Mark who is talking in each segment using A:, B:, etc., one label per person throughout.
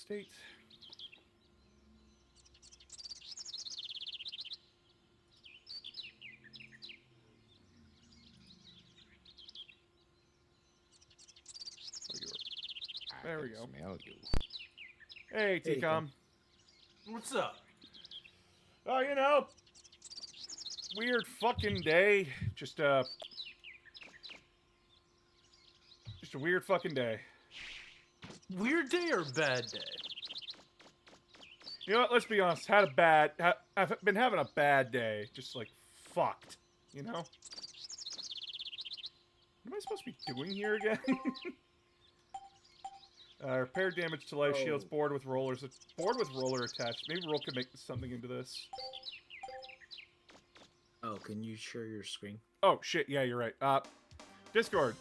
A: state. There we go.
B: Smell you.
A: Hey,
C: Hey,
A: T-Com.
D: What's up?
A: Oh, you know, weird fucking day. Just a weird fucking day.
D: Weird day or bad day?
A: You know what? Let's be honest. I've been having a bad day. Just like fucked. You know. What am I supposed to be doing here again? Repair damage to life shields. Board with rollers. Board with roller attached. Maybe Roll could make something into this.
C: Oh, can you share your screen?
A: Oh shit! Yeah, you're right. Discord.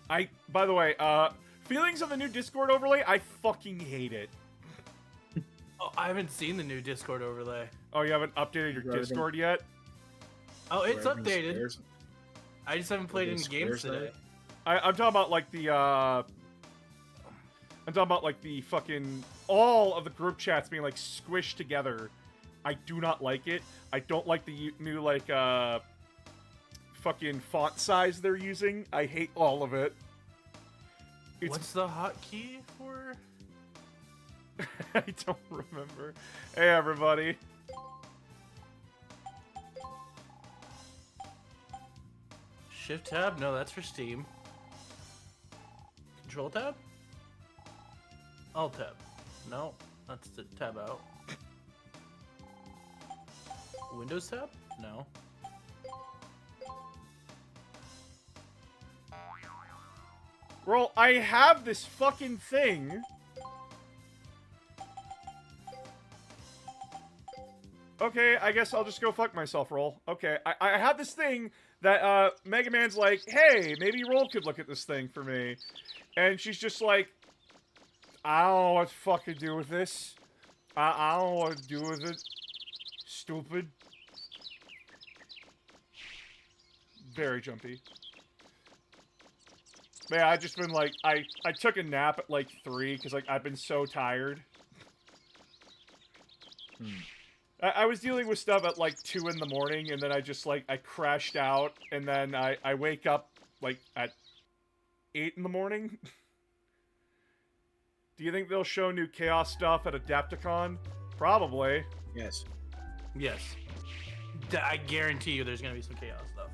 A: By the way, feelings on the new Discord overlay. I fucking hate it.
D: Oh, I haven't seen the new Discord overlay.
A: Oh, you haven't updated your Discord yet?
D: Oh, it's
C: Where everything
D: updated.
C: squares?
D: I just haven't played any games
C: squares
D: today.
A: I'm talking about like the I'm talking about like the fucking all of the group chats being like squished together. I do not like it. I don't like the new like fucking font size they're using. I hate all of it.
D: What's the hotkey for?
A: I don't remember. Hey everybody.
D: Shift tab? No, that's for Steam. Control tab? Alt tab? No, that's the tab out. Windows tab? No.
A: Roll, I have this fucking thing. Okay, I guess I'll just go fuck myself, Roll. Okay, I have this thing that, Mega Man's like, hey, maybe Roll could look at this thing for me. And she's just like, I don't know what to fucking do with this. I don't know what to do with it. Stupid. Very jumpy. But yeah, I've just been like, I took a nap at like 3 because like I've been so tired. I was dealing with stuff at like 2 in the morning, and then I just like I crashed out, and then I wake up like at 8 in the morning. Do you think they'll show new Chaos stuff at Adepticon? Probably.
C: Yes.
D: Yes. I guarantee you there's gonna be some chaos stuff.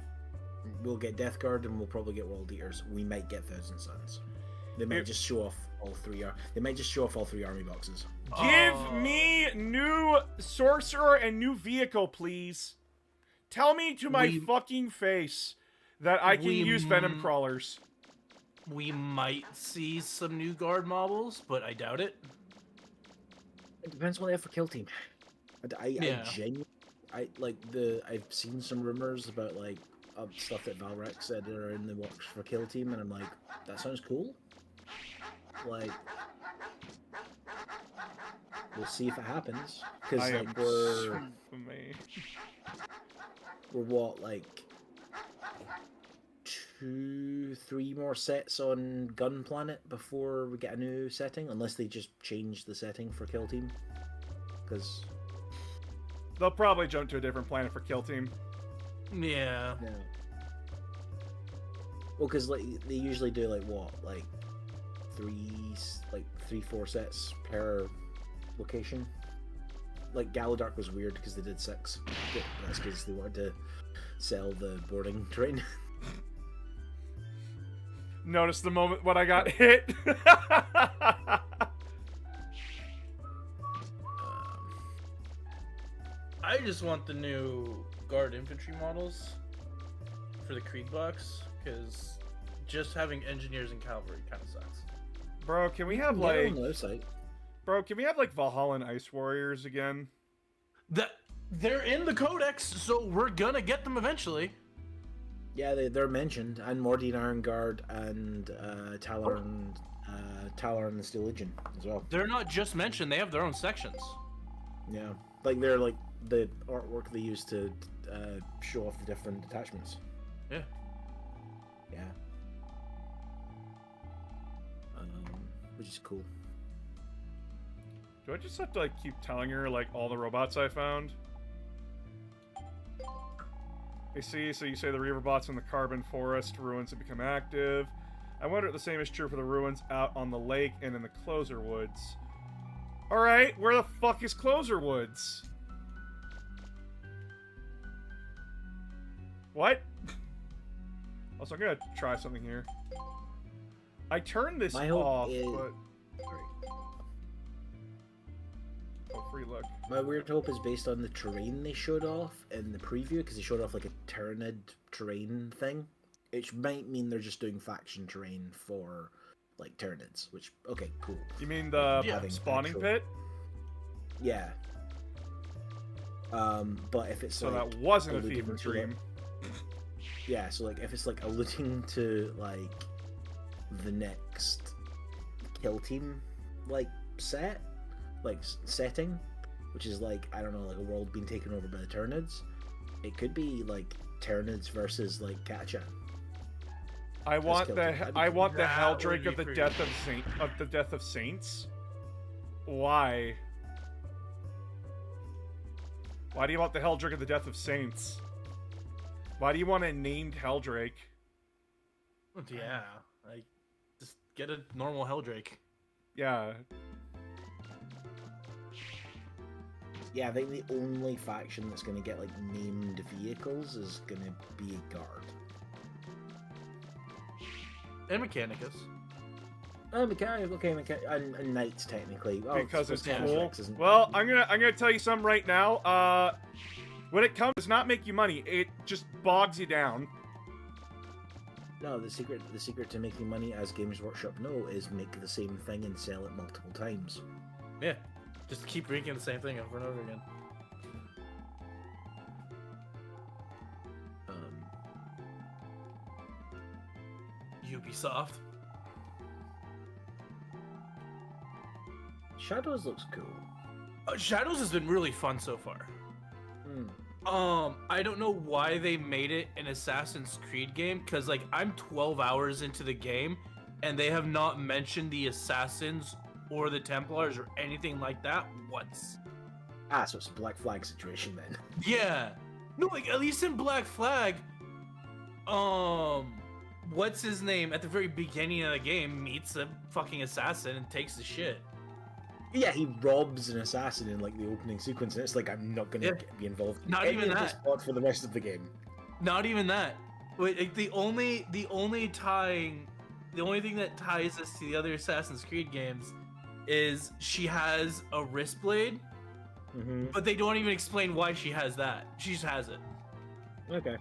C: We'll get Death Guard and we'll probably get World Eaters. We might get Thousand Suns. They might just show off all three. They might just show off all 3 army boxes.
A: Give me new sorcerer and new vehicle, please. Tell me to my fucking face that I can use venom crawlers.
D: We might see some new guard models, but I doubt it.
C: It depends what they have for Kill Team. I genuinely, I've seen some rumors about like stuff that Valrex said are in the works for Kill Team, and I'm like, that sounds cool. Like, we'll see if it happens. Because like we're what, like 2-3 more sets on Gun Planet before we get a new setting, unless they just change the setting for Kill Team. Because
A: they'll probably jump to a different planet for Kill Team.
D: Yeah.
C: Yeah. Well, because like they usually do like what, like 3-4 sets per location. Like Galadark was weird because they did 6. But that's because they wanted to sell the boarding train.
A: Notice the moment when I got hit.
D: I just want the new guard infantry models for the Krieg box, because just having engineers and cavalry kind of sucks.
A: Bro, can we have like Valhalla Ice Warriors again?
D: They're in the codex, so we're gonna get them eventually.
C: Yeah, they're mentioned, and Mordine Iron Guard and Talar and the Steel Legion as well.
D: They're not just mentioned; they have their own sections.
C: Yeah, like they're like the artwork they use to show off the different detachments.
D: Yeah.
C: Yeah. Which is cool.
A: Do I just have to like keep telling her like all the robots I found? I see, so you say the reaver bots in the carbon forest ruins have become active. I wonder if the same is true for the ruins out on the lake and in the Closer Woods. Alright, where the fuck is Closer Woods? What? Also, I'm gonna try something here. I turned this
C: My hope
A: off,
C: is-
A: but... Oh, free look.
C: My weird hope is based on the terrain they showed off in the preview, because they showed off like a Tyrannid terrain thing. It might mean they're just doing faction terrain for like Tyrannids, which, okay, cool.
A: You mean the
C: Having
A: spawning
C: actual-
A: pit?
C: Yeah. But if it's
A: So
C: like,
A: that wasn't a
C: alluding
A: fever
C: to,
A: dream.
C: yeah, so like if it's like alluding to like the next kill team like setting, which is like, I don't know, like a world being taken over by the Tyranids, it could be like Tyranids versus like Katachan.
A: I want
C: killed
A: the
C: him. That'd be
A: I
C: cool.
A: want the
D: That
A: Helldrake
D: would
A: of
D: be
A: the
D: pretty
A: death of Saints. Why? Why do you want the Helldrake of the Death of Saints? Why do you want a named Helldrake?
D: Yeah, like just get a normal Helldrake.
A: Yeah.
C: Yeah, I think the only faction that's going to get like named vehicles is going to be a guard.
D: And Mechanicus.
C: Oh, and knights technically. Well,
A: Because it's
C: Thomas
A: cool.
C: Rex isn't-
A: Well, I'm gonna tell you something right now. When it comes, does not make you money. It just bogs you down.
C: No, the secret to making money, as Games Workshop know, is make the same thing and sell it multiple times.
D: Yeah, just keep drinking the same thing over and over again. Ubisoft.
C: Shadows looks cool.
D: Shadows has been really fun so far. I don't know why they made it an Assassin's Creed game, because like I'm 12 hours into the game and they have not mentioned the Assassins or the Templars or anything like that once.
C: Ah, so it's a Black Flag situation then.
D: Yeah. No, like at least in Black Flag, what's his name at the very beginning of the game meets a fucking assassin and takes the shit.
C: Yeah, he robs an assassin in like the opening sequence, and it's like, I'm not gonna be involved in
D: Not
C: any
D: even
C: of this
D: that.
C: plot for the rest of the game.
D: Not even that. Wait, like the only thing that ties us to the other Assassin's Creed games is she has a wrist blade, but they don't even explain why she has that. She just has it.
C: Okay.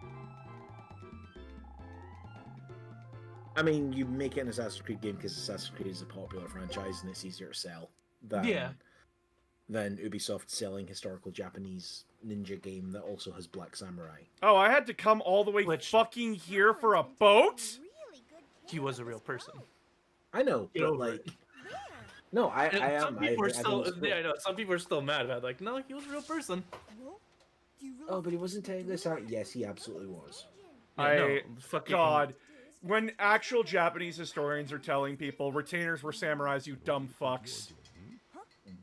C: I mean, you make it an Assassin's Creed game because Assassin's Creed is a popular franchise and it's easier to sell than Ubisoft selling historical Japanese ninja game that also has Black Samurai.
A: Oh, I had to come all the way fucking here for a boat?
D: He was a real person.
C: I know,
D: Get
C: but
D: over
C: like,
D: it.
C: no, I
D: And
C: am.
D: some people are still.
C: think it's cool.
D: I know some people are still mad about it. Like, no, he was a real person.
C: Oh, but he wasn't telling this out. Yes, he absolutely was.
D: Yeah, no, fucking
A: God. When actual Japanese historians are telling people retainers were samurais, you dumb fucks.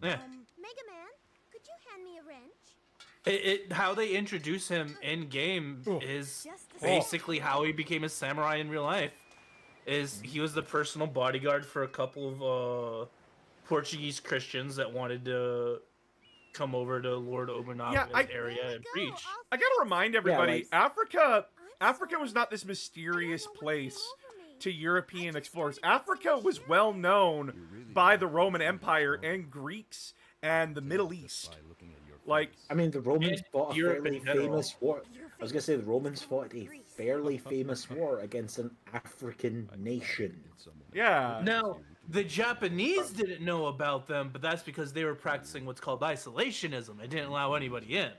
D: Yeah.
B: Mega Man, could you hand me a wrench?
D: How they introduce him in game is
B: Just a
D: basically how he became a samurai in real life. Is he was the personal bodyguard for a couple of Portuguese Christians that wanted to come over to Lord Obernaga's area and preach.
A: I gotta remind everybody,
C: like-
A: Africa was not this mysterious place to European explorers. Africa was well known by the Roman Empire and Greeks and the Middle East. Like,
C: I mean, the Romans
D: And
C: fought a
D: Europe
C: fairly
D: in general.
C: famous war. I was gonna say the Romans fought a fairly famous war against an African nation.
A: yeah.
D: Now, the Japanese didn't know about them, but that's because they were practicing what's called isolationism. They didn't allow anybody in.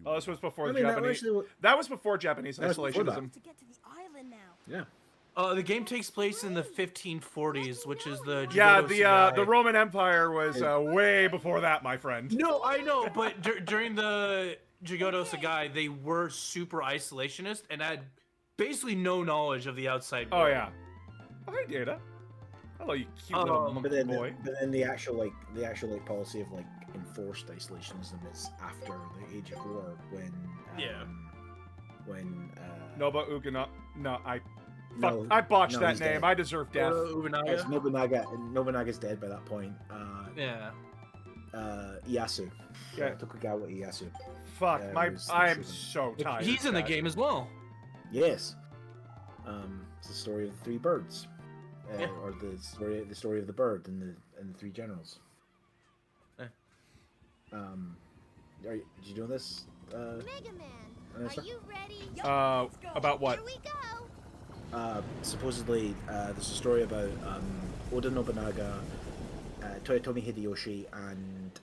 A: Oh, this was before
C: I
A: the
C: mean, that
A: Japanese.
C: actually,
A: That was before Japanese
C: That was before that.
A: isolationism.
B: To get to the island now.
C: yeah.
D: The game takes place in the 1540s, which is the
A: Yeah,
D: Jigodo
A: the
D: Sagai.
A: Roman Empire was way before that, my friend.
D: No, I know, but during the Jigodo Sagai, they were super isolationist and had basically no knowledge of the outside world.
A: Oh yeah. Oh, hey, Data. Hello, you cute little
D: Um,
A: monkey
C: But then,
A: boy.
C: the actual policy of like enforced isolationism is after the Age of War when
D: Yeah.
C: when
A: Noba Ugana. No,
C: no,
A: I botched
C: no,
A: that
C: he's
A: name.
C: dead.
A: I deserve death.
C: It's
D: Ubunaga?
C: Nobunaga's dead by that point.
D: Yeah.
C: Ieyasu.
A: Yeah.
C: Tokugawa Ieyasu.
A: Fuck,
C: was the
A: I'm
C: shogun.
A: so tired.
D: He's in the
A: Chat.
D: game as well.
C: Yes. It's the story of the three birds,
D: Yeah.
C: or the story of the bird and the three generals.
D: Eh.
C: Did you know this?
B: Mega Man,
C: Vanessa?
B: are you ready?
A: About what?
B: Here we go.
C: Supposedly, there's a story about Oda Nobunaga, Toyotomi Hideyoshi, and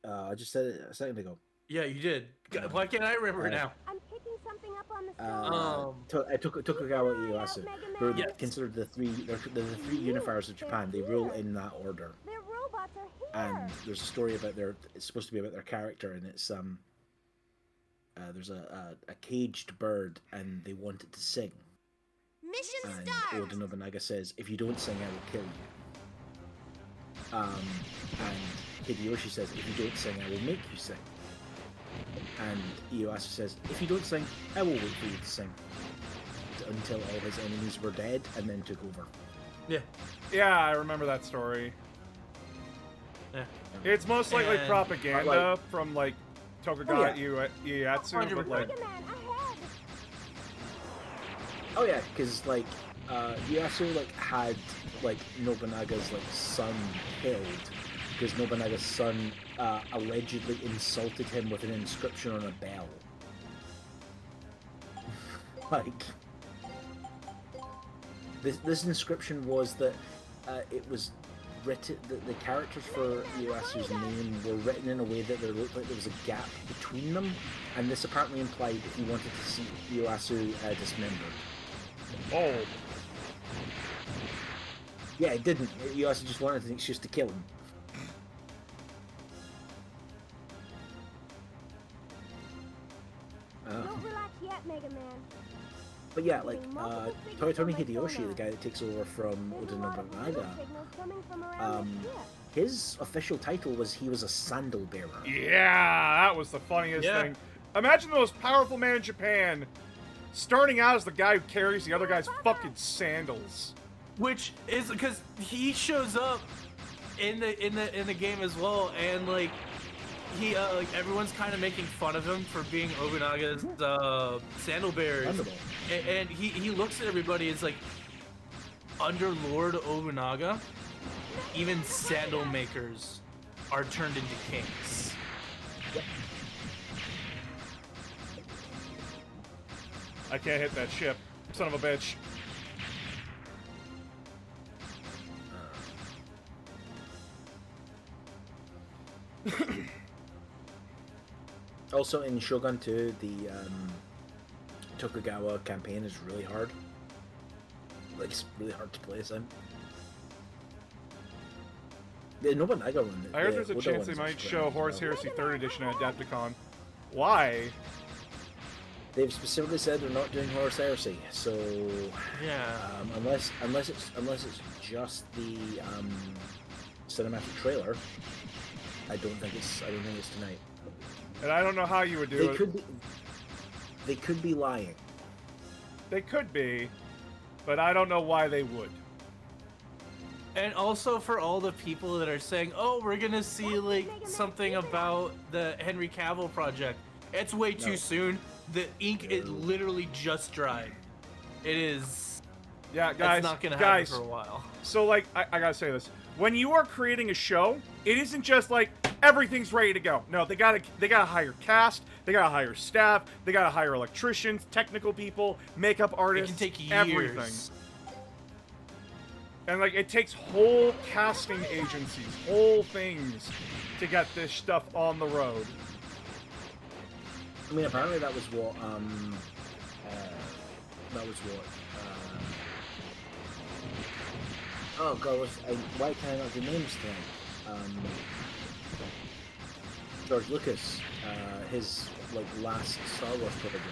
C: I just said it a second ago.
D: Yeah, you did. Why can't I remember it now?
B: I'm picking something up on the stove.
C: Tokugawa Ieyasu. They're
D: Yes.
C: considered the three unifiers of Japan. They rule in that order.
B: Their robots are here.
C: And there's a story about it's supposed to be about their character, and it's there's a caged bird, and they want it to sing.
B: Mission
C: And
B: start.
C: Oda Nobunaga says, if you don't sing, I will kill you. And Hideyoshi says, if you don't sing, I will make you sing. And Ieyasu says, if you don't sing, I will wait for you to sing. Until all his enemies were dead, and then took over.
D: Yeah.
A: Yeah, I remember that story.
D: Yeah.
A: It's most likely
D: And-
A: propaganda from like Tokugawa Ieyasu, but
D: 100%.
A: like,
B: Mega Man, ahead.
C: Oh yeah, because like Ieyasu like had like Nobunaga's like son killed because Nobunaga's son allegedly insulted him with an inscription on a bell. Like this inscription was that it was written that the characters for Ieyasu's name were written in a way that there looked like there was a gap between them, and this apparently implied that he wanted to see Ieyasu dismembered.
A: oh,
C: Yeah, it didn't. Ieyasu just wanted an excuse to kill him.
B: Don't relax yet, Mega Man.
C: But yeah, like Toyotomi Hideyoshi, the guy that takes over from Oda Nobunaga, his official title was he was a sandal bearer.
A: yeah, that was the funniest
D: Yeah.
A: thing. Imagine the most powerful man in Japan starting out as the guy who carries the other guy's fucking sandals.
D: Which is because he shows up in the game as well, and like he like everyone's kind of making fun of him for being Obunaga's sandal bearers,
C: Thunderbolt.
D: and he looks at everybody as like, under Lord Obunaga, even sandal makers are turned into kings.
A: I can't hit that ship, son of a bitch.
C: Also in Shogun 2, the Tokugawa campaign is really hard. Like, it's really hard to play as him. The Nobunaga one.
A: I heard
C: the
A: there's a
C: Oda
A: chance
C: one
A: they
C: is
A: might
C: actually
A: show
C: hard as
A: Horus
C: well.
A: Heresy 3rd Edition at Adepticon. Why?
C: They've specifically said they're not doing Horus Heresy, so
D: Yeah.
C: unless it's just the cinematic trailer, I don't think it's tonight.
A: And I don't know how you would do it.
C: They could be lying.
A: They could be, but I don't know why they would.
D: And also for all the people that are saying, "Oh, we're gonna see like something about the Henry Cavill project," it's way too
C: No.
D: soon. The ink is literally just dried. It is.
A: Yeah,
D: That's
A: guys,
D: not gonna
A: guys.
D: happen for a while.
A: So, like, I gotta say this: when you are creating a show, it isn't just like everything's ready to go. No, they gotta hire cast, they gotta hire staff, they gotta hire electricians, technical people, makeup
D: It
A: artists,
D: can take years.
A: everything. And like, it takes whole casting agencies, whole things, to get this stuff on the road.
C: I mean, apparently that was what oh god, why can I not do names tonight? George Lucas, his like last Star Wars project.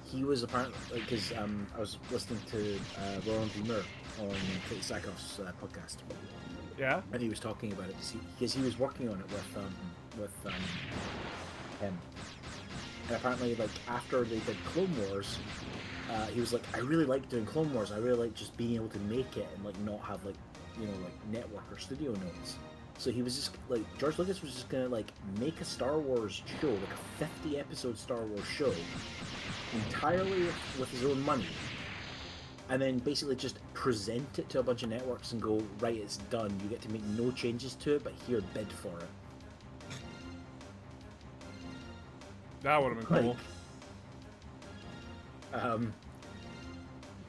C: he was apparently because I was listening to Roland Dreamer on Kate Sackhoff's podcast,
A: Yeah.
C: and he was talking about it because he was working on it with him. And apparently, like after they did Clone Wars, he was like, I really like doing Clone Wars. I really like just being able to make it and like not have like network or studio notes. So he was just like George Lucas was just gonna like make a Star Wars show, like a 50-episode Star Wars show, entirely with his own money, and then basically just present it to a bunch of networks and go, right, it's done. You get to make no changes to it, but here, bid for it.
A: That would have been cool.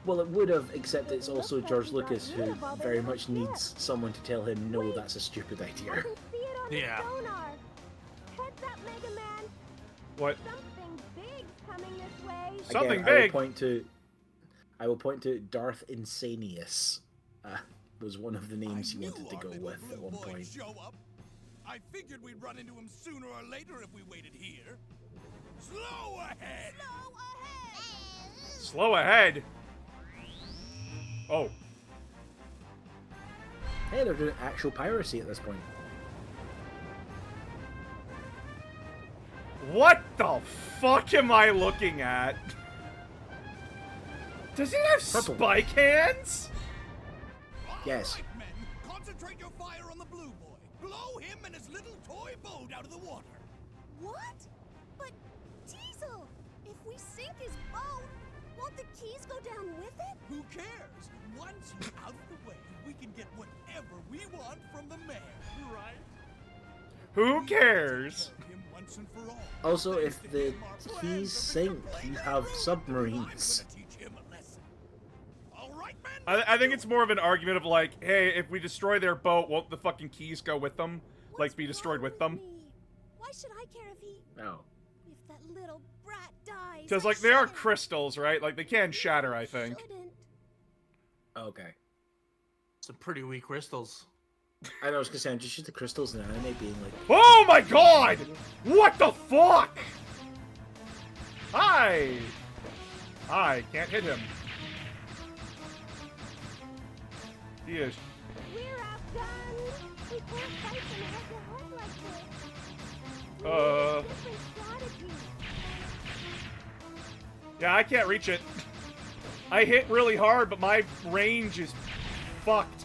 C: Well, it would have, except it's also George Lucas who very much needs someone to tell him, no, that's a stupid
B: I
C: idea.
B: can see it on
D: Yeah.
B: the sonar. Heads up, Mega Man.
A: What?
B: Something big's coming this way.
A: Something
C: Again,
A: big.
C: I will point to Darth Insanius. Was one of the names he wanted to go with at one point.
E: Show up. I figured we'd run into him sooner or later if we waited here. Slow ahead.
A: Slow ahead. Oh.
C: Hey, they're doing actual piracy at this point.
A: What the fuck am I looking at? Does he have
C: Purple.
A: spike hands?
C: Yes.
E: All right, men, concentrate your fire on the blue boy. Blow him and his little toy boat out of the water.
B: What? But Diesel, if we sink his boat, won't the keys go down with it?
E: Who cares? Once he's out of the way, we can get whatever we want from the mayor, right?
A: Who cares?
E: Serve him once and for all.
C: Also,
E: Then
C: if
E: to
C: the
E: him our plans
C: keys
E: are
C: sink,
E: plain
C: you
E: and
C: have
E: true.
C: submarines.
E: I'm gonna teach him a lesson. All right, man.
A: I think it's more of an argument of like, hey, if we destroy their boat, won't the fucking keys go with them? Like, be destroyed with them?
B: Why should I care if he...
C: No.
B: If that little brat dies?
A: Because,
B: I
A: like, they are
B: shouldn't.
A: crystals, right? Like, they can shatter, I think.
B: Shouldn't.
C: Okay.
D: Some pretty weak crystals.
C: I know, I was gonna say, I'm just used to crystals in anime being like...
A: Oh my god! What the fuck? Hi! Hi, can't hit him. He is.
B: We're outgunned. We can't fight them head-to-head like this. We
A: Uh.
B: need a different strategy.
A: Yeah, I can't reach it. I hit really hard, but my range is fucked.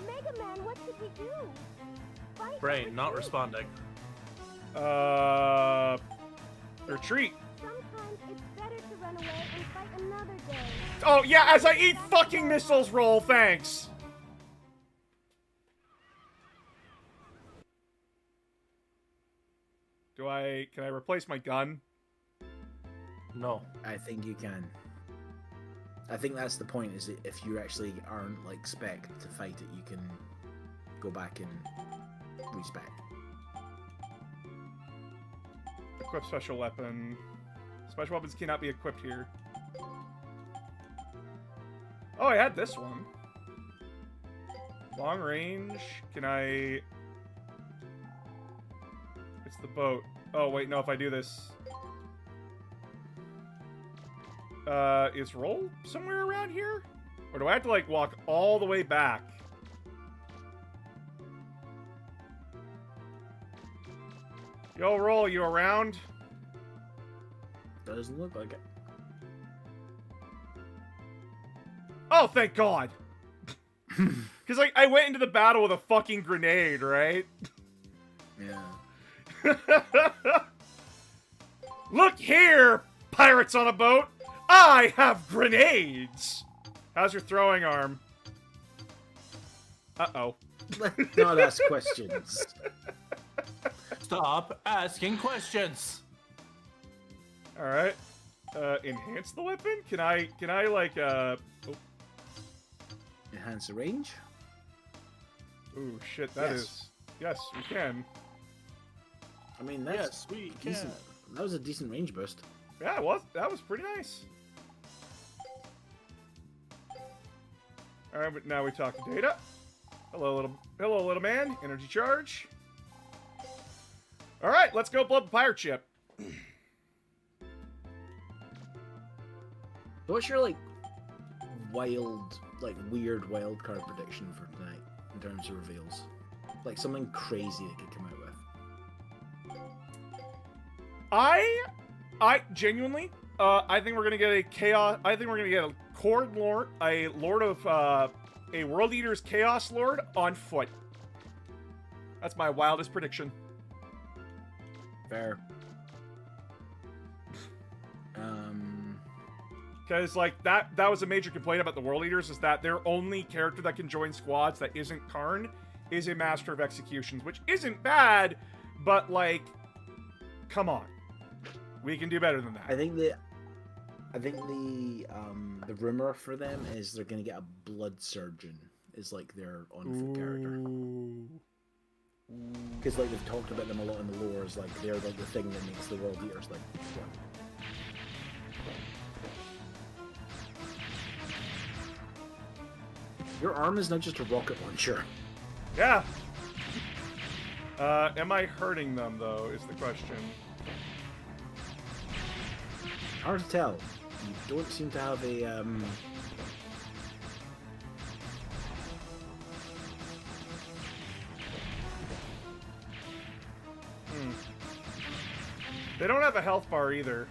B: Mega Man, what should we do? Fight
D: Brain,
B: or
D: not
B: retreat?
D: responding.
A: Retreat.
B: Sometimes it's better to run away and fight another day.
A: Oh, yeah, as I eat fucking missiles roll, thanks. Can I replace my gun?
D: No.
C: I think you can. I think that's the point, is that if you actually aren't, like, spec to fight it, you can go back and respec.
A: Equip special weapon. Special weapons cannot be equipped here. Oh, I had this one. Long range. Can I... It's the boat. Oh, wait, no, if I do this... is roll somewhere around here? Or do I have to, like, walk all the way back? Yo, roll, you around?
C: Doesn't look like it.
A: Oh, thank God! Because, like, I went into the battle with a fucking grenade, right?
C: Yeah.
A: Look here, pirates on a boat! I have grenades! How's your throwing arm? Uh-oh.
C: Let's not ask questions.
D: Stop asking questions.
A: Alright. Enhance the weapon? Can I, like, Oh.
C: Enhance the range?
A: Ooh, shit, that
C: Yes.
A: is... Yes, we can.
C: I mean, that's
D: Yes, we can.
C: decent. That was a decent range boost.
A: Yeah, it was. That was pretty nice. Alright, but now we talk to Data. Hello, little man. Energy charge. All right, let's go blow up the pirate ship.
C: What's your like weird wild card prediction for tonight in terms of reveals? Like something crazy they could come out with.
A: I genuinely, I think we're gonna get a chaos. I think we're gonna get a Cord Lord, a Lord of, a World Eater's Chaos Lord on foot. That's my wildest prediction.
C: Fair.
A: Because, like, that was a major complaint about the World Eaters, is that their only character that can join squads that isn't Karn is a Master of Executions, which isn't bad, but, like, come on. We can do better than that.
C: I think the rumor for them is they're gonna get a blood surgeon is like their on-foot character. Because like they've talked about them a lot in the lore, is like they're like the thing that makes the World Eaters like one. Your arm is not just a rocket launcher.
A: Yeah. Am I hurting them, though, is the question.
C: Hard to tell. You don't seem to have a
A: They don't have a health bar either.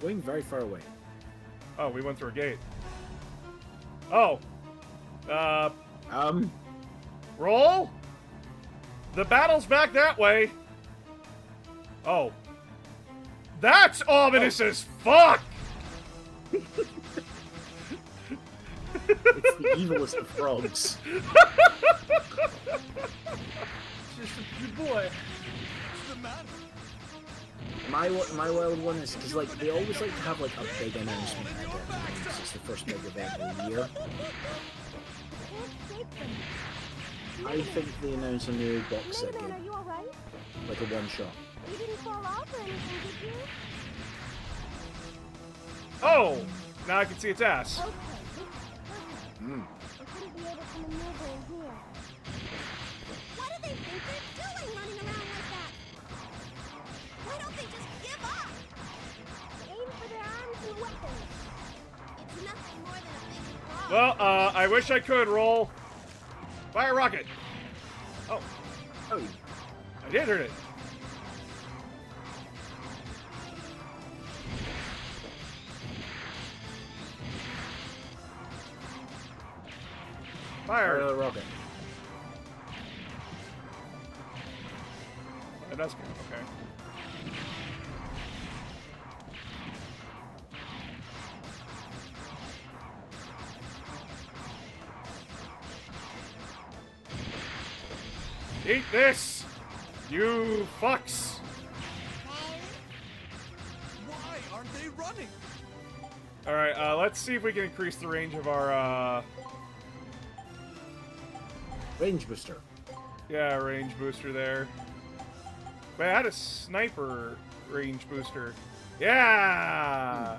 C: going very far away.
A: Oh, we went through a gate. Oh. Roll? The battle's back that way. Oh. That's ominous as fuck!
C: It's the evilest of frogs.
D: Just a good boy.
E: What's the matter?
C: My wild one is because like they always like to have like a big announcement at Adepticon. It's the first big event of the year. I think they announced a new box set game,
B: Are you alright?
C: like a one shot.
B: You didn't fall off or anything, did you?
A: Oh! Now I can see its ass.
B: Okay.
C: Mm.
B: I shouldn't be able to maneuver in here. What do they think they're doing running around like that? Why don't they just give up? Aim for their arms and weapons. It's nothing more than a big frog.
A: Well, I wish I could roll. Fire rocket! Oh,
C: Oh,
A: I did hurt it. Fire!
C: another rocket.
A: That's good, okay. Eat this! You fucks!
E: Why aren't they running?
A: Alright, let's see if we can increase the range of our,
C: Range booster.
A: yeah, range booster there. Wait, I had a sniper range booster. Yeah!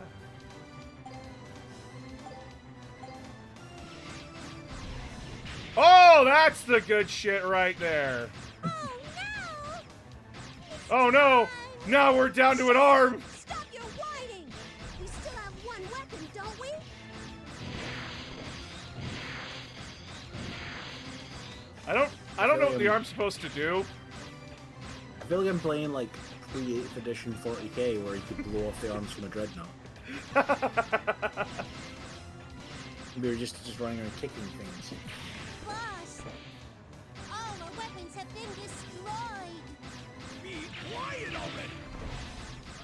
A: Oh, that's the good shit right there.
B: Oh no!
A: Oh no! Now we're down to an arm!
B: Stop your whining! We still have one weapon, don't we?
A: I don't know what the arm's supposed to do.
C: I feel like I'm playing like pre-8th edition 40k where you could blow off the arms from a dreadnought. We were just running around kicking things.
B: Boss! All our weapons have been destroyed!
E: Be quiet already!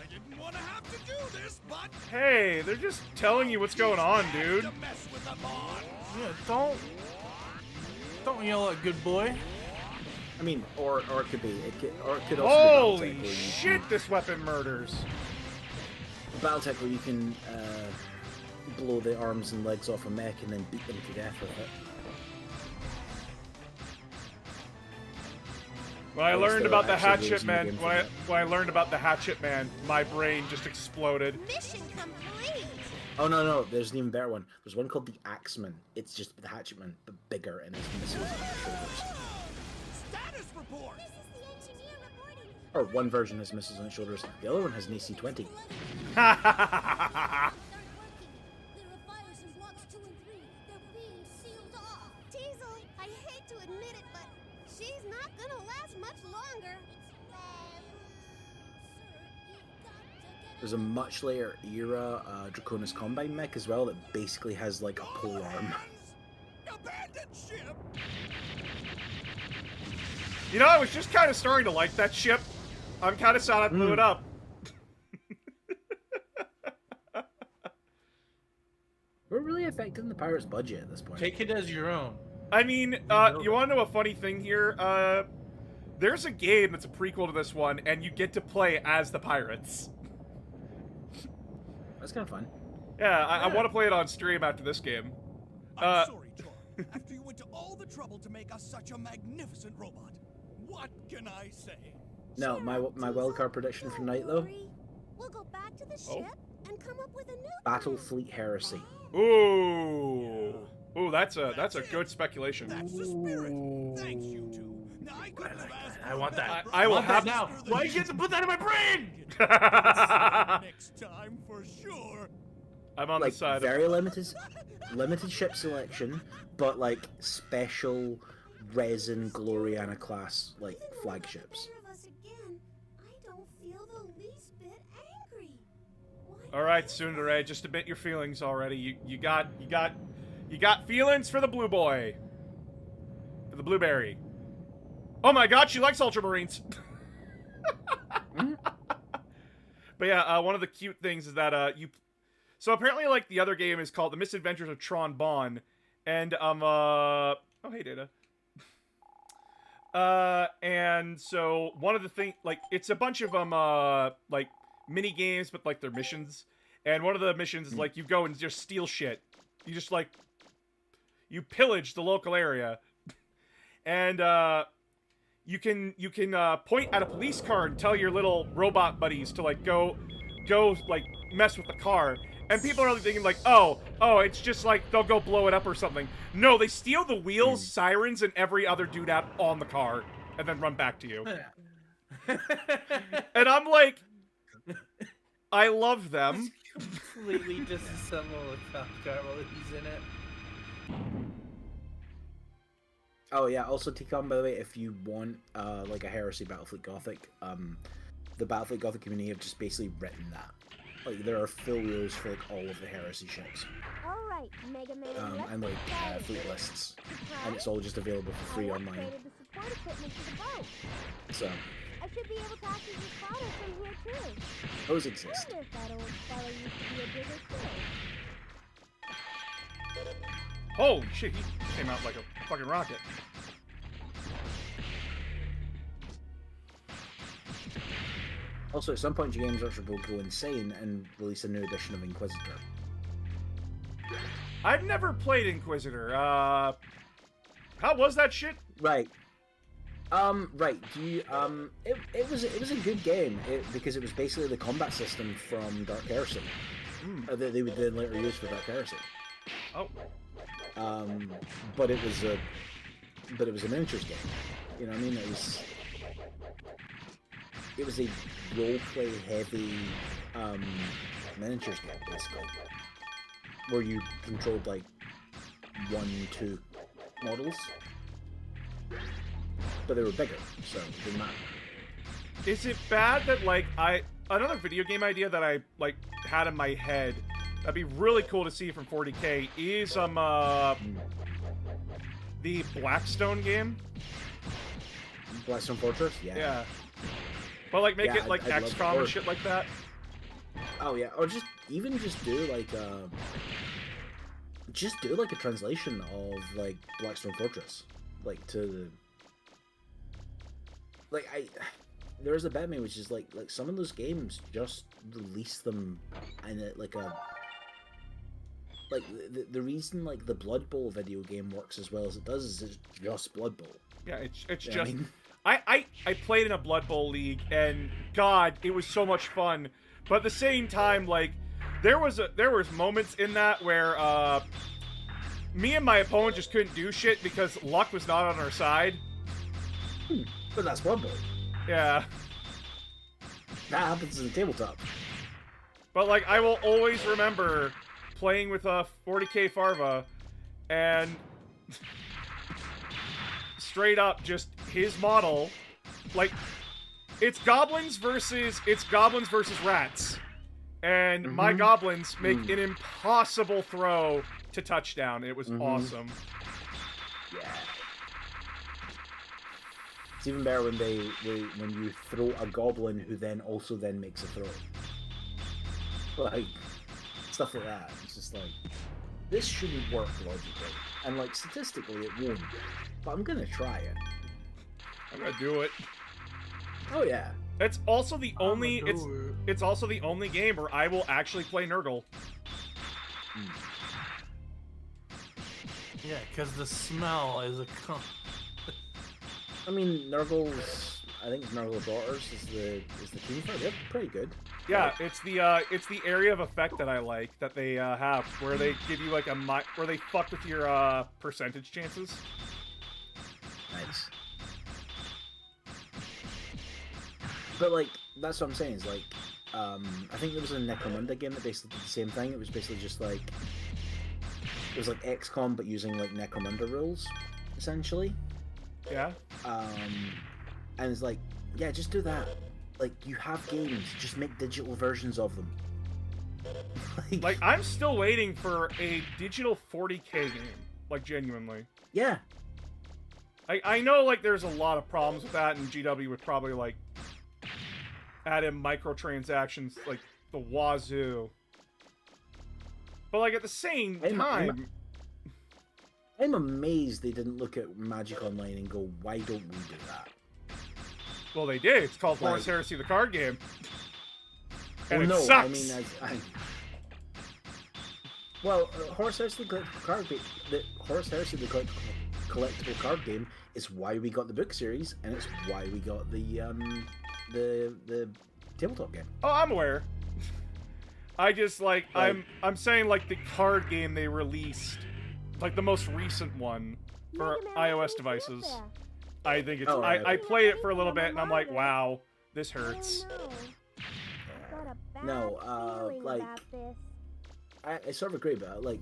E: I didn't want to have to do this, but
A: Hey, they're just telling you what's going on, dude.
E: to mess with the bond.
D: Yeah, don't yell at good boy.
C: I mean, or it could be, or it could also
A: Holy
C: be Battletech where you
A: shit, this weapon murders.
C: Battletech where you can blow the arms and legs off a mech and then beat them to death with it.
A: When I
C: Yes,
A: learned
C: there
A: about
C: are
A: the
C: actually
A: hatchet
C: rules in the
A: man,
C: game for
A: when
C: that.
A: I learned about the hatchet man, my brain just exploded.
B: Mission complete!
C: Oh no, there's an even better one. There's one called the Axeman. It's just the Hatchetman, but bigger, and it's missiles on its shoulders.
E: Status report!
B: This is the engineer reporting.
C: Or one version has missiles on its shoulders. The other one has an AC-20.
B: Start working. There are fires in blocks 2 and 3. They're being sealed off. Teasel, I hate to admit it, but she's not gonna last much longer.
C: There's a much later era Draconis Combine mech as well that basically has like a pole arm.
E: Abandoned ship!
A: You know, I was just kind of starting to like that ship. I'm kind of sad I blew it up.
C: We're really affecting the pirates' budget at this point.
D: Take it as your own.
A: I mean, you want to know a funny thing here? There's a game that's a prequel to this one, and you get to play as the pirates.
C: That's kind of fun.
A: Yeah, I want to play it on stream after this game.
E: I'm sorry, Tron. After you went to all the trouble to make us such a magnificent robot, what can I say?
C: No, my wildcard prediction for tonight though:
B: We'll go back to the
A: Oh.
B: ship and come up with a new
C: Battle
B: plan.
C: Fleet Heresy.
A: Ooh, that's a
E: it.
A: good speculation.
E: That's the spirit. Thanks, you two. Now, I couldn't have asked
D: I
E: for a
D: want that.
E: better
A: I will
D: want
A: have-
D: that now. Why you get to put that in my brain?
E: next time for sure.
A: I'm on
C: Like
A: the side
C: very limited ship selection, but like special resin Gloriana class like
B: Even though
C: flagships.
B: the pair of us again, I don't feel the least bit angry. Why
A: All right,
B: is
A: Tsundere, just admit your feelings already. You got feelings for the blue boy, for the blueberry. Oh my God, she likes Ultramarines. But yeah, one of the cute things is that so apparently like the other game is called The Misadventures of Tron Bonne, and oh hey Data. And so one of the thing, like, it's a bunch of like mini games, but like they're missions. And one of the missions is like you go and just steal shit. You just like you pillage the local area, and you can point at a police car and tell your little robot buddies to like go like mess with the car. And people are thinking like, oh, it's just like they'll go blow it up or something. No, they steal the wheels, sirens, and every other dude out on the car, and then run back to you. And I'm like, I love them.
D: Completely disassemble the cop car while he's in it.
C: Oh yeah, also Ticon, by the way, if you want like a Heresy Battlefleet Gothic, the Battlefleet Gothic community have just basically written that. Like there are full rules for like all of the Heresy ships,
B: All right, Mega Man. let's
C: and like
B: get started.
C: fleet lists,
B: Surprise.
C: and it's all just available for free
B: I
C: online.
B: upgraded the support equipment to the boat.
C: So
B: I should be able to access the spotter from here too.
C: those exist.
B: Wonder if that old fellow used to be a digger too.
A: Holy shit, he came out like a fucking rocket.
C: Also, at some point, Games Workshop will go insane and release a new edition of Inquisitor.
A: I've never played Inquisitor. How was that shit?
C: Right. Right. Do you, it was a good game because it was basically the combat system from Dark Heresy that they would then later use for Dark Heresy.
A: Oh.
C: But it was a miniatures game. You know what I mean? It was a role-play heavy miniatures game, basically, where you controlled like 1-2 models, but they were bigger, so it didn't matter.
A: Is it bad that like another video game idea that I like had in my head that'd be really cool to see from 40K is the Blackstone game?
C: Blackstone Fortress,
A: Yeah. But like make
C: Yeah,
A: it like
C: I'd love
A: XCOM
C: that.
A: and shit like that.
C: Oh yeah, or just do like a translation of like Blackstone Fortress, like to like there's a bet me which is like some of those games just release them and the reason like the Blood Bowl video game works as well as it does is it's just Blood Bowl.
A: Yeah, it's
C: You know
A: just
C: what I mean?
A: I played in a Blood Bowl league and God, it was so much fun. But at the same time, like there was moments in that where me and my opponent just couldn't do shit because luck was not on our side.
C: But that's one point.
A: Yeah.
C: That happens in the tabletop.
A: But like I will always remember playing with a 40k Farva and straight up just his model, like it's goblins versus rats. And my goblins make an impossible throw to touchdown. It was awesome.
C: Yeah. It's even better when when you throw a goblin who then also then makes a throw. Like stuff like that. It's just like this shouldn't work logically. And like statistically it won't. But I'm gonna try it.
A: I'm gonna do it.
C: Oh yeah.
A: It's also the only it's also the only game where I will actually play Nurgle.
D: Yeah, because the smell is a.
C: I mean, Nurgle's. I think Nurgle Daughters is the team fight. They're pretty good.
A: Yeah, it's the area of effect that I like that they have where they give you like where they fuck with your percentage chances.
C: Nice. But like that's what I'm saying is like I think there was a Necromunda game that basically did the same thing. It was basically just like it was like XCOM but using like Necromunda rules essentially.
A: Yeah.
C: And it's like yeah, just do that. Like you have games, just make digital versions of them.
A: Like I'm still waiting for a digital 40k game, like genuinely.
C: Yeah.
A: I know like there's a lot of problems with that, and GW would probably like add in microtransactions like the wazoo. But like at the same time,
C: I'm amazed they didn't look at Magic Online and go, why don't we do that?
A: Well, they did. It's called Horus Heresy, the card game. And
C: well,
A: it sucks.
C: I mean, well, Horus Heresy, the card game, the Horus Heresy, the collectible card game is why we got the book series, and it's why we got the tabletop game.
A: Oh, I'm aware. I just like I'm saying like the card game they released, like the most recent one for iOS devices. I think it's I played it for a little bit and I'm like, wow, this hurts.
C: No, like I sort of agree, but like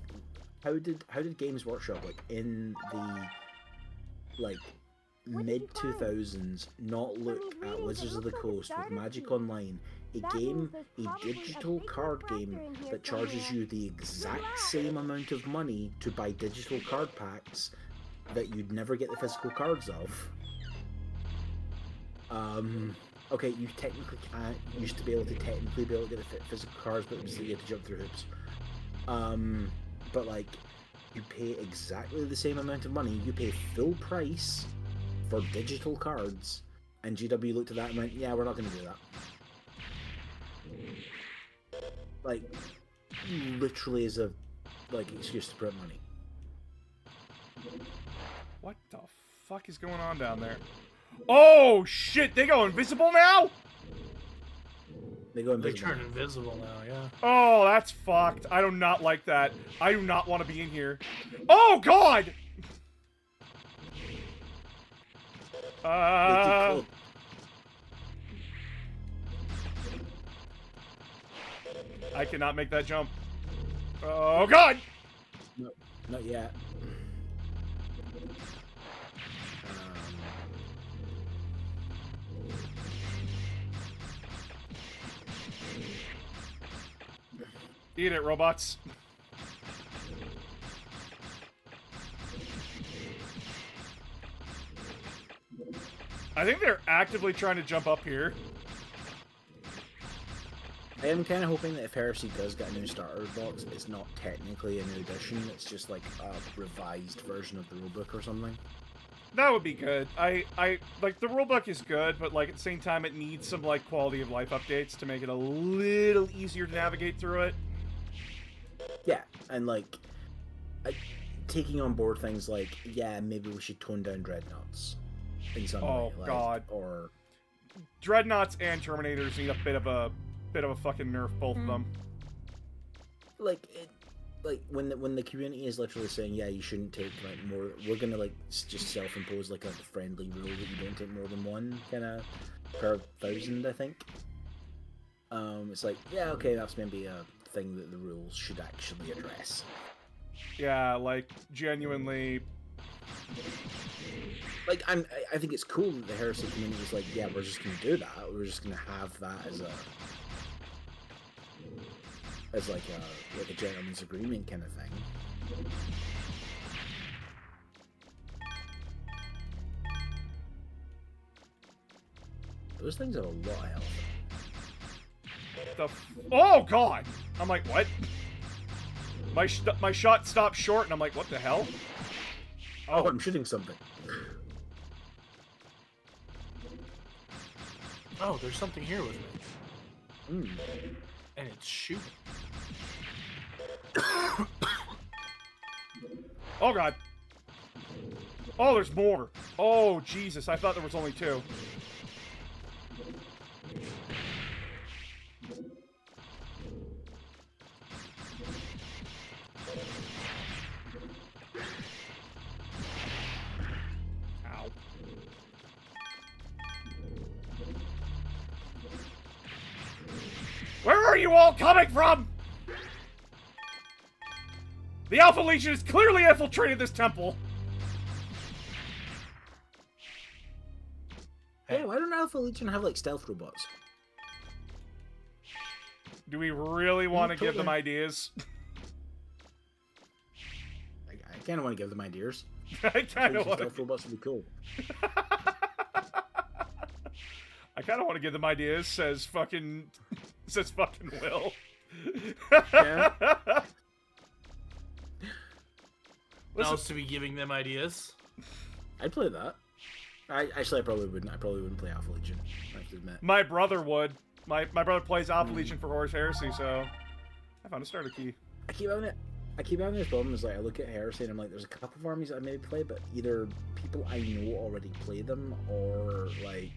C: how did Games Workshop like in the like mid 2000s not look at Wizards of the Coast with Magic Online, a digital card game that charges you the exact same amount of money to buy digital card packs that you'd never get the physical cards of. Okay, you technically can't. You used to be able to get the physical cards, but you had to jump through hoops. But like, you pay exactly the same amount of money. You pay full price for digital cards, and GW looked at that and went, "Yeah, we're not going to do that." Like, literally is a excuse to print money.
A: What the fuck is going on down there? Oh shit! They go invisible now?
C: They go invisible.
D: They turn invisible now, yeah.
A: Oh, that's fucked. I do not like that. I do not want to be in here. Oh god! I cannot make that jump. Oh god!
C: No, not yet.
A: Eat it, robots. I think they're actively trying to jump up here.
C: I am kind of hoping that if Heresy does get a new starter box, it's not technically a new edition, it's just like a revised version of the rulebook or something.
A: That would be good. I like the rulebook is good, but like at the same time it needs some like quality of life updates to make it a little easier to navigate through it.
C: Yeah, and like taking on board things like, yeah, maybe we should tone down Dreadnoughts in some way.
A: Oh god.
C: Or
A: Dreadnoughts and Terminators need a bit of a fucking nerf, both of them.
C: like it, like when the community is literally saying, yeah, you shouldn't take like more. We're gonna like just self-impose like a friendly rule that you don't take more than one kind of per 1,000, I think. It's like, yeah, okay, that's maybe a thing that the rules should actually address.
A: Yeah, like genuinely.
C: Like I think it's cool that the heresy community is like, yeah, we're just gonna do that. We're just gonna have that as like a gentleman's agreement kind of thing. Those things have a lot of health.
A: Oh god! I'm like, what? My shot stopped short, and I'm like, what the hell?
C: Oh, I'm shooting something.
D: Oh, there's something here with me.
C: Mm.
D: And it's shooting.
A: Oh god. Oh, there's more. Oh, Jesus, I thought there was only 2. Ow. Where are you all coming from? The Alpha Legion has clearly infiltrated this temple.
C: Yeah, why don't Alpha Legion have like stealth robots?
A: Do we really want to give them
C: totally.
A: ideas?
C: I kind of want to give them ideas.
A: I kind of want
C: Stealth robots would be cool.
A: I kind of want to give them ideas. Says fucking Will.
C: Yeah.
A: Listen,
D: Else to be giving them ideas.
C: I'd play that. I probably wouldn't. I probably wouldn't play Alpha Legion. I have to admit.
A: my brother would. My brother plays Alpha Legion for Horus Heresy, so I found a starter key.
C: I keep having this problem. Is like I look at Heresy and I'm like, there's a couple of armies that I maybe play, but either people I know already play them, or like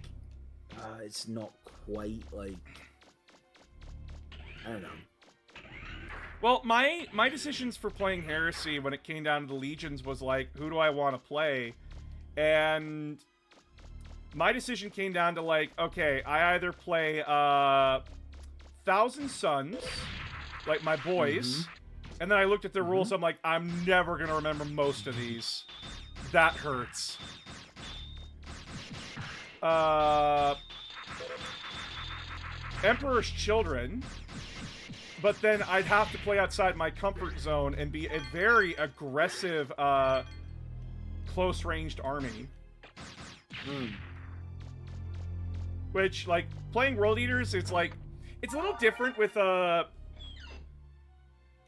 C: it's not quite like, I don't know.
A: Well, my decisions for playing Heresy when it came down to the Legions was like, who do I want to play? And my decision came down to like, okay, I either play Thousand Suns, like my boys, and then I looked at their rules, I'm like, I'm never gonna remember most of these. That hurts. Emperor's Children, but then I'd have to play outside my comfort zone and be a very aggressive, close-ranged army. Which, like, playing World Eaters, it's like, it's a little different with,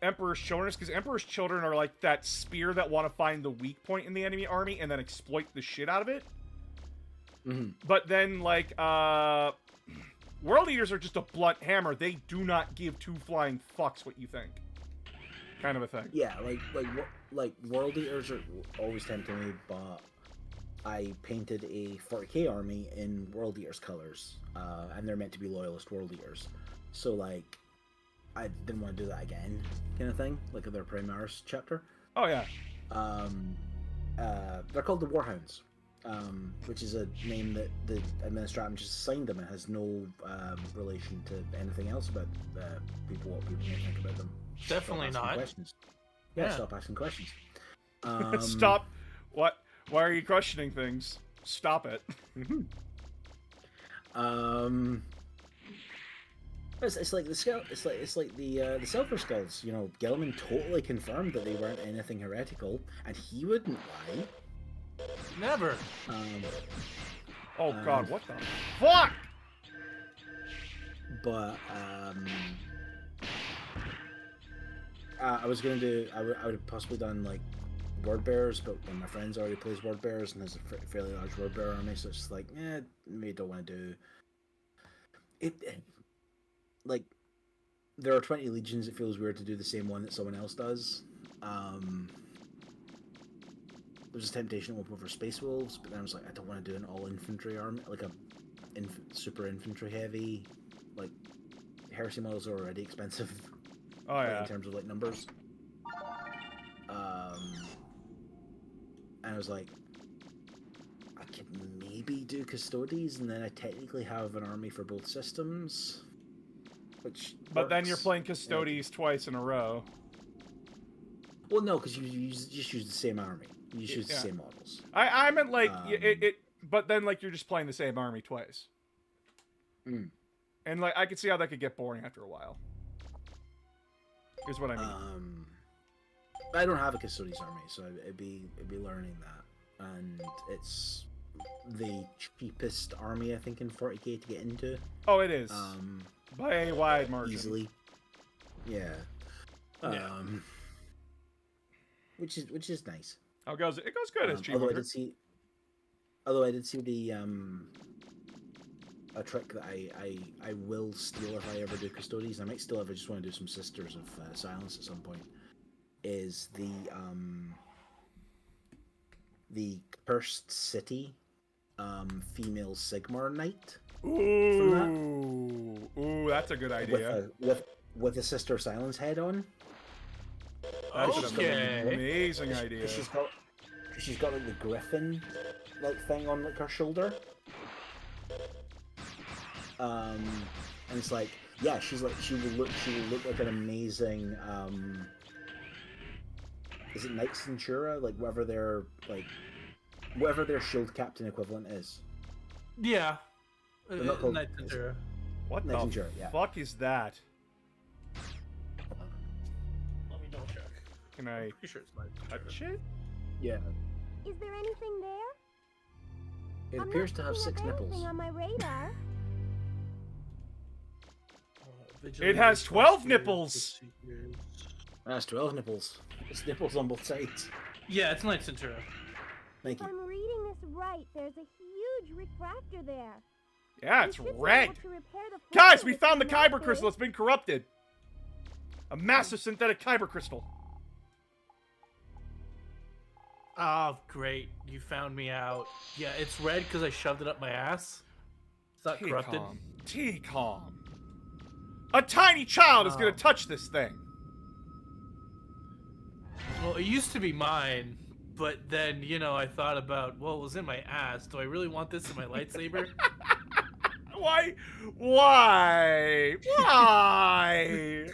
A: Emperor's Children, because Emperor's Children are like that spear that want to find the weak point in the enemy army and then exploit the shit out of it. But then, like, World Eaters are just a blunt hammer. They do not give 2 flying fucks what you think. Kind of a thing.
C: Yeah, like World Eaters are always tempting me, but I painted a 40k army in World Eaters colors, and they're meant to be loyalist World Eaters. So like, I didn't want to do that again, kind of thing, like their Primaris chapter.
A: Oh yeah.
C: They're called the Warhounds, which is a name that the administratum just assigned them. It has no relation to anything else about people, what people may think about them.
D: Definitely
C: Stop asking
D: not.
C: questions. Yeah,
D: Yeah.
C: stop asking questions.
A: Stop. What? Why are you questioning things? Stop it.
C: It's like the skull. It's like the Silver Skulls. You know, Gilliman totally confirmed that they weren't anything heretical, and he wouldn't lie.
D: Never.
A: Oh god, what the fuck?
C: But I was gonna do. I would have possibly done like word bearers, but one of my friends already plays word bearers and has a fairly large word bearer army, so it's just like, maybe don't want to do it. Like, there are 20 legions. It feels weird to do the same one that someone else does. There's a temptation to open over Space Wolves, but then I was like, I don't want to do an all infantry army, like a super infantry heavy. Like, heresy models are already expensive.
A: Oh
C: like,
A: yeah.
C: in terms of like numbers. And I was like, I could maybe do Custodes, and then I technically have an army for both systems. Which
A: But then you're
C: works.
A: playing Custodes twice in a row.
C: Well, no, because you just use the same army. You just use the
A: Yeah.
C: same models.
A: I meant like but then like you're just playing the same army twice.
C: Mm.
A: And like I could see how that could get boring after a while. Is what I mean.
C: I don't have a Custodes army, so it'd be learning that, and it's the cheapest army I think in 40k to get into.
A: Oh, it is. By a wide margin.
C: Easily. Yeah. Which is nice.
A: Oh, it goes good as cheap.
C: Although I did see the a trick that I will steal if I ever do Custodes. I might still ever just want to do some Sisters of Silence at some point. Is the Cursed City female Sigmar Knight.
A: Ooh, that's a good idea.
C: With a Sister of Silence head on.
A: That's an amazing idea.
C: She's got like the griffin like thing on like her shoulder. And it's like, yeah, she will look like an amazing is it Knight Centura? Like whatever their shield captain equivalent is.
D: Yeah.
C: They're not called-
D: Knight Centura.
A: What
C: Knight
A: the
C: Centura, yeah.
A: fuck is that?
D: Let me double check.
A: Can I
D: Pretty sure it's Knight Centura.
A: touch it?
C: Yeah.
B: Is there anything there?
C: It
B: I'm
C: appears
B: not
C: to have
B: picking
C: 6
B: up anything
C: nipples.
B: on my radar.
A: It has 12 nipples!
C: That's 12 nipples. It's nipples on both sides.
D: Yeah, it's Knight Centura.
C: Thank
B: If
C: you.
B: I'm reading this right, there's a huge refractor there.
A: Yeah,
B: We
A: it's
B: should be
A: red.
B: able to repair the
A: Guys,
B: flaw
A: we
B: with
A: found the
B: some
A: Kyber
B: methods.
A: crystal. It's been corrupted. A massive synthetic Kyber crystal.
D: Oh, great. You found me out. Yeah, it's red because I shoved it up my ass. It's not corrupted.
A: T-com. A tiny child is gonna touch this thing.
D: Well, it used to be mine, but then, you know, I thought about, well, it was in my ass. Do I really want this in my lightsaber?
A: Why? Why? Why?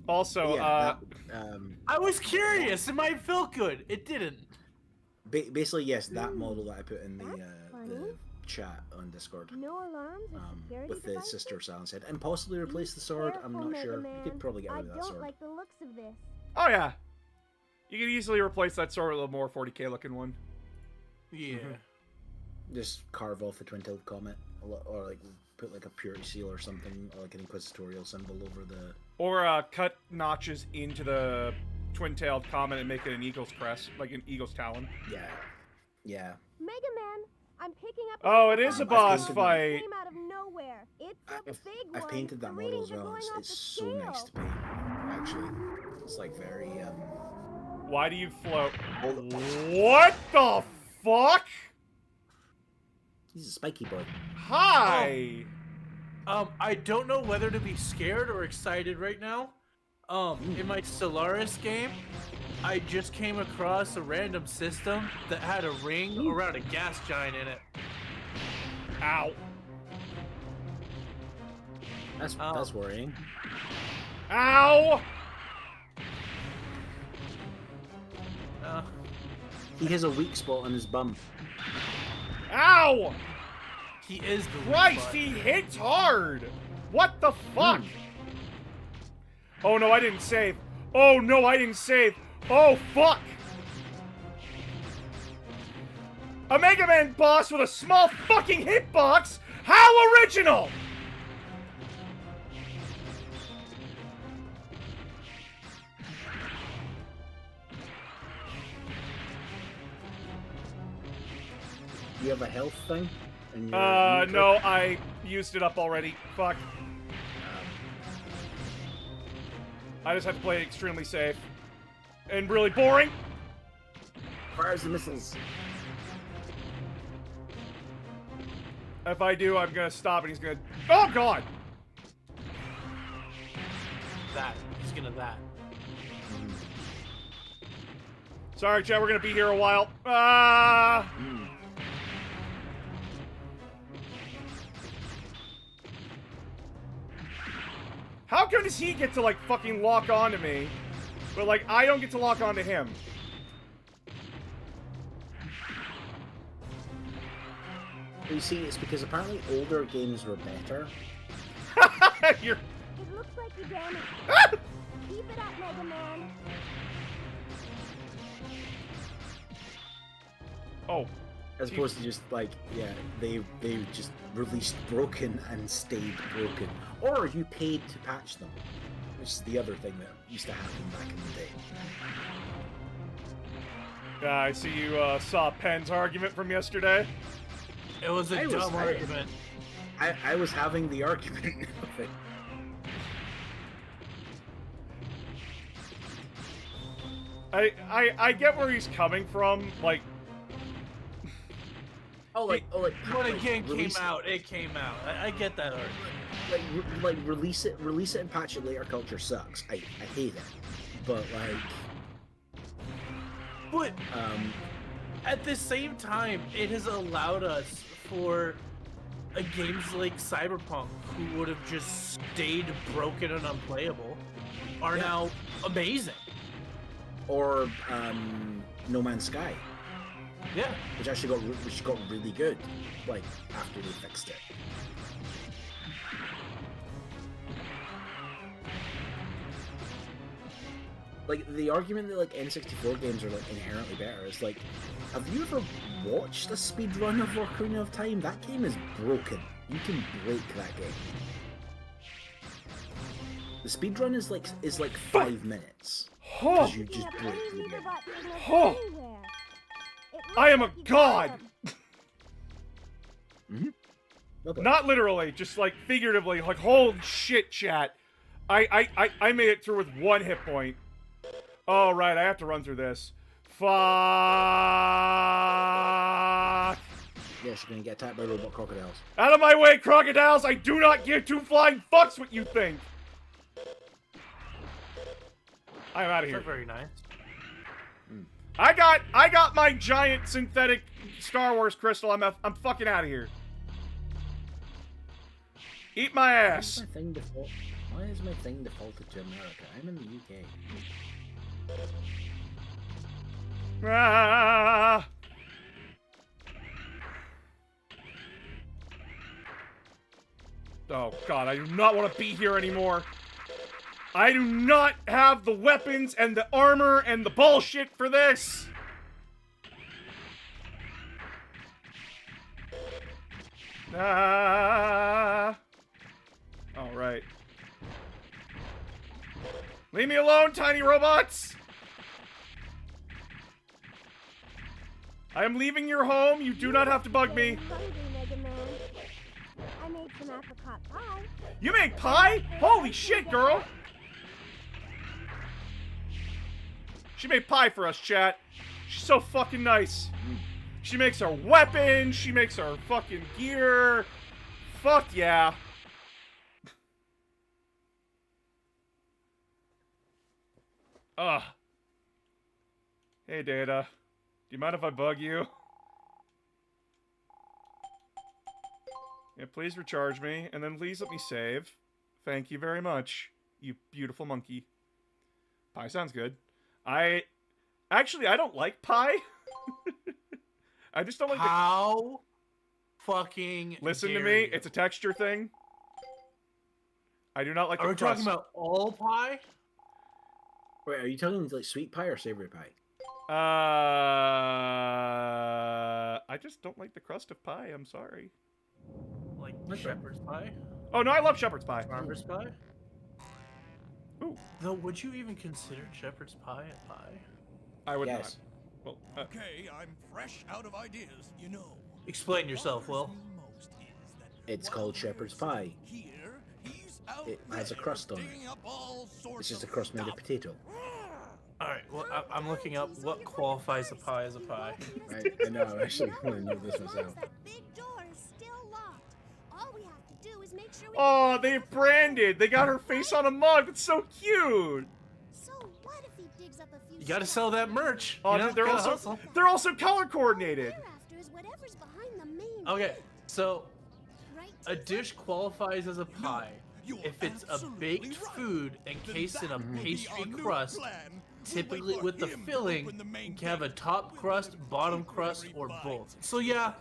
A: Also,
D: I was curious. It might feel good. It didn't.
C: basically, yes, that model that I put in the
B: funny.
C: chat on Discord.
B: No alarms or security
C: With the
B: devices?
C: Sister of Silence head, and possibly replace the sword. I'm
B: Careful,
C: not
B: Mega
C: sure. You
B: Man.
C: could probably get rid of
B: I
C: that
B: don't
C: sword.
B: like the looks of this.
A: oh yeah. You can easily replace that sword with a more 40k looking one.
D: Yeah.
C: Just carve off the twin-tailed comet, or like put like a purity seal or something, or like an inquisitorial symbol over the.
A: Or cut notches into the twin-tailed comet and make it an eagle's crest, like an eagle's talon.
C: Yeah. Yeah.
B: Mega Man, I'm picking up.
A: Oh, it is a boss
C: painted
A: fight.
B: Came out of nowhere. It's a big one.
C: I've painted that
B: The
C: model
B: readings
C: as
B: are
C: well.
B: going off
C: It's
B: the
C: so nice
B: scale.
C: to paint. Actually, it's like very
A: Why do you float?
C: Hold up.
A: What the fuck?
C: He's a spiky boy.
A: Hi.
D: I don't know whether to be scared or excited right now. In my Stellaris game, I just came across a random system that had a ring around a gas giant in it.
A: Ow.
C: That's worrying.
A: Ow.
C: He has a weak spot on his bum.
A: Ow.
D: He is the weak
A: Christ,
D: butt.
A: he hits hard. What the fuck? Oh no, I didn't save. Oh no, I didn't save. Oh fuck. A Mega Man boss with a small fucking hitbox? How original!
C: You have a health thing? In your
A: No, I used it up already. Fuck. I just have to play it extremely safe. And really boring.
C: Fires the missiles.
A: If I do, I'm gonna stop and he's gonna... Oh god!
D: that. He's gonna that.
A: Sorry, Chad, we're gonna be here a while. Ah! How come does he get to, like, fucking lock onto me, but, like, I don't get to lock onto him?
C: You see, it's because apparently older games were better.
A: You're...
B: It looks like you damaged
A: Ah!
B: it. Keep it up, Mega Man.
A: Oh.
C: As opposed to just like, yeah, they just released broken and stayed broken. Or you paid to patch them. Which is the other thing that used to happen back in the day.
A: Yeah, I see you saw Penn's argument from yesterday.
D: It was a dumb argument.
C: I was having the argument of it.
A: I get where he's coming from, like...
C: Like
D: When a game
C: release
D: came out, it came out. I get that argument.
C: like release it and patch it later culture sucks. I hate it. But
D: But at the same time, it has allowed us for games like Cyberpunk, who would have just stayed broken and unplayable, are now amazing.
C: or No Man's Sky,
D: Yeah.
C: which actually got really good, like after they fixed it. Like the argument that like N64 games are like inherently better is like, have you ever watched a speed run of Ocarina of Time? That game is broken. You can break that game. The speed run is like 5 minutes.
A: Oh,
C: Because you just break the game.
A: Oh. I am a god!
C: Okay.
A: Not literally, just like figuratively. Like, holy shit, chat. I made it through with 1 hit point. Oh, right, I have to run through this. Fuck!
C: Yes, you're gonna get attacked by robot crocodiles.
A: Out of my way, crocodiles! I do not give two flying fucks what you think! I'm out of
D: They're
A: here.
D: very nice.
A: I got my giant synthetic Star Wars crystal. I'm fucking out of here. Eat my ass.
C: Why is my thing defaulted to America? I'm in the UK.
A: Ah. Oh god, I do not want to be here anymore. I do not have the weapons and the armor and the bullshit for this. Ah. All right. Leave me alone, tiny robots. I am leaving your home. You do not have to bug me.
B: Hungry, Mega Man. I made some apricot pie.
A: You make pie? Holy shit, girl. She made pie for us, chat. She's so fucking nice. She makes our weapons. She makes our fucking gear. Fuck yeah. Ugh. Hey, Data. Do you mind if I bug you? Yeah, please recharge me, and then please let me save. Thank you very much, you beautiful monkey. Pie sounds good. Actually, I don't like pie. I just don't like
D: How fucking
A: Listen to
D: dare
A: me,
D: you.
A: it's a texture thing. I do not like
D: Are
A: the
D: we
A: crust.
D: talking about all pie?
C: Wait, are you talking like sweet pie or savory pie?
A: I just don't like the crust of pie, I'm sorry.
D: Like
C: Okay.
D: shepherd's pie?
A: Oh, no, I love shepherd's pie.
D: Farmer's pie?
A: Ooh.
D: Though, would you even consider shepherd's pie a pie?
A: I would
C: Yes.
A: not. Well,
E: Okay, I'm fresh out of ideas, you know.
D: Explain yourself, Will.
E: What bothers me most is that
C: It's
E: while
C: called
E: we're
C: shepherd's
E: sitting
C: pie.
E: Here, he's out
C: It has a
E: there
C: crust on it.
E: digging up all sorts
C: It's just a
E: of
C: crust made of
E: stuff.
C: potato.
D: Alright, well, I'm looking up what qualifies a pie as a pie.
C: I know, I actually want to know this myself.
B: That big door is still locked. All we have to do is make sure we
A: Oh,
B: get
A: they've branded. They got her face on a mug. It's so cute.
B: So what if he digs up a few
D: You gotta
B: shells?
D: sell that merch.
A: Oh,
D: you know?
A: dude, they're
D: Gotta
A: also
D: hustle.
A: they're also color coordinated.
B: Thereafter is whatever's behind the main
D: Okay,
B: dish,
D: so
B: right?
D: a dish qualifies as a pie
E: you're
D: if it's a
E: absolutely
D: baked
E: right.
D: food
E: Then
D: encased in a
E: that will be
D: pastry
E: our new
D: crust,
E: plan. We'll
D: typically
E: wait for
D: with the
E: him to
D: filling.
E: open the main
D: You can have a
E: gate.
D: top
E: We'll
D: crust,
E: let him
D: bottom
E: keep
D: crust,
E: every
D: or
E: bite.
D: both. So yeah,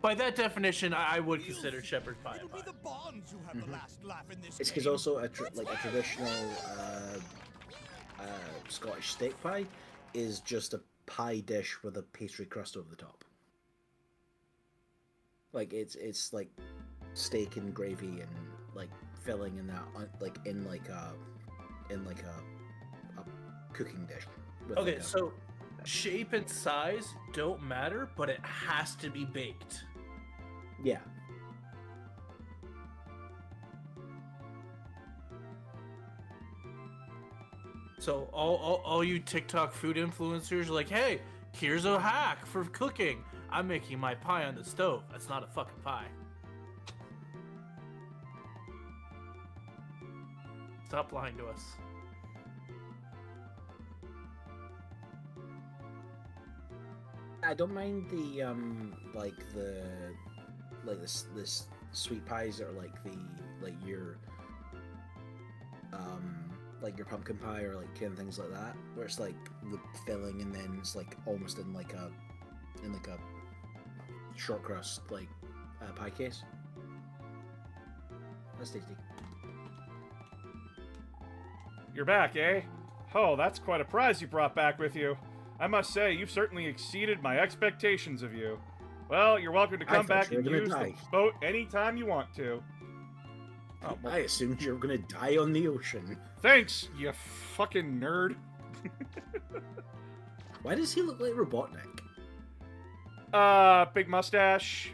D: by that definition, I would consider shepherd pie.
E: It'll be the Bonds who have the last laugh in this
C: It's because
E: game.
C: also a traditional Scottish steak pie is just a pie dish with a pastry crust over the top. Like it's like steak and gravy and like filling in that like in a cooking dish. with
D: Okay,
C: like a-
D: so shape and size don't matter, but it has to be baked.
C: yeah.
D: So all you TikTok food influencers are like, hey, here's a hack for cooking. I'm making my pie on the stove. That's not a fucking pie. Stop lying to us.
C: I don't mind the this sweet pies that are like your pumpkin pie or like kind of things like that, where it's like the filling and then it's like almost in like a short crust pie case. That's tasty.
A: You're back, eh? Oh, that's quite a prize you brought back with you. I must say, you've certainly exceeded my expectations of you. Well, you're welcome to
C: I
A: come
C: thought
A: back
C: you were
A: and
C: gonna
A: use the
C: die.
A: boat anytime you want to. Oh, well,
C: I assumed you were gonna die on the ocean.
A: thanks, you fucking nerd.
C: Why does he look like Robotnik?
A: Big mustache.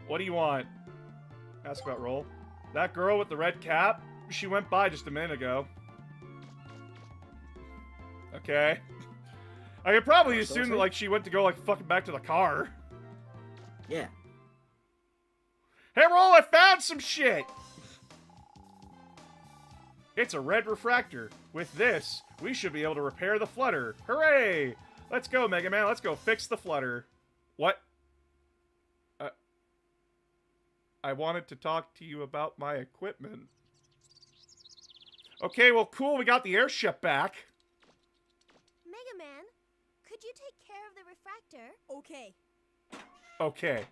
A: What do you want? Ask about roll. That girl with the red cap? She went by just a minute ago. Okay. I could probably
C: That's
A: assume that,
C: awesome.
A: like, she went to go, like, fucking back to the car.
C: Yeah.
A: Hey, Roll, I found some shit! It's a red refractor. With this, we should be able to repair the flutter. Hooray! Let's go, Mega Man. Let's go fix the flutter. What? I wanted to talk to you about my equipment. Okay, well, cool. We got the airship back.
B: Mega Man, could you take care of the refractor? Okay.
A: Okay.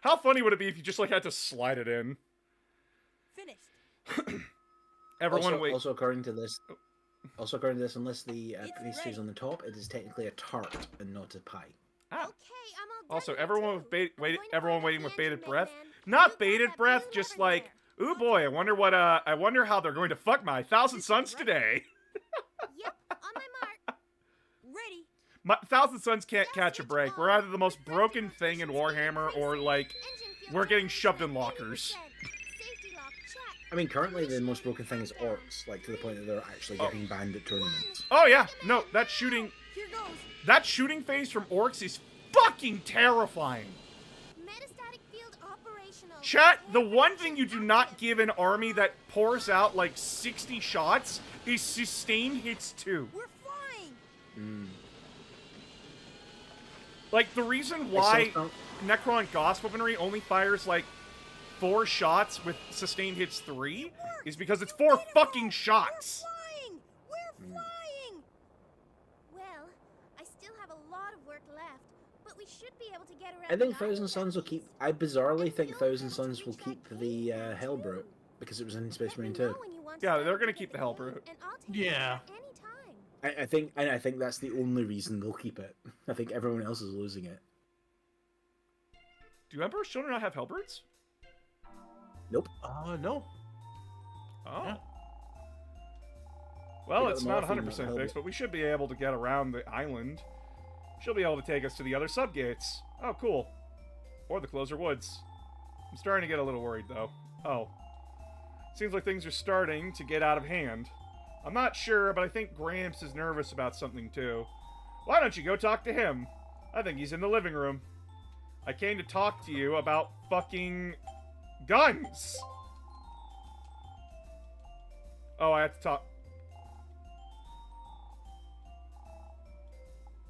A: How funny would it be if you just, like, had to slide it in?
B: Finished.
A: Everyone
C: also,
A: wait.
C: also according to this, unless the
B: It's
C: pastry's
B: ready.
C: on the top, it is technically a tart and not a pie.
A: Ah.
B: Okay, I'm all done
A: Also,
B: here,
A: everyone
B: too.
A: with bait,
B: I'm
A: wait,
B: going to
A: everyone
B: fire
A: waiting
B: up
A: with
B: the
A: bated
B: engine,
A: breath.
B: Mega Man.
A: Not
B: You got
A: bated
B: that
A: breath,
B: blue
A: just
B: lever
A: like,
B: there.
A: ooh boy, I wonder how they're going to fuck my Thousand Suns today.
B: Yep, on my mark. Ready.
A: My Thousand Suns can't
B: Just
A: catch a
B: switch
A: break.
B: on.
A: We're either the most
B: Refractor
A: broken thing in
B: operations
A: Warhammer or
B: increasing.
A: like
B: Engine fuel
A: we're getting
B: generation
A: shoved in
B: at
A: lockers.
B: 80%. Safety lock, check.
C: I mean, currently the most broken thing is orcs, like to the point that they're actually
A: Oh.
C: getting banned at tournaments.
A: Oh yeah, no, that shooting
B: Here goes.
A: phase from orcs is fucking terrifying.
B: Metastatic field operational.
A: Chat, the one thing you do not give an army that pours out like 60 shots is sustained hits too.
B: We're flying.
C: Mm.
A: Like, the reason
C: I
A: why
C: still don't-
A: Necron Gauss weaponry only fires like 4 shots with sustained hits 3 is because it's 4 fucking shots.
B: Flying. We're flying. Well, I still have a lot of work left, but we should be able to get around.
C: I think
B: the
C: Thousand
B: island
C: Suns will
B: at
C: keep.
B: least.
C: I bizarrely
B: And
C: think
B: you'll
C: Thousand
B: have to
C: Suns will
B: reach
C: keep
B: that
C: the
B: cave there,
C: Hellbrute
B: too.
C: because it was in Space
B: Let me
C: Marine
B: know
C: 2.
B: when you want
A: Yeah,
B: to
A: they're
B: start
A: gonna
B: to
A: keep
B: get
A: the
B: cave,
A: Hellbrute.
B: and I'll take
D: Yeah.
B: it anytime.
C: I think that's the only reason they'll keep it. I think everyone else is losing it.
A: Do Emperor's Children not have Hellbrutes?
C: Nope.
D: No.
A: Oh.
D: Yeah.
A: Well,
C: They got
A: it's
C: the
A: not
C: morphine,
A: 100%
C: not the
A: fixed, but we should be able to get around the island. She'll be able to take us to the other subgates. Oh, cool. Or the Closer Woods. I'm starting to get a little worried, though. Oh. Seems like things are starting to get out of hand. I'm not sure, but I think Gramps is nervous about something, too. Why don't you go talk to him? I think he's in the living room. I came to talk to you about fucking guns. Oh, I have to talk.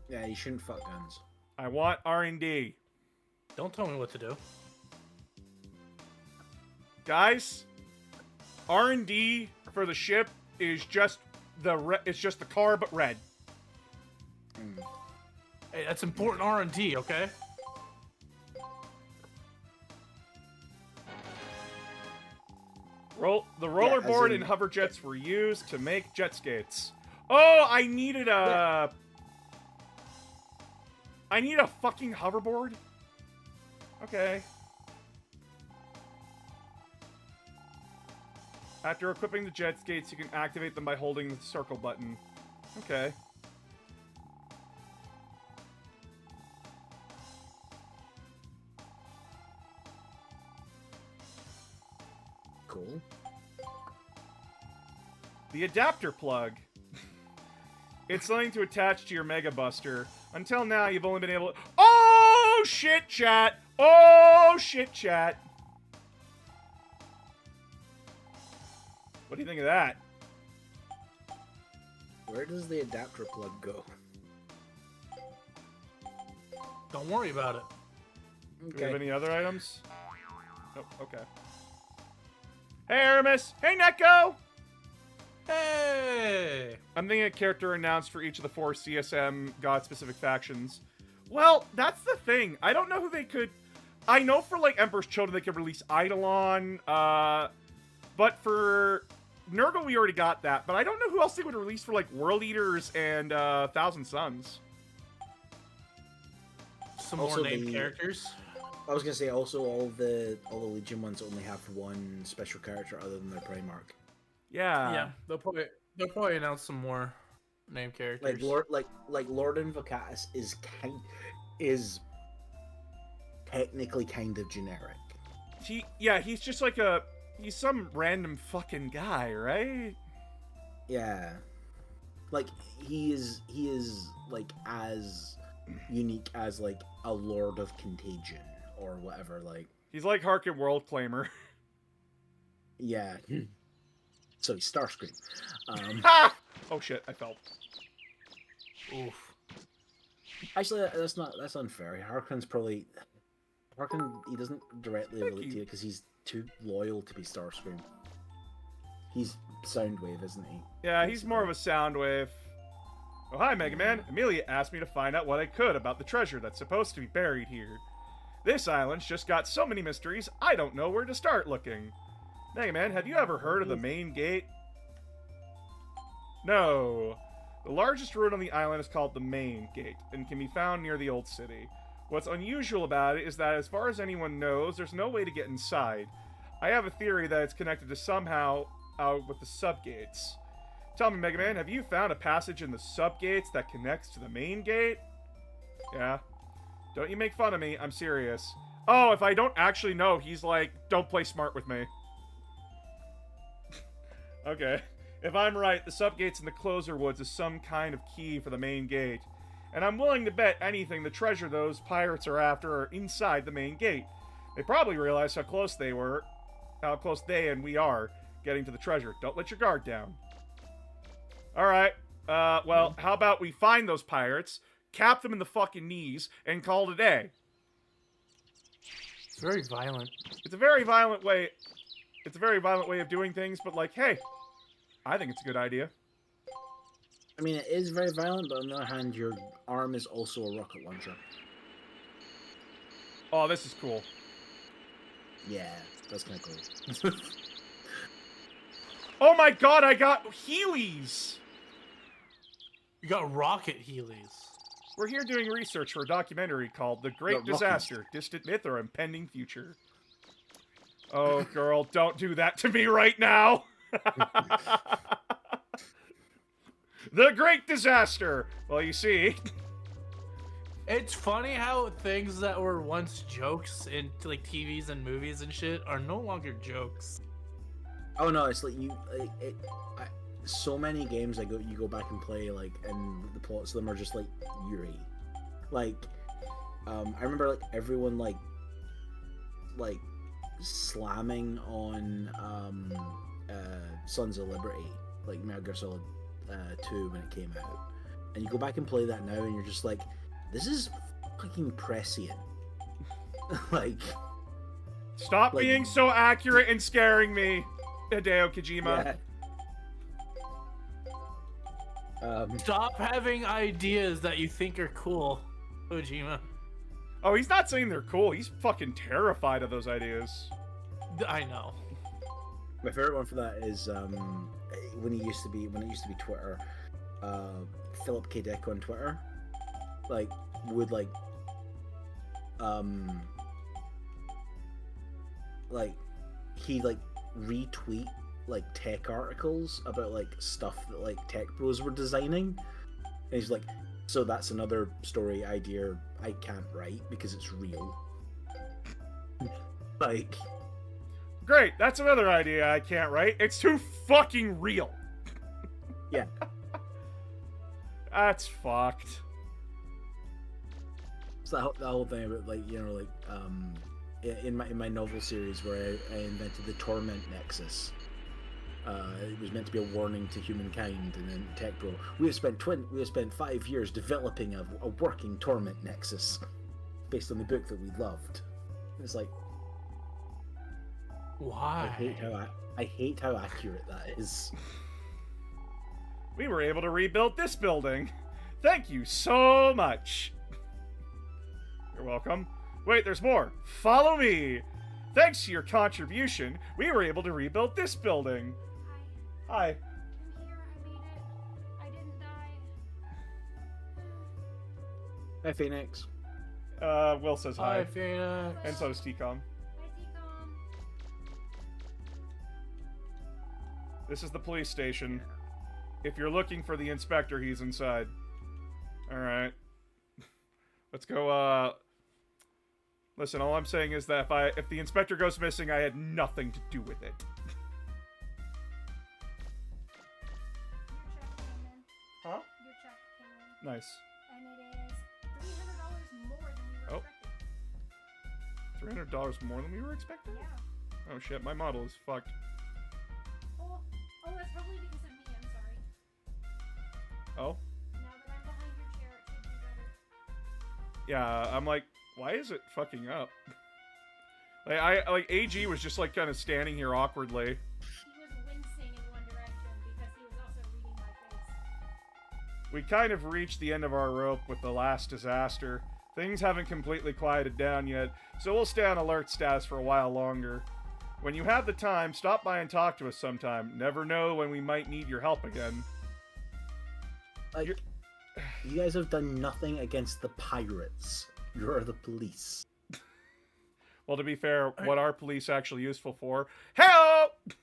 C: Yeah, you shouldn't fuck guns.
A: I want R&D.
D: Don't tell me what to do.
A: Guys, R&D for the ship is just it's just the car but red.
D: Hey, that's important R&D, okay?
A: The rollerboard and hover jets were used to make jet skates. Oh, I needed a... I need a fucking hoverboard? Okay. After equipping the jet skates, you can activate them by holding the circle button. Okay.
C: Cool.
A: The adapter plug. It's something to attach to your Mega Buster. Until now, you've only been able to... Oh, shit, chat! Oh, shit, chat! What do you think of that?
C: Where does the adapter plug go?
D: Don't worry about it.
A: Do we have any other items? Nope, okay. Hey, Aramis! Hey, Neko!
D: Hey!
A: I'm thinking a character announced for each of the 4 CSM God-specific factions. Well, that's the thing. I don't know who they could... I know for, like, Emperor's Children they could release Eidolon, but for Nurgle we already got that. But I don't know who else they would release for, like, World Eaters and Thousand Suns.
D: Some
C: Also
D: more named characters.
C: I was gonna say also all the Legion ones only have one special character other than their Primarch.
A: Yeah.
D: Yeah, they'll probably announce some more named characters.
C: Like Lord Invocatus is technically kind of generic.
A: He's just like he's some random fucking guy, right?
C: Yeah. Like he is like as unique as like a Lord of Contagion or whatever, like
A: He's like Harkin World Claimer.
C: yeah. So he's Starscream.
A: Oh shit, I fell.
D: Oof.
C: Actually, that's unfair. Harkin, he doesn't directly relate to you because he's too loyal to be Starscream. He's Soundwave, isn't he?
A: Yeah, he's more of a Soundwave. Oh, hi, Mega Man. Amelia asked me to find out what I could about the treasure that's supposed to be buried here. This island's just got so many mysteries, I don't know where to start looking. Mega Man, have you ever heard of the main gate? No. The largest ruin on the island is called the Main Gate, and can be found near the old city. What's unusual about it is that, as far as anyone knows, there's no way to get inside. I have a theory that it's connected to somehow with the subgates. Tell me, Mega Man, have you found a passage in the subgates that connects to the main gate? Yeah. Don't you make fun of me, I'm serious. Oh, if I don't actually know, he's like, don't play smart with me. Okay. If I'm right, the subgates in the Closer Woods is some kind of key for the main gate. And I'm willing to bet anything the treasure those pirates are after are inside the main gate. They probably realized how close they and we are getting to the treasure. Don't let your guard down. Alright. Well, how about we find those pirates, cap them in the fucking knees, and call it a day?
D: It's very violent.
A: It's a very violent way... It's a very violent way of doing things, but like, hey, I think it's a good idea.
C: I mean, it is very violent, but on the other hand, your arm is also a rocket launcher.
A: Oh, this is cool.
C: Yeah, that's kind of cool.
A: Oh my god, I got Heelys!
D: You got rocket Heelys.
A: We're here doing research for a documentary called The Great Disaster, Distant Myth or Impending Future. Oh, girl, don't do that to me right now! The Great Disaster! Well, you see...
D: It's funny how things that were once jokes in like TVs and movies and shit are no longer jokes.
C: Oh no, it's like so many games you go back and play, like, and the plots of them are just like eerie. Like I remember like everyone like slamming on Sons of Liberty, like Metal Gear Solid 2 when it came out, and you go back and play that now, and you're just like, this is fucking prescient. Like,
A: stop being so accurate and scaring me, Hideo Kojima.
C: Yeah.
D: Stop having ideas that you think are cool, Kojima.
A: Oh, he's not saying they're cool. He's fucking terrified of those ideas.
D: I know.
C: My favorite one for that is when it used to be Twitter. Philip K. Dick on Twitter, like, would he retweet like tech articles about like stuff that like tech bros were designing, and he's like, so that's another story idea I can't write because it's real. Like,
A: great, that's another idea I can't write. It's too fucking real.
C: yeah.
A: That's fucked.
C: So that whole thing about like, you know, like in my novel series where I invented the Torment Nexus. It was meant to be a warning to humankind, and then Tech Bro, we have spent 5 years developing a working Torment Nexus based on the book that we loved. It's like,
D: why?
C: I hate how accurate that is.
A: We were able to rebuild this building. Thank you so much. You're welcome. Wait, there's more. Follow me. Thanks to your contribution, we were able to rebuild this building. Hi.
B: I'm here. I made it. I didn't die.
C: Hi, Phoenix.
A: Will says hi.
D: Hi, Phoenix.
A: And so does TCOM.
B: Hi, Decom.
A: This is the police station. If you're looking for the inspector, he's inside. Alright. Let's go, listen, all I'm saying is that if the inspector goes missing, I had nothing to do with it.
B: Your check came in.
A: Huh?
B: Your check came in.
A: Nice.
B: And it is $300 more than we were expecting.
A: $300 more than we were expecting?
B: Yeah.
A: Oh shit, my model is fucked.
B: Oh, that's probably because of me. I'm sorry.
A: Oh?
B: Now that I'm behind your chair, it should be better.
A: Yeah, I'm like, why is it fucking up? Like, AG was just like kind of standing here awkwardly.
B: He was wincing in one direction because he was also reading my face.
A: We kind of reached the end of our rope with the last disaster. Things haven't completely quieted down yet, so we'll stay on alert status for a while longer. When you have the time, stop by and talk to us sometime. Never know when we might need your help again.
C: Like, you guys have done nothing against the pirates. You're the police.
A: Well, to be fair, what are police actually useful for? Help!
B: What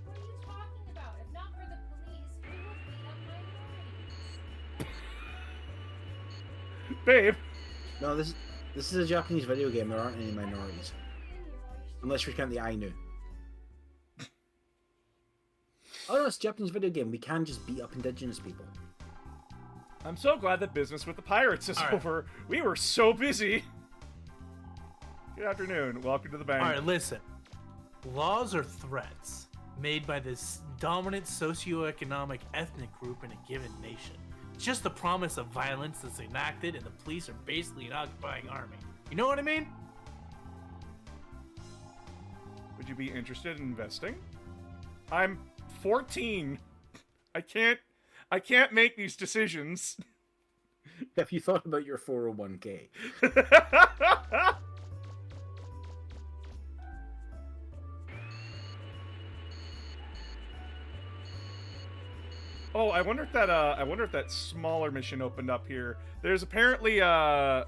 B: are you talking about? If not for the police, who would beat up minorities?
A: Babe!
C: No, this is a Japanese video game. There aren't any minorities. Unless we count the Ainu. Oh no, it's a Japanese video game. We can just beat up indigenous people.
A: I'm so glad that business with the pirates is
D: All right.
A: over. We were so busy. Good afternoon. Welcome to the bank.
D: Alright, listen. Laws are threats made by this dominant socioeconomic ethnic group in a given nation. It's just the promise of violence that's enacted, and the police are basically an occupying army. You know what I mean?
A: Would you be interested in investing? I'm 14. I can't make these decisions.
C: Have you thought about your 401k?
A: Oh, I wonder if that smaller mission opened up here. There's apparently a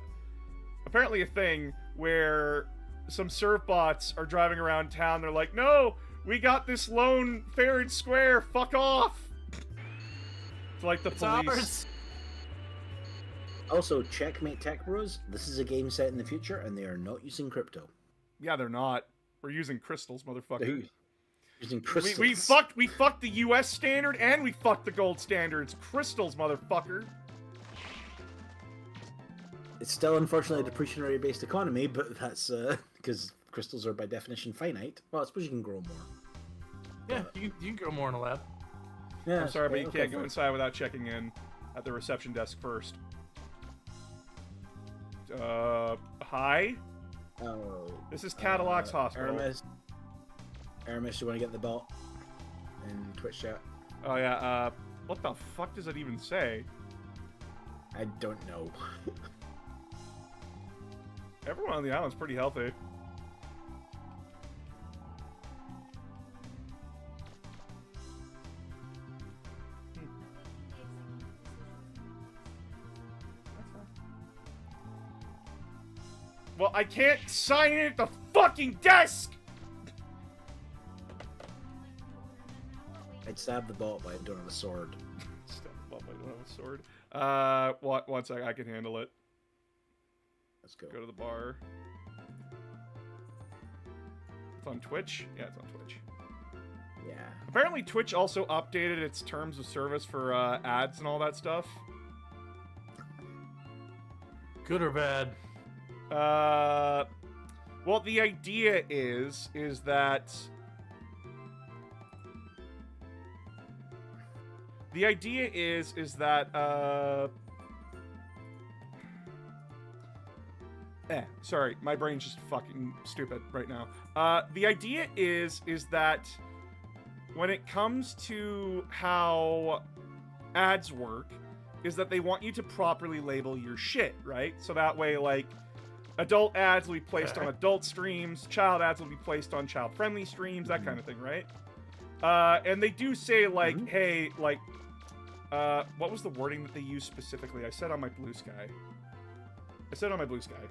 A: thing where some surf bots are driving around town. They're like, "No, we got this lone fair and square. Fuck off." It's like the
D: It's
A: police.
D: ours.
C: Also, checkmate Tech Bros. This is a game set in the future, and they are not using crypto.
A: Yeah, they're not. We're using crystals, motherfucker.
C: They're using crystals.
A: We fucked the U.S. standard and we fucked the gold standard. It's crystals, motherfucker.
C: It's still unfortunately a depreciatory-based economy, but that's because crystals are by definition finite. Well, I suppose you can grow more.
D: Yeah, you can grow more in a lab.
C: Yeah,
A: I'm sorry, but you
C: okay,
A: can't go
C: fine.
A: inside without checking in at the reception desk first. Hi?
C: Oh,
A: This is Cadillac's hospital.
C: Aramis, you want to get the belt in Twitch chat?
A: Oh, yeah, what the fuck does it even say?
C: I don't know.
A: Everyone on the island's pretty healthy. Well, I can't sign in at the fucking desk!
C: I'd stab the bot, but I don't have a sword.
A: Step up, I don't have a sword. One sec, I can handle it.
C: Let's go.
A: Go to the bar. It's on Twitch? Yeah, it's on Twitch.
C: Yeah.
A: Apparently Twitch also updated its terms of service for ads and all that stuff.
D: Good or bad?
A: Well, the idea is that sorry, my brain's just fucking stupid right now. The idea is that when it comes to how ads work, is that they want you to properly label your shit, right? So that way, like, adult ads will be placed on adult streams, child ads will be placed on child-friendly streams, that kind of thing, right? And they do say, like, hey, like, what was the wording that they used specifically? I said on my Blue Sky.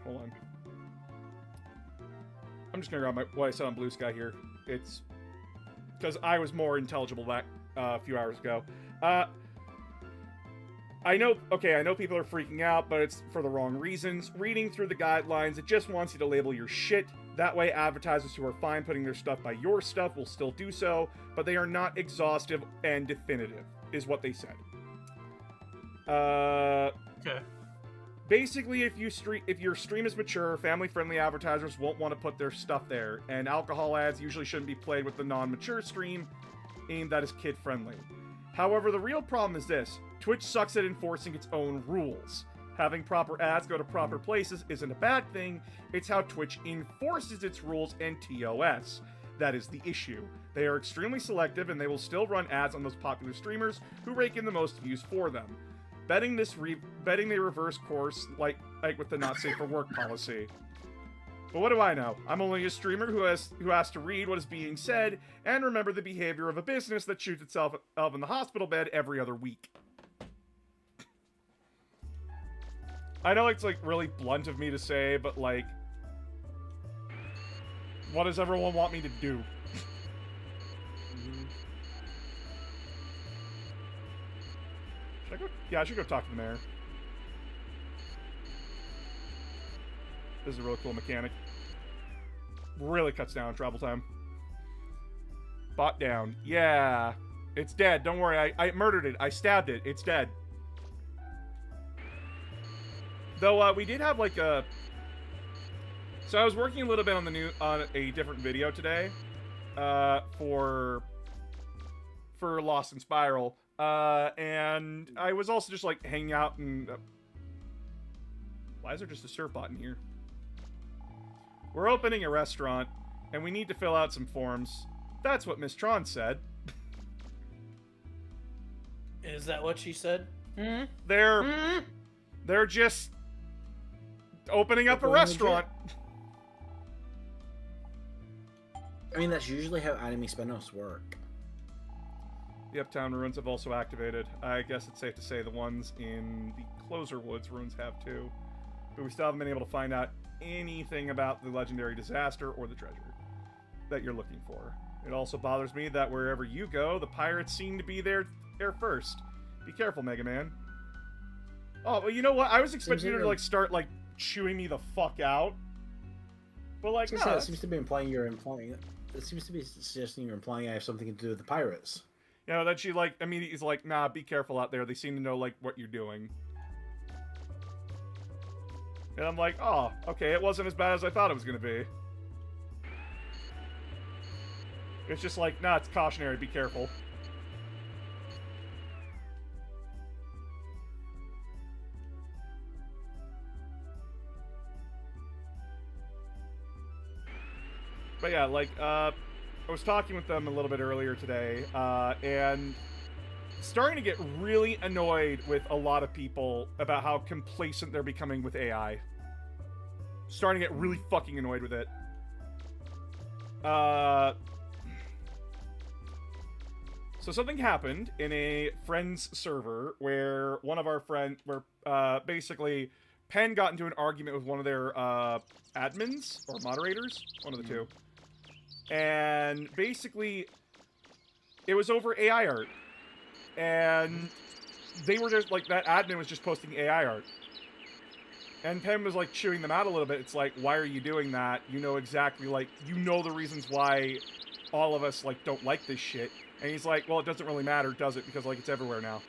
A: Hold on. I'm just gonna grab what I said on Blue Sky here. It's because I was more intelligible that a few hours ago. I know people are freaking out, but it's for the wrong reasons. Reading through the guidelines, it just wants you to label your shit. That way, advertisers who are fine putting their stuff by your stuff will still do so, but they are not exhaustive and definitive, is what they said.
D: Okay.
A: Basically, if your stream is mature, family-friendly advertisers won't want to put their stuff there, and alcohol ads usually shouldn't be played with the non-mature stream aimed that is kid-friendly. However, the real problem is this. Twitch sucks at enforcing its own rules. Having proper ads go to proper places isn't a bad thing, it's how Twitch enforces its rules and TOS. That is the issue. They are extremely selective and they will still run ads on those popular streamers who rake in the most views for them. Betting they reverse course like with the not safe for work policy. But what do I know? I'm only a streamer who has to read what is being said and remember the behavior of a business that shoots itself up in the hospital bed every other week. I know it's like really blunt of me to say, but like, what does everyone want me to do? Should I go? Yeah, I should go talk to the mayor. This is a really cool mechanic. Really cuts down travel time. Bot down. Yeah. It's dead. Don't worry. I murdered it. I stabbed it. It's dead. Though, we did have, like, a... So I was working a little bit on a different video today, for Lost in Spiral, and I was also just, like, hanging out and... why is there just a surf bot in here? We're opening a restaurant, and we need to fill out some forms. That's what Miss Tron said.
D: Is that what she said?
A: They're just opening up a restaurant.
C: I mean, that's usually how anime spin-offs work.
A: The Uptown ruins have also activated. I guess it's safe to say the ones in the Closer Woods ruins have too. But we still haven't been able to find out anything about the legendary disaster or the treasure that you're looking for. It also bothers me that wherever you go, the pirates seem to be there first. Be careful, Mega Man. Oh, well, you know what? I was expecting her to, like, start, like, chewing me the fuck out. But, like, no.
C: It seems to be implying you're implying... It seems to be suggesting you're implying I have something to do with the pirates.
A: You know, that she, like, immediately is like, nah, be careful out there. They seem to know, like, what you're doing. And I'm like, oh, okay, it wasn't as bad as I thought it was going to be. It's just like, nah, it's cautionary, be careful. But yeah, like, I was talking with them a little bit earlier today, and starting to get really annoyed with a lot of people about how complacent they're becoming with AI. Starting to get really fucking annoyed with it. So something happened in a friend's server where one of our basically Penn got into an argument with one of their admins or moderators, one of the two. And basically it was over AI art. And they were just like, that admin was just posting AI art. And Penn was like chewing them out a little bit. It's like, why are you doing that? You know exactly, like, you know the reasons why all of us like don't like this shit. And he's like, well, it doesn't really matter, does it? Because like it's everywhere now.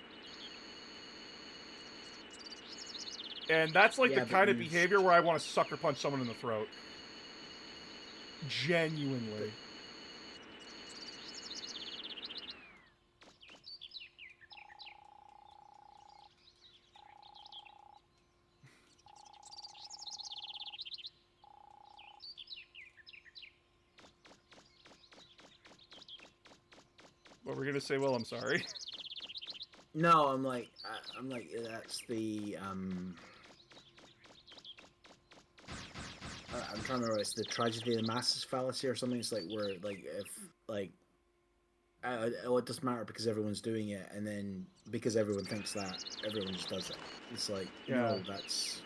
A: And that's like the kind of behavior where I want to sucker punch someone in the throat. Genuinely. What were we gonna say? Well, I'm sorry.
C: No, I'm like, that's the I'm trying to remember. It's the tragedy of the masses fallacy or something. It's like where like if like oh, it doesn't matter because everyone's doing it, and then because everyone thinks that, everyone just does it. It's like, no, that's.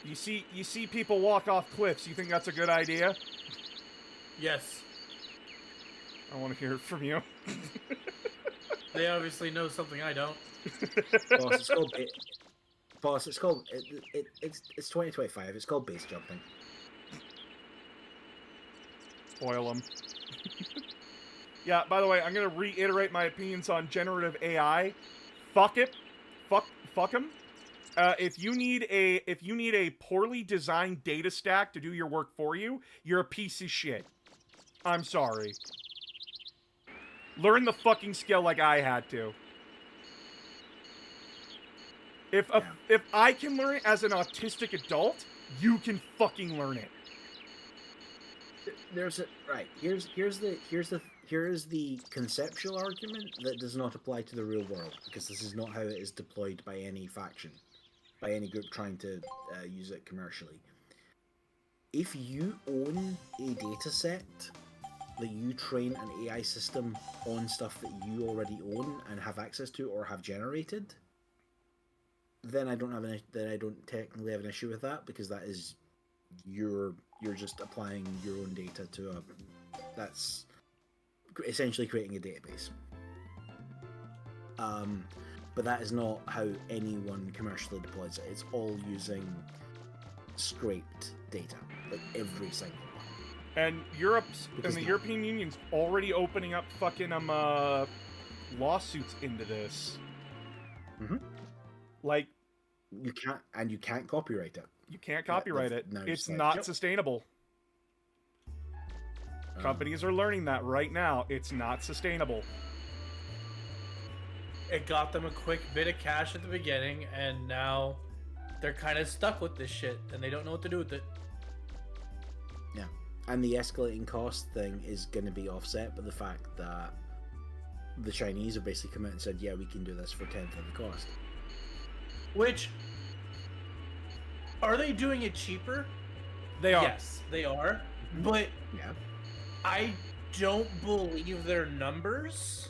A: You see people walk off cliffs. You think that's a good idea?
D: Yes.
A: I want to hear it from you.
D: They obviously know something I don't.
C: Boss, it's called it's 2025. It's called base jumping.
A: Oil them. Yeah, by the way, I'm going to reiterate my opinions on generative AI. Fuck it. Fuck them. If you need a poorly designed data stack to do your work for you, you're a piece of shit. I'm sorry. Learn the fucking skill like I had to. If I can learn it as an autistic adult, you can fucking learn it.
C: There's a right. Here's the conceptual argument that does not apply to the real world, because this is not how it is deployed by any faction, by any group trying to use it commercially. If you own a data set that you train an AI system on stuff that you already own and have access to or have generated, then I don't technically have an issue with that, because that is you're just applying your own data to that's essentially creating a database. But that is not how anyone commercially deploys it. It's all using scraped data, like every single one.
A: And the European Union's already opening up fucking lawsuits into this.
C: Mm-hmm.
A: Like,
C: you can't copyright it.
A: You can't copyright it. It's not sustainable. Companies are learning that right now. It's not sustainable.
D: It got them a quick bit of cash at the beginning, and now they're kind of stuck with this shit, and they don't know what to do with it.
C: Yeah, and the escalating cost thing is going to be offset by the fact that the Chinese have basically come out and said, yeah, we can do this for 1/10 of the cost.
D: Which, are they doing it cheaper?
A: They are.
D: Yes, they are. But
C: yeah,
D: I don't believe their numbers.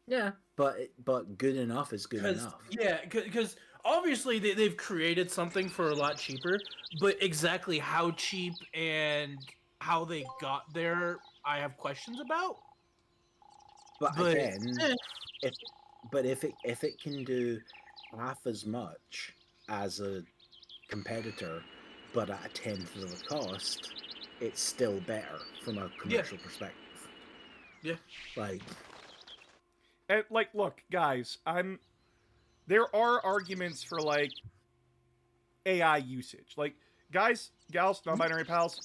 C: Yeah, but good enough is good enough.
D: Yeah, because obviously they've created something for a lot cheaper, but exactly how cheap and how they got there, I have questions about.
C: But again, if it can do half as much as a competitor, but at 1/10 of the cost, it's still better from a commercial perspective.
D: Yeah.
A: Like, look, guys, there are arguments for, like, AI usage. Like, guys, gals, non-binary pals,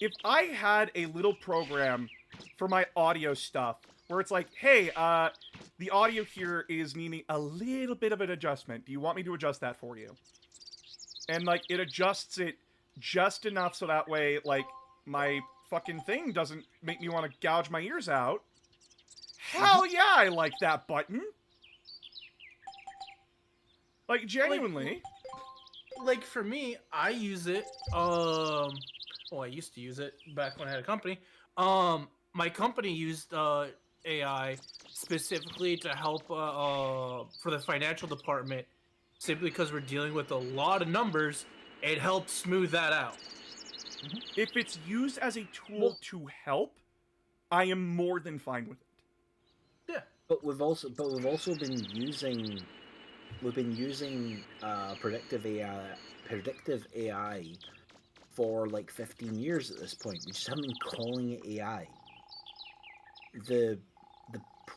A: if I had a little program for my audio stuff where it's like, hey, the audio here is needing a little bit of an adjustment. Do you want me to adjust that for you? And, like, it adjusts it just enough so that way, like, my fucking thing doesn't make me want to gouge my ears out. Hell yeah, I like that button. Like, genuinely.
D: Like for me, I use it. I used to use it back when I had a company. My company used AI specifically to help for the financial department, simply because we're dealing with a lot of numbers. It helped smooth that out.
A: If it's used as a tool to help, I am more than fine with it.
D: Yeah.
C: But we've also been using predictive AI for like 15 years at this point. We just haven't been calling it AI. The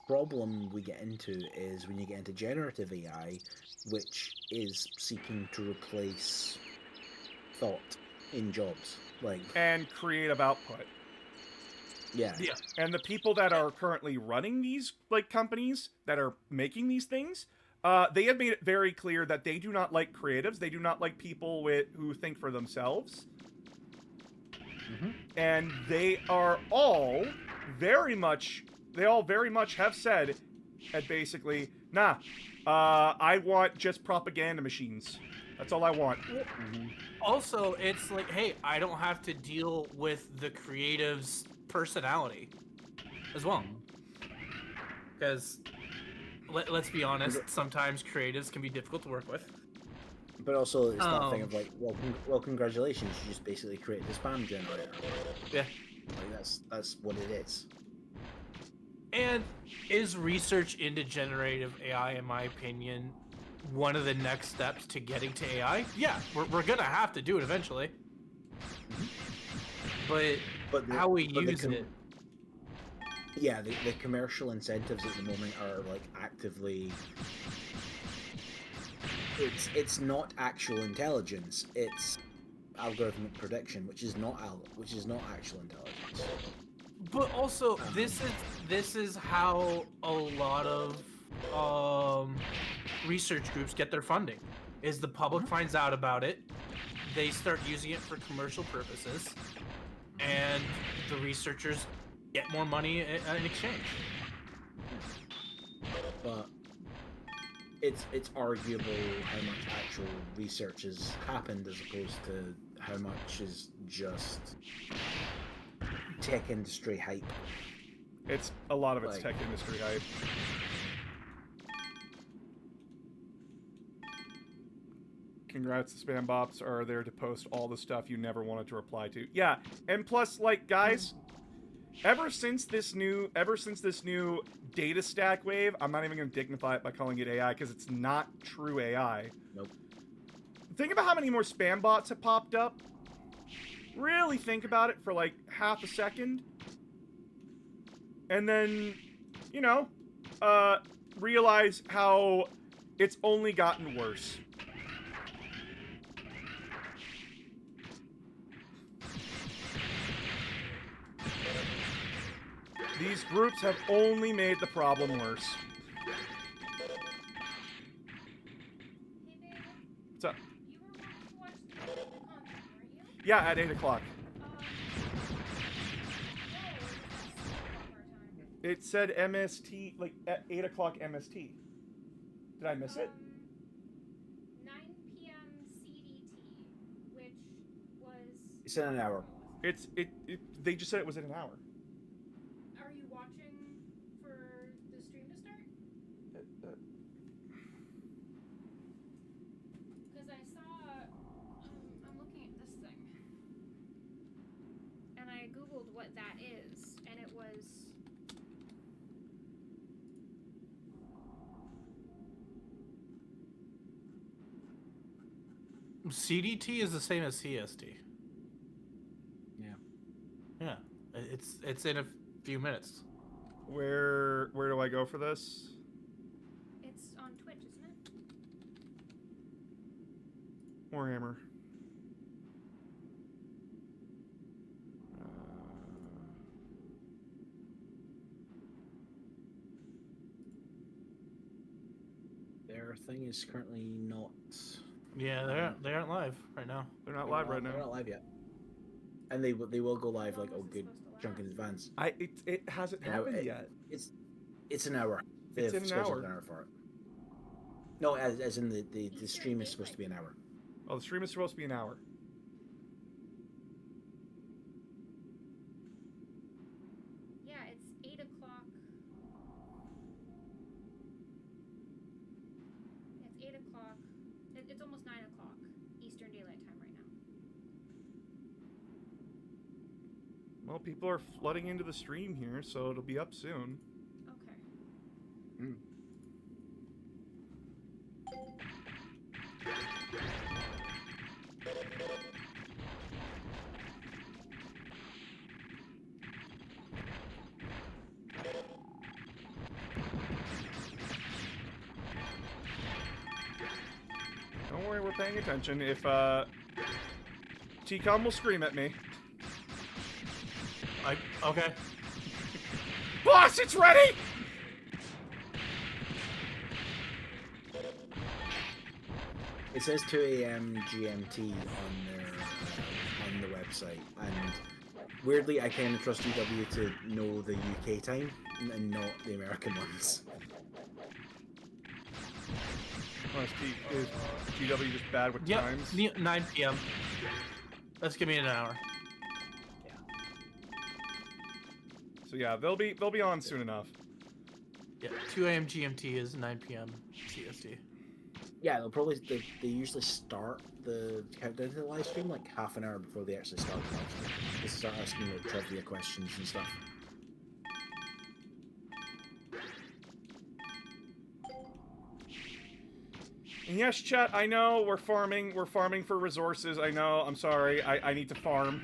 C: problem we get into is when you get into generative AI, which is seeking to replace thought in jobs, like,
A: And creative output.
C: yeah.
A: And the people that are currently running these, like, companies that are making these things, they have made it very clear that they do not like creatives. They do not like people who think for themselves. And they are all very much have said, and basically, nah, I want just propaganda machines. That's all I want.
D: Also, it's like, hey, I don't have to deal with the creative's personality as well. Because let's be honest, sometimes creatives can be difficult to work with.
C: But also, it's that thing of like, well, congratulations, you just basically created a spam generator.
D: Yeah.
C: Like that's what it is.
D: And is research into generative AI, in my opinion, one of the next steps to getting to AI? Yeah, we're gonna have to do it eventually. But how we use it.
C: Yeah, the commercial incentives at the moment are like actively. It's not actual intelligence. It's algorithmic prediction, which is not actual intelligence.
D: But also, this is how a lot of research groups get their funding. Is the public finds out about it, they start using it for commercial purposes, and the researchers get more money in exchange.
C: But it's arguable how much actual research has happened as opposed to how much is just tech industry hype.
A: It's a lot of it's tech industry hype. Congrats, the spam bots are there to post all the stuff you never wanted to reply to. Yeah, and plus, like, guys, ever since this new data stack wave, I'm not even going to dignify it by calling it AI because it's not true AI.
C: Nope.
A: Think about how many more spam bots have popped up. Really think about it for like half a second. And then, you know, realize how it's only gotten worse. These groups have only made the problem worse.
F: Hey, babe.
A: What's up?
F: You were wanting to watch the Adepticon thing, weren't you?
A: Yeah, at 8 o'clock. It said MST, like, at 8 o'clock MST. Did I miss it?
F: 9 p.m. CDT, which was...
C: It's in an hour.
A: They just said it was in an hour.
F: Are you watching for the stream to start? Because I saw... I'm looking at this thing. And I googled what that is, and it was...
D: CDT is the same as CST.
C: Yeah.
D: Yeah, it's in a few minutes.
A: Where do I go for this?
F: It's on Twitch, isn't it?
A: Warhammer.
C: Their thing is currently not.
D: Yeah, they aren't live right now.
A: They're not live right
C: They're
A: now.
C: not live yet, and they will go live
F: How
C: like
F: long
C: a
F: is it
C: good
F: supposed to
C: chunk in
F: last?
C: advance.
A: It hasn't
C: You know,
A: happened yet.
C: It's an hour.
A: It's
C: They've
A: in an
C: scheduled
A: hour.
C: an hour for it. No, as in the stream is supposed to be an hour.
A: Oh, the stream is supposed to be an hour.
F: Yeah, it's 8 o'clock. Yeah, it's 8 o'clock. It's almost 9 o'clock Eastern Daylight Time right now.
A: Well, people are flooding into the stream here, so it'll be up soon.
F: Okay.
C: Mm.
A: Don't worry, we're paying attention. If TCOM will scream at me.
D: Okay.
A: Boss, it's ready!
C: It says 2 a.m. GMT on the website, and weirdly, I kind of trust GW to know the UK time and not the American ones.
A: Oh, is GW just bad with
D: Yep.
A: times?
D: 9 p.m. Let's give me an hour.
A: So yeah, they'll be on soon enough.
D: Yeah. 2 a.m. GMT is 9 p.m. CST.
C: Yeah, they usually start the countdown to the live stream like half an hour before they actually start the live stream. They start asking like trivia questions and stuff.
A: And yes, chat, I know we're farming for resources. I know, I'm sorry, I need to farm.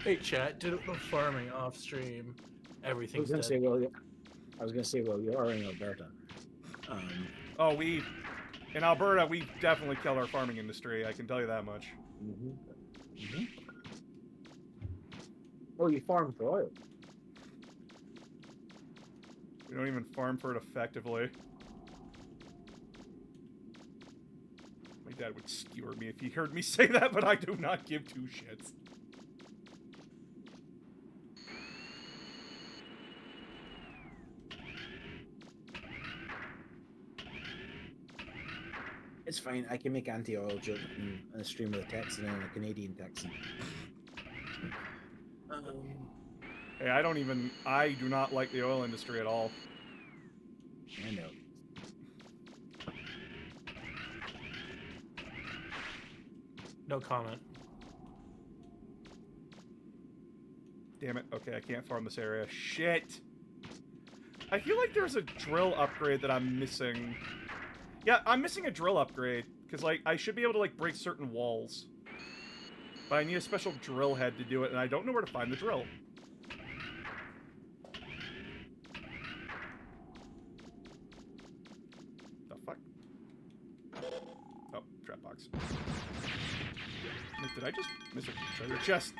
D: Hey, chat. Do the farming off stream. Everything's dead.
C: I was gonna say, well, you are in Alberta.
A: Oh, in Alberta, we definitely killed our farming industry. I can tell you that much.
C: Oh, you farm for oil.
A: We don't even farm for it effectively. My dad would skewer me if he heard me say that, but I do not give two shits.
C: It's fine. I can make anti-oil joke in a stream with a Texan and a Canadian Texan.
A: Hey, I do not like the oil industry at all.
C: I know.
D: No comment.
A: Damn it. Okay, I can't farm this area. Shit. I feel like there's a drill upgrade that I'm missing. Yeah, I'm missing a drill upgrade. Because, like, I should be able to, like, break certain walls. But I need a special drill head to do it, and I don't know where to find the drill. The fuck? Oh, trap box. Wait, did I just miss a treasure chest?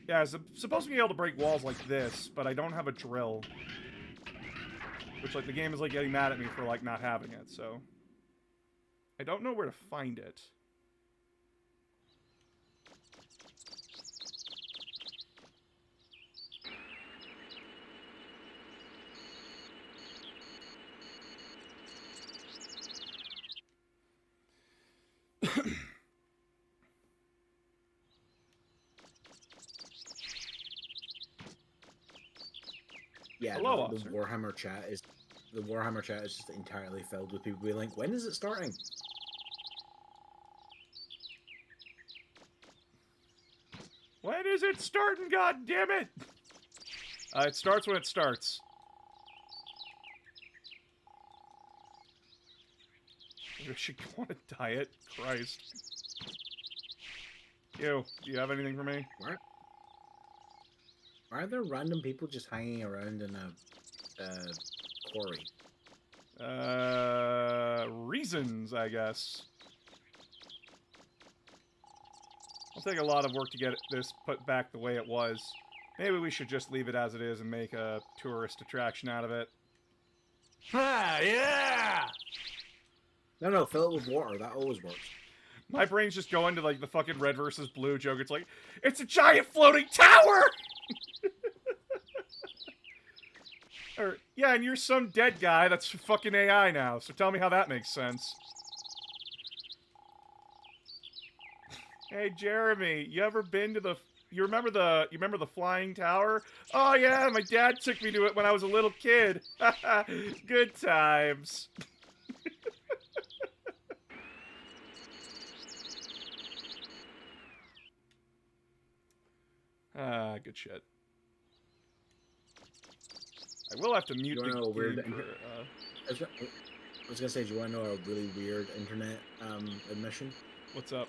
A: Yeah, I'm supposed to be able to break walls like this, but I don't have a drill. Which, like, the game is, like, getting mad at me for, like, not having it, so... I don't know where to find it.
C: Yeah,
A: Hello,
C: the
A: officer.
C: Warhammer chat is just entirely filled with people being like, "When is it starting?"
A: When is it starting, god damn it? It starts when it starts. I should go on a diet. Christ. Do you have anything for me?
C: Are there random people just hanging around in a quarry?
A: Reasons, I guess. It'll take a lot of work to get this put back the way it was. Maybe we should just leave it as it is and make a tourist attraction out of it.
D: Ah, yeah!
C: No, fill it with water. That always works.
A: My brain's just going to, like, the fucking red versus blue joke. It's like, it's a giant floating tower! Or, yeah, and you're some dead guy that's fucking AI now, so tell me how that makes sense. Hey, Jeremy, you ever been to the... You remember the flying tower? Oh, yeah, my dad took me to it when I was a little kid. Good times. Good shit. I will have to mute the
C: weird
A: game for,
C: I was gonna say, do you want to know a really weird internet admission?
A: What's up?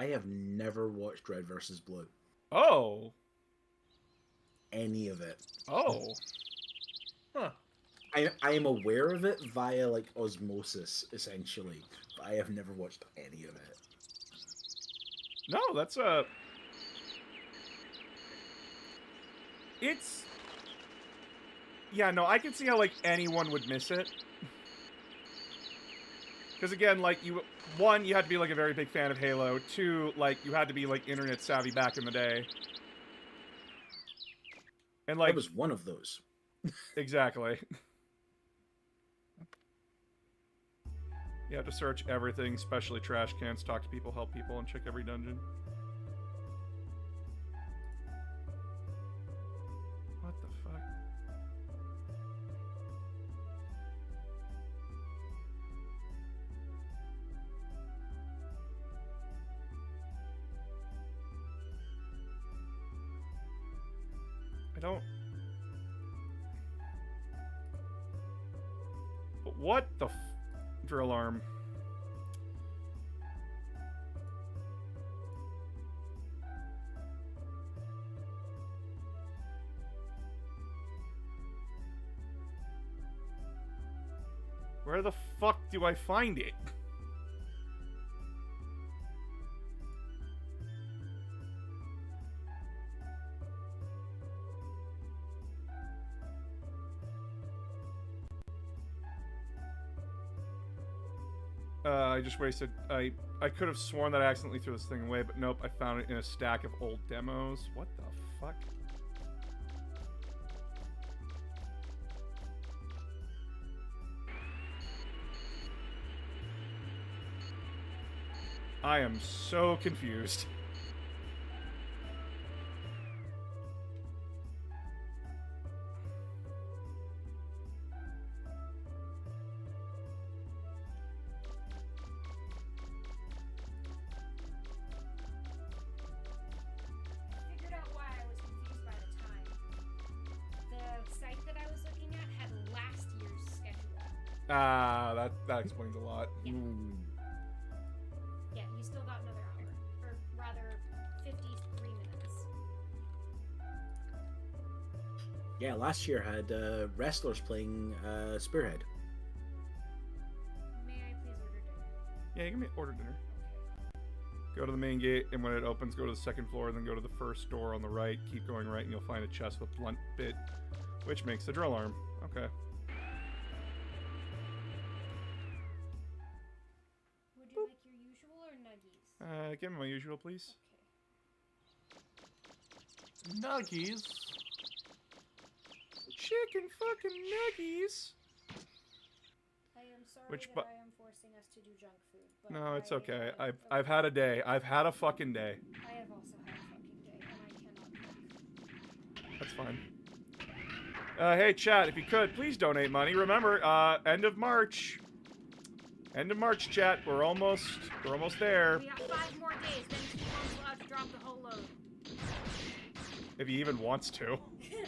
C: I have never watched Red versus Blue.
A: Oh.
C: Any of it.
A: Oh.
D: Huh.
C: I am aware of it via, like, osmosis, essentially. But I have never watched any of it.
A: No, that's a... It's... Yeah, no, I can see how, like, anyone would miss it. Because, again, like, one, you had to be, like, a very big fan of Halo. Two, like, you had to be, like, internet savvy back in the day. And, like...
C: I was one of those.
A: Exactly. You have to search everything, especially trash cans, talk to people, help people, and check every dungeon. What the fuck? I don't... But what the drill arm? Where the fuck do I find it? I just wasted... I could have sworn that I accidentally threw this thing away, but nope, I found it in a stack of old demos. What the fuck? I am so confused.
F: Figured out why I was confused by the time. The site that I was looking at had last year's schedule.
A: Ah, that explains a lot.
F: Yeah. Yeah, you still got another hour. Or rather, 53 minutes.
C: Yeah, last year had wrestlers playing Spearhead.
F: May I please order dinner?
A: Yeah, you can order dinner. Go to the main gate, and when it opens, go to the second floor, then go to the first door on the right. Keep going right, and you'll find a chest with blunt bit, which makes the drill arm. Okay.
F: Would you like your usual or nuggies?
A: Give me my usual, please.
F: Okay.
D: Nuggies.
A: Chicken fucking nuggies.
F: I am sorry
A: Which
F: that I am forcing us to do junk food. But
A: No, it's
F: I
A: okay.
F: have
A: I've had a day. I've had a fucking day.
F: I have also had a fucking day, and I cannot cook.
A: That's fine. Hey, chat, if you could, please donate money. Remember, end of March. End of March, chat. We're almost there.
F: We got 5 more days, then T-Bone's allowed to drop the whole load.
A: If he even wants to.
F: If he can,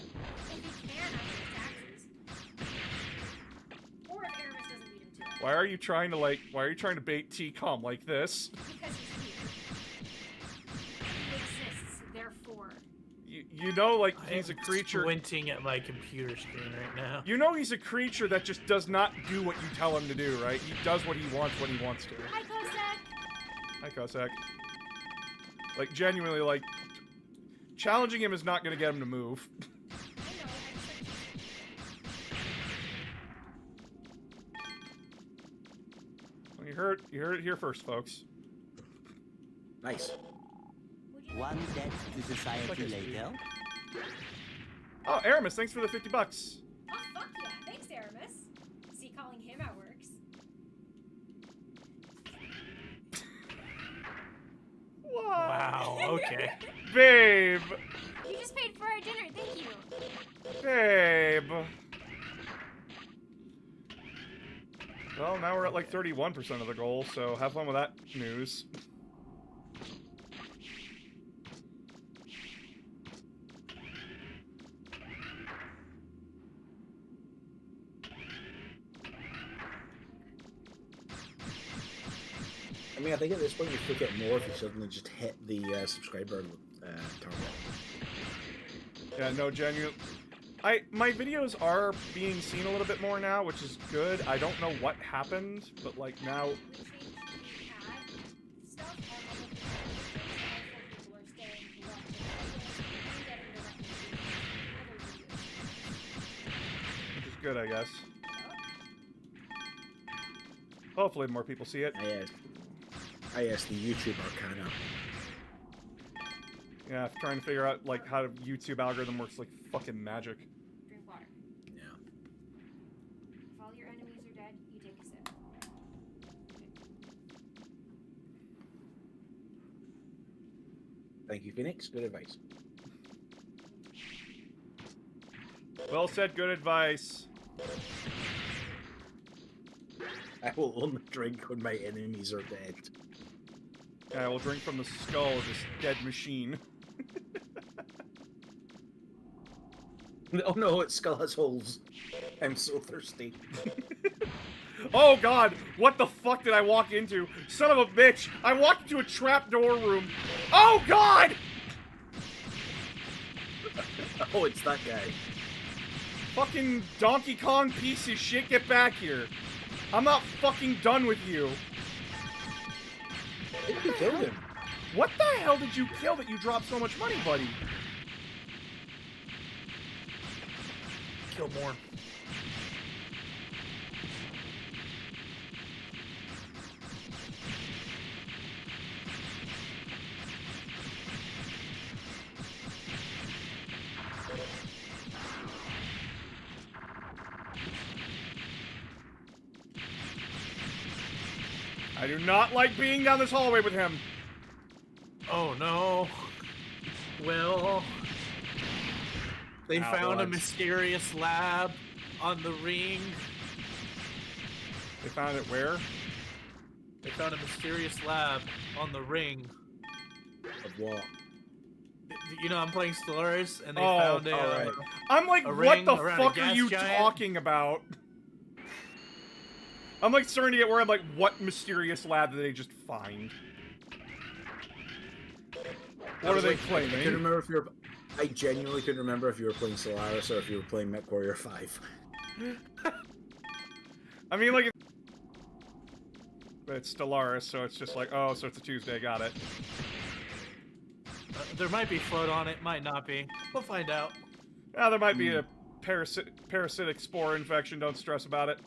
F: after taxes. Or if Aramis doesn't lead him to it.
A: Why are you trying to bait TCOM like this?
F: Because he's here.
A: You know, like, he's a creature.
D: Squinting at my computer screen right now.
A: You know he's a creature that just does not do what you tell him to do, right? He does what he wants when he wants to.
F: Hi, Cossack.
A: Hi, Cossack. Like, genuinely, like, challenging him is not going to get him to move.
F: I know.
A: Well, you heard it here first, folks.
C: Nice.
G: One debt to society later.
A: Oh, Aramis, thanks for the $50.
F: Oh, fuck yeah. Thanks, Aramis. See, calling him out works.
D: Wow, okay.
A: Babe!
F: You just paid for our dinner. Thank you.
A: Babe! Well, now we're at like 31% of the goal, so have fun with that news.
C: I mean, I think at this point you could get more if you suddenly just hit the subscriber target.
A: Yeah, no, genuine. My videos are being seen a little bit more now, which is good. I don't know what happened, but like now.
F: We changed the ad stuff on all of the videos, so people are staying to watch it. And getting the recommendations from other videos.
A: Which is good, I guess. Hopefully more people see it.
C: Yes, the YouTube Arcana.
A: Yeah, trying to figure out like how the YouTube algorithm works like fucking magic.
F: Drink water.
C: Yeah.
F: If all your enemies are dead, you take a sip.
C: Thank you, Phoenix. Good advice.
A: Well said, good advice.
C: I will only drink when my enemies are dead.
A: Yeah, I will drink from the skull of this dead machine.
C: Oh no, its skull has holes. I'm so thirsty.
A: Oh god, what the fuck did I walk into? Son of a bitch! I walked into a trapdoor room. Oh god!
C: Oh, it's that guy.
A: Fucking Donkey Kong piece of shit, get back here. I'm not fucking done with you.
C: You killed him.
A: What the hell did you kill that you dropped so much money, buddy?
D: Kill more.
A: I do not like being down this hallway with him.
D: Oh no. Well, they found a
A: Outlines.
D: mysterious lab on the ring.
A: They found it where?
D: They found a mysterious lab on the ring.
C: Of what?
D: You know, I'm playing Stellaris, and they
A: Oh,
D: found a,
C: alright.
A: I'm like,
D: A
A: what
D: ring
A: the
D: around a
A: fuck are
D: gas
A: you
D: giant?
A: talking about? I'm like starting to get where I'm like, what mysterious lab did they just find? What are they
C: I couldn't
A: claiming?
C: remember if you're. I genuinely couldn't remember if you were playing Solaris or if you were playing MechWarrior 5.
A: I mean, like, it's Stellaris, so it's just like, oh, so it's a Tuesday, got it.
D: there might be float on it, might not be. We'll find out.
A: Yeah, there might be a parasitic spore infection, don't stress about it.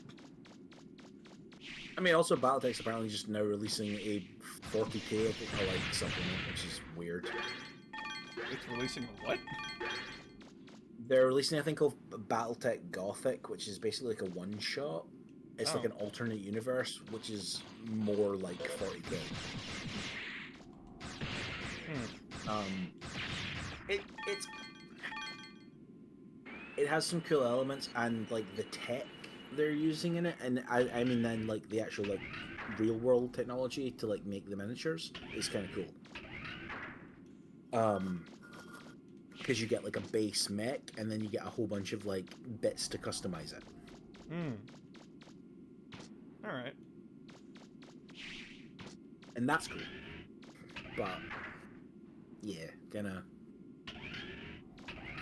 C: I mean, also Battletech's apparently just now releasing a 40k like supplement, which is weird.
A: It's releasing a what?
C: They're releasing a thing called Battletech Gothic, which is basically like a one-shot. It's like
A: Oh.
C: an alternate universe, which is more like 40k. It has some cool elements, and like the tech they're using in it, and I mean then like the actual like real world technology to like make the miniatures is kind of cool. Because you get like a base mech, and then you get a whole bunch of like bits to customize it.
A: Alright.
C: And that's cool. But yeah,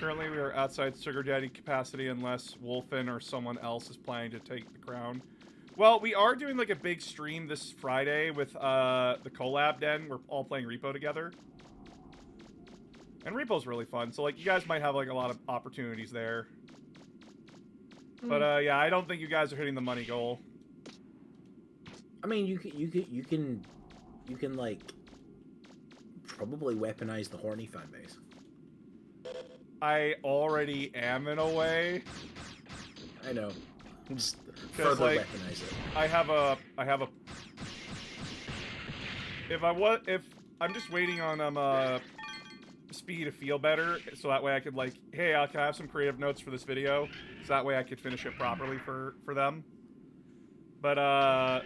A: Currently, we are outside Sugar Daddy capacity unless Wolfen or someone else is planning to take the crown. Well, we are doing like a big stream this Friday with the collab den. We're all playing Repo together. And Repo's really fun, so like you guys might have like a lot of opportunities there. But yeah, I don't think you guys are hitting the money goal.
C: I mean, you can like probably weaponize the horny fan base.
A: I already am in a way.
C: I know. Just
A: Because
C: further
A: like,
C: weaponize it.
A: I have a. If I'm just waiting on Speed to feel better, so that way I could like, hey, can I have some creative notes for this video, so that way I could finish it properly for them. But I'm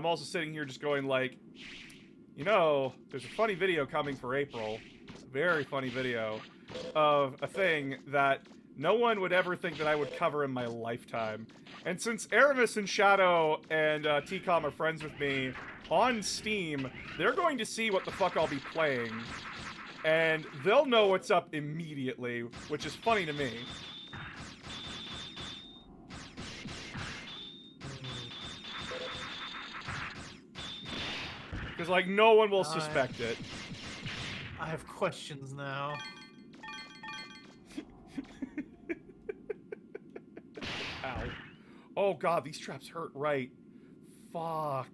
A: also sitting here just going like, you know, there's a funny video coming for April, a very funny video of a thing that no one would ever think that I would cover in my lifetime. And since Aramis and Shadow and TCOM are friends with me on Steam, they're going to see what the fuck I'll be playing. And they'll know what's up immediately, which is funny to me. Because, like, no one will suspect it.
D: I have questions now.
A: Ow. Oh god, these traps hurt right. Fuck.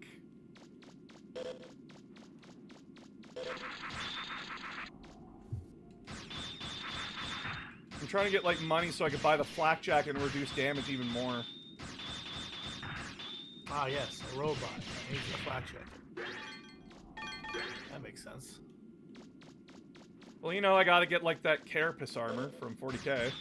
A: I'm trying to get, like, money so I could buy the flak jacket and reduce damage even more.
D: Ah, yes, a robot that needs a flak jacket. That makes sense.
A: Well, you know, I gotta get, like, that carapace armor from 40k.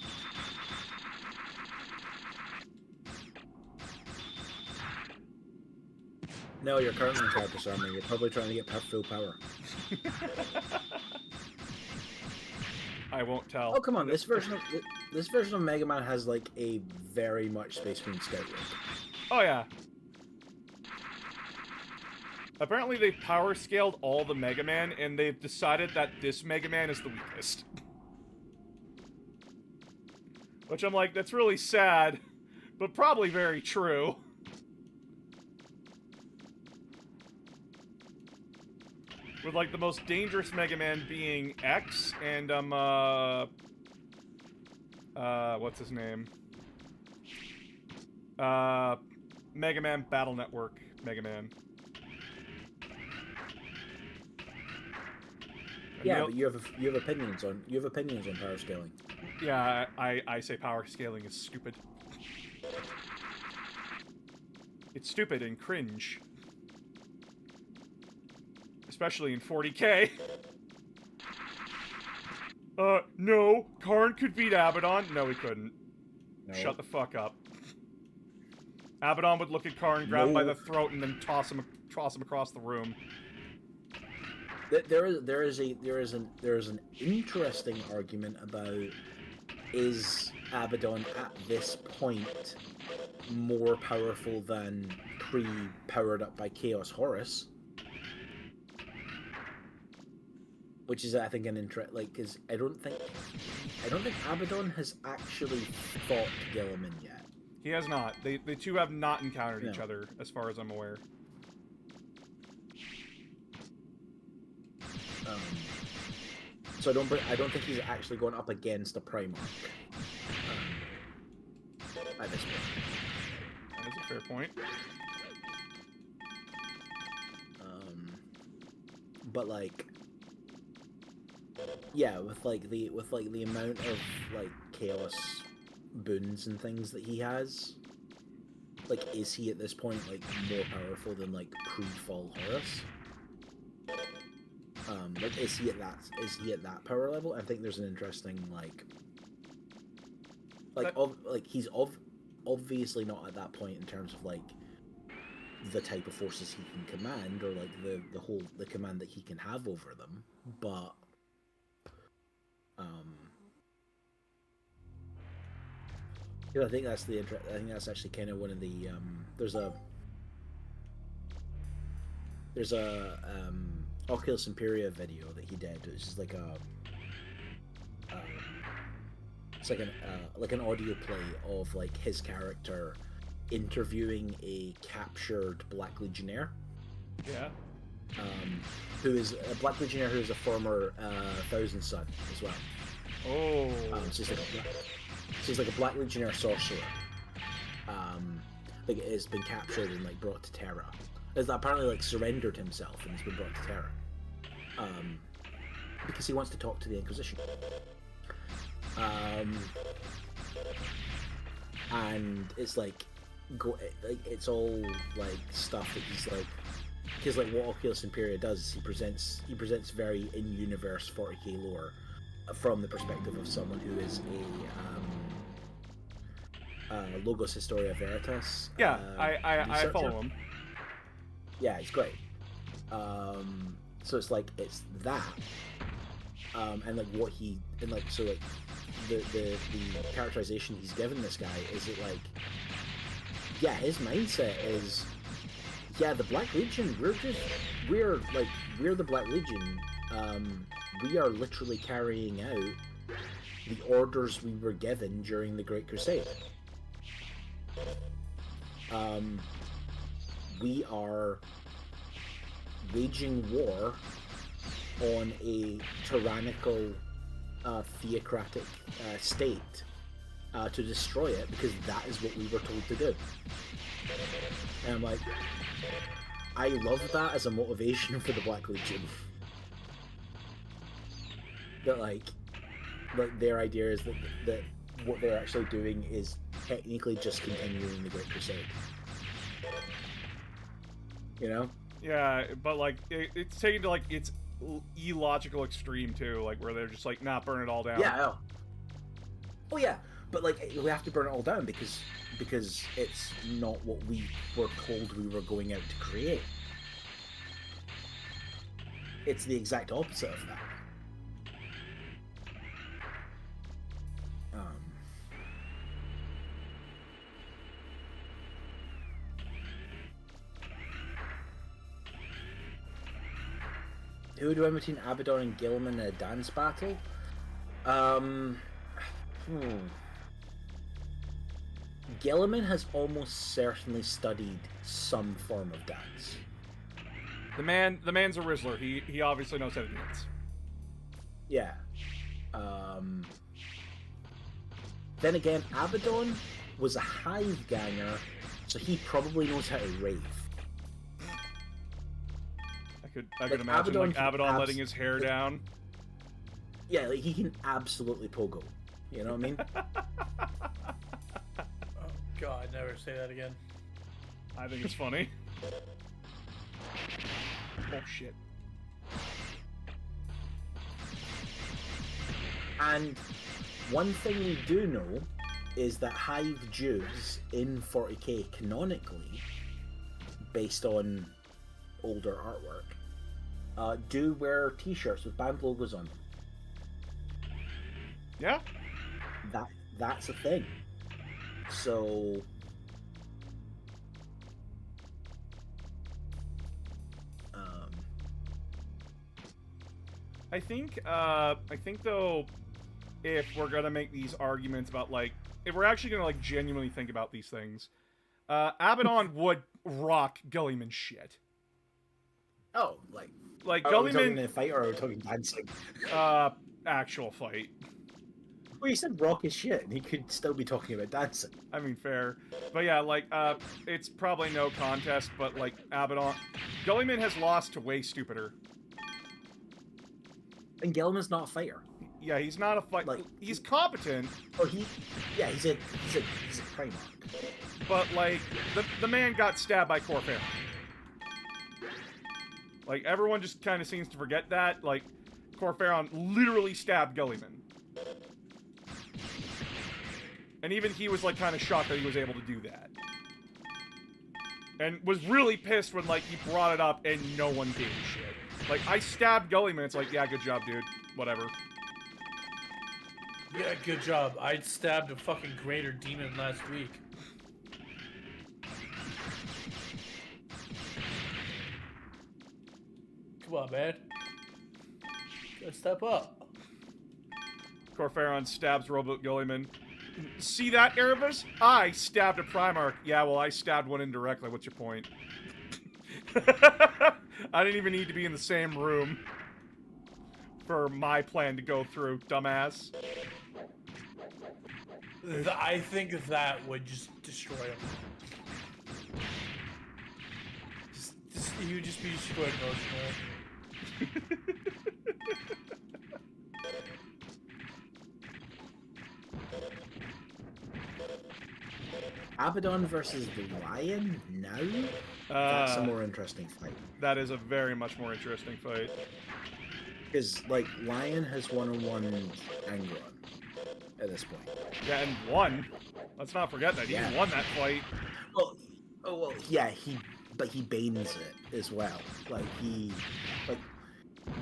C: No, you're currently in carapace armor. You're probably trying to get full power.
A: I won't tell.
C: Oh, come on. This version of Mega Man has, like, a very much Space Marine scout look.
A: Oh, yeah. Apparently they've power scaled all the Mega Man, and they've decided that this Mega Man is the weakest. Which I'm like, that's really sad, but probably very true. With, like, the most dangerous Mega Man being X, and, what's his name? Mega Man Battle Network Mega Man.
C: Yeah, but you have opinions on power scaling.
A: Yeah, I say power scaling is stupid. It's stupid and cringe. Especially in 40k. No, Karn could beat Abaddon. No, he couldn't.
C: No.
A: Shut the fuck up. Abaddon would look at Karn, grab him by the throat, and then toss him across the room.
C: There is an interesting argument about, is Abaddon at this point more powerful than pre-powered up by Chaos Horus? Which is, I think, an because I don't think Abaddon has actually fought Gilliman yet.
A: He has not. The two have not encountered each other, as far as I'm aware.
C: So I don't think he's actually going up against a Primarch at this point.
A: That is a fair point.
C: But like, yeah, with the amount of like chaos boons and things that he has, like, is he at this point like more powerful than like pre-fall Horus? Like, is he at that power level? I think there's an interesting he's obviously not at that point in terms of like the type of forces he can command, or like the command that he can have over them, but yeah, I think that's actually kind of one of the there's a Oculus Imperia video that he did. It's just like it's like an audio play of like his character interviewing a captured Black Legionnaire.
A: Yeah.
C: Who is a Black Legionnaire who is a former Thousand Son as well.
A: Oh.
C: She's like a Black Legionnaire sorcerer. Like it has been captured and like brought to Terra. Is apparently like surrendered himself and has been brought to Terra. Because he wants to talk to the Inquisition. And it's like it's all like stuff that he's like, because like what Oculus Imperia does is he presents very in-universe 40k lore from the perspective of someone who is a Logos Historia Veritas.
A: Yeah, I follow him.
C: Yeah, it's great. So it's like it's that, and like what he and like so like the characterization he's given this guy is it like, yeah, his mindset is, yeah, the Black Legion, we're the Black Legion. We are literally carrying out the orders we were given during the Great Crusade. We are waging war on a tyrannical, theocratic state to destroy it because that is what we were told to do. And I'm like, I love that as a motivation for the Black Legion. That like their idea is that what they're actually doing is technically just continuing the Great Crusade. You know?
A: Yeah, but like it's taken to like its illogical extreme too, like where they're just like, nah, burn it all down.
C: Yeah. Oh yeah, but like we have to burn it all down because it's not what we were told we were going out to create. It's the exact opposite of that. Who would win between Abaddon and Gilman in a dance battle? Gilliman has almost certainly studied some form of dance.
A: The man's a Rizzler. He obviously knows how to dance.
C: Yeah. Then again, Abaddon was a hive ganger, so he probably knows how to rave.
A: I could imagine
C: Abaddon
A: like Abaddon letting his hair down.
C: Yeah, like he can absolutely pogo. You know what I mean?
D: Oh God, never say that again.
A: I think it's funny. Oh shit.
C: And one thing we do know is that Hive Jews in 40k canonically, based on older artwork, do wear t-shirts with band logos on them.
A: Yeah?
C: That's a thing. So
A: I think though, if we're gonna make these arguments about like, if we're actually gonna like genuinely think about these things, Abaddon would rock Gullyman shit.
C: oh, like are we talking in
A: Gullyman,
C: a fight or are we talking dancing?
A: actual fight.
C: Well, you said rock is shit, and he could still be talking about dancing.
A: I mean, fair. But yeah, like, it's probably no contest, but like, Abaddon, Gullyman has lost to way stupider.
C: And Gilman's not a fighter.
A: Yeah, he's not a fight.
C: Like,
A: he's competent.
C: Oh, he's a Primarch.
A: But like, the man got stabbed by Corfair. Like, everyone just kind of seems to forget that. Like, Corfaron literally stabbed Gullyman. And even he was, like, kind of shocked that he was able to do that. And was really pissed when, like, he brought it up and no one gave a shit. Like, I stabbed Gullyman. It's like, yeah, good job, dude. Whatever.
D: Yeah, good job. I stabbed a fucking greater demon last week. Come on, man. Gotta step up.
A: Corferon stabs Robot Gilliman. See that, Erebus? I stabbed a Primarch. Yeah, well, I stabbed one indirectly. What's your point? I didn't even need to be in the same room for my plan to go through, dumbass.
D: I think that would just destroy him. He would just be destroyed emotionally.
C: Abaddon versus the Lion? Now? That's a more interesting fight.
A: That is a very much more interesting fight.
C: Because, like, Lion has one-on-one Angron at this point.
A: Yeah, and won. Let's not forget that. He won that fight.
C: Well, yeah, but he banes it as well. Like,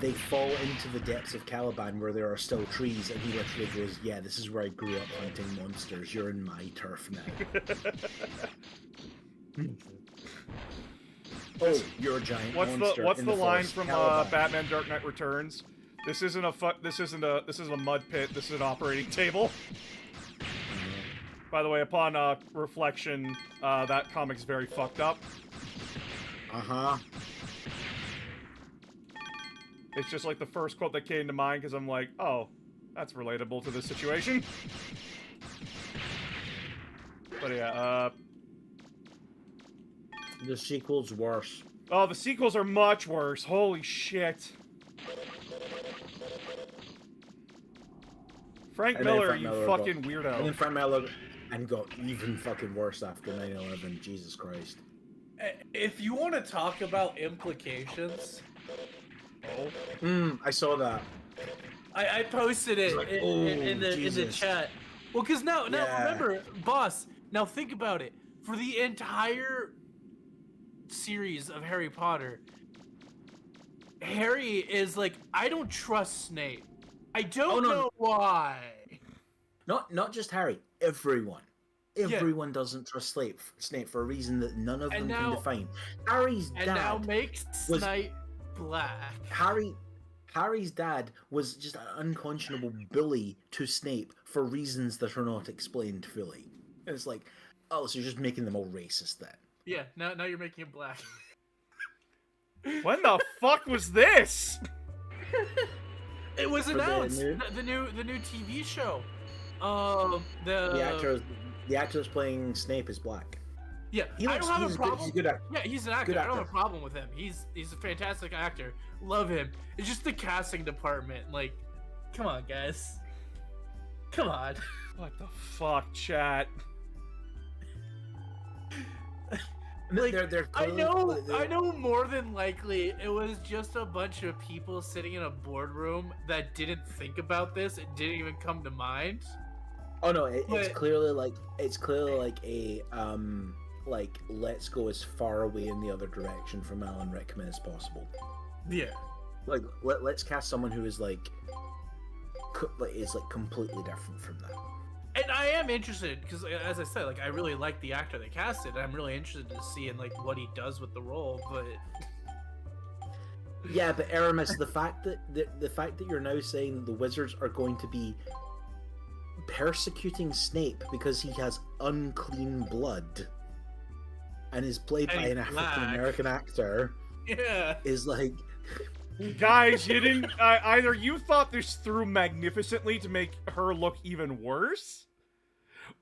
C: they fall into the depths of Caliban where there are still trees, and he literally goes, yeah, this is where I grew up hunting monsters. You're in my turf now. Oh, you're a giant monster.
A: What's
C: in
A: the line
C: forest,
A: from
C: Caliban.
A: Batman Dark Knight Returns? This isn't a mud pit. This is an operating table. By the way, upon reflection, that comic's very fucked up.
C: Uh-huh.
A: It's just like the first quote that came to mind because I'm like, oh, that's relatable to this situation. But yeah,
C: The sequel's worse.
A: oh, the sequels are much worse. Holy shit. Frank Miller, you fucking weirdo.
C: And then Frank Miller got even fucking worse after 9/11. Jesus Christ.
D: If you want to talk about implications,
C: I saw that.
D: I posted it
C: Like,
D: in the
C: Jesus.
D: chat. Well, because now
C: Yeah.
D: remember, boss. Now think about it. For the entire series of Harry Potter, Harry is like, I don't trust Snape. I don't know why.
C: Not just Harry. Everyone. Everyone doesn't trust Snape for a reason that none of them can define. Harry's dad
D: now makes Snape black.
C: Harry's dad was just an unconscionable bully to Snape for reasons that are not explained fully. And it's like, oh, so you're just making them all racist then.
D: Yeah, now you're making him black.
A: When the fuck was this?
D: It was
C: For
D: announced. The new TV show.
C: The actor that's playing Snape is black.
D: Yeah, I don't have a problem.
C: He's a good actor.
D: Yeah, he's an actor. I don't have a problem with him. He's a fantastic actor. Love him. It's just the casting department. Like, come on, guys. Come on.
A: What the fuck, chat?
D: Like,
C: They're
D: I know more than likely it was just a bunch of people sitting in a boardroom that didn't think about this. It didn't even come to mind.
C: Oh no, it's clearly like a like let's go as far away in the other direction from Alan Rickman as possible.
D: Yeah.
C: Like let's cast someone who is like completely different from that.
D: And I am interested because, as I said, like I really like the actor they casted. I'm really interested to see in like what he does with the role. But
C: yeah, but Aramis, the fact that you're now saying that the wizards are going to be persecuting Snape because he has unclean blood and is played by an African American actor, is like.
A: Guys, you didn't. Either you thought this through magnificently to make her look even worse,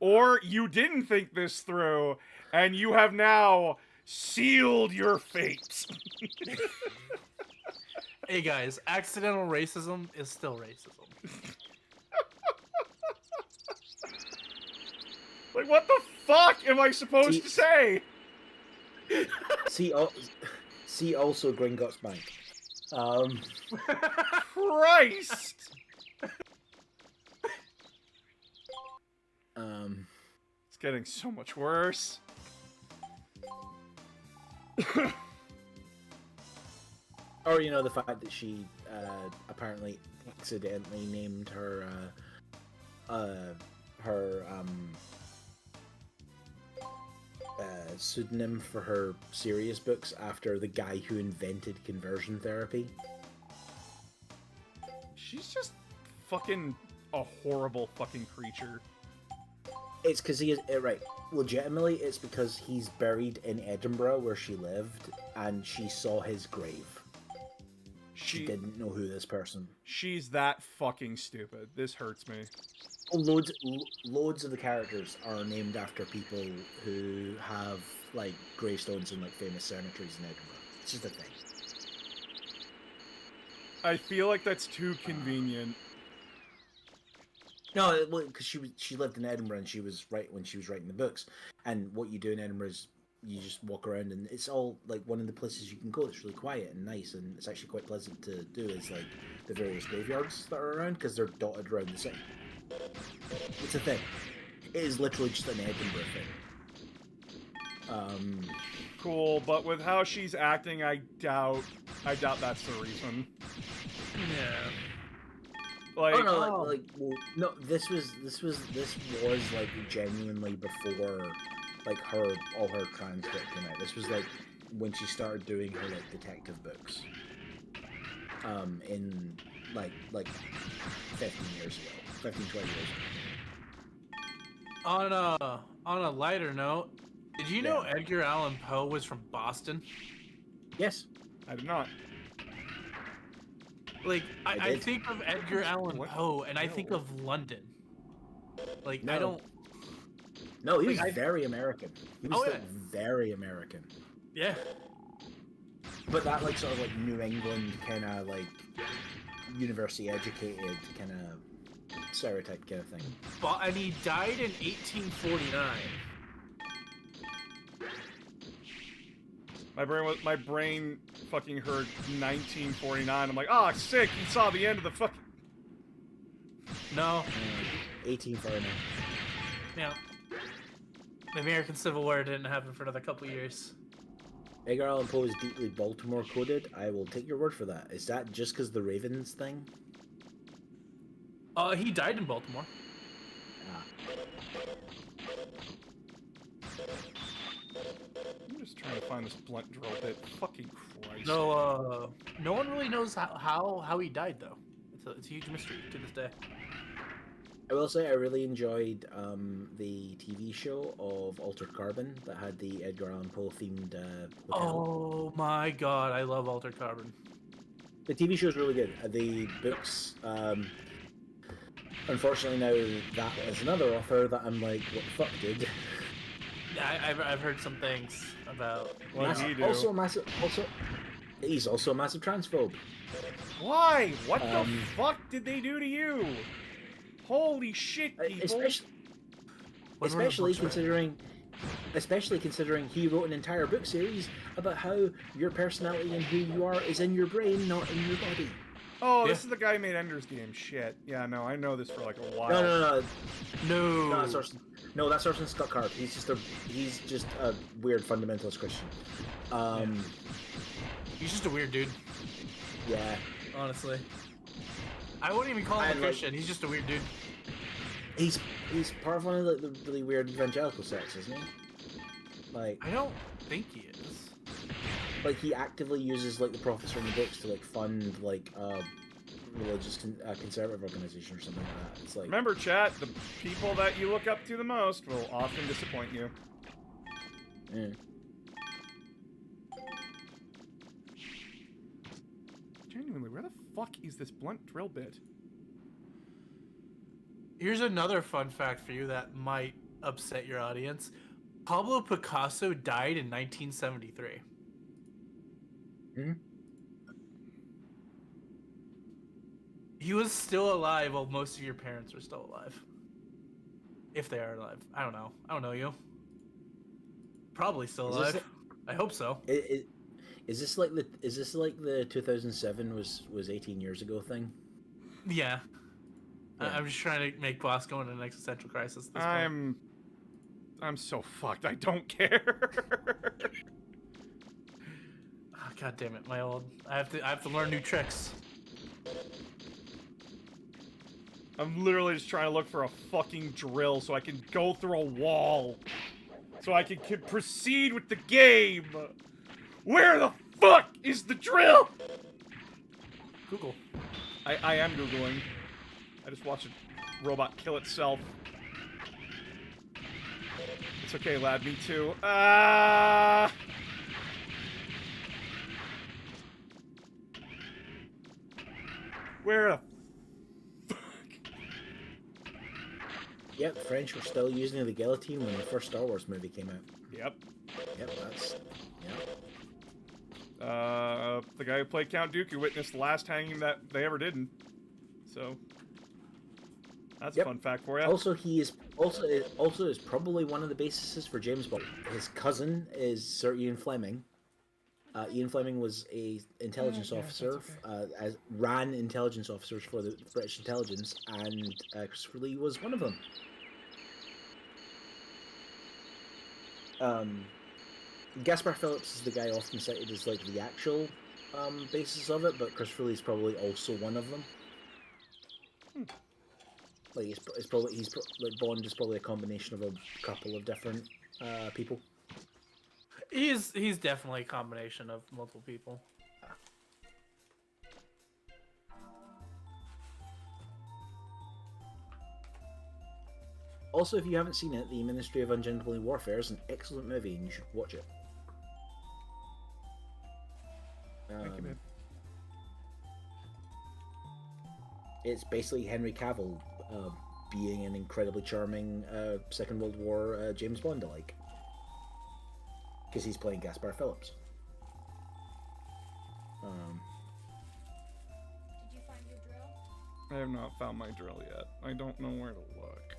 A: or you didn't think this through, and you have now sealed your fate.
D: Hey guys, accidental racism is still racism.
A: Like, what the fuck am I supposed to say?
C: See also Gringotts Bank.
A: Christ! It's getting so much worse.
C: Or, you know, the fact that she apparently accidentally named her pseudonym for her serious books after the guy who invented conversion therapy.
A: She's just fucking a horrible fucking creature.
C: It's because he is right. Legitimately, it's because he's buried in Edinburgh where she lived, and she saw his grave. She didn't know who this person.
A: She's that fucking stupid. This hurts me.
C: Loads of the characters are named after people who have like gravestones in like famous cemeteries in Edinburgh. It's just a thing.
A: I feel like that's too convenient.
C: No, because she lived in Edinburgh and she was when she was writing the books. And what you do in Edinburgh is you just walk around and it's all like one of the places you can go that's really quiet and nice and it's actually quite pleasant to do is like the various graveyards that are around because they're dotted around the city. It's a thing. It is literally just an Edinburgh thing.
A: Cool, but with how she's acting, I doubt that's the reason.
D: Yeah.
A: Like,
C: oh no, no, this was like genuinely before like all her transcript came out. This was like when she started doing her like detective books. In like 15 years ago. 15, 20 years ago.
D: On a lighter note, did you know Edgar Allan Poe was from Boston?
C: Yes.
A: I did not.
D: Like, I think of Edgar Allan Poe, and I think of London. Like,
C: no.
D: I don't...
C: No, he was very American. He was
D: yeah.
C: very American.
D: Yeah.
C: But that, like, sort of, like, New England kind of, like, university-educated kind of stereotype kind of thing.
D: And he died in 1849.
A: My brain fucking heard 1949. I'm like, oh, sick. He saw the end of the fucking.
D: No.
C: 1849.
D: Yeah. The American Civil War didn't happen for another couple years.
C: Edgar Allan Poe is deeply Baltimore coded. I will take your word for that. Is that just because the Ravens thing?
D: He died in Baltimore.
C: Ah.
A: I'm just trying to find this blunt drill bit. Fucking Christ.
D: No, no one really knows how he died though. It's a huge mystery to this day.
C: I will say I really enjoyed the TV show of Altered Carbon that had the Edgar Allan Poe themed hotel.
D: Oh my god, I love Altered Carbon.
C: The TV show is really good. The books, unfortunately now that is another author that I'm like, what the fuck, dude?
D: I've heard some things about.
A: What did he do?
C: He's also a massive transphobe.
A: Why? What the fuck did they do to you? Holy shit, people!
C: Especially considering he wrote an entire book series about how your personality and who you are is in your brain, not in your body.
A: Oh, this is the guy who made Ender's Game. Shit. Yeah, no, I know this for like a while.
C: No, that's Orson Scott Card. He's just a weird fundamentalist Christian.
D: He's just a weird dude.
C: Yeah.
D: Honestly. I wouldn't even call him a Christian. He's just a weird dude.
C: He's part of one of the really weird evangelical sects, isn't he? Like,
D: I don't think he is.
C: Like, he actively uses like the profits from the books to like fund like religious conservative organization or something like that. It's like,
A: remember, chat, the people that you look up to the most will often disappoint you.
C: Yeah.
A: Genuinely, where the fuck is this blunt drill bit?
D: Here's another fun fact for you that might upset your audience. Pablo Picasso died in 1973.
C: Hmm?
D: He was still alive while most of your parents were still alive. If they are alive. I don't know. I don't know you. Probably still alive. I hope so.
C: Is this like the 2007 was 18 years ago thing?
D: Yeah. I'm just trying to make Boss go into an existential crisis at this point.
A: I'm so fucked. I don't care.
D: Oh, God damn it, my old. I have to learn new tricks.
A: I'm literally just trying to look for a fucking drill so I can go through a wall. So I can proceed with the game. Where the fuck is the drill?
D: Google.
A: I am Googling. I just watched robot kill itself. It's okay, lad. Me too. Ah! Where the
C: Yep, the French were still using the guillotine when the first Star Wars movie came out.
A: Yep.
C: Yep, that's... Yep.
A: The guy who played Count Dooku witnessed the last hanging that they ever did. So that's a fun fact for you.
C: Also, he is also is probably one of the bases for James Bond. His cousin is Sir Ian Fleming. Ian Fleming was a intelligence officer, ran intelligence officers for the British intelligence, and Christopher Lee was one of them. Gaspar Phillips is the guy often cited as like the actual basis of it, but Christopher Lee is probably also one of them. Like like Bond is probably a combination of a couple of different people.
D: He's definitely a combination of multiple people.
C: Also, if you haven't seen it, The Ministry of Ungentlemanly Warfare is an excellent movie, and you should watch it.
A: Thank you, man.
C: It's basically Henry Cavill being an incredibly charming Second World War James Bond alike. Because he's playing Gaspar Phillips.
F: Did you find your drill?
A: I have not found my drill yet. I don't know where to look.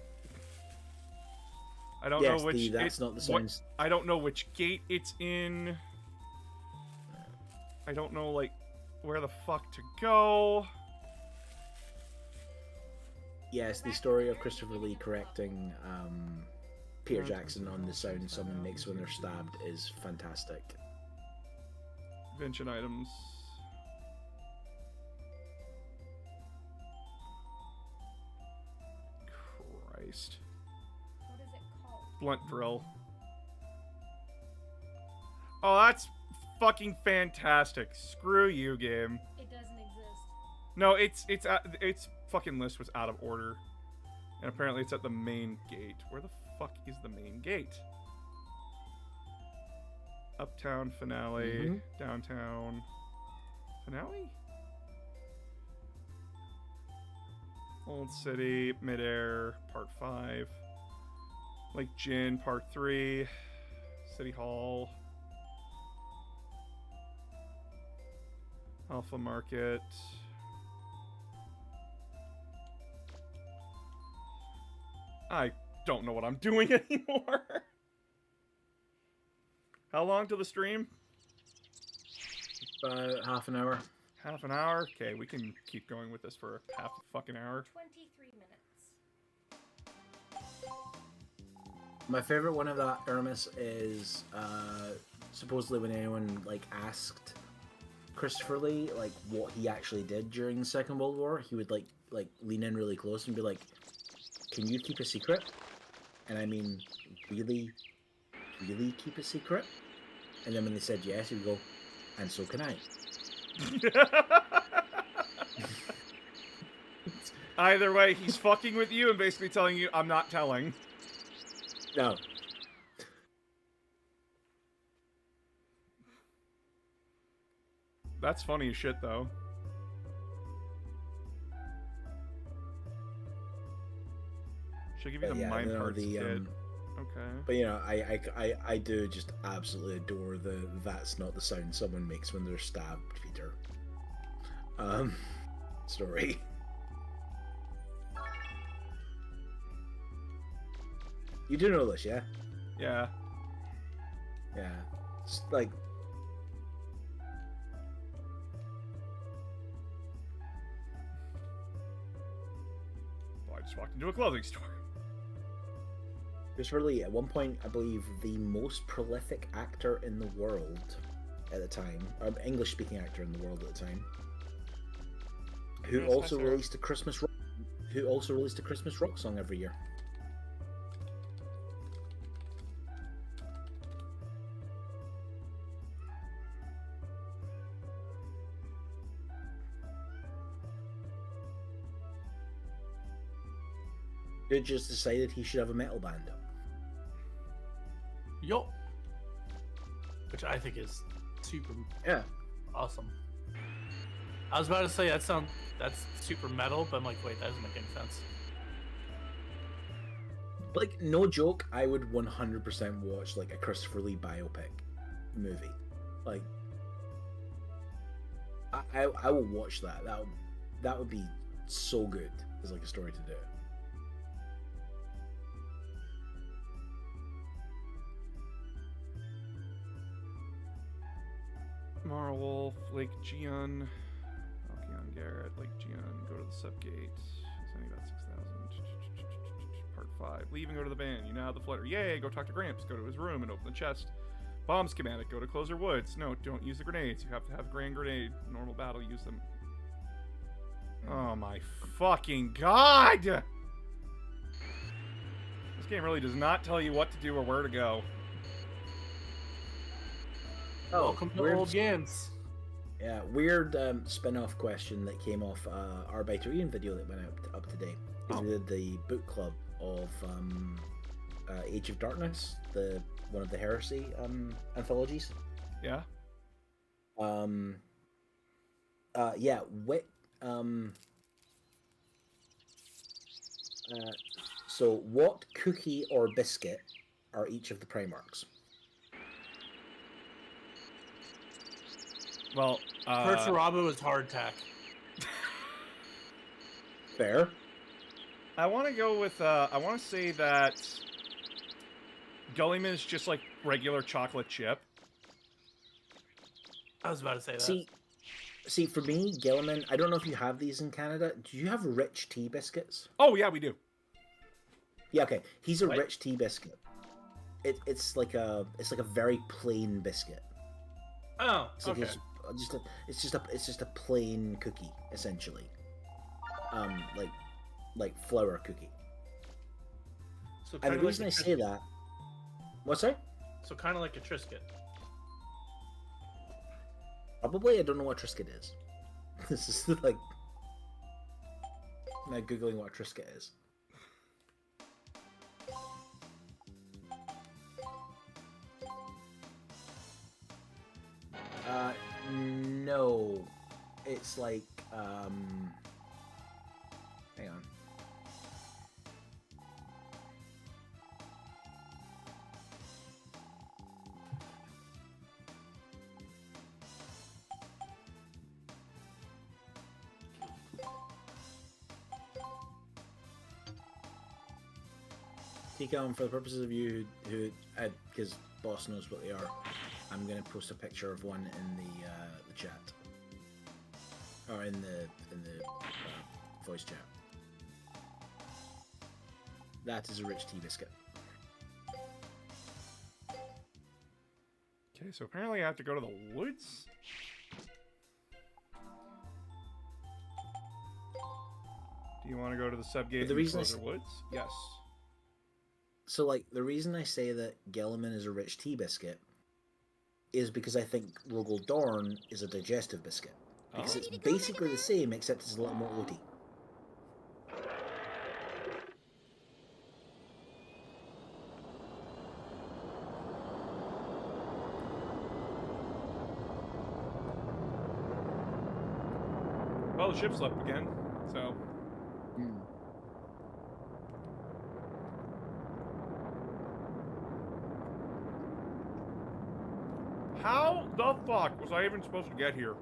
A: I don't know which.
C: That's not the sounds.
A: I don't know which gate it's in. I don't know like where the fuck to go.
C: Yes, the story of Christopher Lee correcting Peter Jackson on the sound someone makes when they're stabbed is fantastic.
A: Invention items. Christ.
F: What is it called?
A: Blunt drill. Oh, that's fucking fantastic. Screw you, game.
F: It doesn't exist.
A: No, its fucking list was out of order. And apparently it's at the main gate. Where the fuck is the main gate? Uptown finale, downtown finale? Old City, Midair, Part 5. Lake Jin, Part 3. City Hall. Alpha Market. I don't know what I'm doing anymore. How long till the stream?
C: About half an hour.
A: Half an hour? Okay, we can keep going with this for half a fucking hour.
F: 23 minutes.
C: My favorite one of that, Aramis, is supposedly when anyone like asked Christopher Lee like what he actually did during the Second World War, he would like lean in really close and be like, "Can you keep a secret?" And I mean, really keep a secret? And then when they said yes, he'd go, "And so can I."
A: Either way, he's fucking with you and basically telling you, I'm not telling.
C: No.
A: That's funny as shit, though. Should give you the mind parts kit. Okay.
C: But you know, I do just absolutely adore the "that's not the sound someone makes when they're stabbed" Peter story. You do know this, yeah?
A: Yeah.
C: Yeah. It's like
A: Well, I just walked into a clothing store.
C: Christopher Lee, at one point, I believe the most prolific actor in the world at the time, English-speaking actor in the world at the time, who
A: Yes,
C: also released a Christmas rock song every year. Dude just decided he should have a metal band.
D: Yup. Which I think is super
C: Yeah.
D: awesome. I was about to say that's super metal, but I'm like, wait, that doesn't make any sense.
C: Like, no joke, I would 100% watch like a Christopher Lee biopic movie. Like, I will watch that. That would be so good as like a story to do.
A: Mara Wolf, Lake Geon, Alkeon Garrett, Lake Geon, go to the subgate. It's only about 6,000. Part 5. Leave and go to the van. You now have the flutter. Yay, go talk to Gramps. Go to his room and open the chest. Bomb schematic. Go to Closer Woods. No, don't use the grenades. You have to have grand grenade. Normal battle, use them. Oh my fucking god! This game really does not tell you what to do or where to go.
C: Oh,
D: Welcome to
C: weird,
D: old games.
C: yeah, weird spin-off question that came off our Arbeiterian video that went up today. Is we did the book club of Age of Darkness, one of the Heresy anthologies.
A: Yeah?
C: Yeah, so what cookie or biscuit are each of the Primarchs?
A: Well,
D: Perturabo is hardtack.
C: Fair.
A: I want to go with, I want to say that Gulliman is just like regular chocolate chip.
D: I was about to say that.
C: See, for me, Gilliman, I don't know if you have these in Canada. Do you have rich tea biscuits?
A: Oh, yeah, we do.
C: Yeah, okay. He's a
D: What?
C: rich tea biscuit. It's like a very plain biscuit.
D: Oh,
C: It's like
D: okay.
C: it's just a plain cookie essentially. Like flour cookie.
D: So
C: And
D: kind
C: the
D: of
C: reason
D: like
C: I say that, what's that?
D: So kind of like a Triscuit.
C: Probably I don't know what Triscuit is. This is like I'm now googling what a Triscuit is. No, it's like hang on. Ticon, for the purposes of you who, because boss knows what they are, I'm gonna post a picture of one in the chat, or in the voice chat. That is a rich tea biscuit.
A: Okay, so apparently I have to go to the woods? Do you want to go to the subgate
C: The
A: in
C: reason I
A: Closer Woods? Yes.
C: So, like, the reason I say that Gelliman is a rich tea biscuit is because I think Rogel Dorn is a digestive biscuit. Because
A: Oh.
C: it's basically the same, except it's a little more oaty.
A: Well, the ship slept again, so... How the fuck was I even supposed to get here?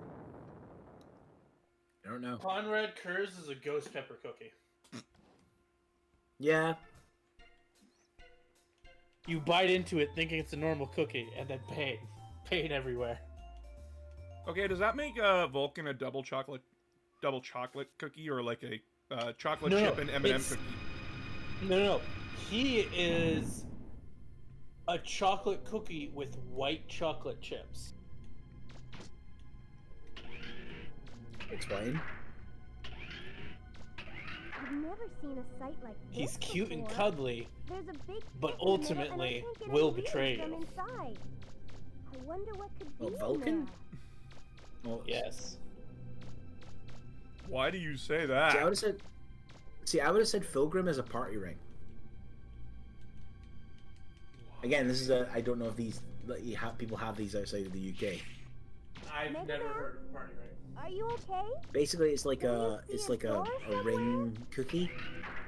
C: I don't know.
D: Conrad Kurz is a ghost pepper cookie.
C: Yeah.
D: You bite into it thinking it's a normal cookie, and then pain. Pain everywhere.
A: Okay, does that make Vulcan a double chocolate cookie, or like a chocolate chip and M&M
D: it's-
A: cookie?
D: No. He is a chocolate cookie with white chocolate chips.
C: Explain.
B: I've never seen a sight like this
D: He's cute and
B: before.
D: cuddly,
B: There's a big
D: but
B: pit in the middle, and I
D: ultimately
B: think it
D: will
B: unwheels
D: betray
B: them
D: you.
B: inside. I wonder what could be
C: Well,
B: in
C: Vulcan?
B: there.
C: Well,
D: Yes.
A: Why do you say
C: See, I
A: that?
C: would have said. See, I would have said Fulgrim as a party ring. Again, this is a. I don't know if these people have these outside of the UK.
D: I've
B: Mega
D: never
B: Man?
D: heard of party ring.
B: Are you okay?
C: Basically, it's like
B: Can
C: a
B: you see a door
C: a ring cookie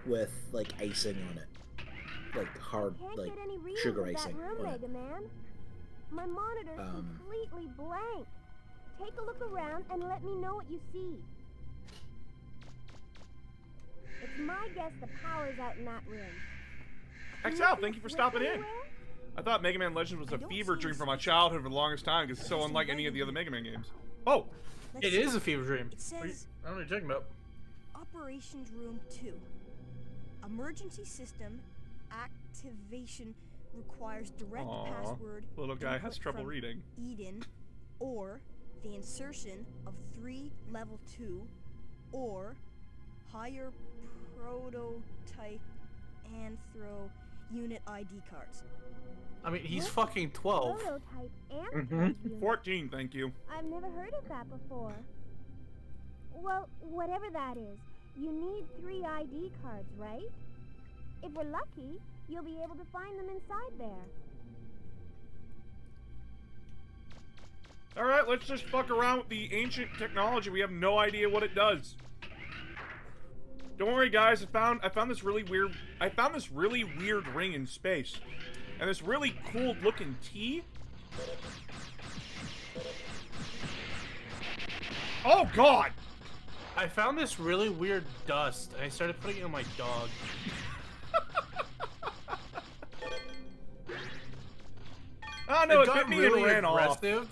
C: with like icing on it, like hard
B: Can't
C: like
B: get any reading
C: sugar
B: of
C: icing
B: that room,
C: on it.
B: Mega Man. My monitor's completely blank. Take a look around and let me know what you see. It's my guess the power's out in that room.
A: XL, thank you for stopping in.
B: Anywhere?
A: I thought Mega Man Legends was
E: I
A: a
E: don't
A: fever
E: see
A: dream
E: a
A: for my
E: switch.
A: childhood for the longest time because it's so unlike any of the other Mega Man games. Oh!
E: Let's
D: It
E: see.
D: is a fever dream.
E: It
D: What are you-
E: says
D: I don't know what you're talking about.
E: Operations Room 2. Emergency system activation requires direct
A: Aw,
E: password.
A: little guy has
E: input
A: trouble
E: from
A: reading.
E: Eden, or the insertion of 3 level 2, or higher prototype anthro unit ID cards.
D: I mean, he's fucking 12.
B: Prototype and
C: Mhm.
B: code unit.
A: 14, thank you.
B: I've never heard of that before. Well, whatever that is, you need 3 ID cards, right? If we're lucky, you'll be able to find them inside there.
A: Alright, let's just fuck around with the ancient technology. We have no idea what it does. Don't worry, guys. I found this really weird ring in space. And this really cool looking T. Oh god!
D: I found this really weird dust, and I started putting it on my dog.
A: Oh no, it
D: got
A: bit me
D: really
A: and ran off.
D: aggressive.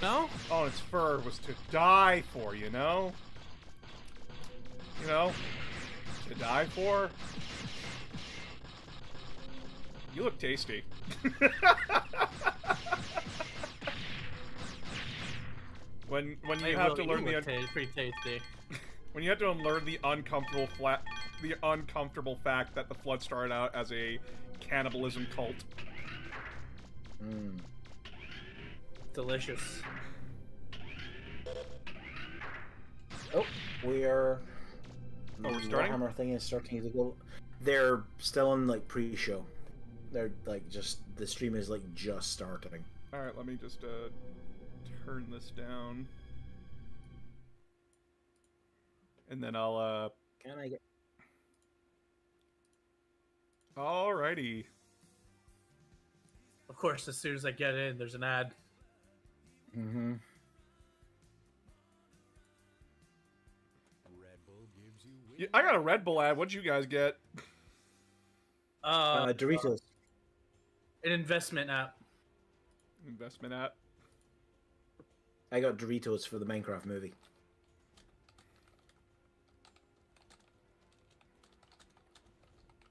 D: No?
A: Oh, its fur was to die for, you know? You know? To die for? You look tasty. when you have to learn
D: pretty tasty.
A: when you have to unlearn the uncomfortable fact that the Flood started out as a cannibalism cult.
C: Mm.
D: Delicious.
C: Oh, we are.
A: Oh, we're starting?
C: Warhammer thing is starting to go. They're still in like pre-show. They're like just the stream is like just starting.
A: All right, let me just turn this down, and then I'll
C: Can I get?
A: Alrighty.
D: Of course, as soon as I get in, there's an ad.
C: Mm-hmm.
E: Red Bull gives you
A: Yeah, I got a Red Bull ad. What'd you guys get?
C: Doritos.
D: An investment app.
A: Investment app.
C: I got Doritos for the Minecraft movie.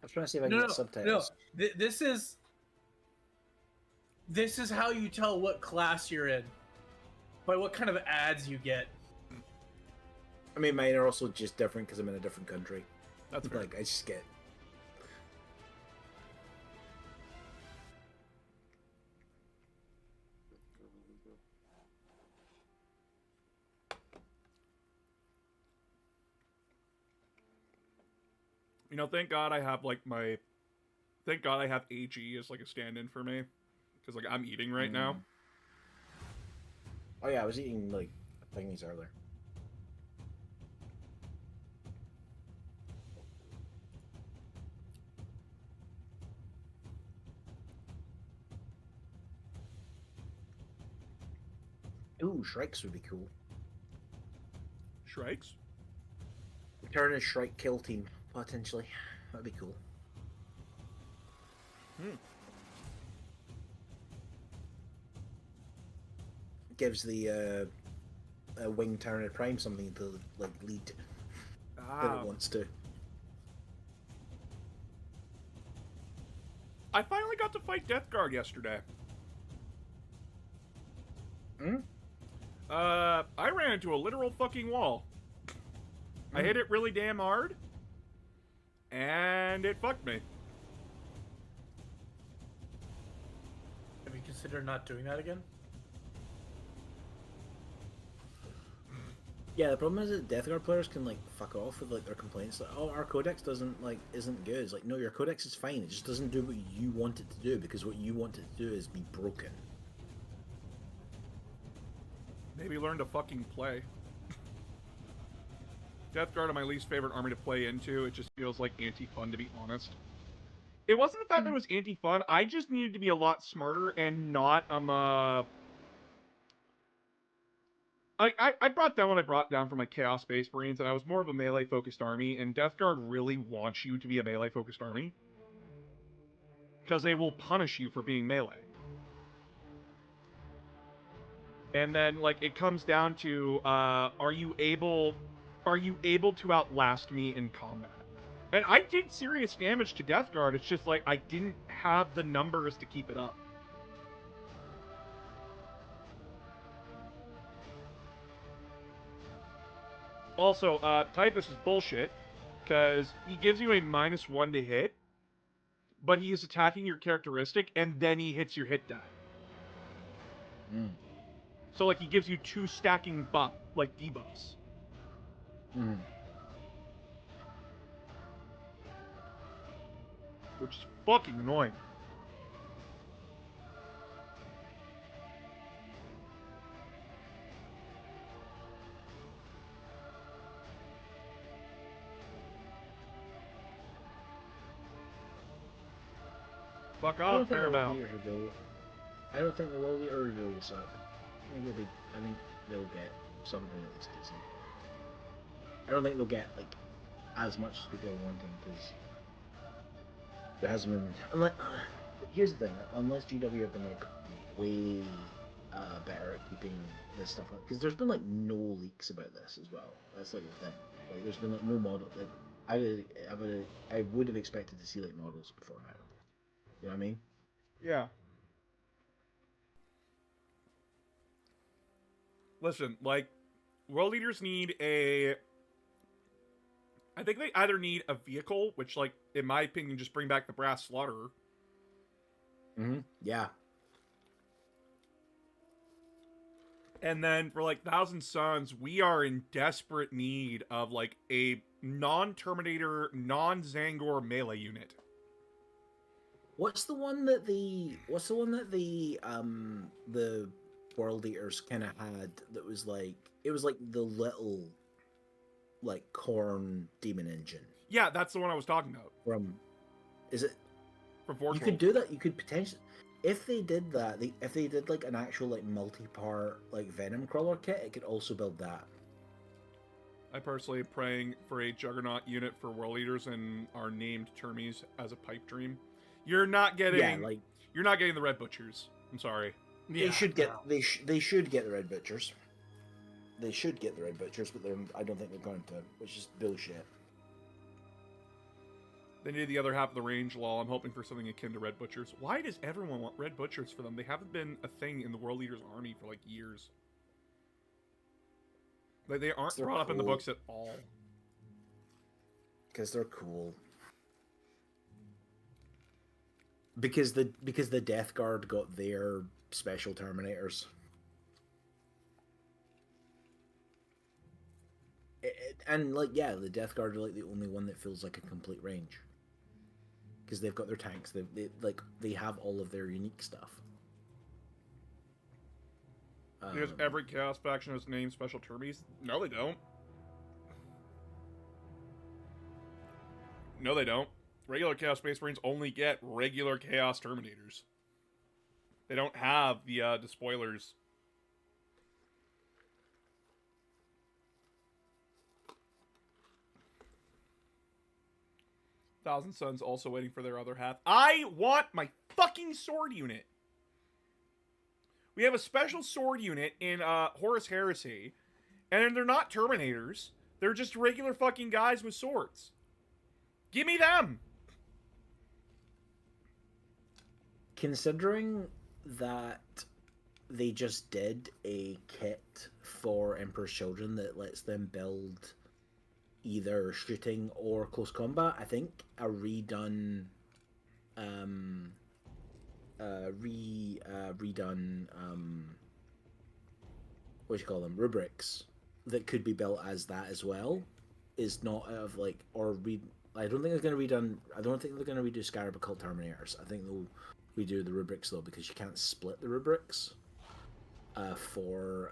C: I was trying to see if I can get subtitles.
D: No. This is how you tell what class you're in. By what kind of ads you get.
C: I mean, mine are also just different because I'm in a different country.
A: That's fair.
C: Like, I just get.
A: You know, thank God I have like my. Thank God I have AG as like a stand-in for me, because like I'm eating right now.
C: Oh yeah, I was eating like thingies earlier. Ooh, Shrikes would be cool.
A: Shrikes.
C: Return a Shrike kill team, potentially. That'd be cool. Gives the Wing Turner Prime something to like lead that it wants to.
A: I finally got to fight Death Guard yesterday.
C: Hmm?
A: I ran into a literal fucking wall. I hit it really damn hard, and it fucked me.
D: Have you considered not doing that again?
C: Yeah, the problem is that Death Guard players can like fuck off with like their complaints like, oh, our codex isn't good. It's like, no, your codex is fine. It just doesn't do what you want it to do because what you want it to do is be broken.
A: Maybe learn to fucking play. Death Guard are my least favorite army to play into. It just feels like anti-fun, to be honest. It wasn't the fact that it was anti-fun. I just needed to be a lot smarter and not I brought down what I brought down from my Chaos Space Marines, and I was more of a melee-focused army, and Death Guard really wants you to be a melee-focused army. Because they will punish you for being melee. And then, like, it comes down to, are you able to outlast me in combat? And I did serious damage to Death Guard, it's just like, I didn't have the numbers to keep it up. Also, Typhus is bullshit, because he gives you a -1 to hit, but he is attacking your characteristic, and then he hits your hit die.
C: Mm.
A: So, like, he gives you 2 stacking buff, like, debuffs.
C: Mm.
A: Which is fucking annoying. Fuck
C: I don't
A: off,
C: think the
A: Paramount.
C: leaders will go. I don't think the world leaders will suck. I think they'll get something that's decent. I don't think they'll get like as much as people are wanting because there hasn't been. Unless, here's the thing: unless GW have been like way better at keeping this stuff up, because there's been like no leaks about this as well. That's like the thing. Like there's been like no model. Like I would have expected to see like models before now. You know what I mean?
A: Yeah. Listen, like, world leaders need a... I think they either need a vehicle, which, like, in my opinion, just bring back the Brass Slaughterer.
C: Mm-hmm. Yeah.
A: And then for, like, Thousand Suns, we are in desperate need of, like, a non-Terminator, non-Zangor melee unit.
C: What's the one that the World Eaters kind of had that was like it was like the little like corn demon engine
A: Yeah, that's the one I was talking about.
C: from is it
A: From Forge
C: you could
A: World.
C: do that, you could potentially if they did that, if they did like an actual like multi-part like Venom Crawler kit, it could also build that.
A: I personally am praying for a Juggernaut unit for World Leaders and our named Termies as a pipe dream. You're not getting you're not getting the Red Butchers. I'm sorry.
C: They should get they should get the Red Butchers. They should get the Red Butchers, but I don't think they're going to, which is bullshit.
A: They need the other half of the range, lol. I'm hoping for something akin to Red Butchers. Why does everyone want Red Butchers for them? They haven't been a thing in the World Leaders army for like years. Like, they aren't brought up in the books at all.
C: Because they're cool. Because the Death Guard got their special Terminators. And like yeah, the Death Guard are like the only one that feels like a complete range. Because they've got their tanks, they have all of their unique stuff.
A: Because every Chaos faction has named special Termies? No, they don't. No, they don't. Regular Chaos Space Marines only get regular Chaos Terminators. They don't have the despoilers. Thousand Suns also waiting for their other half. I want my fucking sword unit. We have a special sword unit in Horus Heresy, and they're not Terminators. They're just regular fucking guys with swords. Give me them!
C: Considering that they just did a kit for Emperor's Children that lets them build either shooting or close combat, I think a redone what do you call them, rubrics that could be built as that as well is not out of like or read. I don't think they're going to redone. I don't think they're going to redo Scarab Occult Terminators. I think they'll redo the rubrics though because you can't split the rubrics for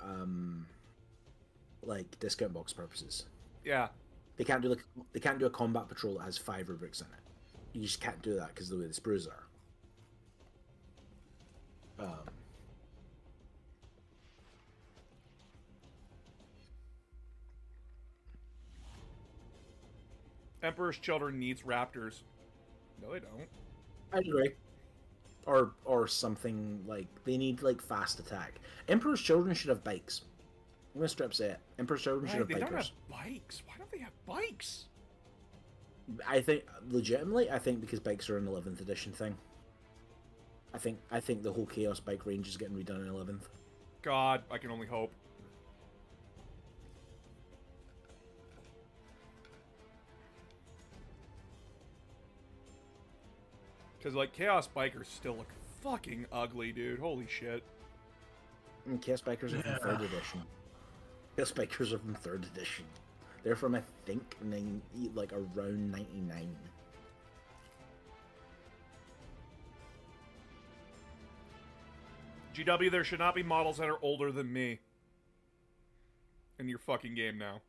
C: like discount box purposes.
A: Yeah.
C: They can't do a combat patrol that has 5 rubrics in it. You just can't do that because of the way the sprues are.
A: Emperor's Children needs raptors. No, they don't.
C: I agree. Or something like they need like fast attack. Emperor's Children should have bikes. I'm gonna strip say it. Emperor's Children should have
A: They
C: bikers.
A: don't have bikes. Why don't they have bikes?
C: I think legitimately, I think because bikes are an 11th edition thing. I think the whole Chaos bike range is getting redone in 11th.
A: God, I can only hope. Because, like, Chaos Bikers still look fucking ugly, dude. Holy shit.
C: And Chaos Bikers are from 3rd edition. Chaos Bikers are from 3rd edition. They're from, I think, like around 99.
A: GW, there should not be models that are older than me in your fucking game now.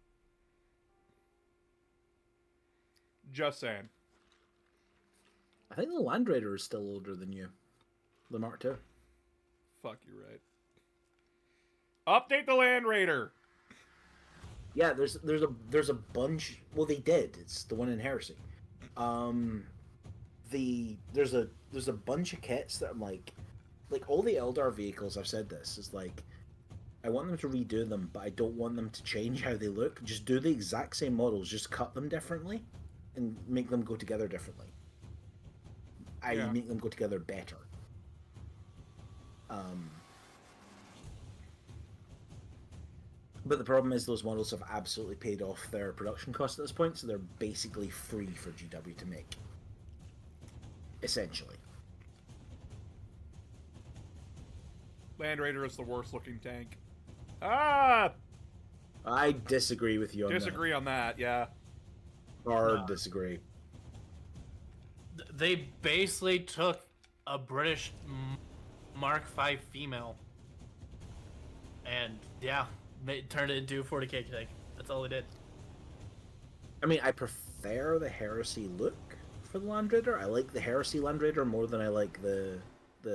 A: Just saying.
C: I think the Land Raider is still older than you. The Mark II.
A: Fuck, you're right. Update the Land Raider!
C: Yeah, there's a bunch. Well, they did. It's the one in Heresy. There's a bunch of kits that I'm like all the Eldar vehicles. I've said this is like, I want them to redo them, but I don't want them to change how they look. Just do the exact same models, just cut them differently, and make them go together differently.
A: Yeah.
C: Make them go together better. But the problem is those models have absolutely paid off their production cost at this point, so they're basically free for GW to make. Essentially.
A: Land Raider is the worst looking tank. Ah!
C: I disagree with you on
A: Disagree on that, yeah.
C: that. Hard disagree.
D: They basically took a British Mark V female and, yeah, they turned it into a 40k tank. That's all they did.
C: I mean, I prefer the Heresy look for the Land Raider. I like the Heresy Land Raider more than I like the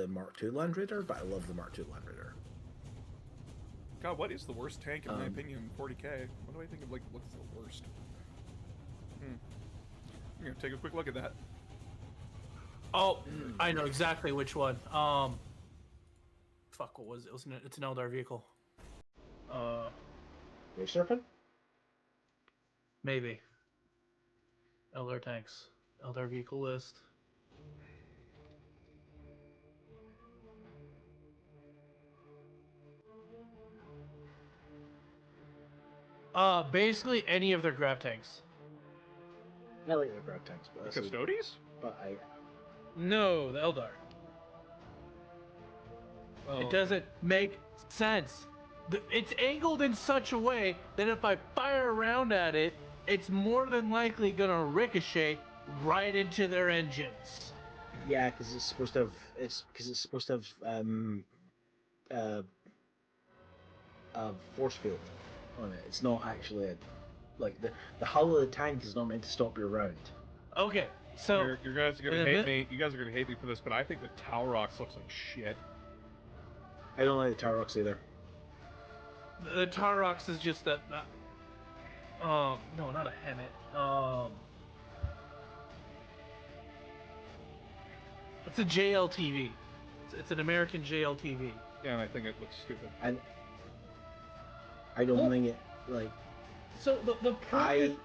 C: Mark II Land Raider, but I love the Mark II Land Raider.
A: God, what is the worst tank in my opinion? 40k. What do I think of, like, what's the worst? I'm gonna take a quick look at that.
D: Oh, I know exactly which one. Fuck, what was it? It's an Eldar vehicle.
C: You're surfing?
D: Maybe. Eldar tanks. Eldar vehicle list. Basically any of their grab tanks.
C: I like the grab tanks, but
A: The Custodes?
D: No, the Eldar.
A: Oh,
D: It doesn't make sense. It's angled in such a way that if I fire around at it, it's more than likely gonna ricochet right into their engines.
C: Yeah, because it's supposed to have a force field on it. It's not actually like the hull of the tank is not meant to stop your round.
D: Okay, so
A: you guys are gonna hate me. You guys are gonna hate me for this, but I think the Talrox looks like shit.
C: I don't like the Tarox either.
D: the Tarox is just a no, not a Hemet. It's a JLTV. It's an American JLTV.
A: Yeah, and I think it looks stupid.
C: And I don't think it like.
D: So the purpose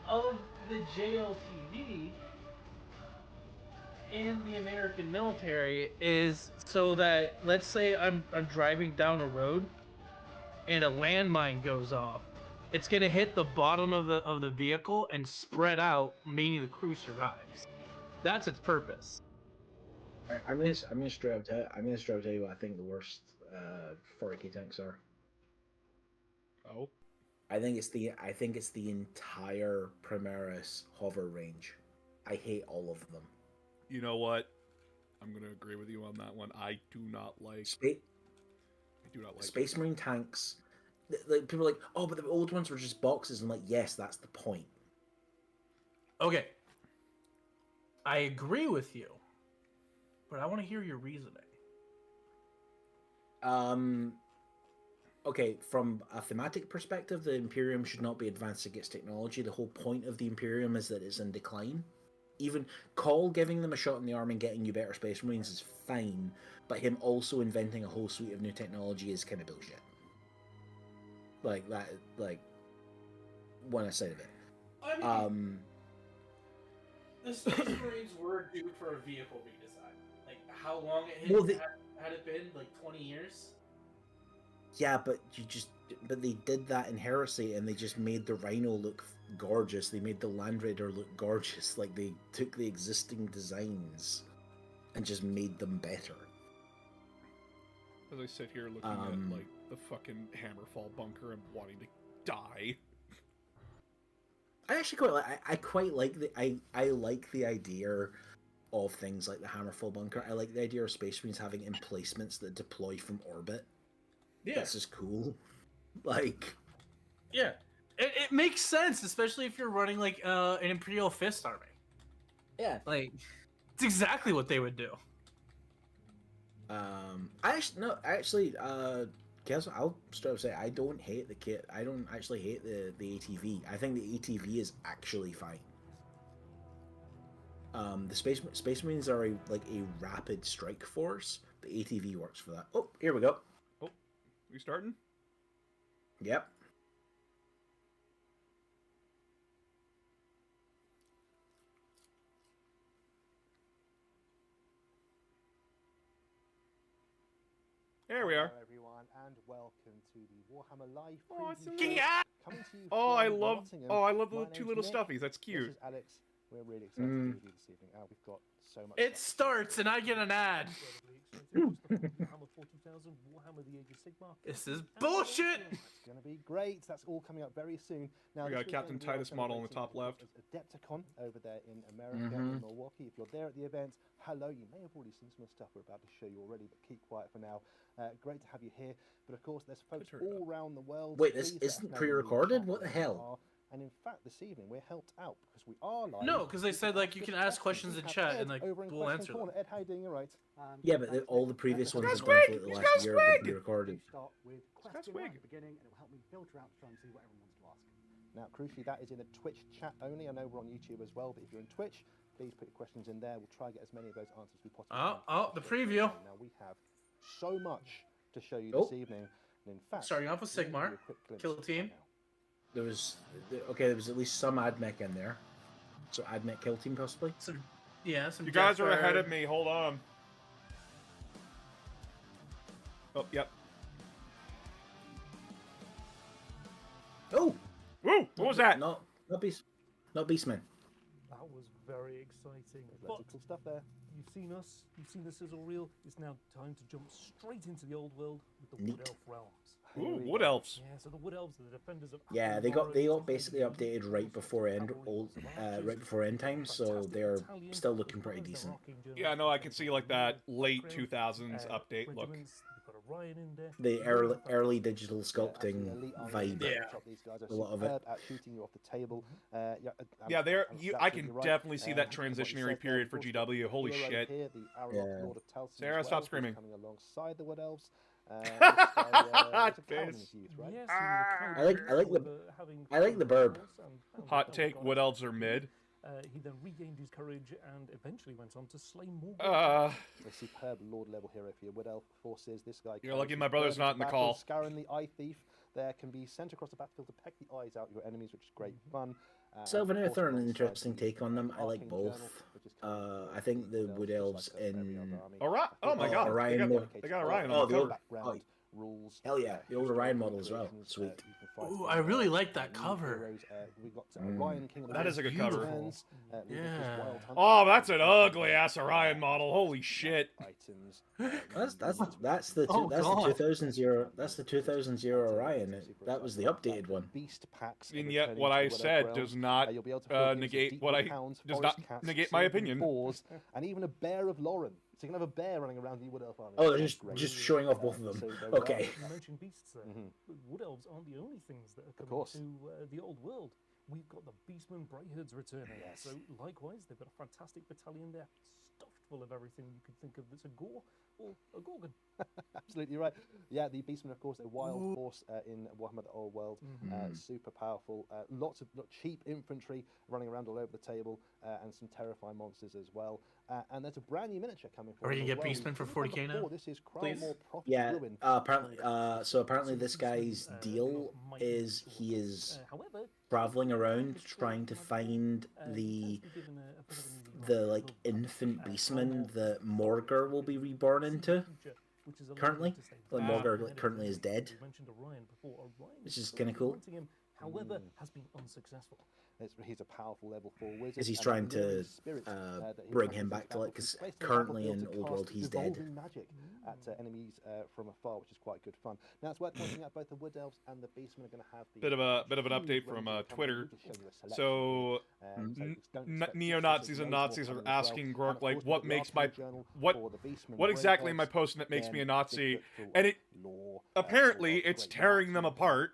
D: of the JLTV in the American military is so that, let's say I'm driving down a road and a landmine goes off, it's gonna hit the bottom of the vehicle and spread out, meaning the crew survives. That's its purpose.
C: I'm gonna straight up tell you what I think the worst 40k tanks are.
A: Oh,
C: I think it's the entire Primaris hover range. I hate all of them.
A: You know what? I'm gonna agree with you on that one. I do not like.
C: Space Marine tanks. Like people are like, oh, but the old ones were just boxes. I'm like, yes, that's the point.
D: Okay. I agree with you, but I want to hear your reasoning.
C: Okay, from a thematic perspective, the Imperium should not be advancing its technology. The whole point of the Imperium is that it's in decline. Even Call giving them a shot in the arm and getting you better Space Marines is fine, but him also inventing a whole suite of new technology is kind of bullshit. Like that, like one side of it.
D: I mean, the Space Marines were due for a vehicle redesign. Like, how long had it been? Like 20 years?
C: Yeah, but they did that in Heresy, and they just made the Rhino look gorgeous. They made the Land Raider look gorgeous. Like, they took the existing designs and just made them better.
A: As I sit here looking at like the fucking Hammerfall bunker and wanting to die.
C: I actually quite like I like the idea of things like the Hammerfall bunker. I like the idea of Space Marines having emplacements that deploy from orbit.
D: Yeah.
C: This is cool. Like,
D: yeah, it makes sense, especially if you're running like an Imperial Fist army.
C: yeah.
D: Like, it's exactly what they would do.
C: Guess I'll straight up say I don't hate the kit. I don't actually hate the ATV. I think the ATV is actually fine. The Space Marines are a rapid strike force. The ATV works for that. Oh, here we go.
A: Oh, we starting?
C: Yep.
A: There we are.
H: Hello everyone, and welcome to the Warhammer Live
A: Awesome.
H: preview show. Coming to you
A: Oh, I
H: from
A: love
H: Nottingham.
A: the
H: My
A: two
H: name's
A: little
H: Nick.
A: stuffies. That's
H: This
A: cute.
H: is Alex. We're really excited to be with you this evening. We've got so much.
D: It starts, and I get an ad. This is bullshit.
H: It's going to be great. That's all coming up very soon. Now,
A: We
H: this
A: got Captain
H: weekend we are
A: Titus model on the top
H: celebrating
A: left.
H: Adepticon over there in America, in Milwaukee. If you're there at the event, hello. You may have already seen some of the stuff we're about to show you already, but keep quiet for now. Great to have you here. But of course, there's folks all around the world.
C: Wait, this
H: Please let us
C: isn't
H: know
C: pre-recorded?
H: in the
C: What the
H: chat where you
C: hell?
H: are. And in fact, this evening we're helped out because we are live.
D: No, because they said like you can ask questions in
H: We have
D: chat
H: Ed
D: and like
H: over in
D: we'll
H: question
D: answer them.
H: corner. Ed, how you doing? All right.
C: Yeah, but all the previous ones
A: got
C: have
A: a
C: gone
A: swig!
C: for the
A: He's
C: last
A: got a
C: year have been
A: swig!
C: pre-recorded.
I: Start with
A: got
I: question
A: swig.
I: at the beginning, and it will help me filter out to try and see what everyone wants to ask.
H: Now, crucially, that is in a Twitch chat only. I know we're on YouTube as well, but if you're in Twitch, please put your questions in there. We'll try to get as many of those answers as we possibly can.
D: The preview.
H: Now, we have so much to show you
C: Oh.
H: this evening. And in fact,
D: Starting off with
H: we'll give
D: Sigmar,
H: you a quick glimpse
D: kill team.
H: right now.
C: There was at least some AdMech in there. So AdMech kill team possibly.
D: Some
A: You guys are
D: Deathfire.
A: ahead of me. Hold on. Oh, yep.
C: Oh,
A: Woo! What was that?
C: Not Beastman.
J: That was very exciting.
H: There's lots of cool stuff there.
J: You've seen us, you've seen the sizzle reel. It's now time to jump straight into the old world with the
C: Neat.
J: Wood Elf realms.
A: Ooh, Wood Elves.
J: Yeah, so the Wood Elves are the defenders of.
C: Yeah, they got basically updated right before end time, so they're still looking pretty decent.
A: Yeah, no, I can see like that late 2000s update look.
J: Got a Ryan in there.
C: The early digital sculpting
H: Elite army
C: vibe.
H: at the top. These guys are
C: A lot of it.
H: superb at shooting you off the table.
A: Yeah, there.
H: I'm
A: I can
H: absolutely right.
A: definitely see that
H: What you
A: transitionary
H: said
A: period
H: there,
A: for
H: of course,
A: GW. Holy
H: hero
A: shit.
H: Here, the Arrow
C: Yeah.
H: Lord of Talcin
A: Sarah,
H: as
A: stop
H: well, who's
A: screaming.
H: Coming alongside the Wood Elves. It's a Calvinist youth, right?
J: Yes,
C: I like the burb.
A: Hot take: Wood Elves are mid.
J: He then regained his courage and eventually went on to slay more.
A: Uh,
H: A superb Lord level hero for your Wood Elf forces. This guy.
A: You're lucky
H: carries
A: my
H: his
A: brother's
H: burden
A: not
H: to
A: in the
H: battle.
A: call.
H: Scarin the Eye Thief. There can be sent across the battlefield to peck the eyes out of your enemies, which is great fun.
C: Sylvan
H: and of
C: Earth are an
H: course,
C: interesting
H: alongside
C: take on them. I like
H: Arcane
C: both.
H: Journal, which is coming from
C: I think the
H: Wood
C: Wood
H: just
C: Elves
H: like every
C: in
H: other army.
A: Orion. Oh my
C: Oh,
A: god.
C: Orion.
A: They got Orion
C: Oh,
A: on the
C: the
A: cover.
C: old-
H: rules.
C: Hell yeah, the old Orion model as well.
H: creations,
C: Sweet.
H: you can fight
D: Ooh,
H: from,
D: I really like
H: new
D: that cover.
H: heroes. We got Orion, King of the
A: That is a good cover.
H: Lands, Ludicrous
D: Yeah.
H: Wild Hunt,
A: Oh, that's an ugly ass Orion model. Holy shit.
H: items.
C: That's the
D: Oh, God.
C: 2000 Orion. That was the updated one.
H: Beast packs.
A: And yet, what I said does not
H: You'll be able to fill games of
A: negate
H: deep
A: what I
H: hounds,
A: does
H: forest
A: not
H: cats,
A: negate my
H: sylvan
A: opinion.
H: boars, and even a bear of Lauren. So you can have a bear running around the Wood Elf army.
C: Oh, they're
H: That's
C: just
H: great.
C: showing off both of them.
H: So there we are.
C: Okay.
J: You mentioned beasts there. But Wood Elves aren't the only things that are coming
H: course.
J: to the old world. We've got the Beastmen Brayherds returning.
H: Yes.
J: So likewise, they've got a fantastic battalion there, stuffed full of everything you could think of that's a gore or a gorgon.
H: Absolutely right. Yeah, the Beastmen, of course, a wild horse in Warhammer: The Old World. Super powerful. Lots of cheap infantry running around all over the table, and some terrifying monsters as well. And there's a brand new miniature coming for
D: Or you
H: them
D: can
H: as
D: get
H: well.
D: Beastmen for
H: If you
D: 40k
H: remember
D: now,
H: before, This is
D: please?
H: Kralmore Prophet's
C: Yeah.
H: Ruin.
C: Apparently, so apparently this guy's deal is he is
J: However,
C: traveling around trying to find the like infant beastman that Morgar will be reborn into. Currently, like Morgar like, currently is dead, which is kind of cool.
J: However, has been unsuccessful.
H: He's a powerful level 4 wizard.
C: Because he's
H: and
C: trying
H: the
C: to
H: myriad spirits, that he
C: bring
H: attracts
C: him
H: in
C: back to
H: battle
C: like,
H: can
C: because
H: place them on the
C: currently
H: battlefield
C: in
H: to
C: Old
H: cast
C: World he's dead.
H: evolving magic at enemies from afar, which is quite good fun. Now it's worth pointing out both the Wood Elves and the Beastmen are going to have the
A: Bit of an update from Twitter. So neo-Nazis and Nazis are asking Gork like, what exactly am I posting that makes me a Nazi? And it apparently it's tearing them apart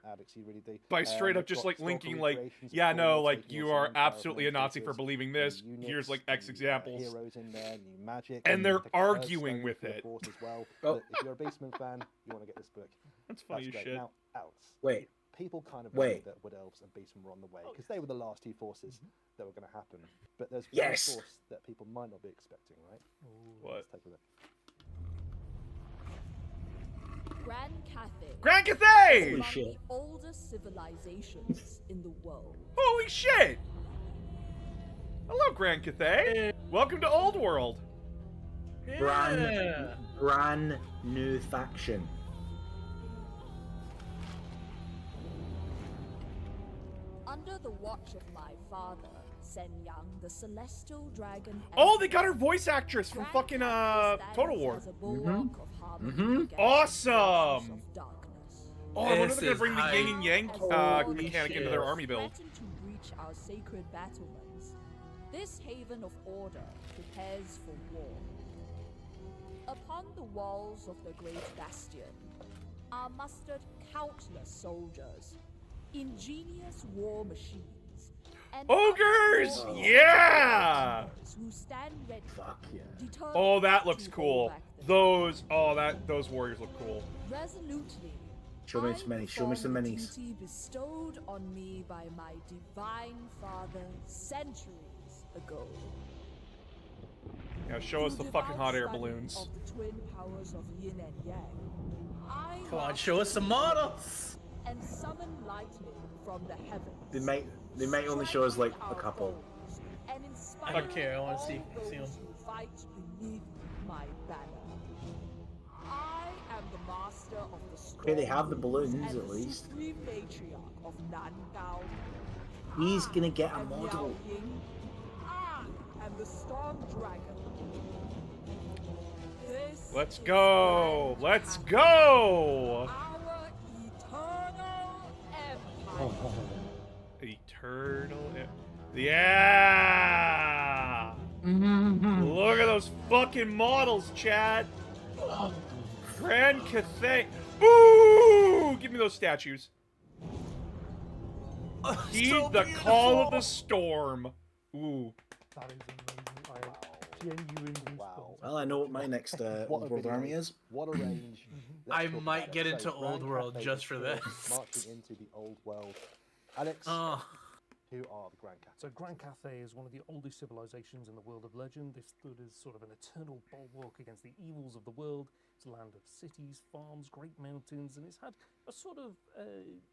A: by straight up just like linking like, yeah, no, like you are absolutely a Nazi for believing this. Here's like X examples,
H: heroes in there, new magic,
A: and they're
H: the
A: arguing
H: Curse
A: with
H: Stone,
A: it.
H: of course, as well.
C: Oh.
H: But if you're a Beastman fan, you want to get this book.
A: That's funny as
H: great.
A: shit.
H: Now, Alex.
C: Wait.
H: People kind of
C: Wait.
H: knew that Wood Elves and Beastmen were on the way because they were the last two forces that were going to happen. But there's one
C: Yes.
H: force that people might not be expecting, right?
A: What?
H: Let's take a look.
K: Grand Cathay.
A: Grand
K: Is
A: Cathay!
K: among
C: shit.
K: the oldest civilizations in the world.
A: Holy shit! Hello, Grand Cathay. Welcome to Old World.
C: Brand new faction.
K: Under the watch of my father, Sen Yang, the celestial dragon.
A: Oh, they got her voice actress from fucking Total War. Awesome! Oh, I wonder if they're gonna bring the yin and yang mechanic into their army build.
K: To breach our sacred battlements, this haven of order prepares for war. Upon the walls of the great bastion are mustered countless soldiers, ingenious war machines, and
A: Ogres!
K: other
A: Yeah!
K: warriors who stand ready,
C: Fuck yeah.
K: determined
A: Oh, that looks
K: to
A: cool.
K: hold back the
A: Those warriors look cool.
K: resolutely.
C: Show me some minis. Show me some
K: I perform the
C: minis.
K: duty bestowed on me by my divine father centuries ago.
A: Now show us the
K: Through
A: fucking hot
K: devout
A: air
K: study
A: balloons.
K: Of the twin powers of yin and yang, I
D: Come on, show us some models.
K: and summon lightning from the heavens.
C: They might only show us like a couple.
K: And inspire
D: I don't care, I wanna see
K: all
D: them.
K: those who fight beneath my banner. I am the master of the
C: Okay, they have the
K: storm
C: balloons
K: and
C: at
K: the
C: least.
K: supreme matriarch of Nangao.
C: He's gonna get a
K: I am
C: model.
K: Yao Ying. I am the storm dragon. This
A: Let's
K: is
A: go!
K: Grand
A: Let's
K: Cathay,
A: go!
K: Our eternal empire.
A: Eternal. Yeah! Look at those fucking models, Chad. Grand Cathay. Ooh! Give me those statues. Heed
D: So
A: the call of
D: beautiful.
A: the storm. Ooh.
J: That is amazing. I have genuine goosebumps.
C: Well, I know what my next
H: What a
C: Old World
H: video.
C: army is.
H: What a range.
D: I
H: Let's talk
D: might
H: about
D: get
H: it.
D: into
H: So,
D: Old
H: Grand
D: World
H: Cathay
D: just
H: is
D: for
H: still
D: this.
H: Marching into the Old World. Alex,
D: Oh,
H: who are the Grand Cathay?
J: So Grand Cathay is one of the oldest civilizations in the world of legend. They've stood as sort of an eternal bulwark against the evils of the world. It's a land of cities, farms, great mountains, and it's had a sort of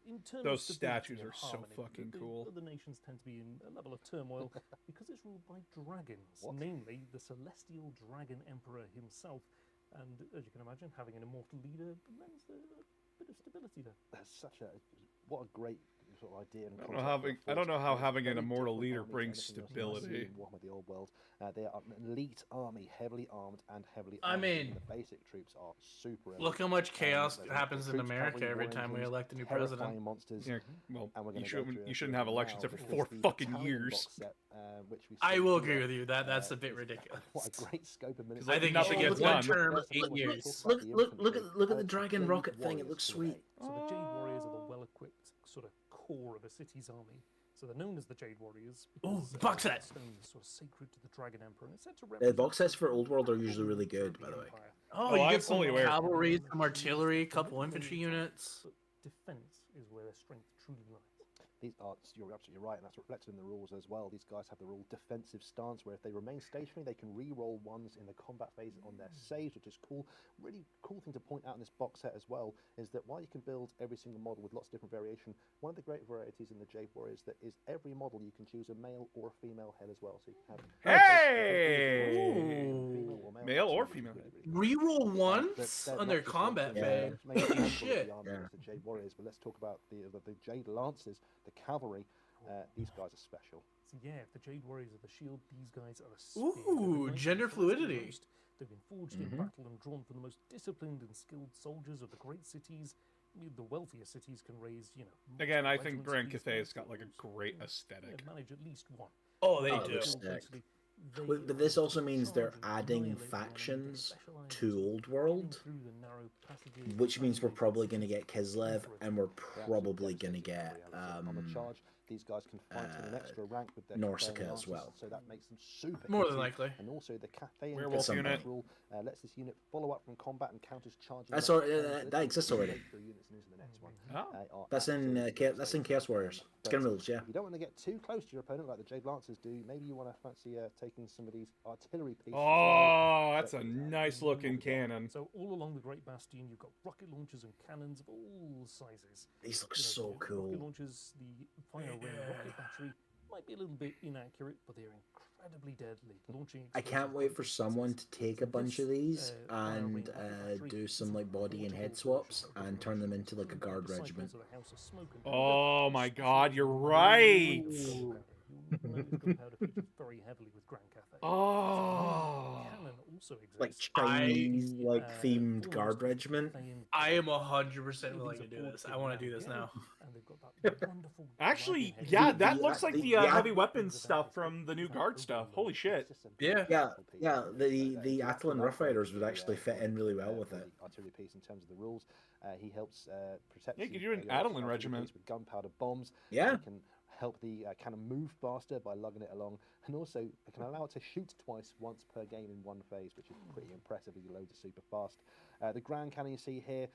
J: internal
A: Those
J: stability
A: statues
J: and
A: are so
J: harmony.
A: fucking
J: The
A: cool.
J: Other nations tend to be in a level of turmoil because it's ruled by dragons,
H: What?
J: namely the celestial dragon emperor himself. And as you can imagine, having an immortal leader lends a bit of stability there.
H: That's such a what a great sort of idea. And
A: I don't know how having an
H: Very
A: immortal
H: different
A: leader
H: army to
A: brings
H: anything else you've seen
A: stability.
H: in Warhammer: The Old World. They are an elite army, heavily armed and heavily
D: I
H: armed.
D: mean,
H: and the basic troops are super elite.
D: Look how much chaos
H: There's
D: happens in
H: troops,
D: America
H: cavalry,
D: every
H: war
D: time we
H: engines,
D: elect a new
H: terrifying
D: president.
H: monsters.
A: Yeah, well,
H: And we're
A: you
H: gonna go
A: shouldn't
H: through
A: you
H: a
A: shouldn't
H: few
A: have
H: of them
A: elections
H: now.
A: every
H: This
A: 4
H: is the
A: fucking
H: Battalion
A: years.
H: box set, which we
D: I
H: see
D: will
H: here.
D: agree with you. That's a bit
H: Is
D: ridiculous.
H: What a great scope of
A: Because
D: I think
A: nothing
D: you
A: gets
D: should one
A: done.
D: term,
H: First of all,
D: 8
H: we're gonna
D: years.
H: talk about the infantry.
C: Look at the
H: It's
C: dragon
H: Jade
C: rocket thing. It
H: Warriors
C: looks
H: today.
C: sweet.
J: So the Jade Warriors are the well-equipped sort of core of a city's army. So they're known as the Jade Warriors.
D: Ooh,
J: because,
D: box set.
J: the stone is sort of sacred to the Dragon Emperor, and it's said to
C: The
J: represent
C: box sets for
J: the
C: Old World are
J: battle
C: usually really good,
J: of
C: by the way.
J: Empire.
D: Oh,
A: Oh,
D: you
A: I'm
D: get some
A: fully aware.
D: cavalry, some artillery, a couple infantry units.
J: But defense is where their strength truly lies.
H: These are, you're absolutely right, and that's reflected in the rules as well. These guys have the rule defensive stance, where if they remain stationary, they can re-roll ones in the combat phase on their saves, which is cool. Really cool thing to point out in this box set as well is that while you can build every single model with lots of different variation, one of the great varieties in the Jade Warriors that is every model you can choose a male or a female head as well. So you can have
A: Hey! Male or female.
D: Reroll
H: But
D: once
H: they're
D: on
H: not
D: their
H: just
D: combat
H: ones
C: Yeah.
D: phase.
H: that make a handful of
D: Shit.
H: the army
C: Yeah.
H: as the Jade Warriors, but let's talk about the Jade Lancers, the cavalry. These guys are special.
J: So yeah, if the Jade Warriors are the shield, these guys are the spear.
D: Ooh, gender fluidity.
J: They've been forged in battle and drawn from the most disciplined and skilled soldiers of the great cities. I mean, the wealthier cities can raise,
A: Again, I
J: multiple
A: think
J: regiments of
A: Grand
J: these
A: Cathay's
J: guys,
A: got
J: but
A: like a
J: also,
A: great
J: yeah,
A: aesthetic.
J: manage at least one.
D: Oh, they
C: Oh,
D: do.
C: they're
J: Still,
C: sick.
J: basically,
C: But this also
J: are
C: means they're
J: charging,
C: adding
J: annihilating the enemy, they
C: factions
J: specialise
C: to
J: in
C: Old
J: cutting
C: World,
J: through the narrow passages,
C: which means we're
J: passages,
C: probably going to
J: cities,
C: get Kislev, and we're probably going to get
H: on the charge. These guys can fight in an extra rank with their
C: Nausicaa
H: Cathayan
C: as
H: Lancers,
C: well.
H: so that makes them super
D: More than
H: easy.
D: likely.
H: And also the Cathayan
A: Werewolf
H: Combat
A: unit.
H: rule lets this unit follow up from combat and counters charging.
C: That's
H: left
C: already-
H: turns, so
C: that
H: this
C: exists
H: can
C: already.
H: break through units and into the next one.
A: Oh.
H: Are
C: That's in
H: absolutely
C: that's in
H: insane.
C: Chaos Warriors.
H: But
C: Skin rules, yeah.
H: If you don't want to get too close to your opponent like the Jade Lancers do, maybe you want to fancy taking some of these artillery pieces. as well.
A: Oh, that's a nice looking cannon.
J: So all along the Great Bastion, you've got rocket launchers and cannons of all sizes.
C: These look
J: You know,
C: so
J: the Rocket
C: cool.
J: launchers, the fire ring rocket battery might be a little bit inaccurate, but they're incredibly deadly. Launching.
C: I can't
J: explosive
C: wait for
J: rockets.
C: someone to take a bunch of these
J: fire ring
C: and
J: rocket battery
C: do some
J: is
C: like body and head
J: multiple
C: swaps
J: versions
C: and turn them into like a guard
J: Disciples
C: regiment.
J: of the House of Smoke and
A: Oh
J: Powder,
A: my
J: especially
A: God, you're
J: the
A: right.
J: gunpowder. You'll know the gunpowder features very heavily with Grand Cafe.
A: Oh.
J: Cannon also exists.
C: Like Chinese like themed
J: almost
C: guard regiment.
J: Cathayan
D: I am
J: cannon.
D: 100% willing to do this. I want to do this now.
J: And they've got that wonderful
A: Actually,
J: dragon head.
A: yeah,
C: The-
A: that
C: the-
A: looks like
C: the-
A: the
C: the-
A: heavy weapons stuff from the new guard stuff. Holy shit.
D: Yeah.
C: Yeah, the Atlan Rough Riders would actually fit in really well with it.
H: Artillery piece in terms of the rules. He helps protect.
A: Yeah, you could do an Adelan regiment.
H: with gunpowder bombs.
C: Yeah.
H: He can help the cannon move faster by lugging it along, and also it can allow it to shoot once per game in one phase, which is pretty impressive. He loads it super fast. The Grand Cannon you see here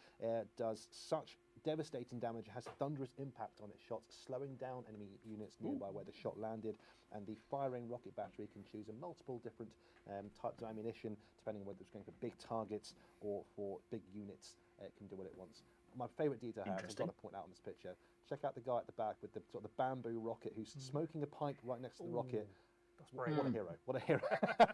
H: does such devastating damage. It has thunderous impact on its shots, slowing down enemy units nearby where the shot landed. And the firing rocket battery can choose a multiple different types of ammunition, depending on whether it's going for big targets or for big units. It can do what it wants. My favourite detail, I've got to
C: Interesting.
H: point out in this picture. Check out the guy at the back with the sort of the bamboo rocket who's smoking a pipe right next to the rocket.
J: That's
H: What
J: brave.
H: a hero! What a hero!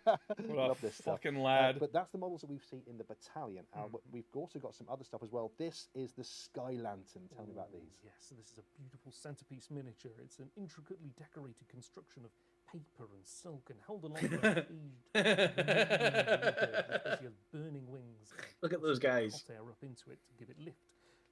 A: What
H: Love
A: a
H: this stuff.
A: fucking lad.
H: But that's the models that we've seen in the battalion. We've also got some other stuff as well. This is the Sky Lantern. Tell me about these.
J: Yes, this is a beautiful centerpiece miniature. It's an intricately decorated construction of paper and silk and held alongside aged especially has burning wings.
C: Look at those guys.
J: Hot air up into it to give it lift.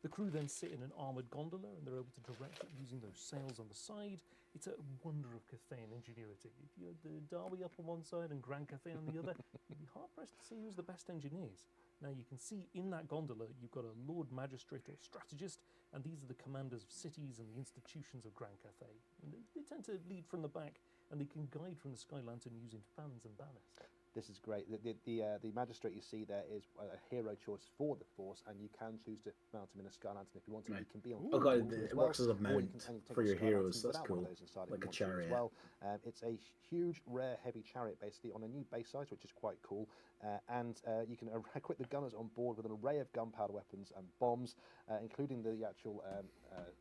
J: The crew then sit in an armoured gondola and they're able to direct it using those sails on the side. It's a wonder of Cathayan ingenuity. If you had the Derby up on one side and Grand Cathay on the other, you'd be hard-pressed to see who's the best engineers. Now you can see in that gondola you've got a Lord Magistrate or Strategist, and these are the commanders of cities and the institutions of Grand Cathay. And they tend to lead from the back, and they can guide from the Sky Lantern using fans and banners.
H: This is great. The magistrate you see there is a hero choice for the force, and you can choose to mount him in a Sky Lantern if you want to.
C: Right.
H: He can be on.
C: Oh god,
H: foot as
C: it
H: well,
C: works as a
H: or you
C: mount
H: can take
C: for
H: the
C: your
H: Sky Lantern
C: heroes. That's
H: without one
C: cool.
H: of those inside if
C: Like
H: you
C: a
H: want to as
C: chariot.
H: well. It's a huge, rare, heavy chariot basically on a new base size, which is quite cool. and you can equip the gunners on board with an array of gunpowder weapons and bombs, including the actual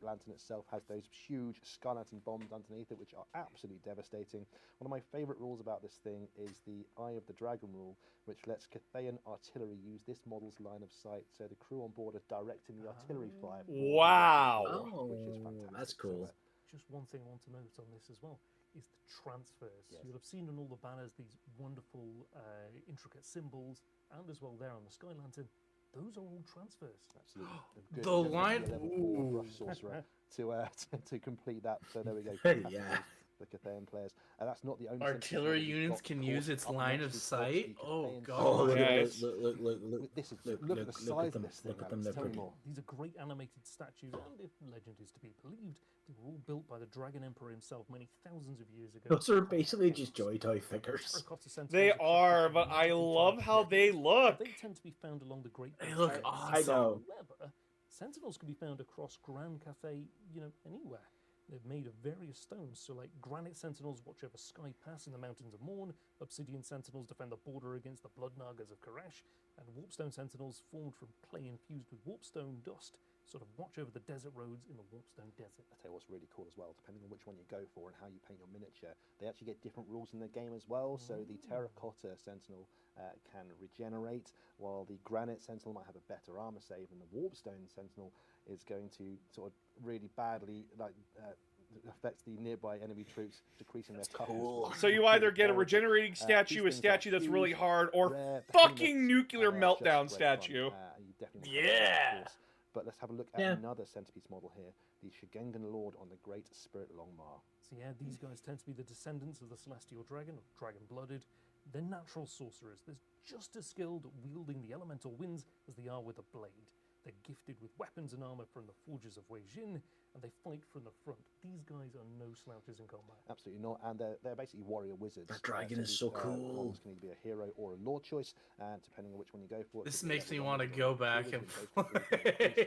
H: lantern itself has those huge sky lantern bombs underneath it, which are absolutely devastating. One of my favourite rules about this thing is the Eye of the Dragon rule, which lets Cathayan artillery use this model's line of sight, so the crew on board are directing the artillery fire.
A: Wow.
H: Which is fantastic.
C: That's cool.
J: Just one thing I want to note on this as well is the transfers.
H: Yes.
J: You'll have seen on all the banners these wonderful, intricate symbols, and as well there on the Sky Lantern. Those are all transfers.
H: Absolutely.
D: The line-
H: brush sorcerer to complete that. So there we go.
C: Yeah.
H: The Cathayan players, and that's not the only.
D: Artillery
H: sense
D: units
H: got,
D: can
H: of
D: use
H: course,
D: its
H: up
D: line
H: next
D: of
H: we've got
D: sight.
H: the
D: Oh
H: Cathayan
D: god.
C: Oh, look,
A: Yes.
C: look.
H: This is,
C: Look
H: look at the
C: at
H: size
C: them.
H: of this thing.
C: Look at them.
H: Alex.
C: They're
H: Tell me
C: pretty.
H: more.
J: These are great animated statues, and if legend is to be believed, they were all built by the Dragon Emperor himself many thousands of years ago.
C: Those are basically just Joy Toy figures.
J: Terracotta Sentinels
A: They
J: are
A: are, but I
J: magically
A: love
J: charged
A: how they
J: weapons.
A: look.
J: They tend to be found along the Great
D: They
J: Basin.
D: look
C: I know.
J: However, Sentinels can be found across Grand Cafe, anywhere. They're made of various stones, so like granite sentinels watch over Sky Pass in the Mountains of Morn, obsidian sentinels defend the border against the blood nagas of Koresh, and warpstone sentinels formed from clay infused with warpstone dust sort of watch over the desert roads in the warpstone desert.
H: I tell you what's really cool as well, depending on which one you go for and how you paint your miniature, they actually get different rules in the game as well. So the terracotta sentinel can regenerate, while the granite sentinel might have a better armor save, and the warpstone sentinel is going to sort of really badly affect the nearby enemy troops, decreasing their toughness.
A: So you either get a regenerating statue, a statue that's really hard, or fucking nuclear meltdown statue.
D: Yeah.
H: But let's have a look at another centerpiece model here, the Shigengan Lord on the Great Spirit Longmar.
J: So yeah, these guys tend to be the descendants of the Celestial Dragon, or Dragon-blooded. They're natural sorcerers. They're just as skilled at wielding the elemental winds as they are with a blade. They're gifted with weapons and armor from the forges of Wei Jin, and they fight from the front. These guys are no slouches in combat.
H: Absolutely not, and they're basically warrior wizards.
C: The dragon is
H: these,
C: so cool.
H: models can either be a hero or a lord choice, and depending on which one you go for.
D: This makes me want to go back and
H: play.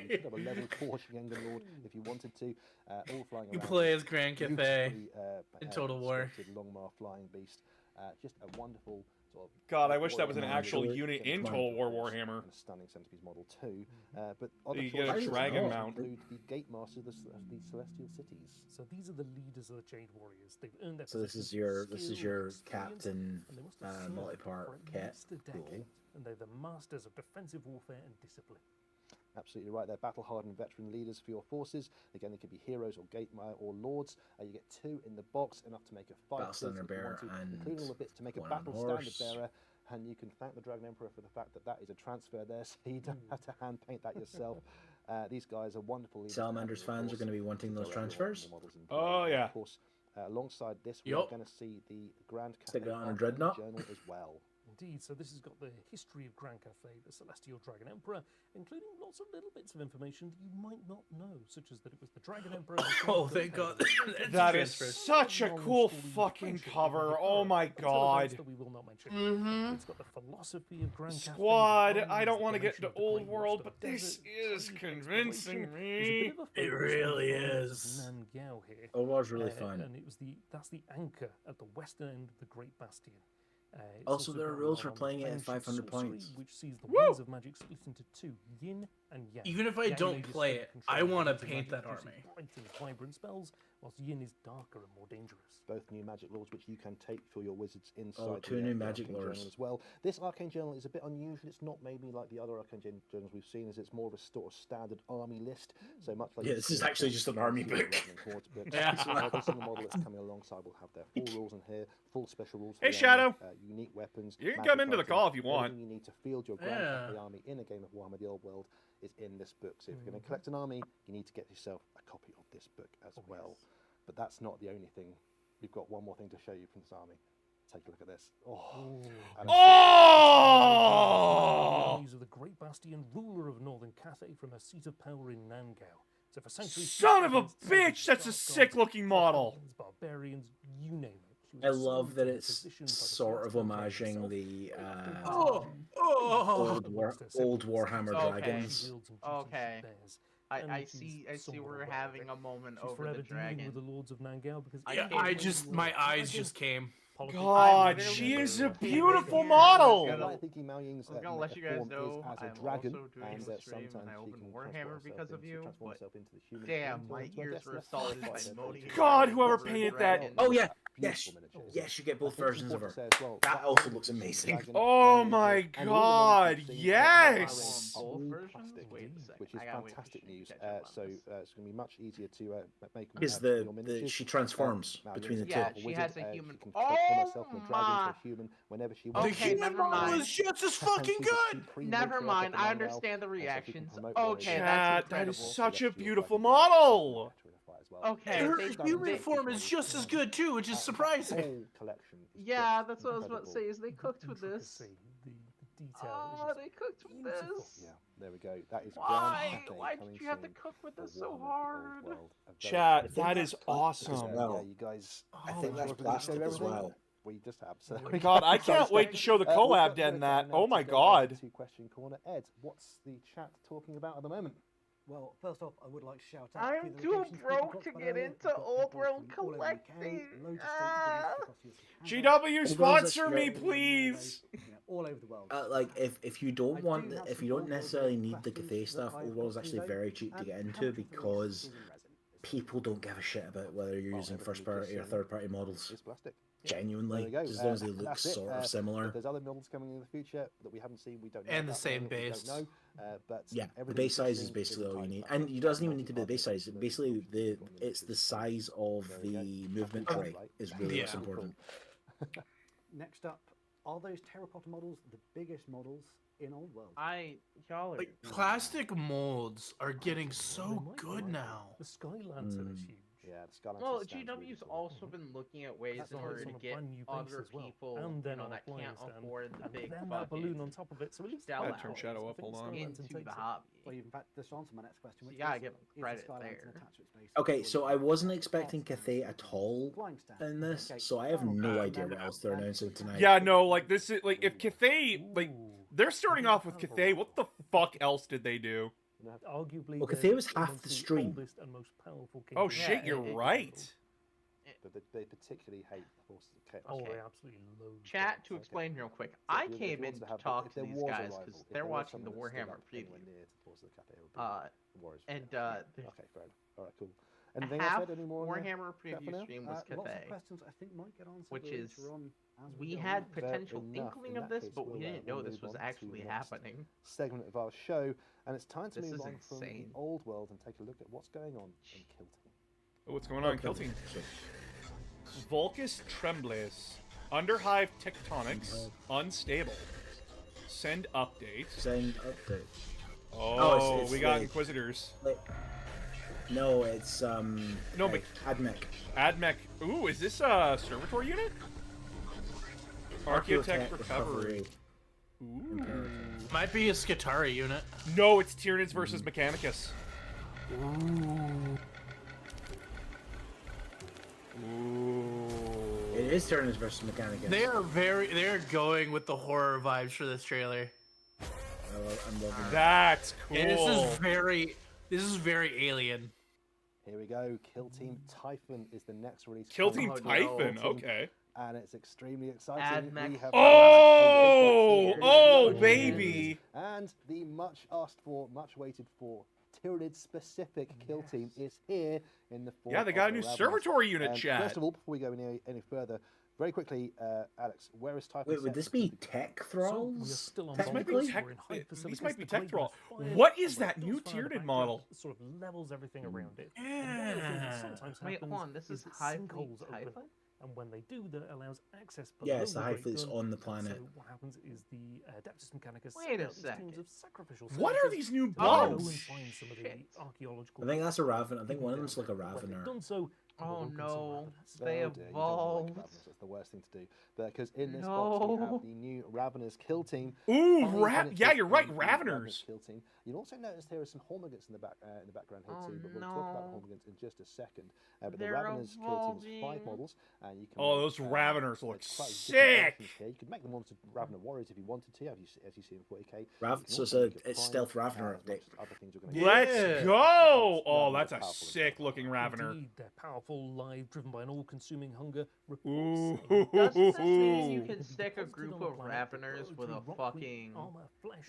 H: You could have a level 4 Shigengan Lord if you wanted to, all flying
D: You
H: around.
D: play as Grand Cathay
H: Beautifully,
D: in Total War.
H: sculpted Longmar flying beast. Just a wonderful sort of.
A: God, I wish that was an
H: warrior
A: actual
H: model.
A: unit in
H: Gonna
A: Total War
H: come, of course,
A: Warhammer.
H: and a stunning centerpiece model too. But other
A: You get a
H: choices
A: dragon mount.
H: include the Gate Masters of the Celestial Cities.
J: So these are the leaders of the Jade Warriors. They've earned their
C: So this is
J: position
C: your
J: through
C: this is
J: skill,
C: your
J: experience,
C: captain
J: and they must have served
C: multi-part
J: for at
C: kit.
J: least a decade.
C: Cool.
J: And they're the masters of defensive warfare and discipline.
H: Absolutely right. They're battle-hardened veteran leaders for your forces. Again, they could be heroes or or lords. You get 2 in the box, enough to make a 5
C: Battle standard
H: if you want
C: bearer
H: to,
C: and
H: including all the bits to make a
C: one on
H: battle
C: horse.
H: standard bearer. And you can thank the Dragon Emperor for the fact that that is a transfer there, so you don't have to hand paint that yourself. These guys are wonderful leaders.
C: Salamanders fans are going to be wanting those transfers.
A: Oh, yeah.
H: Of course, alongside this, we're
D: Yup.
H: going to see the Grand
C: Stick
H: Cathay
C: it on a
H: Arcane
C: dreadnought.
H: Journal as well.
J: Indeed, so this has got the history of Grand Cathay, the Celestial Dragon Emperor, including lots of little bits of information that you might not know, such as that it was the Dragon Emperor.
D: Oh, thank God.
A: That is such a cool fucking cover. Oh my god.
J: That we will not mention.
D: Mm-hmm.
J: It's got the philosophy of Grand Cathay,
A: Squad,
J: the
A: I don't
J: armies,
A: want to
J: the
A: get into
J: formation of the
A: old
J: Great
A: world,
J: Western
A: but this
J: Desert,
A: is
J: trade,
A: convincing
J: exploration. There's a
A: me.
J: bit of a
D: It
J: focus on
D: really
J: the islands
D: is.
J: of Nangao here.
C: It was really fun.
J: And that's the anchor at the western end of the Great Bastion. It's
C: Also, there are
J: got
C: rules
J: a
C: for
J: lot on
C: playing it at
J: ancient
C: 500
J: sorcery,
C: points.
J: which sees the
A: Woo!
J: winds of magic split into 2, yin and yang.
D: Even if I
J: Yang
D: don't
J: made its
D: play
J: own
D: it,
J: control
D: I
J: of
D: want to
J: winds of
D: paint
J: magic,
D: that
J: producing
D: army.
J: bright and vibrant spells, whilst yin is darker and more dangerous.
H: Both new magic lords which you can take for your wizards inside
C: Oh,
H: the
C: 2 new magic
H: Arcane
C: lords.
H: Journal as well. This Arcane Journal is a bit unusual. It's not maybe like the other Arcane Journals we've seen, as it's more of a sort of standard army list. So much like
C: Yeah, this is actually just an army book.
D: Yeah.
H: Every single model that's coming alongside will have their full rules in here, full special rules. For
A: Hey,
H: the army,
A: Shadow.
H: unique weapons.
A: You can
H: magic
A: come into the
H: items,
A: call if you want.
H: Everything you need to field your Grand
D: Yeah.
H: Cathay army in a game of Warhammer: The Old World is in this book. So if you're going to collect an army, you need to get yourself a copy of this book as well. But that's not the only thing. We've got one more thing to show you from this army. Take a look at this. Oh! And
A: Oh!
J: Armies of the Great Bastion, ruler of Northern Cathay from her seat of power in Nangao. So for centuries,
A: Son of a
J: against
A: bitch! That's a
J: dark
A: sick
J: gods,
A: looking model.
J: Vikings, barbarians, you name it. She was
C: I
J: a
C: love that
J: soldier
C: it's
J: positioned by the
C: sort of
J: Celestial Dragon
C: homaging
J: herself.
C: the
D: Oh, oh.
C: old Warhammer
L: Okay.
C: dragons.
J: Shields and duties she
L: Okay.
J: bears. and
L: I
J: she's
L: see
J: somewhat
L: we're
J: aware of
L: having
J: it.
L: a moment
J: She's
L: over
J: forever
L: the
J: dealing
L: dragon.
J: with the Lords of Nangao because
D: Yeah, my eyes just came.
A: God,
L: literally
A: she is a
L: came in
A: beautiful
L: here,
A: model.
L: I was
H: I think Mao Ying's
L: I was gonna let you guys
H: form
L: know
H: is as a
L: I'm
H: dragon,
L: also doing
H: and
L: the stream, and
H: sometimes
L: I
H: she
L: opened
H: can
L: Warhammer because of you,
H: transform
L: but
H: herself into the human
L: damn,
H: form.
L: my
H: So I
L: ears
H: guess
L: were
H: let's
L: assaulted
H: fight
L: by
H: their
L: moaning.
H: nature.
A: God, whoever
L: over a
A: painted that.
L: dragon.
C: Oh yeah,
H: Beautiful
C: yes,
H: miniatures.
C: yes. You get
H: I
C: both
H: think it's
C: versions of
H: important
C: her.
H: to say as well,
C: That also looks
H: Dragon,
C: amazing.
A: Oh
H: Dragon,
A: my
H: and all the models
A: God,
H: we've seen
A: yes.
L: I want both
H: are
L: versions?
H: plastic,
L: Wait a second,
H: which is
L: I gotta wait for
H: fantastic
L: Shane to
H: news.
L: catch up on
H: So
L: this.
H: it's going to be much easier to make
C: Because
H: your
C: the
H: miniatures.
C: she transforms
H: Mao
C: between the
H: Ying's
C: two.
H: a
L: Yeah,
H: powerful
L: she
H: wizard.
L: has a human.
H: She can transform herself from a
L: Oh
H: dragon to
L: my!
H: a human whenever she
D: The
H: wants.
L: Okay,
D: human
L: never
D: model
L: mind.
D: is just as
H: Her
D: fucking
H: fancies that she
D: good.
H: pre-makes
L: Never
H: her up
L: mind,
H: at the
L: I
H: Nangao,
L: understand the
H: and so she can
L: reactions.
H: promote warriors.
L: Okay, that's
A: Chat, that
L: incredible.
A: is such a
H: Celestial
A: beautiful
H: dragon
A: model.
H: as well.
L: Okay,
D: Her
L: they,
D: human
L: they,
D: form is just as good too, which is
H: That
D: surprising.
H: whole collection is
L: yeah,
H: just
L: that's what I was about to say.
H: incredible.
L: Is they cooked with this?
J: The detail
L: Oh,
J: is
L: they cooked with
J: beautiful.
L: this.
H: Yeah, there we go. That is
L: Why?
H: Grand
L: Why
H: coming
L: did you have to
H: soon
L: cook with
H: for
L: this so
H: Warhammer: The Old
L: hard?
H: World. A very
A: Chat,
H: exciting
A: that
H: thing.
A: is
C: plastic as
A: awesome.
C: well.
H: Yeah, you guys.
C: I think that's
H: sure if we can
C: plastic
H: show
C: as
H: everything?
C: well.
H: We just have. So
A: God, I can't wait to show the
H: We've
A: collab
H: got no
A: den that.
H: time now
A: Oh
H: to
A: my
H: go
A: God.
H: over to question corner. Ed, what's the chat talking about at the moment?
I: Well, first off, I would like to shout out.
L: I'm too broke to get into old world collecting.
A: GW, sponsor me, please.
I: All over the world.
C: Like if you don't want if you don't necessarily need the Cathay stuff, Old World's actually very cheap to get into because people don't give a shit about whether you're using first party or third party models.
H: It's plastic.
C: Genuinely,
H: There we go.
C: as long as they look
H: That's it.
C: sort of similar.
H: If there's other models coming in the future that we haven't seen, we don't know.
D: And the
H: about
D: same
H: them, we don't
D: base.
H: know, but
C: Yeah, the
H: everything
C: base
H: we've
C: size is
H: seen
C: basically all you
H: entirely
C: need,
H: plastic.
C: and it doesn't even need to be the base size. Basically, it's the size of the movement tray is really what's important.
I: Next up, are those terracotta models the biggest models in Old World?
L: Y'all are
D: Like plastic molds are getting so good now.
J: The Sky Lantern is huge.
H: Yeah, the Sky
L: Well,
H: Lantern stands really
L: GW's
H: tall.
L: also been looking at ways
J: That's
L: in
J: why
L: order
J: it's
L: to
J: on a
L: get
J: brand new base
L: other
J: as well.
L: people
J: And then
L: that
J: on a flying
L: can't
J: stand,
L: afford the
J: and
L: big
J: then that
L: bucket
J: balloon on top of it, so at least
L: sell
A: Gotta turn
L: out
A: shadow up, hold on.
L: into the hobby.
I: Well, in fact, this answers my next question.
L: So
I: Which
L: you gotta
I: is,
L: give them
I: is the
L: credit
I: Sky Lantern
L: there.
I: attached to its base?
C: Okay,
I: Or
C: so
I: is
C: I
I: it
C: wasn't
I: part
C: expecting
I: stand?
C: Cathay at all
I: Flying stand.
C: in this,
I: Okay,
C: so I have
I: final
C: no
I: question
C: idea
I: then.
C: what else they're announcing tonight.
A: Yeah, no, like this is like if Cathay like
J: Ooh.
A: they're starting off with Cathay. What the fuck else did they do?
J: Arguably,
C: Well,
J: they're
C: Cathay was half
J: amongst
C: the stream.
J: oldest and most powerful
A: Oh
J: kingdoms.
A: shit,
L: Yeah,
A: you're
L: it-
A: right.
H: But they particularly hate the Forces of Chaos.
J: Oh,
L: Okay.
J: they absolutely loathe
L: Chat to
J: them.
L: explain real quick.
H: So
L: I
H: if you
L: came
H: wanted
L: in to
H: have-
L: talk
H: if
L: to
H: there
L: these
H: was a
L: guys
H: rival,
L: because
H: if
L: they're
H: there was
L: watching the
H: someone that stood
L: Warhammer
H: up anywhere
L: preview.
H: near to the Forces of Cathay, it would be the Warriors of
L: And
H: Chaos.
L: the
H: Okay, fair enough. All right, cool. Anything else,
L: half
H: Ed? Any more on the
L: Warhammer
H: chat for
L: preview
H: now?
L: stream was
I: Lots of
L: Cathay.
I: questions I think might get answered
L: which
I: later
L: is-
I: on as
L: We
I: go
L: had
I: along.
H: Fair
L: potential
H: enough.
L: inkling
H: In
L: of
H: that
L: this,
H: case,
L: but we
H: we'll,
L: didn't know
H: we'll
L: this
H: move
L: was
H: on to
L: actually
H: the next
L: happening.
H: segment of our show, and it's time to
L: This
H: move
L: is
H: on from the
L: insane.
H: old world and take a look at what's going on in Kill Team.
A: What's going on in Kill Team? Volcus Trembles. Underhive tectonics. Unstable. Send update.
C: Send update.
A: Oh,
C: it's
A: we got
C: like-
A: Inquisitors.
C: No, it's
A: No,
C: like Admech.
A: Admech. Ooh, is this a servitor unit? Archaeotech recovery. Ooh.
D: Might be a Skitari unit.
A: No, it's Tyranids versus Mechanicus. Ooh.
C: It is Tyranids versus Mechanicus.
D: They're going with the horror vibes for this trailer.
C: I'm loving that.
A: That's cool.
D: And this is very alien.
H: Here we go. Kill Team Typhon is the next release.
A: Kill
H: coming
A: Team
H: to
A: Typhon.
H: Kill Team,
A: Okay.
H: and it's extremely exciting.
L: Admech.
H: We have
A: Oh,
H: Admech
A: oh,
H: here.
A: baby.
H: And the much asked for, much waited for Tyranid specific Kill Team is here in the form
A: Yeah, they got a
H: of
A: new
H: the Ravens.
A: servitor unit, chat.
H: First of all, before we go any further, very quickly, Alex, where is Typhon?
C: Wait, would
H: set
C: this
H: for
C: be
H: Kill Team?
C: tech
J: So we are
C: thralls?
J: still on
A: This might be
J: Vulcan,
A: tech.
J: we're in high
A: These
J: facilities,
A: might be
J: the
A: tech
J: blade
A: thrall.
J: was fired,
A: What
J: and
A: is
J: when
A: that
J: it
A: new
J: does fire, the
A: Tyranid
J: backdrop
A: model?
J: Sort of levels everything around it. And one of the things that sometimes
L: Wait,
J: happens
L: hold on. This is
J: that
L: High Fleet
J: sinkholes open,
L: Typhon?
J: and when they do, that allows access.
C: Yeah, it's the
J: below
C: High
J: Great
C: Fleet's
J: Gun.
C: on the planet.
J: So what happens is the Adeptus Mechanicus
L: Wait a
J: send out these teams
L: second.
J: of sacrificial
A: What are
J: soldiers
A: these new
J: to go and
A: bugs?
J: find some of the
L: Shit.
J: archaeological.
C: I think that's a Raven. I think one of
J: down
C: them's like a
J: there. When they've
C: Ravener.
J: done so,
L: Oh
J: awoken some
L: no,
J: ravenous.
L: they
H: Oh dear, you don't want to wake
L: evolved.
H: Ravenous. That's the worst thing to do. Because in this box we have
L: No.
H: the new Ravenous kill team.
A: Ooh,
H: 5 units
A: yeah, you're right,
H: in the Ravenous
A: Raveners.
H: kill team. You'll also notice there are some Hormigants in the background here
L: Oh
H: too. But we'll talk about
L: no.
H: Hormigants in just a second. But the
L: They're
H: Ravenous kill team is 5
L: evolving.
H: models, and you can.
A: Oh,
H: make,
A: those Raveners look
H: quite a few different
A: sick.
H: versions here. You could make them onto Ravener warriors if you wanted to, as you see in 40k.
C: So it's stealth Ravener update.
H: Other things you're gonna
A: Let's
D: Yeah.
A: go! Oh,
H: Raveners
A: that's
H: are
A: a
H: powerful as well.
A: sick looking Ravener.
J: Indeed, they're powerful, live, driven by an all-consuming hunger.
A: Ooh.
L: Doesn't this mean you
A: Ooh.
L: can stick a group of Raveners with a fucking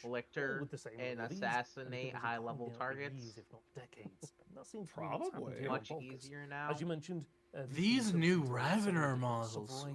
L: Lictor and assassinate high-level targets?
J: Years, if not decades. That seems
A: Probably.
L: Much easier now.
J: As you mentioned,
D: These new Ravener models.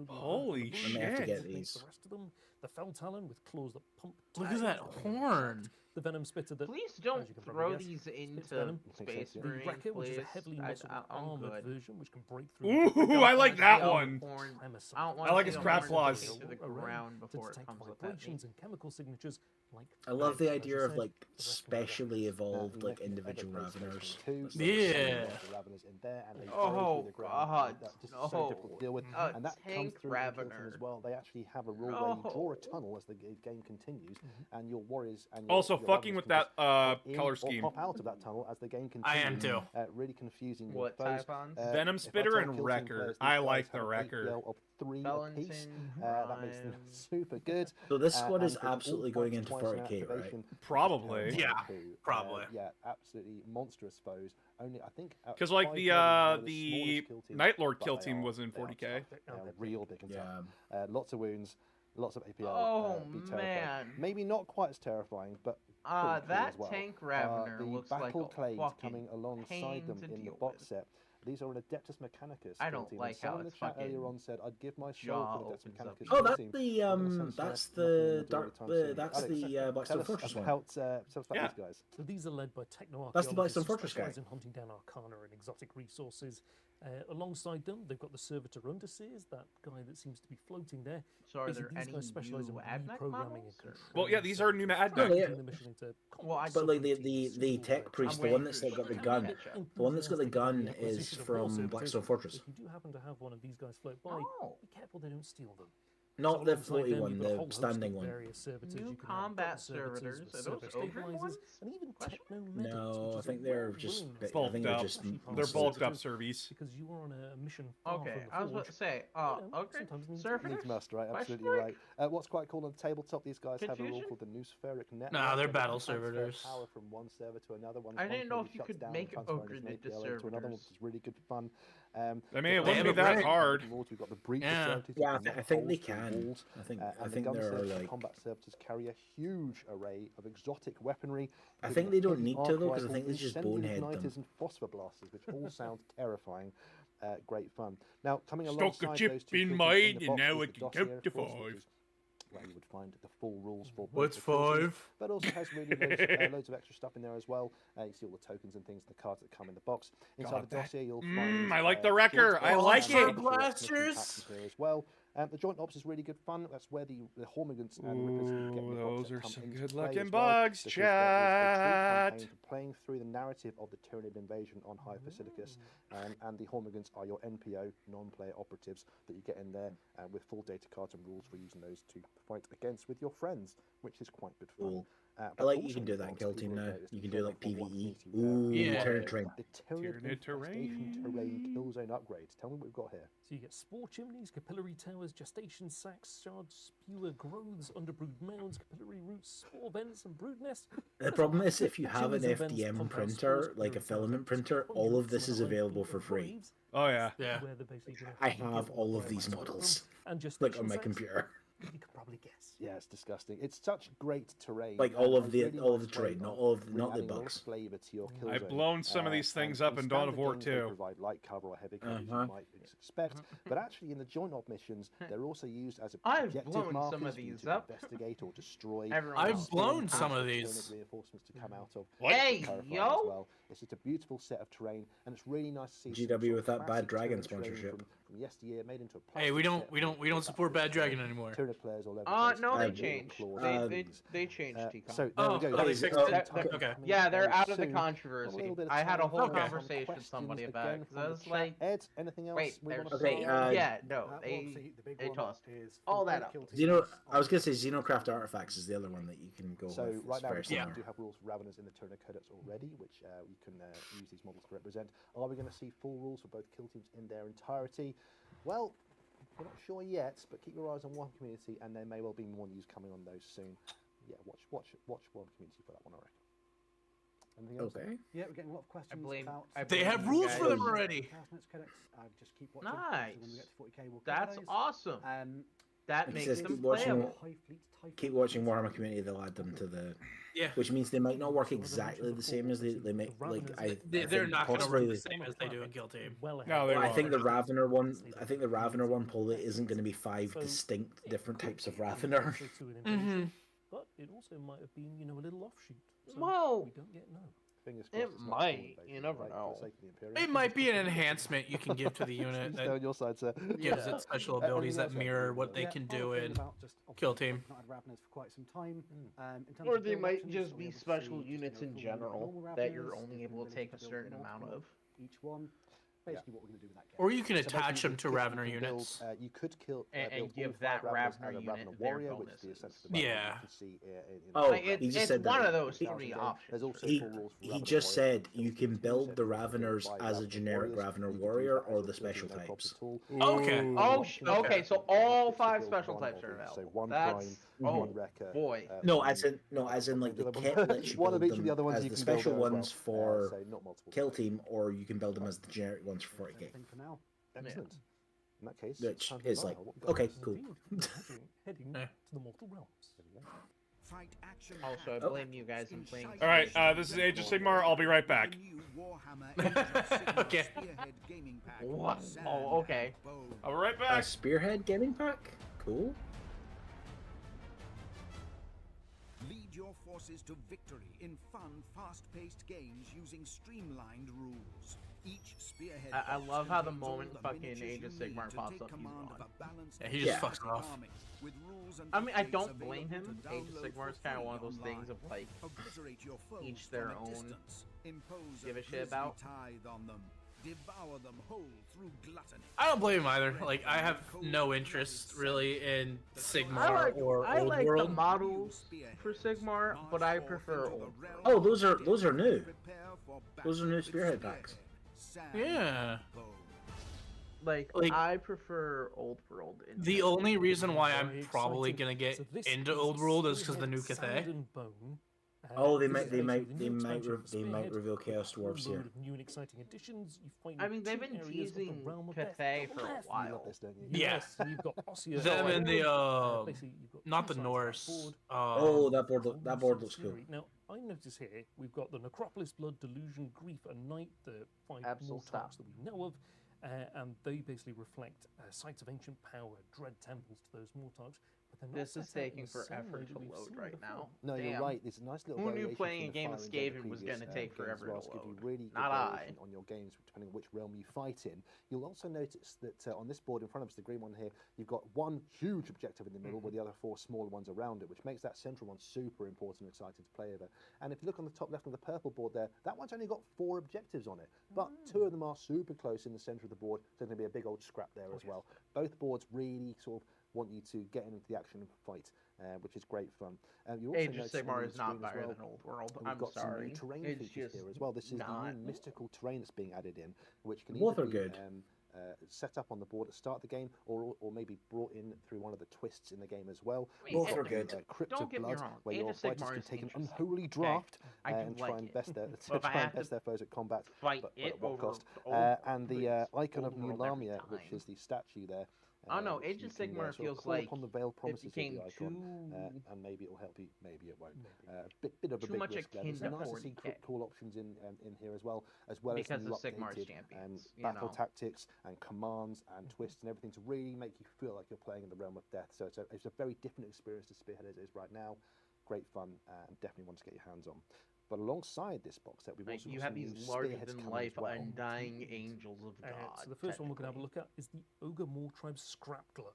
A: Holy
C: I may have to
A: shit.
C: get these.
J: The rest of them, the Feltalon with claws that pump.
D: Look at that horn.
J: The Venom Spitter that.
L: Please
J: as
L: don't
J: you can probably
L: throw
J: guess,
L: these
J: spits
L: into
J: venom.
L: Space
J: The
L: Marine,
J: Wrecker, which is a
L: please.
J: heavily muscled
L: I'm
J: armored
L: good.
J: version, which can break through.
A: Ooh, I like that
L: see
A: one.
L: horn-
J: I'm a
L: I don't
A: I like his
L: see
A: crab
L: horn
A: claws.
L: stick to the ground before it comes up at me.
J: vibrations and chemical signatures like.
C: I love the
J: as you
C: idea of
J: said,
C: like
J: the rest can be done.
C: specially evolved like individual Raveners.
D: Yeah.
H: Raveners in there, and they
L: Oh,
H: burrow through the ground.
L: God,
H: That's just
L: no.
H: so difficult to deal with.
L: A
H: And that comes
L: tank
H: through in Kill Team
L: Ravener.
H: as well. They actually have a rule where you draw a
L: No.
H: tunnel as the game continues, and your warriors and
A: Also,
H: your
A: fucking
H: Raveners
A: with
H: can
A: that
H: just pop in
A: color
H: or
A: scheme.
H: pop out of that tunnel as the game continues.
D: I am too.
H: Really confusing. your
L: What
H: foes.
L: Typhons?
A: Venom
H: If I
A: Spitter
H: tell
A: and
H: Kill Team
A: Wrecker.
H: players, these
A: I
H: guys
A: like the
H: have a
A: Wrecker.
H: APL of 3 apiece.
L: Valentin,
H: That makes them
L: Ryan.
H: super good.
C: So this squad
H: and
C: is
H: they can all
C: absolutely
H: fight
C: going into
H: twice in
C: 40k, right?
H: activation, which is
A: Probably.
H: terrifying
D: Yeah,
H: too.
D: probably.
H: Yeah, absolutely monstrous foes. Only I think
A: Because like
H: 5
A: the
H: levels,
A: the
H: they're smallest kill team,
A: Night Lord
H: but
A: kill
H: they
A: team
H: are-
A: was in
H: they are
A: 40k.
H: tough. They are real big and tough.
C: Yeah.
H: Lots of wounds, lots of APL.
L: Oh,
H: be terrifying.
L: man.
H: Maybe not quite as terrifying, but pretty cool
L: That
H: as well.
L: tank Ravener
H: the
L: looks like
H: battle
L: a
H: clade
L: fucking
H: coming alongside
L: pain
H: them
L: to
H: in the
L: deal
H: box
L: with.
H: set. These are an Adeptus Mechanicus.
L: I
H: skill
L: don't
H: team,
L: like
H: and someone
L: how
H: in the
L: it's
H: chat earlier
L: fucking
H: on said, "I'd give my soul
L: jaw
H: for the Adeptus
L: opens up
H: Mechanicus."
L: and
C: Oh,
H: skill
C: that's
H: team."
C: the
H: But in a sense,
C: that's
H: nothing they'll
C: the
H: do
C: dark
H: anytime soon.
C: that's
H: Alex,
C: the Blackstone
H: tell us
C: Fortress one.
H: about, tell us about
C: Yeah.
H: these guys.
J: So these are led by techno
C: That's the Blackstone
J: archaeologists who
C: Fortress guy.
J: specialise in hunting down arcana and exotic resources. Alongside them, they've got the Servitor Underseers, that guy that seems to be floating there.
L: So are
J: Basically,
L: there
J: these
L: any
J: guys specialise in
L: new AdMech
J: reprogramming
L: models,
J: and
L: or-
J: controlling
A: Well, yeah, these are new
J: servitors,
A: AdMech.
C: Yeah.
J: turning the mission into
L: Well, I-
C: But like the
J: suitable
C: tech
J: for
C: priest,
L: I'm
C: the one
L: waiting
C: that's
L: for
C: got the
L: the
C: gun,
L: matchup.
C: the one that's got the gun
J: The
C: is
J: acquisition of
C: from
J: more servitors.
C: Blackstone Fortress.
J: If you do happen to have one of these guys float by,
L: Oh.
J: be careful they don't steal them.
C: Not the
J: alongside
C: floaty
J: them,
C: one,
J: you've got a
C: the
J: whole host
C: standing
J: of
C: one.
J: various servitors.
L: New
J: You can have
L: combat
J: button servitors
L: servitors.
J: with
L: Are those
J: service
L: ogre
J: stabilizers,
L: ones?
J: and even
L: Question?
J: techno medics,
C: No,
J: which
C: I
J: is
C: think
J: a
C: they're
J: rare
C: just
J: boon.
C: I think
A: Bulked
C: they're
A: up.
C: just
A: They're bulked up
J: servitors,
A: service.
J: because you are on a mission far
L: Okay,
J: from the
L: I was about to
J: forge.
L: say,
J: You know,
L: okay,
J: sometimes needs
L: servitors?
H: Needs must, right?
L: Question
H: Absolutely
L: mark?
H: right. What's quite cool on the tabletop, these guys have a rule
L: Confusion?
H: called the Noospheric Network.
D: Nah, they're
H: where they
D: battle
H: can transfer
D: servitors.
H: Power from one server to another. One
L: I didn't know if you
H: shuts
L: could
H: down
L: make
H: and transfer
L: ogre
H: an
L: into
H: APL to another one,
L: servitors.
H: which is really good fun.
A: I mean, it
H: the
A: wouldn't
H: guns
A: be
H: are
A: that
H: great.
A: hard.
H: Lords, we've got the breach
D: Yeah.
H: servitors
C: Yeah,
H: that can
C: I think they
H: knock holes through
C: can.
H: walls,
C: I think
H: and the
C: there
H: gun
C: are
H: servitors and
C: like
H: combat servitors carry a huge array of exotic weaponry.
C: I
H: including
C: think they don't
H: heavy
C: need to,
H: arc
C: though, 'cause I
H: rifle,
C: think they just
H: incendiary
C: bonehead them.
H: igniters and phosphor blasters, which all sound terrifying. Great fun. Now, coming
A: Stuck
H: alongside
A: a chip
H: those two
A: in
H: features
A: mine,
H: the
A: and
H: box
A: now
H: is
A: I
H: the
A: can
H: dossier,
A: count to
H: of course, which
A: 5.
H: is where you would find the full rules for both
D: What's
H: the kill teams,
D: 5?
H: but also has really loads of extra stuff in there as well. You see all the tokens and things, the cards that come in the box. Inside
A: God,
H: the dossier, you'll
A: that-
H: find.
A: I like the
H: joint
A: Wrecker.
H: ops,
A: I
D: like
H: and
D: it.
H: Smithing
D: Blasters.
H: packs in here as well. The joint ops is really good fun. That's where the Hormigants and the Rippers that you get in
A: Ooh,
H: the box
A: those
H: set
A: are
H: come
A: some
H: into
A: good
H: play
A: looking
H: as well,
A: bugs,
H: because there is a true campaign
A: chat.
H: for playing through the narrative of the Tyranid invasion on High Basilicus, and the Hormigants are your NPO, non-player operatives that you get in there with full data cards and rules for using those to fight against with your friends, which is quite good fun.
C: Cool. I
H: But
C: like you
H: also
C: can do that in
H: lots
C: Kill
H: of people
C: Team
H: have
C: now.
H: noticed
C: You
H: the
C: can do
H: trend
C: like
H: of what
C: PvE.
H: needs to be there.
C: Ooh,
D: Yeah.
C: Tyrant Train.
H: The Tyranid
A: Tyranid terrain.
H: Infestation Terrain Killzone upgrades. Tell me what we've got here.
J: So you get spore chimneys, capillary towers, gestation sacks, shard spewer growths, underbrood mounds, capillary roots, spore vents, and brood nests.
C: The problem is if you have an
J: Chimneys and vents
C: FDM
J: pump out
C: printer,
J: spores,
C: like a
J: capillary
C: filament
J: towers,
C: printer, all of
J: conduits,
C: this is
J: and
C: available
J: electrical
C: for free.
J: drives,
A: Oh yeah.
D: Yeah.
J: where they're basically gonna
C: I
J: give
C: have
J: you
C: all of
J: a
C: these
J: spectrum
C: models,
J: and
C: like on my
J: gestation sacks.
C: computer.
J: You could probably guess.
H: Yeah, it's disgusting. It's such great terrain.
C: Like
H: and
C: all
H: a
C: of the
H: really
C: all of the
H: nice way
C: terrain, not all of
H: really
C: not the
H: adding a lot of
C: bugs.
H: flavour to your
A: I've
H: Killzone.
A: blown some of these things
H: And
A: up in Dawn of
H: standard
A: War
H: games, they
A: 2.
H: provide light cover or heavy cover, as you
C: Uh-huh.
H: might expect. But actually, in the joint op missions, they're also used as
L: I've
H: objective
L: blown
H: markers
L: some of
H: for you
L: these
H: to
L: up.
H: investigate or destroy.
L: Everyone
D: I've
L: else.
D: blown some of
H: Tyranid
D: these.
H: reinforcements to come out of.
A: What?
L: Hey,
H: Terrifying
L: yo!
H: as well. It's just a beautiful set of terrain, and it's really nice to see some
C: GW
H: sort
C: with
H: of
C: that bad
H: classic
C: dragon
H: Tyranid terrain
C: sponsorship.
H: from yesteryear, made into a
D: Hey, we don't support Bad Dragon anymore.
H: Tyranid players all over the place.
L: No, they
H: Little
L: changed.
H: claws,
L: They changed T-Con.
H: So there we go.
D: They fixed it? Okay.
L: Yeah, they're out of the
H: soon.
L: controversy.
H: Of
L: I had a
H: time
L: whole
H: for
L: conversation with somebody about it because I was like,
H: Ed, anything else?
L: wait,
H: we
L: there's
H: wanna
C: Okay,
H: say?
L: yeah, no,
I: Well,
L: they
I: obviously, the big
L: they
I: one
L: tossed
I: is
L: all
I: for
L: that
I: both
L: out.
I: kill
C: Xeno,
I: teams
C: I was
I: on
C: gonna say Xenocraft Artifacts is the other one that you can go
H: So
C: with.
H: right
C: It's
H: now
C: very
H: we
C: similar.
H: do have rules for Raveners in the Tyranid Codex already, which you can use these models to represent. Are we going to see full rules for both kill teams in their entirety? Well, we're not sure yet, but keep your eyes on Warhammer Community, and there may well be more news coming on those soon. Yeah, watch Warhammer Community for that one, I reckon. Anything else?
C: Okay.
I: Yeah, we're getting a lot of questions about.
D: They have rules for them already.
I: Just keep watching.
L: Nice.
I: So when we get to 40K, we'll cover
L: That's
I: those.
L: awesome. That
C: It
L: makes
C: says
L: them
C: keep watching,
L: playable.
C: keep watching Warhammer Community. They'll add them to the.
D: Yeah.
C: Which means they might not work exactly the same as they make. Like
D: They're
C: think
D: not going to
C: possibly
D: work the same as they do in Kill Team.
A: No, they
C: Well, I
A: won't.
C: think the Ravener one. I think the Ravener one probably isn't going to be 5 distinct different types of Ravener.
J: But it also might have been, a little offshoot. So
L: Well,
J: we don't yet know.
L: It might. You never know.
D: It might be an enhancement you can give to the unit
H: Stay on your side, sir.
D: gives it special abilities that mirror what they can do in Kill Team.
I: Not had Raveners for quite some time. In terms
L: Or
I: of
L: they
I: build
L: might
I: options,
L: just
I: we'll
L: be
I: able to
L: special
I: see
L: units in
I: full
L: general
I: normal
L: that you're
I: Raveners,
L: only
I: if
L: able
I: we
L: to take a
I: build
L: certain amount
I: multiple
L: of.
I: each one. Basically, what we're going to do with that game.
D: Or you can
H: So
D: attach
H: basically,
D: them to
H: you
D: Ravener
H: can build,
D: units.
H: you could kill
L: And
H: build all
L: give
H: 5
L: that
H: Raveners
L: Ravener
H: as a
L: unit
H: Ravener
L: their
H: warrior, which is the
L: bonuses.
H: essential Ravener
D: Yeah.
H: you can see in
C: Oh,
L: Like,
C: he just
L: it's
C: said
L: one
C: that.
L: of those
C: He-
L: three
H: There's
L: options.
H: also
C: He,
H: full rules for
C: he
H: Ravener
C: just
H: warrior.
C: said you can build the Raveners as a generic Ravener warrior or the special types.
D: Okay.
L: Okay, so all 5 special types are available.
H: So one
L: That's
H: prime, one wrecker.
L: boy.
C: No, as in like the kit lets you
H: one of
C: build
H: each of the other
C: them
H: ones
C: as
H: you
C: the
H: can build
C: special
H: there as well.
C: ones for
H: So not multiple.
C: Kill Team, or you can build them as the generic ones for 40k.
I: For now.
H: Excellent. In that case,
C: Which
H: time for
C: is
H: the
C: like,
H: dial. What we got
C: okay,
H: next?
C: cool.
J: Heading to the mortal realms.
E: Fight action
L: Also, I blame you guys in playing.
A: All right, this is Age of Sigmar. I'll be right back.
D: Okay.
L: What? Oh, okay.
A: I'll be right
C: A
A: back.
C: Spearhead gaming pack? Cool.
E: Lead your forces to victory in fun, fast-paced games using streamlined rules. Each spearhead
L: I
E: box
L: love how the
E: contains all
L: moment
E: the
L: fucking
E: miniatures
L: Age of
E: you need
L: Sigmar
E: to
L: pops
E: take
L: up, he's
E: command
L: won.
E: of a balanced
D: Yeah, he
C: just
D: fucks off.
E: army with rules and
L: I mean, I
E: updates
L: don't blame
E: available
L: him.
E: to
L: Age of
E: download
L: Sigmar is
E: for
L: kind of
E: free
L: one of those
E: online.
L: things of like,
E: Obliterate your foes
L: each their
E: from a
L: own.
E: distance. Impose
L: Give a
E: grisly
L: shit about.
E: tithe on them. Devour them whole through gluttony.
D: I don't blame him either. Like, I have no interest really in Sigmar or
L: I
D: Old
L: like the
D: World.
L: models for Sigmar, but I prefer Old.
C: Oh, those are new. Those are new Spearhead packs.
D: Yeah.
L: Like,
D: Like,
L: I prefer Old World. in
D: The
L: general.
D: only reason why I'm
J: Very
D: probably
J: exciting.
D: gonna get
J: So this
D: into
J: is
D: Old World is because the
J: Spearhead
D: new
J: Sand
D: Cathay.
J: and Bone.
C: Oh, they
J: This
C: might,
J: is
C: they
J: basically
C: might,
J: the
C: they
J: new
C: might,
J: expansion
C: re-
J: of
C: they might
J: Spearhead.
C: reveal
J: Got a
C: Chaos
J: whole
C: Dwarfs
J: load
C: here.
J: of new and exciting additions. You find
L: I mean, they've
J: two
L: been
J: areas of the
L: teasing
J: realm of death
L: Cathay
J: on
L: for
J: the
L: a
J: left.
H: You love
L: while.
H: this, don't you?
D: Yeah.
J: Yes, so you've got Ossia.
D: Them and the
J: basically, you've got
D: not
J: two
D: the
J: sides of that
D: Norse.
J: board.
C: Oh, that board,
J: Whole
C: that
J: new
C: board
J: set of
C: looks cool.
J: scenery. Now, I notice here we've got the Necropolis, Blood, Delusion, Grief, and Night, the 5
L: Absol
J: more
L: style.
J: types that we know of, and they basically reflect sites of ancient power, dread temples to those Mortarchs. But they're not
L: This is
J: set out in
L: taking
J: the same
L: forever
J: way
L: to
J: that we've
L: load
J: seen
L: right
J: before.
L: now.
H: No, you're
L: Damn.
H: right. There's a nice little
L: Who knew
H: variation
L: playing
H: from
L: a game of
H: the Fire and
L: Skaven was
H: previous,
L: gonna take
H: games
L: forever
H: as well,
L: to
H: so give you
L: load?
H: really good
L: Not
H: variation
L: I.
H: on your games depending on which realm you fight in. You'll also notice that on this board in front of us, the green one here, you've got one huge objective in the middle with the other 4 smaller ones around it, which makes that central one super important and exciting to play over. And if you look on the top left of the purple board there, that one's only got 4 objectives on it, but 2 of them are super close in the center of the board, so there's going to be a big old scrap there as well. Both boards really sort of want you to get into the action and fight, which is great fun. You also
L: Age of
H: notice on
L: Sigmar
H: the
L: is not
H: screen as
L: better
H: well
L: than Old World.
H: that we've
L: I'm
H: got some
L: sorry.
H: new terrain
L: It's
H: features
L: just
H: here as well. This is the
L: not.
H: new mystical terrain that's being added in, which can
C: Both
H: either
C: are
H: be
C: good.
H: set up on the board at the start of the game, or maybe brought in through one of the twists in the game as well.
L: Wait,
C: Both
H: We've
C: are
H: got
C: good.
H: Crypt
L: Don't
H: of
L: get me
H: Blood,
L: wrong,
H: where
L: Age
H: your
L: of
H: fighters
L: Sigmar
H: can
L: is
H: take an
L: interesting.
H: unholy draft
L: I do
H: and try
L: like
H: and
L: it.
H: best their
L: But if I have to
H: their foes at combat.
L: fight
H: but
L: it
H: at what
L: over
H: cost?
L: Old
H: And the
L: World,
H: icon of
L: Old
H: New
L: World every
H: Lamia, which
L: time.
H: is the statue there.
L: Oh no,
H: which
L: Age
H: you
L: of
H: can,
L: Sigmar
H: sort of
L: feels
H: call
L: like
H: upon the veiled
L: it
H: promises of the
L: became
H: icon,
L: too
H: and maybe it'll help you, maybe it won't. Bit of a
L: too
H: big
L: much
H: risk there.
L: akin
H: There's
L: to
H: nice to see
L: 40K.
H: cool options in here as well as
L: because
H: new
L: of Sigmar's
H: updated
L: champions. You
H: battle
L: know.
H: tactics and commands and twists and everything to really make you feel like you're playing in the realm of death. So it's a very different experience to Spearhead as it is right now. Great fun and definitely one to get your hands on. But alongside this box set, we've
L: Like,
H: also
L: you
H: got
L: have
H: some new
L: these larger
H: spearheads
L: than
H: coming
L: life
H: as well.
L: undying angels of God.
J: So the first one we're going to have a look at is the Ogre Mortribe Scrap Glut.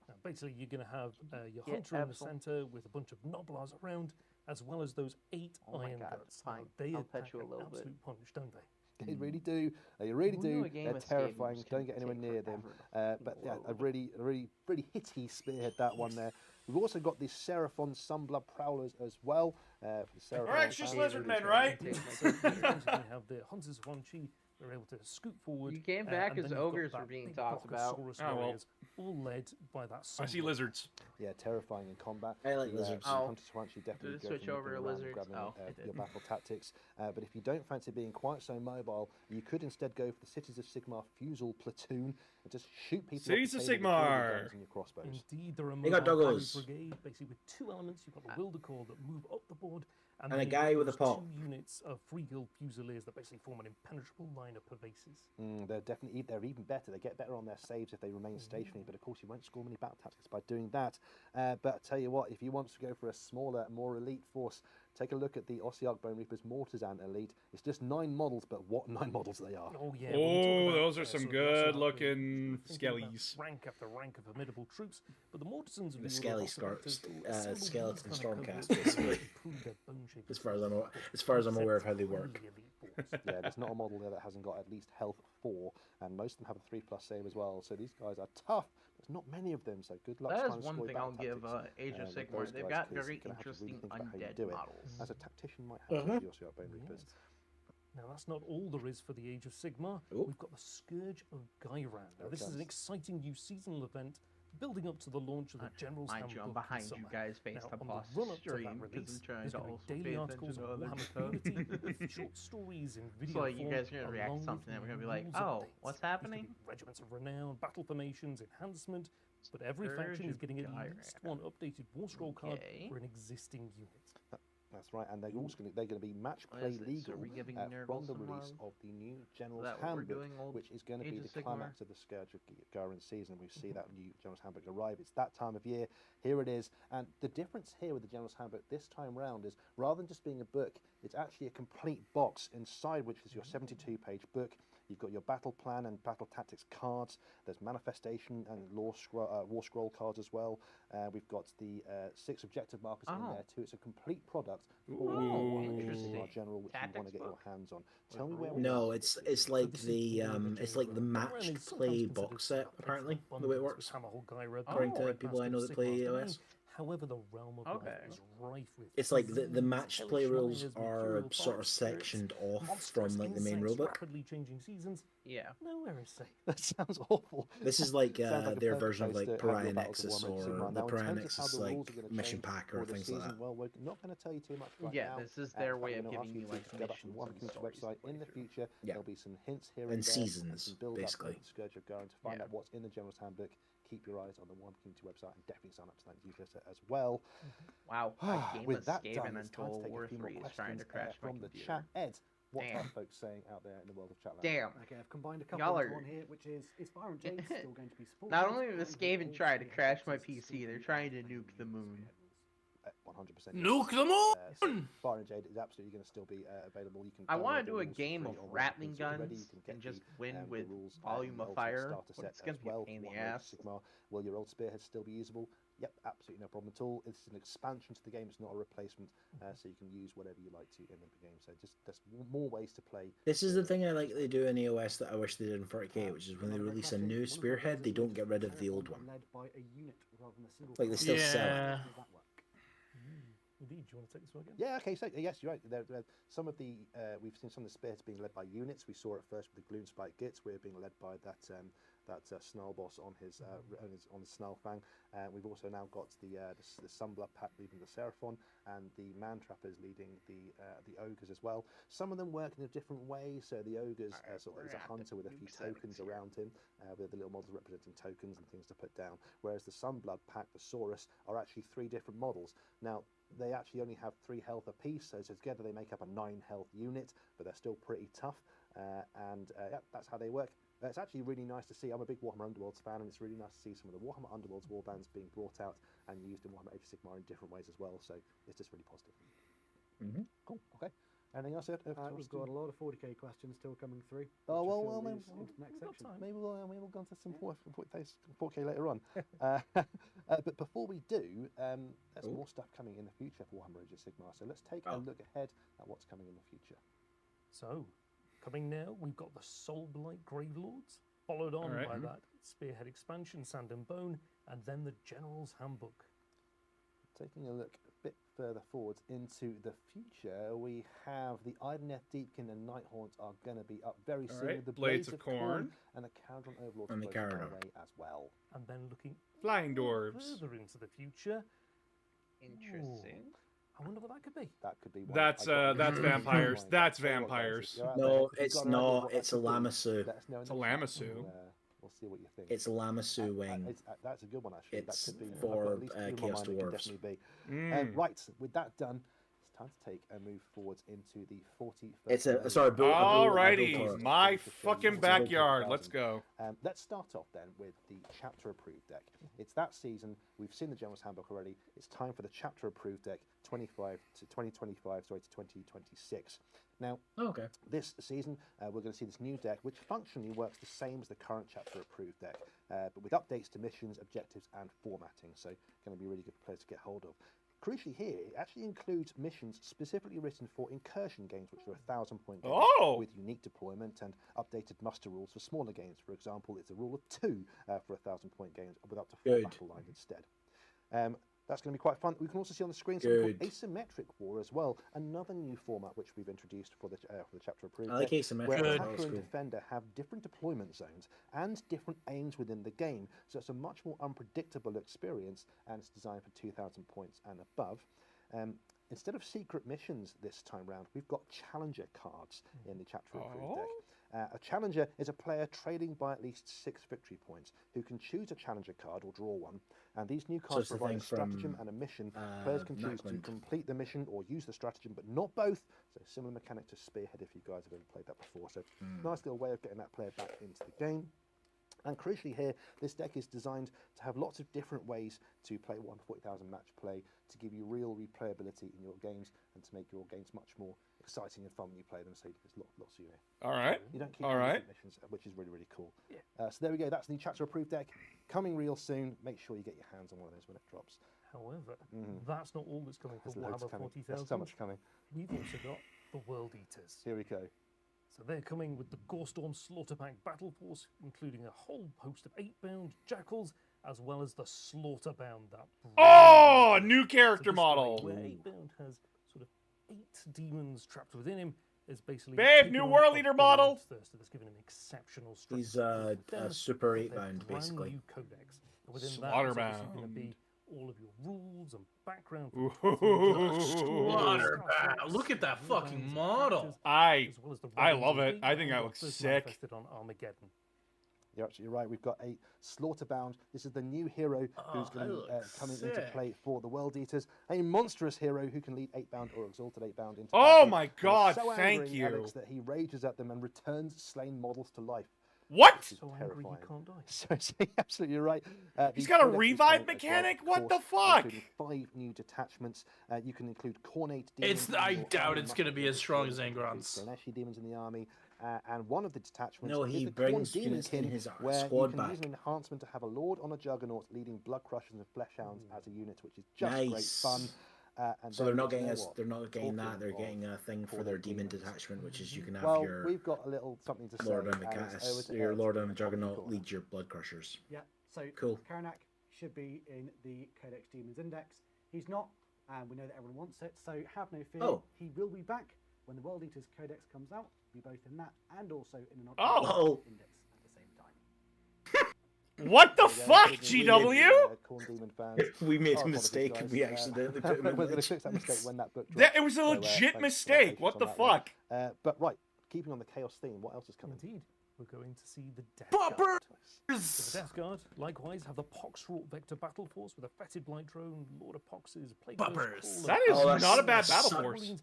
J: Now, basically, you're going to have your hunter in the center with a bunch of Noblars around, as well as those 8
L: Oh my
J: iron
L: God,
J: guts.
L: fine.
J: Now, they
L: I'll pet
J: pack
L: you a
J: an
L: little bit.
J: absolute punch, don't they?
H: They really do. They really
L: Who knew
H: do.
L: a game
H: They're
L: of Skaven
H: terrifying.
L: was
H: Don't
L: gonna
H: get anywhere
L: take
H: near them.
L: forever to
H: But yeah, a
L: load?
H: really hitty spearhead, that one there. We've also got the Seraphon Sunblood Prowlers as well. For the Seraphon
A: Alright, it's just
H: family.
A: lizard men, right?
J: So you basically have the Hunters of Wanchi. They're able to scoot forward.
L: You came back
J: and
L: as
J: then you've got
L: ogres
J: that
L: were being
J: big
L: talked about.
J: Brachiosaurus
A: Oh, well.
J: warriors, all led by that.
A: I see
J: Sunblood.
A: lizards.
H: Yeah, terrifying in combat.
C: I like lizards.
H: Hunters of Wanchi definitely
L: Did it
H: go
L: switch
H: for
L: over
H: nipping
L: to
H: around and
L: lizards?
H: grabbing
L: Oh, it
H: your
L: did.
H: battle tactics. But if you don't fancy being quite so mobile, you could instead go for the Cities of Sigmar Fusel Platoon and just shoot people.
A: Cities
H: off
A: of
H: the table with all your
A: Sigmar.
H: guns and your crossbows.
J: Indeed, there are
C: They got
J: mobile
C: doggos.
J: brigade, basically with 2 elements. You've got the Wilder Core that move up the board,
C: And
J: then
C: a
J: you've
C: guy
J: got
C: with a
J: those
C: pop.
J: 2 units of Free Guild Fusiliers that basically form an impenetrable line of pervases.
H: They're even better. They get better on their saves if they remain stationary. But of course, you won't score many battle tactics by doing that. But I tell you what, if you want to go for a smaller, more elite force, take a look at the Ossiarch Bone Reapers Mortizan Elite. It's just 9 models, but what 9 models they are.
J: Oh yeah.
A: Oh, those are some good-looking skellies.
J: Rank after rank of formidable troops, but the Mortisans
C: The skeleton stormcast, basically. As far as I'm aware of how they work.
H: Yeah, there's not a model there that hasn't got at least health 4, and most of them have a 3+ save as well. So these guys are tough. There's not many of them, so good luck
L: That
H: trying
L: is
H: to
L: one
H: score
L: thing
H: battle
L: I'll give
H: tactics,
L: Age of
H: with
L: Sigmar.
H: those
L: They've
H: guys,
L: got
H: 'cause
L: very
H: you're gonna have to really
L: interesting
H: think about how you
L: undead
H: do it.
L: models.
H: As a tactician might have with the Ossiarch Bone Reapers.
J: Now that's not all there is for the Age of Sigmar.
C: Oh.
J: We've got the Scourge of Gairan. Now this is an exciting new seasonal event building up to the launch of the General's
L: Mind you, I'm
J: Handbook in
L: behind you
J: summer.
L: guys based
J: Now,
L: on
J: on
L: past
J: the run-up to that
L: stream because
J: release,
L: I'm trying
J: there's
L: to
J: going to
L: also
J: be
L: pay
J: daily
L: attention
J: articles
L: to
J: on
L: other
J: Warhammer
L: stuff.
J: community, with short stories in video
L: So like, you
J: form,
L: guys are gonna react to
J: along
L: something
J: with
L: and we're gonna be like,
J: rules
L: oh,
J: updates.
L: what's
J: There's gonna
L: happening?
J: be regiments of renown, battle formations, enhancement, but every
L: Scourge
J: faction is
L: of
J: getting at
L: Gairan.
J: least one updated War Scroll card
L: Okay.
J: for an existing unit.
H: That's right, and they're also going to be match
L: What
H: play
L: is this?
H: legal
L: Are we giving
H: from
L: Nurgle
H: the
L: some
H: release
L: love?
H: of the new
L: Is
H: General's
L: that what we're
H: Handbook,
L: doing, old
H: which is going to
L: Age
H: be
L: of
H: the
L: Sigmar?
H: climax of the Scourge of Gairan season. We see that new General's Handbook arrive. It's that time of year. Here it is, and the difference here with the General's Handbook this time round is rather than just being a book, it's actually a complete box inside which is your 72-page book. You've got your battle plan and battle tactics cards. There's manifestation and war scroll cards as well. We've got the 6 objective markers in there too. It's a complete product for the
L: interesting.
H: Sigmar General, which you want
L: Tactics
H: to get your
L: book?
H: hands on. Tell me where we
C: No,
H: are.
C: it's like the matched play box set, apparently, the way it works. According to people I know that play OS.
J: However, the realm of
L: Okay.
J: life is rife with.
C: It's like the
J: disease,
C: match play
J: hellish
C: rules
J: liars,
C: are
J: material
C: sort of
J: dark spirits,
C: sectioned off
J: monsters,
C: from like the main
J: insects,
C: rulebook.
J: rapidly changing seasons.
L: Yeah.
J: Nowhere is safe.
H: That sounds awful.
C: This is like
H: Sounds like a
C: their
H: perfect
C: version of
H: place
C: like
H: to have your
C: Pariah
H: battles of
C: Nexus
H: Warhammer
C: or
H: Sigmar.
C: the
H: Now, in
C: Pariah
H: terms of how
C: Nexus
H: the
C: like
H: rules are gonna
C: mission
H: change
C: pack or
H: for the
C: things like
H: season,
C: that.
H: well, we're not going to tell you too much right
L: Yeah,
H: now.
L: this is their way
H: we're
L: of
H: gonna
L: giving
H: ask
L: you
H: to
L: like
H: go back to the
L: missions
H: One
L: and
H: King's
L: stories to
H: website
L: play
H: in the
L: through.
H: future.
C: Yeah.
H: There'll be some hints here
C: And
H: and there,
C: seasons,
H: some build
C: basically.
H: up to the Scourge of Gairan to find
L: Yeah.
H: out what's in the General's Handbook. Keep your eyes on the One King 2 website and definitely sign up to that newsletter as well.
L: Wow, a game
H: With
L: of
H: that
L: Skaven
H: done, it's time
L: until
H: to take
L: War
H: a few more
L: 3 is trying to
H: questions
L: crash my
H: from the
L: computer.
H: chat. Ed, what
L: Damn.
H: are folks saying out there in the world of Chatland?
L: Damn.
I: Okay, I've combined a couple
L: Y'all
I: into
L: are-
I: one here, which is Fire and Jade still going to be supported?
L: Not only did the
I: and
L: Skaven
I: all
L: try to
I: Spearhead
L: crash my
I: boxes
L: PC,
I: still
L: they're
I: be
L: trying to
I: available
L: nuke the
I: in
L: moon.
I: Spearhead rules.
H: 100%.
D: Nuke the
H: So
D: moon!
H: Fire and Jade is absolutely going to still be available. You can.
L: I want
H: download
L: to
H: the
L: do a
H: rules for
L: game
H: free
L: of
H: on One
L: Rattling
H: King's already.
L: guns
H: You can get
L: and just
H: the,
L: win
H: the
L: with
H: rules
L: Volume
H: the
L: of
H: Ultimate
L: Fire,
H: starter
L: but
H: set
L: it's gonna
H: as
L: be a
H: well
L: pain in
H: for
L: the
H: Warhammer
L: ass.
H: Sigmar. Will your old Spearhead still be usable? Yep, absolutely no problem at all. It's an expansion to the game. It's not a replacement, so you can use whatever you like to in the game. So just there's more ways to play.
C: This is the thing I like they do in AOS that I wish they did in 40k, which is when they release a new spearhead, they don't get rid of the old one.
I: Led by a unit rather than a single
C: Like they still sell it.
D: Yeah.
I: Does that work?
J: Indeed, do you want to take this one again?
H: Yeah, okay, so yes, you're right. Some of the we've seen some of the spearheads being led by units. We saw it first with the Gloomspike Gits. We're being led by that Snarl boss on his on the Snarlfang. We've also now got the Sunblood pack leading the Seraphon, and the Man Trappers leading the ogres as well. Some of them work in a different way. So the ogres sort of is a hunter with a few tokens around him, with the little models representing tokens and things to put down. Whereas the Sunblood pack, the Saurus, are actually 3 different models. Now they actually only have 3 health apiece, so together they make up a 9 health unit, but they're still pretty tough. Yeah, that's how they work. It's actually really nice to see. I'm a big Warhammer Underworlds fan, and it's really nice to see some of the Warhammer Underworlds warbands being brought out and used in Warhammer Age of Sigmar in different ways as well. So it's just really positive.
C: Mm-hmm.
H: Cool. Okay. Anything else? Ed?
I: We've got a lot of 40k questions still coming through.
H: Oh,
I: which I
H: well,
I: feel
H: maybe,
I: leads into the next section.
H: maybe we'll go on to some 4K later on. But before we do, there's more stuff coming in the future for Warhammer Age of Sigmar. So let's take a look ahead at what's coming in the future.
J: So, coming now, we've got the Soulblight Gravelords, followed on by that Spearhead expansion, Sand and Bone, and then the General's Handbook.
H: Taking a look a bit further forwards into the future, we have the Ideneth Deepkin and Nighthaunts are going to be up very soon. The
A: Blades of Corn
H: and the Caradron Overlords
C: and the Caradron
H: array as well.
J: And then looking
A: Flying Dwarves
J: further into the future.
L: Interesting.
J: I wonder what that could be.
H: That could be one.
A: That's vampires. That's vampires.
C: No, it's not. It's a Lamassu.
A: It's a Lamassu.
H: We'll see what you think.
C: It's a Lamassu wing.
H: That's a good one, actually.
C: It's
H: that could be
C: for
H: Chaos
C: Dwarves.
H: Right, with that done, it's time to take a move forwards into the 41st.
C: It's a
A: Alrighty, my fucking backyard. Let's go.
H: Let's start off then with the chapter approved deck. It's that season. We've seen the General's Handbook already. It's time for the chapter approved deck 2025 to 2026. Now, this season, we're going to see this new deck, which functionally works the same as the current chapter approved deck, but with updates to missions, objectives, and formatting. So, going to be a really good place to get hold of. Crucially here, it actually includes missions specifically written for incursion games, which are 1,000-point games with unique deployment and updated muster rules for smaller games. For example, it's a rule of 2 for 1,000-point games with up to 4 battle lines instead. That's going to be quite fun. We can also see on the screen something called Asymmetric War as well, another new format which we've introduced for the chapter approved.
C: I like Asymmetric.
H: Where attacker and defender have different deployment zones and different aims within the game, so it's a much more unpredictable experience, and it's designed for 2,000 points and above. Instead of secret missions this time round, we've got challenger cards in the chapter approved deck. A challenger is a player trading by at least 6 victory points who can choose a challenger card or draw one. And these new cards provide a stratagem and a mission. Players can choose to complete the mission or use the stratagem, but not both. So similar mechanic to Spearhead if you guys have ever played that before. So nice little way of getting that player back into the game. And crucially here, this deck is designed to have lots of different ways to play 140,000 match play, to give you real replayability in your games, and to make your games much more exciting and fun when you play them. So there's lots of you don't keep missions, which is really, really cool. So there we go. That's the chapter approved deck coming real soon. Make sure you get your hands on one of those when it drops.
J: However, that's not all that's coming for Warhammer 40,000.
H: There's so much coming.
J: We've also got the World Eaters.
H: Here we go.
J: So they're coming with the Gorestorm Slaughter Pack Battle Force, including a whole host of 8-bound Jackals, as well as the Slaughterbound.
A: New character model.
J: Where 8-bound has sort of 8 demons trapped within him. Is basically
A: new World Eater model.
J: That's given him exceptional strength.
C: He's a super 8-bound, basically.
J: New codex. Within
A: Slaughterbound.
J: That, there's going to be all of your rules and background.
D: Slaughterbound. Look at that fucking model.
A: I love it. I think that looks sick.
J: On Armageddon.
H: You're absolutely right. We've got a Slaughterbound. This is the new hero who's going to be coming into play for the World Eaters. A monstrous hero who can lead 8-bound or exalted 8-bound into battle.
A: My god,
H: so
A: thank
H: angry,
A: you.
H: Alex, that he rages at them and returns slain models to life.
A: What?
J: So angry he can't die.
H: So absolutely right.
A: He's got a revive mechanic? What the fuck?
H: 5 new detachments. You can include Cornate demons.
D: I doubt it's going to be as strong as Angron's.
H: Ganeshi demons in the army. And one of the detachments
C: No, he brings units in his squad back.
H: Use an enhancement to have a Lord on a Juggernaut leading Blood Crushers and Fleshhounds as a unit, which is just great fun.
C: So they're not getting that. They're getting a thing for their demon detachment, which is you can have your.
H: We've got a little something to
C: Lord
H: say.
C: Your Lord on the Juggernaut leads your Blood Crushers.
I: Yeah. So
C: cool.
I: Karanak should be in the Codex Demons Index. He's not, and we know that everyone wants it. So have no fear. He will be back when the World Eaters Codex comes out. Be both in that and also in an index at the same time.
A: What the fuck, GW?
C: We made a mistake and we accidentally put him in.
H: We're going to fix that mistake when that book drops.
A: It was a legit mistake. What the fuck?
H: But right, keeping on the Chaos theme, what else is coming?
J: Indeed. We're going to see the Death Guard. So the Death Guard, likewise, have the Pox-wrought Vector Battle Force with a Fetid Blight Drone, Lord of Poxes, Plague
A: That is not a bad battle force.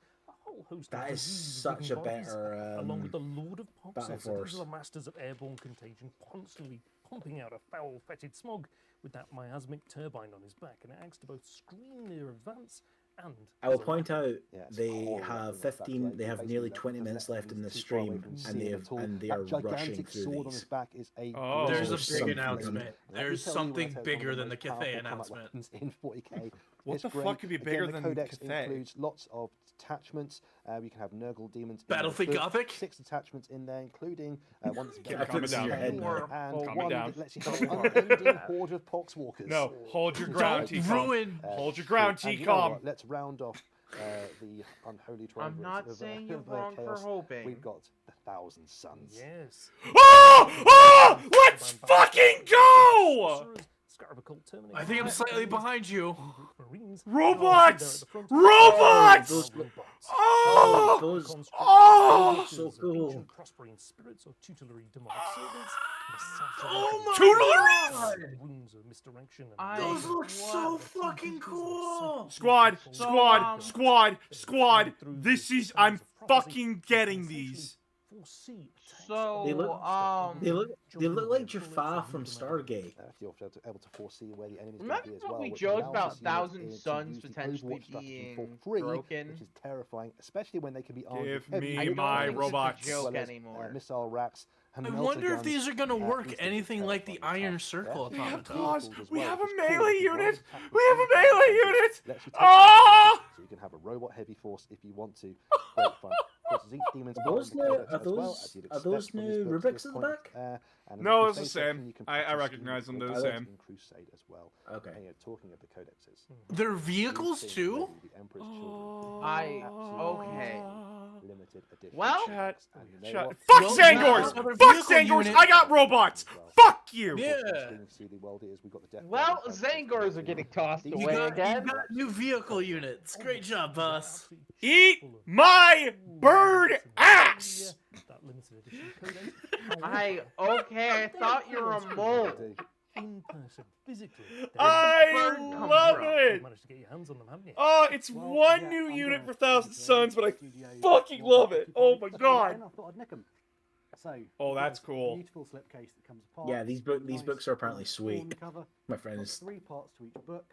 C: That is such a better
J: along with the Lord of Poxes.
C: battle
J: These are the masters of airborne contagion, constantly pumping out a foul, fetid smog with that miasmic turbine on his back, and it acts to both screen their advance And
C: I will point out
H: Yeah, it's
C: they
H: horrible
C: have
H: looking, in fact,
C: 15.
H: like,
C: They
H: you
C: have
H: basically
C: nearly
H: don't
C: 20
H: have
C: minutes
H: to let
C: left in the
H: enemies too far away
C: stream,
H: from
C: and
H: seeing
C: they
H: them at all.
C: and they
H: That
C: are rushing
H: gigantic
C: through
H: sword on
C: these.
H: his back is a
A: Oh.
D: There's a
H: glorious
D: big
C: something.
D: announcement.
H: Let me
D: There's
H: tell you,
D: something
H: Red Hat is one of
D: bigger
H: the
D: than the
H: most powerful
D: Cathay
H: combat
D: announcement.
H: weapons in 40k.
A: What
H: It's
A: the
H: great.
A: fuck could be bigger
H: Again,
A: than
H: the codex
A: Cathay?
H: includes lots of attachments. You can have Nurgle demons.
D: Battlefield
H: in
D: Gothic?
H: 6 attachments in there, including one that's
A: Calm
H: very
A: it down.
H: heavy,
L: Or-
H: and
A: Calm it
H: one
A: down.
H: that lets you have an unending horde of poxwalkers.
A: No, hold your ground,
D: Don't
A: T-Com.
D: ruin.
A: Hold your ground,
H: And you know
A: T-Com.
H: what? Let's round off the unholy
L: I'm
H: triumvirate
L: not
H: of,
L: saying you're
H: of,
L: wrong for
H: chaos.
L: hoping.
H: We've got the Thousand Suns.
J: Yes.
A: Oh! Oh! Let's fucking go!
D: I think I'm slightly behind you.
A: Robots! Robots! Oh!
C: Those
A: Oh!
C: so cool.
J: Prospering spirits or tutelary demonic servants.
A: Tutelary!
J: Wounds of misdirection.
D: Those look so fucking cool.
A: Squad, squad, squad, squad. This is, I'm fucking getting these.
L: So,
C: They look like Jafar from Stargate.
H: You're able to foresee where the enemy's going
L: remember
H: to be as
L: when
H: well.
L: we
H: which
L: joked
H: allows
L: about
H: us
L: Thousand
H: to
L: Suns
H: use the
L: potentially
H: Overwatch strategy
L: being
H: for free,
L: broken?
H: which is terrifying, especially when they can be armed
A: Give
H: with heavy
A: me
H: machine
A: my
H: guns,
A: robots.
H: as well as,
L: anymore.
H: missile racks. And
D: I
H: melter
D: wonder if
H: guns.
D: these are gonna work
H: These things are
D: anything like the
H: terrifying
D: Iron
H: tough.
D: Circle
H: They have
D: automaton.
A: Pause.
H: vehicles as
A: We
H: well,
A: have a
H: which is cool.
A: melee
H: If you want
A: unit.
H: to attack
A: We have a
H: with
A: melee
H: guns,
A: unit.
H: lets you take
A: Ah!
H: advantage. So you can have a robot heavy force if you want to. Great fun. Of course, Zinc Demons
C: Are those
H: in
C: new-
H: the codex
C: are
H: as well,
C: those-
H: as you'd
C: are those
H: expect from these
C: new
H: books at
C: rubrics
H: this
C: at the
H: point.
C: back?
H: And in
A: No,
H: the
A: it's the
H: Crusade section,
A: same.
H: you can
A: I
H: purchase
A: recognize them.
H: the
A: They're the
H: Codex
A: same.
H: in Crusade as well.
C: Okay.
H: And you're talking of the codexes.
D: They're vehicles
H: These things
D: too?
H: ready, the Emperor's Children.
L: okay.
H: Limited edition.
L: Well,
A: Chat.
H: And you know
A: Shut.
H: what?
A: Fuck
D: Well,
A: Zangors!
D: another
A: Fuck
D: vehicle
A: Zangors!
D: unit.
A: I got robots! Fuck you!
D: Yeah.
L: Well, Zangors are getting tossed
H: You
L: away
D: You
L: again.
D: got new vehicle units. Great job, boss.
A: Eat my bird ass!
L: I thought you were a mole.
J: In person, physically.
A: I love it!
J: Managed to get your hands on them, haven't you?
A: Oh, it's one new unit for Thousand Suns, but I fucking love it. Oh my god.
I: I thought I'd nick 'em. So,
A: Oh, that's
I: there's a
A: cool.
I: Beautiful slipcase that comes apart.
C: Yeah, these
I: Nice
C: books are apparently
I: torn
C: sweet.
I: cover.
C: My
I: Got
C: friends.
I: 3 parts to each book.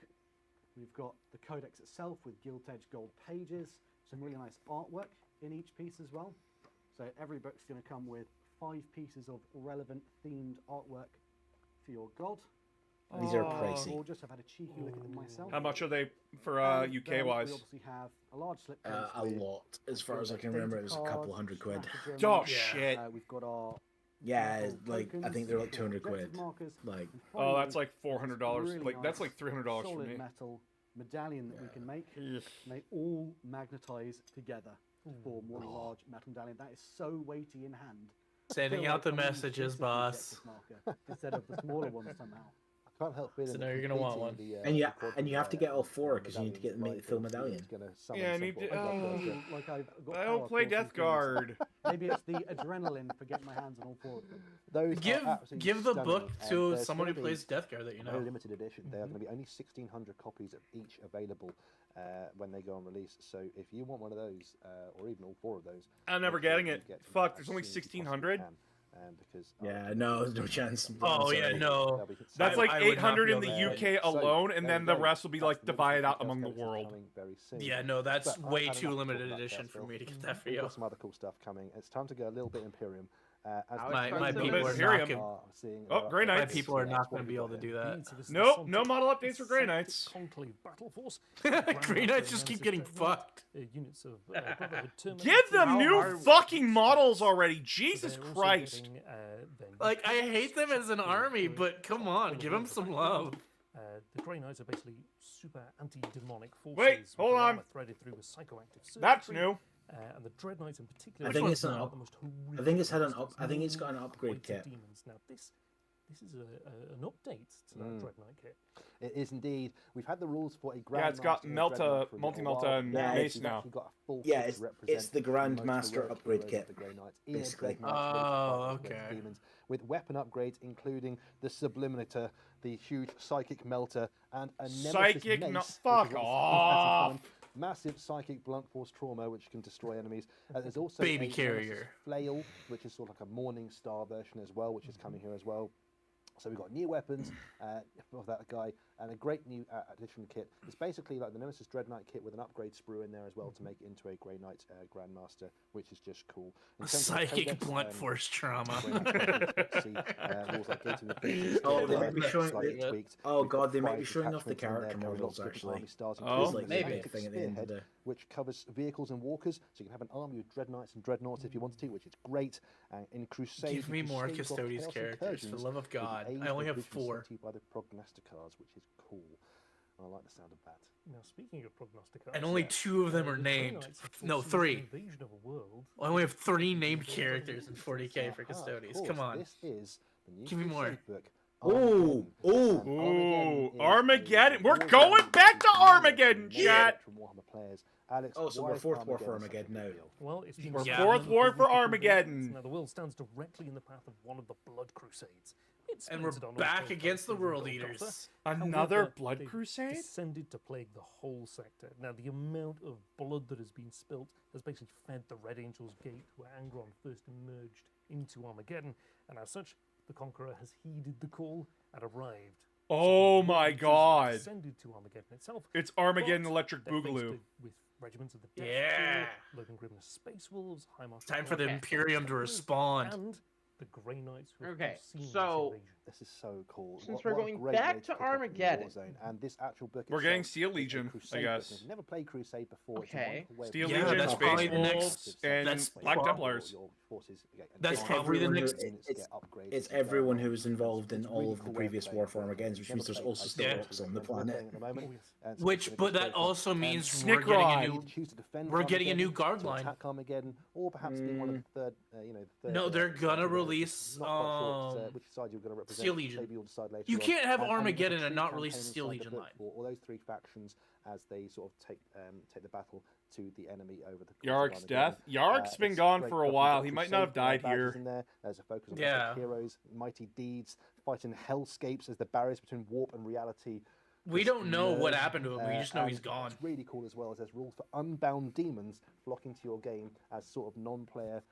I: We've got the codex itself with gilt-edged gold pages, some really nice artwork in each piece as well. So every book's going to come with 5 pieces of relevant themed artwork for your god.
C: These are
A: Oh.
C: pricey.
I: Gorgeous. I've had a cheeky look at them myself.
A: How much are they for
I: And
A: UK
I: then
A: wise?
I: We obviously have a large slipcase.
C: A lot. As far as I can remember, it was a couple hundred quid.
A: Oh shit.
I: We've got our
C: Yeah,
I: metal
C: like I
I: tokens,
C: think they're like
I: we've got
C: 200
I: objective
C: quid.
I: markers,
C: Like,
I: and
A: Oh,
I: finally,
A: that's like $400.
I: really
A: Like that's
I: nice
A: like $300 for
I: solid
A: me.
I: metal medallion that we can make. And they all magnetize together to form one large metal medallion. That is so weighty in hand.
D: Sending
I: Feel
D: out
I: like
D: the
I: I'm using
D: messages,
I: this as the
D: boss.
I: objective marker instead of the smaller ones somehow.
H: I can't help feeling
D: So
H: that
D: now you're gonna want one.
H: completing the,
C: And you-
H: the quadrant,
C: and you have to get all 4 'cause you need to get
H: medallion
C: the full
H: right
C: medallion.
H: is gonna summon
A: Yeah, I
H: some
A: need
H: sort
A: to.
H: of blood pressure.
I: Like I've got
A: I don't
I: power
A: play
I: coursing
A: Death
I: through me.
A: Guard.
I: Maybe it's the adrenaline for getting my hands on all 4 of them.
H: Those are
D: Give
H: absolutely
D: give the
H: stunning,
D: book
H: and
D: to
H: there's
D: someone who
H: gonna be
D: plays Death Guard that you
H: very
D: know.
H: limited edition. They are going to be only 1,600 copies of each available when they go on release. So if you want one of those, or even all 4 of those,
A: I'm never
H: make sure
A: getting
H: you
A: it.
H: get them
A: Fuck,
H: as
A: there's only
H: soon as you possibly
A: 1,600?
H: can, because
C: yeah, no, no chance.
D: Oh yeah, no.
A: That's like
D: I would not
A: 800
D: be
A: in the
D: able to-
A: UK alone, and
H: there
A: then
H: you
A: the
H: go.
A: rest will be
H: That's
A: like
H: the limited
A: divided out
H: details
A: among the
H: codex is
A: world.
H: coming very soon.
D: Yeah, no, that's
H: But I've
D: way
H: had
D: too
H: enough talk
D: limited
H: about
D: edition
H: that,
D: for
H: Phil.
D: me to get that for
H: We've
D: you.
H: got some other cool stuff coming. It's time to go a little bit Imperium. As
L: How
H: the
D: My
L: expensive
D: people
L: is
D: are
L: it?
A: Imperium.
D: not gonna,
H: are seeing
A: Oh,
H: their
A: Grey
H: updates.
D: my
A: Knights.
D: people are
H: That's
D: not
H: what
D: going to be
H: we've
D: able
H: got
D: to do
H: there.
D: that.
A: Nope, no model updates for Grey Knights.
J: Conclave Battle Force.
D: Grey Knights just keep getting fucked.
J: Units of Brotherhood Terminator.
A: Give them
L: How
A: new
L: hard-
A: fucking models already. Jesus
J: They're also
A: Christ.
J: getting, then
D: Like I hate them as an army, but come on, give them some love.
J: The Grey Knights are basically super anti-demonic forces.
A: Wait,
J: with
A: hold
J: their
A: on.
J: armor threaded through with psychoactive
A: That's
J: circuitry,
A: new.
J: And the Dread Knights in particular.
C: I think
J: are
C: it's an
J: the
C: up-
J: most
C: I think it's had an
J: horrific
C: up. I think it's got an
J: monsters,
C: upgrade
J: weighted
C: kit.
J: Demons. Now this is an update to that Dread Knight kit.
H: It is indeed. We've had the rules for a Grand
A: Yeah, it's got
H: Master and
A: Melta,
H: Dreadnought for a little
A: Multi-Melta,
H: while.
A: and
H: Now
C: Mace
H: we've
A: now.
H: actually got a full
C: Yeah,
H: kit to
C: it's
H: represent
C: the Grand
H: most
C: Master
H: heroic
C: upgrade
H: heroes
C: kit,
H: of the Grey Knights in a
C: basically.
H: Dread Knight ready to
D: Oh,
H: fight against
D: okay.
H: demons, with weapon upgrades including the Subliminator, the huge Psychic Melter, and a Nemesis
A: Psychic
H: Mace,
A: no-
H: which is
A: fuck
H: what the
A: off.
H: Subliminator can. Massive Psychic Blunt Force Trauma, which can destroy enemies. There's also
D: Baby
H: a
D: carrier.
H: Nemesis Flail, which is sort of like a Morning Star version as well, which is coming here as well. So we've got new weapons for that guy, and a great new addition kit. It's basically like the Nemesis Dread Knight kit with an upgrade sprue in there as well to make it into a Grey Knight Grandmaster, which is just cool. In terms of
D: Psychic
H: codex,
D: blunt force trauma.
H: Grey Knight's rules like Gate of Infinity
C: Oh,
H: still
C: they might be showing.
H: slightly tweaked.
C: Oh
H: We've got
C: god, they might
H: 5
C: be showing off the
H: detachments in there
C: character
H: covering lots
C: models
H: of different
C: actually.
H: army styles,
A: Oh,
H: including
C: Like,
H: the
C: maybe.
H: Epic
C: Thing at the end of
H: Spearhead,
C: the...
H: which covers vehicles and walkers, so you can have an army with Dread Knights and Dreadnoughts if you wanted to, which is great. In Crusade,
D: Give me
H: you can
D: more
H: stave off
D: Custodes
H: Chaos
D: characters, for the
H: incursions
D: love of
H: with the
D: God.
H: aid
D: I only have
H: originally
D: 4.
H: sent to you by the Prognosticars, which is cool. I like the sound of that.
J: Now, speaking of Prognosticars,
D: And only 2 of them are
J: the Grey
D: named.
J: Knights have
D: No,
J: foreseen
D: 3.
J: an invasion of a world.
D: I only have 3 named characters in 40k for
H: Of
D: Custodes.
H: course,
D: Come on.
H: This is the new
D: Give me more.
H: Crusade book.
C: Ooh, ooh,
H: Armageddon is
A: Armageddon.
H: a
A: We're
H: Warzone
A: going back to
H: community
A: Armageddon,
H: made
A: chat.
H: from Warhammer players. Alex,
C: Oh, so
H: why
C: we're
H: is
C: fourth war for
H: Armageddon such a
C: Armageddon
H: big
C: now.
H: deal?
J: Well, it's been
A: We're
J: shown
A: fourth
J: that
A: war
J: the
A: for
J: Wicked
A: Armageddon.
J: Crusades. Now, the world stands directly in the path of one of the Blood Crusades. It's
D: And we're
J: splintered on all
D: back
J: 12
D: against the
J: places in
D: World
J: Golgotha.
D: Eaters.
A: Another
J: However,
A: Blood
J: they've
A: Crusade?
J: descended to plague the whole sector. Now, the amount of blood that has been spilt has basically fed the Red Angel's Gate, where Angron first emerged into Armageddon, and as such, the Conqueror has heeded the call and arrived.
A: Oh
J: So the
A: my
J: World Eaters
A: God.
J: descended to Armageddon itself.
A: It's Armageddon
J: but
A: Electric
J: they're faced
A: Boogaloo.
J: with regiments of the Death
D: Yeah.
J: Corps, Logan Grimness Space Wolves, High Marshal
D: Time for the
J: Corps,
D: Imperium to
J: Templars,
D: respond.
J: and the Grey Knights who have
L: Okay,
J: foreseen this
L: so
J: invasion.
H: This is so cool.
L: Since
H: What
L: we're
H: a
L: going
H: great
L: back
H: way
L: to
H: kick off a new
L: Armageddon.
H: Warzone. And this actual book
A: We're getting
H: itself
A: Steel
H: is a
A: Legion, I
H: Crusade
A: guess.
H: book. We've never played Crusade before. It's a
L: Okay.
H: wonderful way of
A: Steel
D: Yeah,
A: Legion,
D: that's
A: Space
D: probably the next-
A: Wolves, and
D: that's
A: Black
D: prob-
A: Templars.
H: Your forces get
D: That's
C: It's
D: probably the
C: everyone
D: next.
C: who-
H: units
C: it's
H: get upgraded.
C: it's
H: It's very
C: everyone
H: well.
C: who was involved in
H: It's
C: all
H: really
C: of the
H: cool way
C: previous
H: play
C: war
H: it.
C: for Armageddon, which
H: Never
C: means there's
H: played
C: also
H: Crusade
C: still
D: Yeah.
C: orcs on the
H: we're playing
C: planet.
H: at the moment,
J: Oh, yes.
H: and so
D: Which,
H: it's gonna
D: but
H: be
D: that
H: very fun.
D: also means
A: Snick
D: we're getting a
A: Ride.
D: new.
H: You choose to defend
D: We're getting a new
H: Armageddon,
D: guard
H: to
D: line.
H: attack Armageddon, or perhaps be one of the third, the third.
D: No, they're gonna
H: side,
D: release,
H: not quite sure
D: um,
H: which side you're going to represent.
D: Steel Legion.
H: Maybe you'll decide later.
D: You
H: on.
D: can't have
H: And there's a
D: Armageddon and
H: true
D: not release
H: campaign
D: Steel
H: inside the
D: Legion
H: book
D: line.
H: for all those 3 factions as they sort of take the battle to the enemy over the course of
A: Yarg's
H: Armageddon.
A: death. Yarg's been
H: It's
A: gone
H: great
A: for a
H: stuff.
A: while.
H: You've
A: He
H: got
A: might not have
H: Crusade
A: died
H: badges
A: here.
H: in there. There's a focus on
D: Yeah.
H: epic heroes, mighty deeds, fighting hellscapes as the barriers between warp and reality.
D: We
H: just
D: don't know what
H: merge.
D: happened to him. We just know he's
H: And
D: gone.
H: What's really cool as well is there's rules for unbound demons flocking to your game as sort of non-player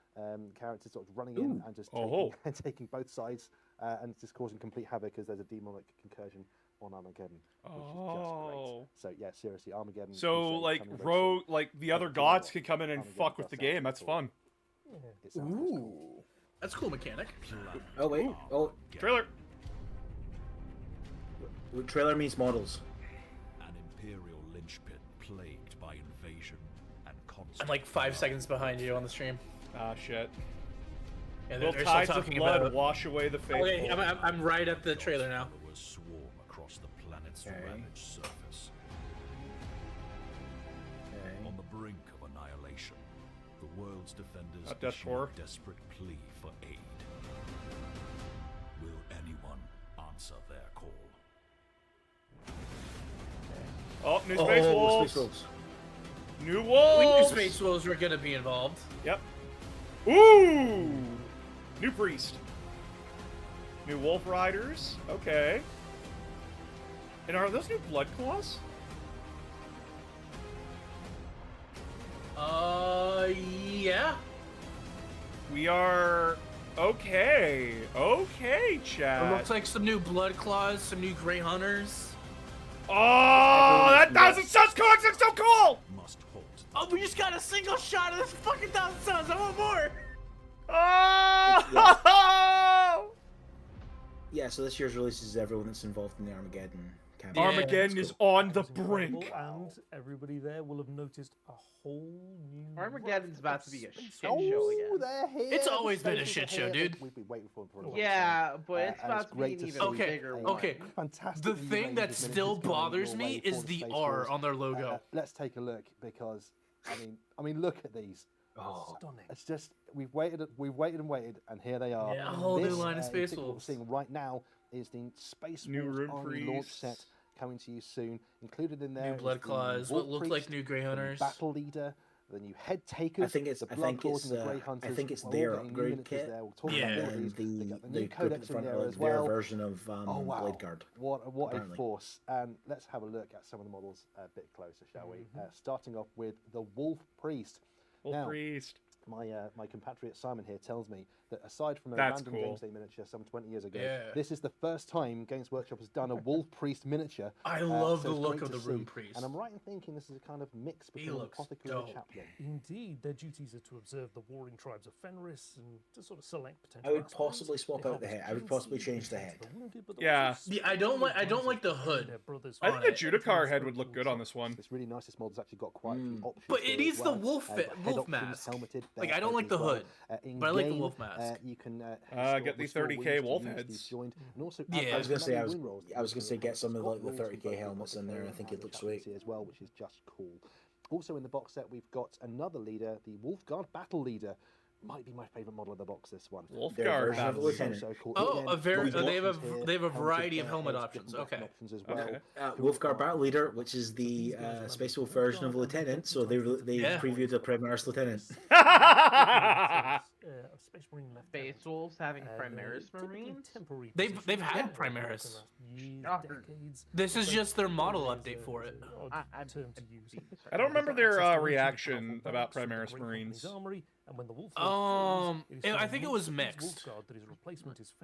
H: characters sort of running in and just taking, taking both sides and just causing complete havoc as there's a demonic concursion on Armageddon, which is just great. So yeah, seriously, Armageddon.
A: So
H: Crusade
A: like
H: coming very
A: rogue,
H: soon.
A: like the other
H: But you know
A: gods
H: what?
A: can come in and
H: Armageddon
A: fuck with
H: does
A: the
H: sound
A: game.
H: pretty
A: That's
H: cool.
A: fun.
H: It sounds pretty cool.
D: That's a cool mechanic.
C: Oh wait, oh,
A: Trailer.
C: trailer means models.
E: An imperial lynchpin plagued by invasion and constant.
D: I'm like 5 seconds behind you on the stream.
A: Ah, shit.
D: Yeah,
A: Will
D: they're still
A: tides of
D: talking
A: blood
D: about.
A: wash away the faithful?
D: Okay, I'm right at the trailer now.
E: Followers swarm across the planet's
C: Okay.
E: ravaged surface.
C: Okay.
E: On the brink of annihilation, the world's defenders
A: Not Death
E: issue
A: Core.
E: a desperate plea for aid. Will anyone answer their call?
A: Oh, new Space
C: Oh,
A: Wolves.
C: Space Wolves.
A: New
D: We knew
A: Wolves.
D: Space Wolves were gonna be involved.
A: Yep. Ooh. New Priest. New Wolf Riders. Okay. And are those new Blood Claws?
D: Yeah.
A: We are okay. Okay,
D: It
A: chat.
D: looks like some new Blood Claws, some new Grey Hunters.
A: Oh, that 1,000 Suns comics is so cool!
E: Must halt.
D: Oh, we just got a single shot of this fucking 1,000 Suns. I want more.
A: Oh!
C: Yeah, so this year's release is everyone that's involved in the Armageddon campaign.
D: Yeah.
A: Armageddon is on the brink.
J: And everybody there will have noticed a whole new.
L: Armageddon's about to be a shit show
H: Oh,
L: again.
H: they're here.
D: It's always
H: The
D: been a
H: Space
D: shit
H: Wolves are
D: show,
H: here.
D: dude.
H: We've been waiting for it for a long
L: Yeah,
H: time.
L: but it's
H: and
L: about to be
H: great
L: an
H: to
L: even
H: see
D: Okay,
L: bigger
H: a
L: one.
D: okay.
H: Fantastic.
D: The
H: new
D: thing
H: range
D: that
H: of
D: still
H: miniatures coming
D: bothers
H: your
D: me
H: way
D: is
H: for
D: the
H: Space
D: R
H: Wolves.
D: on their logo.
H: Let's take a look because I mean, look at these.
C: Oh,
J: Stunning.
H: It's just we've waited and waited, and here they are.
D: Yeah, a whole new
H: This,
D: line of
H: in
D: Space
H: particular,
D: Wolves.
H: What we're seeing right now is the Space
A: New
H: Wolves
A: Rune
H: Army launch
A: Priests.
H: set coming to you soon. Included in there
D: New
H: is
D: Blood
H: the
D: Claws,
H: Wolf
D: what look like
H: Priest,
D: new Grey
H: the
D: Hunters.
H: Battle Leader, the new Head Takers.
C: I think it's
H: the
C: I
H: Blood
C: think
H: Claws
C: it's
H: and the Grey Hunters.
C: I think it's
H: We're all
C: their
H: getting new
C: upgrade
H: miniatures
C: kit.
H: there. We'll talk
D: Yeah.
H: about all
C: And
H: these. They've
C: the
H: got the
C: they
H: new
C: put at
H: codex
C: the
H: in
C: front
H: there
C: like
H: as
C: their
H: well.
C: version of
H: Oh wow!
C: Blade Guard.
H: What a
C: apparently.
H: force! And let's have a look at some of the models a bit closer, shall we?
C: Mm-hmm.
H: Starting off with the Wolf Priest.
A: Wolf
H: Now,
A: Priest.
H: my compatriot Simon here tells me that aside from a
A: That's
H: random
A: cool.
H: Games Day miniature some 20 years ago,
D: Yeah.
H: this is the first time Games Workshop has done a Wolf Priest miniature.
D: I love
H: so
D: the
H: it's
D: look
H: great
D: of
H: to
D: the Rune
H: see.
D: Priest.
H: And I'm right in thinking this is a kind of mix
D: He
H: between an
D: looks
H: apothecary and a
D: dope.
H: chaplain.
J: Indeed, their duties are to observe the warring tribes of Fenris and to sort of select potential.
C: I would
J: aspirants.
C: possibly swap
J: They
C: out the
J: harvest
C: head. I would possibly
J: currency,
C: change the
J: they tend
C: head.
J: to the wounded, but
A: Yeah.
J: also
D: Yeah, I don't like the hood.
J: their brothers
A: I think
J: on
A: the
J: it.
A: Judicar head would look good on this one.
H: It's really nice. This mod's actually got quite a few options.
D: But it
H: here
D: needs
H: as
D: the
H: well.
D: wolf
H: You've got head
D: wolf
H: options,
D: mask.
H: helmeted,
D: Like, I don't
H: barefoot
D: like
H: as
D: the
H: well.
D: hood,
H: In
D: but I like the
H: game,
D: wolf mask.
H: You can
A: Get the
H: restore
A: 30K
H: wounds to
A: wolf
H: units
A: heads.
H: you've joined, and also
D: Yeah.
H: add
D: I
C: was gonna say,
H: melee win rolls that
C: I was
H: you
C: gonna
H: can
C: say
H: roll.
C: get some of
H: Got
C: like the
H: rolls from
C: 30K
H: both
C: helmets in there. I think it looks sweet.
H: as well, which is just cool. Also in the box set, we've got another leader, the Wolfguard Battle Leader. Might be my favourite model of the box. This one.
A: Wolfguard
C: version of
A: Battle
C: Lieutenant.
H: So cool.
D: Oh,
H: Again,
D: a very
H: lots of
D: they have
H: options here,
D: they have a
H: helmeted,
D: variety of
H: bare
D: helmet
H: heads,
D: options.
H: different weapon
D: Okay.
H: options as well.
A: Okay.
C: Wolfguard Battle Leader, which is the Space Wolf version of Lieutenant. So they
D: Yeah.
C: previewed the Primaris Lieutenant.
J: Space Marine left
L: Space Wolves having Primaris Marines?
D: They've had Primaris.
J: Decades.
D: This is just their model update for it.
L: I'm
J: Term to use.
A: I don't remember their
J: Access to
A: reaction
J: powerful
A: about
J: barracks
A: Primaris
J: with the Great
A: Marines.
J: Company's armory, and when the wolf
D: I think it was mixed.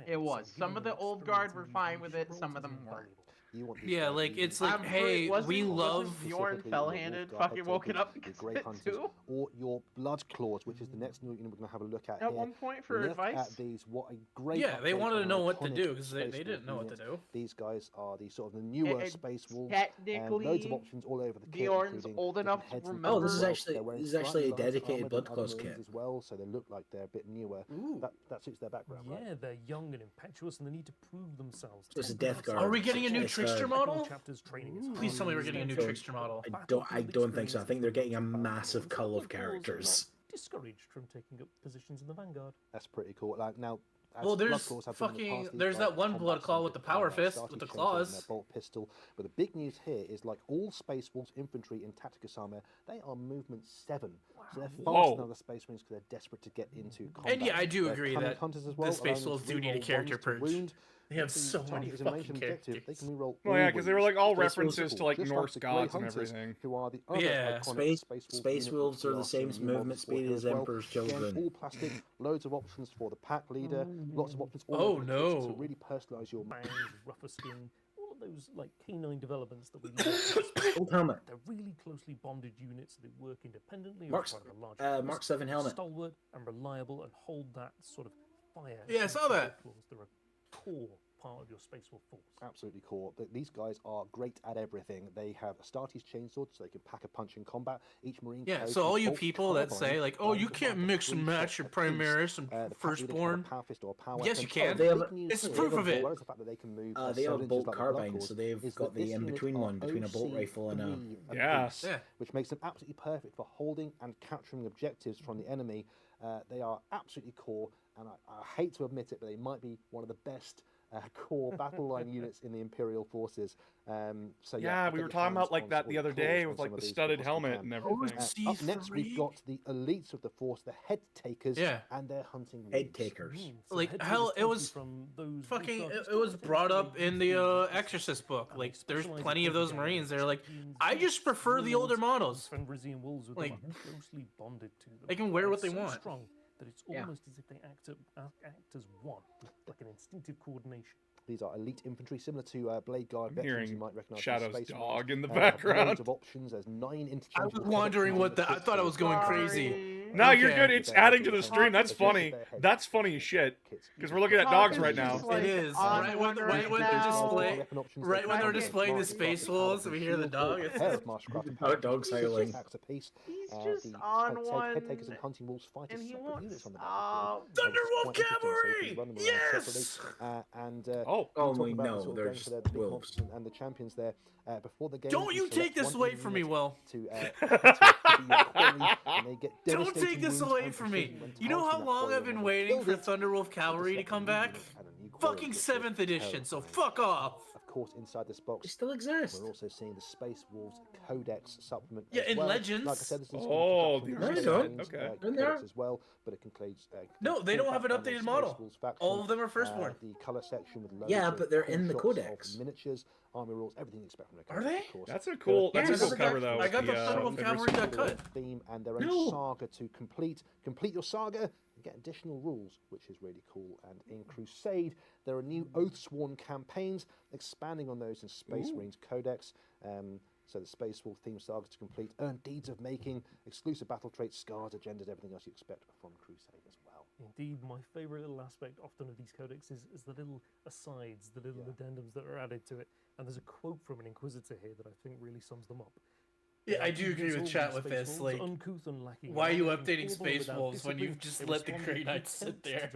L: It was. Some of the old guard were fine with it, some of them weren't.
H: You want these
D: Yeah,
H: guys
D: like
H: using
D: it's like,
L: I'm
D: hey,
L: wasn't-
D: we
L: wasn't
D: love.
L: Bjorn
H: specifically
L: fell-handed
H: your Wolfguard
L: fucking
H: head
L: woken
H: takers,
L: up
H: your
L: because
H: Grey
L: of it
H: Hunters,
L: too.
H: or your Blood Claws, which is the next new unit we're going to have a look at
L: At
H: here.
L: one point for
H: Look
L: advice.
H: at these, what a great
D: Yeah, they
H: update
D: wanted
H: on
D: to
H: an
D: know what to
H: iconic
D: do because they
H: Space
D: didn't know
H: Wolf
D: what to
H: unit.
D: do.
H: These guys are the sort of the newer
L: And
H: Space Wolves, and loads of
L: technically,
H: options all over the kit.
L: Bjorn's
H: including
L: old
H: different
L: enough to
H: heads and
L: remember-
C: Oh, this is
H: armor.
C: actually
H: They're wearing
C: this is actually a
H: slightly larger
C: dedicated
H: armor
C: Blood
H: than
C: Claws
H: other Marines
C: kit.
H: as well, so they look like they're a bit newer. That suits their background, right?
J: Yeah, they're young and impetuous, and they need to prove themselves.
C: So it's a Death Guard.
D: Are we getting a new
C: It's,
D: trickster model?
J: Chapters training is
D: Please tell me we're getting a new
C: So,
D: trickster model.
C: I don't think so. I think they're getting a massive cull of characters.
J: discouraged from taking up positions in the vanguard.
H: That's pretty cool. Like now, as
D: Well, there's
H: Blood Claws have been in the
D: fucking-
H: past, these
D: there's
H: guys
D: that one
H: are
D: Blood Claw with the power fist,
H: starting
D: with the
H: to change those in
D: claws.
H: their bolt pistol. But the big news here is, like all Space Wolves infantry in Tacticus armor, they are movement 7. So they're faster
A: Whoa.
H: than other Space Marines because they're desperate to get into combat.
D: And yeah, I do
H: They're
D: agree
H: cunning
D: that
H: hunters as
D: the
H: well,
D: Space
H: allowing them
D: Wolves
H: to
D: do need a
H: reroll
D: character
H: ones to
D: purge.
H: wound.
D: They have
H: If the
D: so
H: target
D: many
H: is a ranged
D: fucking
H: objective, They
D: characters.
H: can reroll
A: Well, yeah,
H: all
A: because they were
H: wounds.
A: like all
H: Space Wolves
A: references
H: are
A: to
H: cool,
A: like
H: just
A: Norse
H: the Grey
A: gods and
H: Hunters,
A: everything.
H: Who are the other
D: Yeah.
H: iconic
C: Space
H: Wolf
C: Space
H: unit
C: Wolves
H: we
C: are the same
H: seeing new
C: movement
H: models for
C: speed
H: here
C: as
H: well.
C: Emperor's
H: Again,
C: Children.
H: all plastic, loads of options for the pack leader, lots of options all
D: Oh,
H: over the kit to
D: no.
H: really personalize your
J: Bangs, rougher skin, all of those like canine developments that we love.
C: Old helmet.
J: They're really closely bonded units. They work independently. or
C: Mark's-
J: as part of a large
C: Mark
J: force,
C: 7 helmet.
J: Stalwart and reliable, and hold that sort of fire.
D: Yeah, I saw that.
J: They're a core part of your Space Wolf force.
H: absolutely core. These guys are great at everything. They have a Starty's chainsword, so they can pack a punch in combat. Each Marine.
D: Yeah,
H: carries
D: so
H: a
D: all you
H: bolt
D: people that
H: carbine,
D: say like, oh, you
H: with
D: can't
H: up to
D: mix
H: 3
D: and match
H: shots
D: your
H: apiece.
D: Primaris and
H: The pack leader can have a
D: Firstborn.
H: power fist or a power
D: Yes, you
H: weapon.
D: can.
C: They have
H: Big
C: a-
H: news
D: It's
H: here,
D: proof of
H: as
D: it.
H: well as the fact that they can move
C: They have
H: 7
C: a
H: inches
C: bolt
H: like the Blood
C: carbine,
H: Claws,
C: so they've
H: is
C: got
H: that
C: the
H: this
C: in-between
H: unit
C: one
H: are
C: between a bolt
H: OC
C: rifle and a...
H: 3
A: Yeah.
H: apiece,
D: Yeah.
H: which makes them absolutely perfect for holding and capturing objectives from the enemy. They are absolutely core, and I hate to admit it, but they might be one of the best core battle line units in the Imperial forces. So
A: Yeah, we
H: get
A: were
H: your
A: talking about
H: hands
A: like
H: on
A: that
H: all
A: the other
H: claws
A: day
H: on
A: with
H: some
A: like
H: of
A: the
H: these
A: studded
H: because you
A: helmet
H: can.
A: and everything.
H: Up next, we've got the elites of the force, the head takers,
D: Yeah.
H: and their hunting
C: Head
H: wolves.
C: takers.
J: So
D: Like,
J: the head
D: hell,
J: takers
D: it
J: come
D: was
J: from those
D: Fucking,
J: Wolfguard
D: it was brought up in the
J: essentially
D: Exorcist book.
J: and
D: Like,
J: they
D: there's
J: specialize in
D: plenty of those
J: hunting
D: Marines.
J: down
D: They're like,
J: champions,
D: I just prefer the older
J: warlords,
D: models.
J: Fenrisian wolves with
D: Like,
J: them are closely bonded to them.
D: they can wear what
J: They're
D: they
J: so
D: want.
J: strong that it's
L: Yeah.
J: almost as if they act as one, like an instinctive coordination.
H: These are elite infantry, similar to Blade Guard
A: I'm
H: veterans you
A: hearing
H: might recognize.
A: Shadow's
H: Space
A: dog
H: Marines.
A: in the
H: Loads
A: background.
H: of options. There's 9
D: I was
H: interchangeable
D: wondering
H: head
D: what
H: options
D: the. I thought I was going crazy.
A: No, you're
D: Okay.
A: good. It's adding to the stream. That's funny. That's funny as shit. Because we're looking at dogs right now.
D: It is. Right when they're displaying, right when they're displaying the Space Wolves, we hear the dog.
C: Oh, dogs howling.
L: He's just on one,
H: Head takers and hunting wolves fight
L: and
H: as
L: he
H: separate
L: wants
H: units on the battlefield.
D: Thunderwolf
H: Quite interesting, so you
D: Cavalry!
H: can run them around
D: Yes!
H: separately. And
A: Oh.
C: Oh,
H: we'll talk
C: we
H: about
C: know,
H: sort of
C: they're
H: going
C: just
H: for their big
C: wolves.
H: mobs and the champions there before the game.
D: Don't you take
H: select
D: this
H: one
D: away
H: enemy
D: from me,
H: unit
D: Will.
H: to be your quarry, and they get
D: Don't
H: devastating
D: take this
H: wounds
D: away
H: and
D: from me.
H: precision when
D: You know how
H: targeting that
D: long
H: quarry
D: I've been
H: when they
D: waiting
H: build
D: for
H: it,
D: Thunderwolf
H: they
D: Cavalry to
H: select
D: come
H: a new
D: back?
H: unit and a new quarry
D: Fucking
H: gets
D: 7th
H: built.
D: edition, so
H: Terrifying.
D: fuck off.
H: Of course, inside this box,
C: They still exist.
H: we're also seeing the Space Wolves Codex supplement.
D: Yeah,
H: as
D: in
H: well.
D: Legends.
H: Like I said, this is
A: Oh,
H: in
A: the
H: conjunction with
C: original
H: the
C: games,
H: Space
A: okay.
H: Marines, Codex as well, but it includes.
D: No, they don't have an
H: full background on
D: updated
H: Space
D: model.
H: Wolves faction,
D: All of them are firstborn.
H: the color section with loads
C: Yeah,
H: of
C: but they're
H: cool
C: in the
H: shots
C: Codex.
H: of miniatures, army rules, everything you expect from a
D: Are
H: Codex.
D: they?
H: Of course.
A: That's a cool.
C: Yeah,
A: That's a cool
C: I got
A: cover
C: the-
A: though.
D: I got the
A: Federal
D: Federal Cavalry Duck cut.
H: Theme and their own
C: No.
H: saga to complete your saga and get additional rules, which is really cool. And in Crusade, there are new Oathsworn campaigns, expanding on those in Space Marines Codex. So the Space Wolf theme saga to complete, earn deeds of making, exclusive battle traits, scars, agendas, everything else you expect from Crusade as well.
J: Indeed, my favourite little aspect often of these codex is the little asides, the little addendums that are added to it. And there's a quote from an Inquisitor here that I think really sums them up.
D: Yeah, I do agree with chat with this. Like, why are you updating Space Wolves when you've just let the Grey Knights sit there?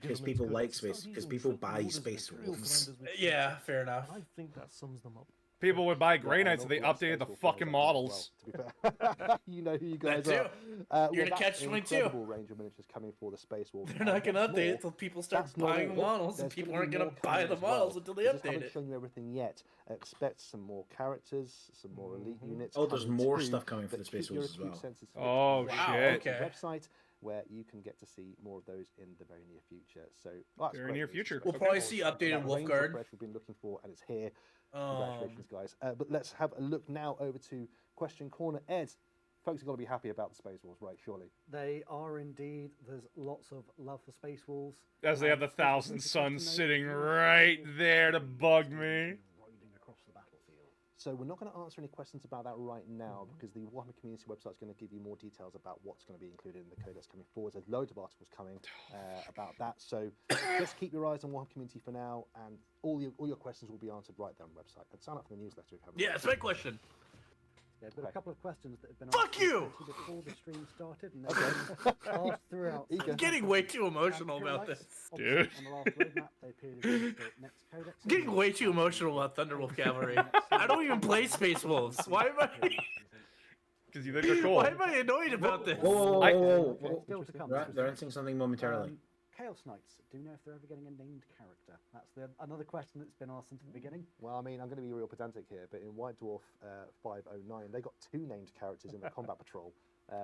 C: Because people like space. Because people buy Space Wolves.
D: Yeah, fair enough.
J: I think that sums them up.
A: People would buy Grey Knights if they updated the fucking models.
H: To be fair. You know who you guys
D: That
H: are.
D: too. You're gonna
H: that's
D: catch
H: an
D: 22.
H: incredible range of miniatures coming for the Space Wolves.
D: They're not gonna
H: What's
D: update
H: more,
D: it until people start
H: that's not
D: buying the
H: all.
D: models, and
H: There's
D: people
H: gonna
D: aren't
H: be
D: gonna
H: more
D: buy
H: coming
D: the
H: as well.
D: models until they
H: We just
D: update
H: haven't
D: it.
H: shown you everything yet. Expect some more characters, some more elite units.
C: Oh, there's
H: coming
C: more
H: too,
C: stuff coming for
H: but
C: the Space
H: keep your
C: Wolves as
H: acute
C: well.
H: senses fixed
A: Oh,
H: on the
A: shit.
D: Okay.
H: website, where you can get to see more of those in the very near future. So, that's
A: Very
H: great
A: near
H: news.
A: future.
D: We'll
A: Okay.
D: probably see updated
H: That range of
D: Wolfguard.
H: bread we've been looking for, and it's here. Congratulations, guys. But let's have a look now over to Question Corner. Ed, folks have got to be happy about the Space Wars, right? Surely.
I: They are indeed. There's lots of love for Space Wolves.
A: As they have the Thousand Suns sitting right there to bug me.
I: Riding across the battlefield.
H: So we're not going to answer any questions about that right now because the Warhammer Community website is going to give you more details about what's going to be included in the Codex coming forward. There's loads of articles coming about that. So just keep your eyes on Warhammer Community for now, and all your questions will be answered right there on the website. And sign up for the newsletter if you haven't.
D: Yeah, it's my question.
I: Yeah, but a couple of questions that have been
D: Fuck
I: asked
D: you!
I: before the stream started, and they've been asked throughout.
D: I'm getting way too emotional about this.
A: Dude.
I: On the last roadmap, they appeared in the next codex.
D: I'm getting way too emotional about Thunderwolf Cavalry. I don't even play Space Wolves. Why am I?
A: Because you think they're cool.
D: Why am I annoyed about this?
C: Whoa.
I: Still to come.
C: They're answering something momentarily.
I: Chaos Knights, do you know if they're ever getting a named character? That's another question that's been asked since the beginning.
H: Well, I mean, I'm going to be real pedantic here, but in White Dwarf 509, they got 2 named characters in the Combat Patrol.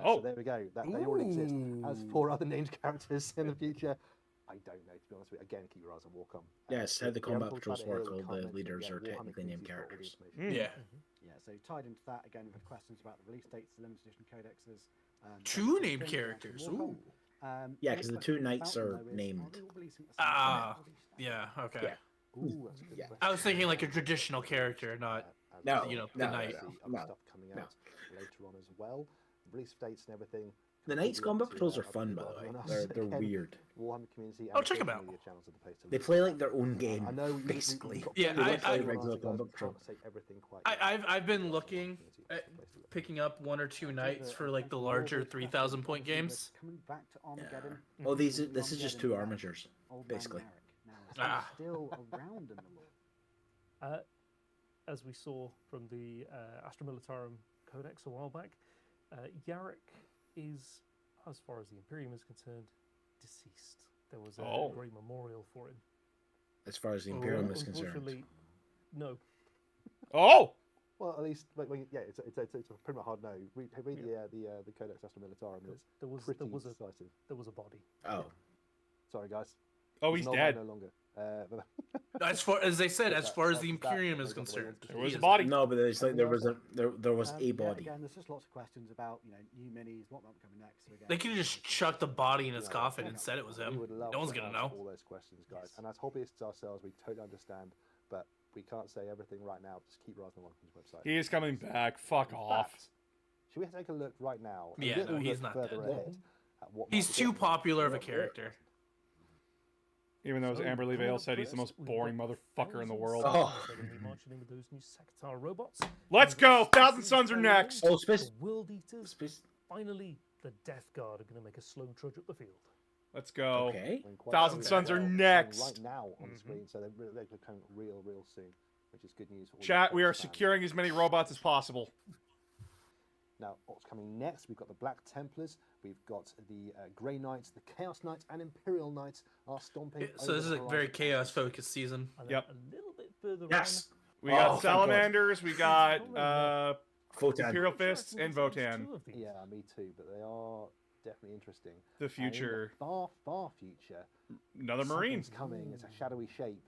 H: So there we go. They already exist. As for other named characters in the future, I don't know, to be honest with you. Again, keep your eyes on Warcom.
C: Yes, how the
H: we haven't
C: combat
H: talked
C: patrols
H: about it here,
C: work,
H: we
C: all
H: can't
C: the
H: mention it
C: leaders
H: yet.
C: are
H: Warhammer
C: technically named
H: Community's got all the
C: characters.
H: information.
D: Yeah.
I: Yeah, so tied into that, again, we've had questions about the release dates, the limited edition codexes.
D: 2 named characters. Ooh.
C: Yeah, because the 2 knights are named.
D: Ah, yeah, okay.
C: Yeah.
H: Ooh, that's a good
C: Yeah.
H: question.
D: I was thinking like a traditional character, not
C: No,
D: you know,
C: no,
D: the knight.
C: no,
H: Stuff coming out later on as well. Release dates and everything.
C: The Knights
H: completely
C: Combat
H: up to,
C: Patrols are
H: up to
C: fun,
H: you
C: by
H: guys
C: the way.
H: and us.
C: They're
H: Again,
C: weird.
H: Warhammer Community.
D: Oh, check 'em out.
H: Media channels are the place to
C: They
H: look.
C: play like their own game,
H: I know
C: basically.
D: Yeah,
C: They don't
D: I-
C: play
D: I-
C: regular Combat Patrol.
H: Can't say everything quite
D: I,
H: yet.
D: I've been looking at picking up 1 or 2 knights for like the larger 3,000 point games.
I: Coming back to Armageddon.
C: Oh, this is just 2 armatures,
I: Old Man
C: basically.
I: Merrick. Now, is he
D: Ah.
I: still around in the lore?
J: As we saw from the Astra Militarum Codex a while back, Yarrick is, as far as the Imperium is concerned, deceased. There was a great memorial for him.
C: As far as the Imperium is concerned.
J: Unfortunately, no.
A: Oh!
H: Well, at least, yeah, it's a pretty much hard no. Read the Codex Astra Militarum. It's
J: There was
H: pretty
J: a
H: decisive.
J: there was a body.
C: Oh.
H: Sorry, guys.
A: Oh, he's
H: Not
A: dead.
H: no longer.
D: As far as they said, as far as the
H: That's-
D: Imperium
H: that's
D: is
H: the way
D: concerned,
H: it's
A: There was
D: he
A: a
D: is
A: body.
C: No, but it's like there was a
I: Yeah,
C: body.
I: again, there's just lots of questions about new minis, what might be coming next. So again,
D: They could have just chucked the body in his coffin and said it was
H: We
D: him.
H: would love
D: No one's
H: to
D: gonna
H: answer
D: know.
H: all those questions, guys. And as hobbyists ourselves, we totally understand, but we can't say everything right now. Just keep your eyes on the Watkins website.
A: He is coming back. Fuck
H: In
A: off.
H: fact, should we take a look right now? A
D: Yeah, no,
H: little
D: he's
H: look
D: not
H: further
D: dead.
H: ahead at what
D: He's
H: might be
D: too
H: coming.
D: popular of a character.
A: Even though, as
J: So,
A: Amberly
J: coming
A: Vale
J: up
A: said, he's the
J: first,
A: most
J: we've
A: boring
J: got
A: motherfucker in the world.
C: Oh.
J: They're going to be marching in with those new Sakatar robots.
A: Let's
J: And
A: go!
J: the
A: Thousand
J: Space
A: Suns are
J: Warriors,
A: next!
C: Oh, Space.
J: The World Eaters.
C: Space.
J: Finally, the Death Guard are going to make a slow trudge up the field.
A: Let's go.
C: Okay.
H: I mean, quite
A: Thousand
H: well,
A: Suns are
H: showing
A: next.
H: Right now on the screen, so they're becoming real soon, which is good news for all you
A: Chat, we are
H: fans.
A: securing as many robots as possible.
H: Now, what's coming next? We've got the Black Templars, we've got the Grey Knights, the Chaos Knights, and Imperial Knights are stomping.
D: So
H: over
D: this is
H: the
D: a very
H: horizon.
D: chaos-focused season.
J: And
A: Yep.
J: a little further
C: Yes.
A: We got
C: thank God.
A: salamanders. We got
C: Votan.
A: Imperial Fists and Votan.
H: Yeah, me too. But they are definitely interesting.
A: The
H: And in
A: future.
H: the far, far future.
A: Another Marine.
H: Something's coming. It's a shadowy shape.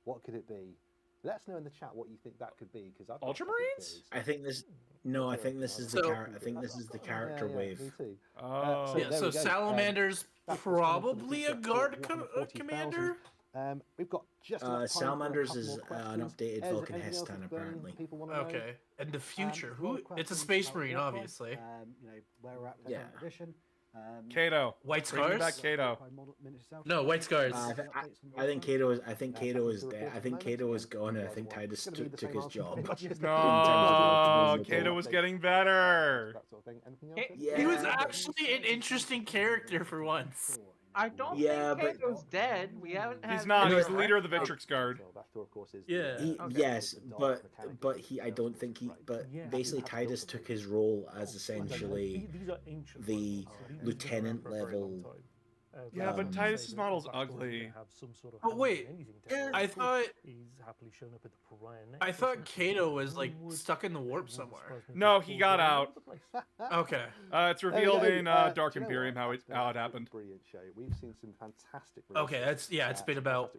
H: What could it be? Let us know in the chat what you think that could be, because
A: Ultramarines?
C: I think this. No, I think this is the I think this is the character wave.
H: Me too.
A: Oh.
D: Yeah, so Salamander's probably a guard commander.
H: We've got just
C: Salamanders is an updated Vulcan Hestan, apparently.
D: Okay, and the future. Who? It's a Space Marine, obviously.
I: Where we're at with
C: Yeah.
I: edition.
A: Kato.
D: White
A: Bring me
D: Scars?
A: back Kato.
D: No, White Scars.
C: I think Kato is. I think Kato is dead. I think Kato is gone, and I think Titus took his job.
A: No, Kato was getting better.
D: He was actually an interesting character for once.
L: I don't
C: Yeah,
L: think
C: but-
L: Kato's dead. We haven't had.
A: He's not.
C: No,
A: He's the leader of the Victrix Guard.
D: Yeah.
C: Yes, but he. I don't think he. But basically, Titus took his role as essentially the lieutenant level.
A: Yeah, but Titus's model's ugly.
D: But wait, I thought Kato was like stuck in the warp somewhere.
A: No, he got out.
D: Okay.
A: It's revealed in Dark Imperium how it happened.
H: Brilliant show. We've seen some fantastic.
D: Okay, that's it's been about.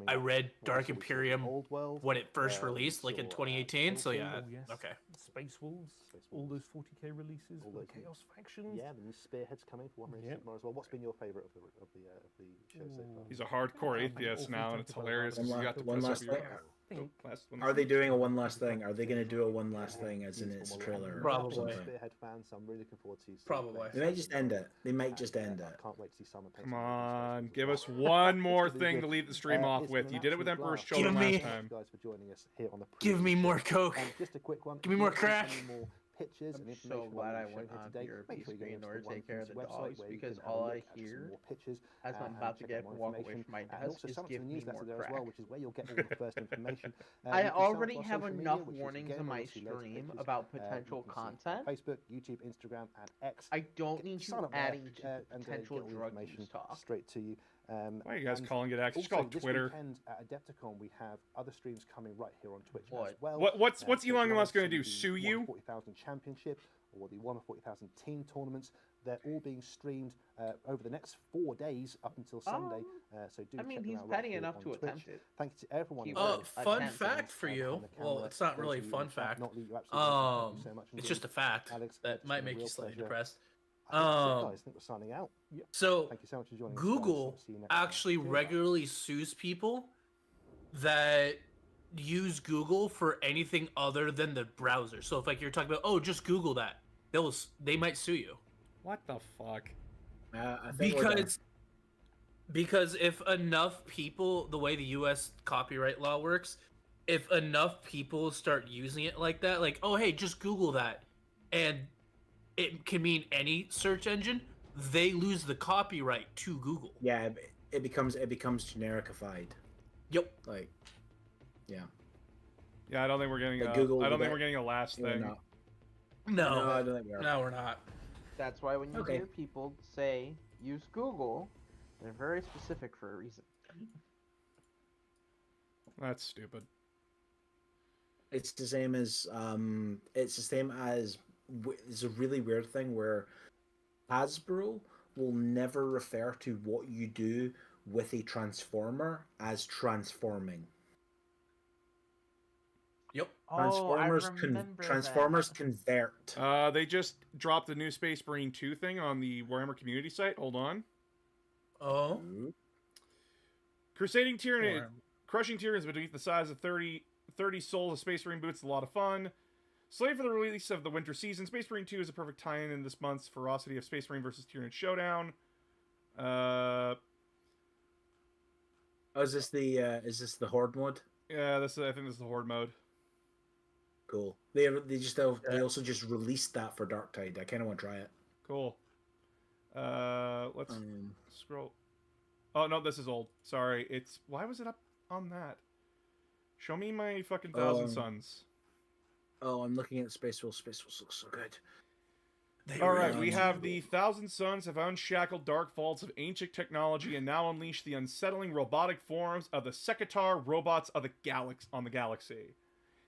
D: I read Dark Imperium
H: Old World,
D: when it first released, like in 2018. So yeah, okay.
J: Space Wolves, all those 40k releases, all the Chaos factions.
H: Yeah, the new Spearheads coming for Warhammer Age of Sigmar as well. What's been your favourite of the show so far?
A: He's a hardcore atheist now, and it's hilarious. Because you got to
C: One
A: piss
C: last
A: off your-
C: thing.
A: Last one.
C: Are they doing a one last thing? Are they going to do a one last thing as in its trailer? Or
D: Probably.
C: something?
H: Spearhead fans, so I'm really looking forward to.
D: Probably.
C: They might just end it. They might just end it.
H: I can't wait to see Simon.
A: Come on, give us one more thing to leave the stream off with. You did it with Emperor's Children last time.
H: Guys for joining us here on the.
D: Give me more Coke.
H: Just a quick one.
D: Give me more crack.
H: More pictures and
L: I'm
H: information
L: so glad I
H: on
L: went
H: the show
L: on
H: today.
L: your
H: Make sure you go
L: screen
H: into
L: in order
H: the
L: to take care of the
H: website
L: dogs,
H: where you
L: because
H: can have a
L: all I
H: look at some
L: hear
H: more pictures,
L: as I'm
H: and
L: about to
H: check
L: get
H: out more
L: walk away
H: information.
L: from my
H: And
L: desk
H: also
L: is
H: sign up to
L: give
H: the
L: me
H: newsletter
L: more
H: there as well,
L: crack.
H: which is where you'll get all the first information.
L: I
H: You can sign up to
L: already
H: our
L: have
H: social
L: enough
H: media, which is
L: warnings
H: again,
L: on my
H: obviously loads of
L: stream
H: pictures.
L: about
H: You
L: potential
H: can see
L: content.
H: Facebook, YouTube, Instagram, and X.
L: I don't need
H: Sign
L: you
H: up there,
L: adding to
H: and get
L: potential
H: all the
L: drug
H: information
L: use talk.
H: straight to you.
A: Why are you guys
H: and
A: calling it X? Just call
H: also,
A: it Twitter.
H: This weekend at Adepticon, we have other streams coming right here on Twitch as
L: What?
H: well.
A: What's
H: So
A: Elon
H: if
A: Musk
H: you
A: going to do?
H: wanna see
A: Sue
H: the
A: you?
H: 40,000 Championship or the 40,000 Team Tournaments, they're all being streamed over the next 4 days up until Sunday. So do
L: I mean,
H: check them
L: he's
H: out right
L: petty
H: here
L: enough
H: on
L: to
H: Twitch.
L: attempt it.
H: Thank you to everyone.
L: He
H: involved.
L: would
D: Fun
L: attempt
D: fact
L: it.
D: for
H: And
D: you.
H: on the
D: Well,
H: camera,
D: it's not
H: those
D: really
H: of you
D: fun
H: in chat,
D: fact.
H: not Lee, you absolutely awesome. Thank you so much
D: It's
H: indeed.
D: just a fact
H: Alex,
D: that
H: it's
D: might
H: been a
D: make you
H: real
D: slightly
H: pleasure.
D: depressed.
H: I think that's it, guys. I think we're signing out.
D: So
H: Thank you so much for joining us, guys.
D: Google
H: See you next time.
D: actually
H: Cheers.
D: regularly sues people that use Google for anything other than the browser. So if like you're talking about, oh, just Google that, they might sue you.
A: What the fuck?
C: I think we're done.
D: Because if enough people, the way the U.S. copyright law works, if enough people start using it like that, like, oh, hey, just Google that, and it can mean any search engine, they lose the copyright to Google.
C: Yeah, it becomes genericified.
D: Yep.
C: Like, yeah.
A: Yeah, I don't think we're getting.
C: Like Google,
A: I don't
C: we
A: think
C: got-
A: we're getting a last
C: we're
A: thing.
C: not.
D: No,
C: No, I don't think we are.
D: no, we're not.
L: That's why when you
C: Okay.
L: hear people say use Google, they're very specific for a reason.
A: That's stupid.
C: It's the same as it's a really weird thing where Hasbro will never refer to what you do with a transformer as transforming.
D: Yep.
C: Transformers convert.
A: They just dropped the new Space Marine 2 thing on the Warhammer community site. Hold on.
D: Oh.
A: Crusading Tyranid. Crushing Tyranids beneath the size of 30 souls of Space Marine boots is a lot of fun. Slated for the release of the winter season, Space Marine 2 is a perfect tie-in in this month's ferocity of Space Marine versus Tyranid showdown.
C: Is this the Horde mode?
A: Yeah, I think this is the Horde mode.
C: Cool. They also just released that for Darktide. I kind of want to try it.
A: Cool. Let's scroll. Oh no, this is old. Sorry, why was it up on that? Show me my fucking Thousand Suns.
C: Oh, I'm looking at Space Wolves. Space Wolves looks so good.
A: All right, we have the Thousand Sons have unshackled dark vaults of ancient technology and now unleash the unsettling robotic forms of the Sekitar robots of the galaxy.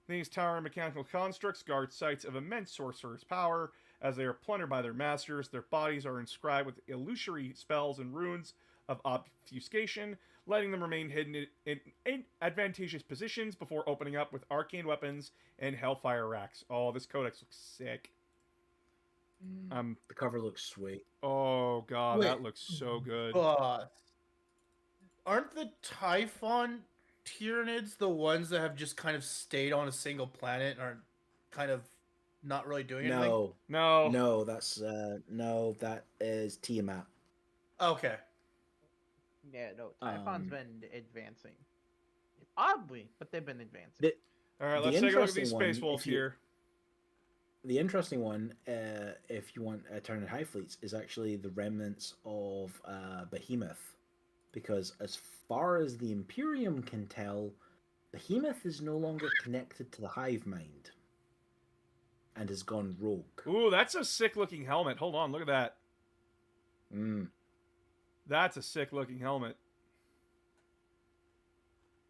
A: These towering mechanical constructs guard sites of immense sorcerer's power. As they are plundered by their masters, their bodies are inscribed with illusory spells and runes of obfuscation, letting them remain hidden in advantageous positions before opening up with arcane weapons and hellfire racks. Oh, this codex looks sick.
C: The cover looks sweet.
A: Oh god,
D: Wait,
A: that looks so good.
D: Aren't the Typhon Tyranids the ones that have just kind of stayed on a single planet and are kind of not really doing anything?
A: No,
C: that is Tiamat.
D: Okay.
L: Yeah, no, Typhon's been advancing. Oddly, but they've been advancing.
A: Alright, let's take a look at these Space Wolves here.
C: The interesting one, if you want Eternal High Fleets, is actually the remnants of Behemoth. Because as far as the Imperium can tell, Behemoth is no longer connected to the hive mind. And has gone rogue.
A: Ooh, that's a sick-looking helmet. Hold on, look at that. That's a sick-looking helmet.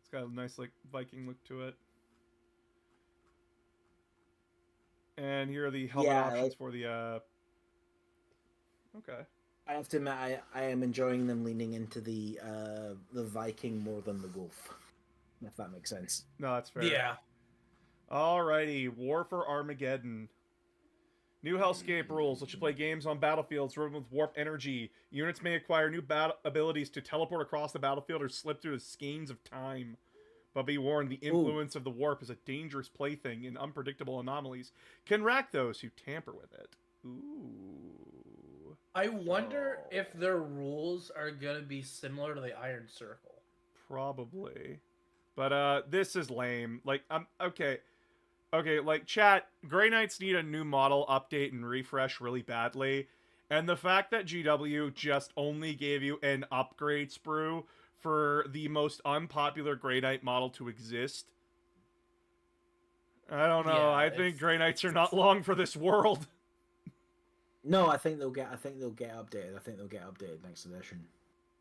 A: It's got a nice, like, Viking look to it. And here are the helmet options for the, Okay.
C: I have to admit, I am enjoying them leaning into the Viking more than the wolf. If that makes sense.
A: No, that's fair.
D: Yeah.
A: Alrighty, War for Armageddon. New Hellscape rules. Let you play games on battlefields riven with warp energy. Units may acquire new abilities to teleport across the battlefield or slip through the skeins of time. But be warned, the influence of the warp is a dangerous plaything, and unpredictable anomalies can rack those who tamper with it. Ooh.
D: I wonder if their rules are going to be similar to the Iron Circle.
A: Probably. But, this is lame. Like, okay. Okay, like, chat, Grey Knights need a new model update and refresh really badly. And the fact that GW just only gave you an upgrade sprue for the most unpopular Grey Knight model to exist. I don't know.
D: Yeah,
A: I think Grey Knights are not long for this world.
C: No, I think they'll get updated. I think they'll get updated next edition.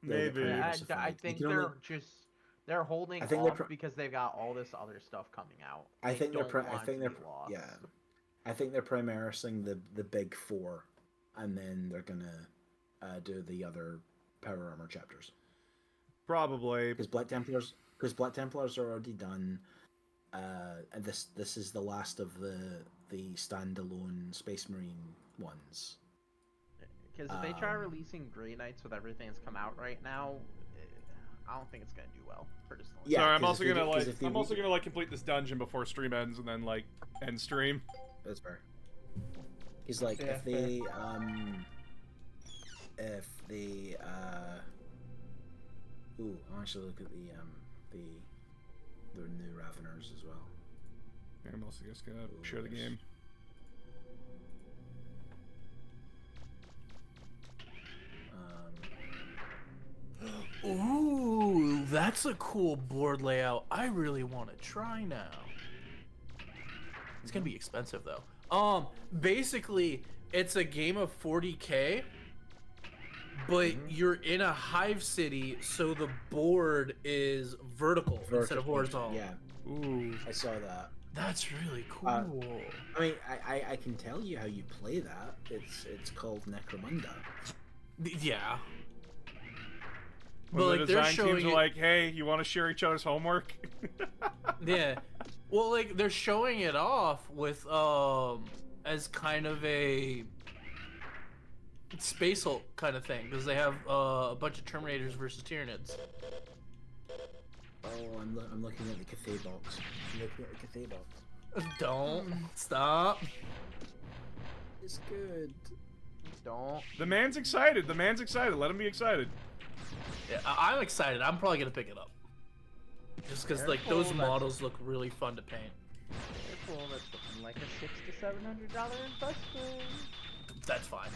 A: Maybe.
L: I think they're holding off because they've got all this other stuff coming out.
C: I think they're primarising the big four, and then they're gonna do the other power armor chapters.
A: Probably
C: because Black Templars are already done, and this is the last of the standalone Space Marine ones.
L: Because if they try releasing Grey Knights with everything that's come out right now, I don't think it's gonna do well. Personally.
A: Yeah, sorry, I'm also gonna complete this dungeon before stream ends and then end stream.
C: That's fair. He's like if they ooh, I'll actually look at the new Raveners as well.
A: Yeah, I'm also just gonna share the game.
D: Ooh, that's a cool board layout. I really want to try now. It's gonna be expensive though. Basically, it's a game of 40K, but you're in a hive city, so the board is vertical instead of horizontal.
C: Yeah.
A: Ooh,
C: I saw that.
D: That's really cool.
C: I mean, I can tell you how you play that. It's called Necromunda.
D: Yeah.
A: When the design teams are like, hey, you want to share each other's homework?
D: Yeah. Well, like, they're showing it off with, as kind of a Space Hulk kind of thing, because they have a bunch of Terminators versus Tyranids.
C: Oh, I'm looking at the Cathay box. I'm looking at the Cathay box.
D: Don't stop.
C: It's good.
L: Don't.
A: The man's excited. The man's excited. Let him be excited.
D: Yeah, I'm excited. I'm probably gonna pick it up. Just because, like, those models look really fun to paint.
L: Careful, that's looking like a $600 to $700 investment.
D: That's fine.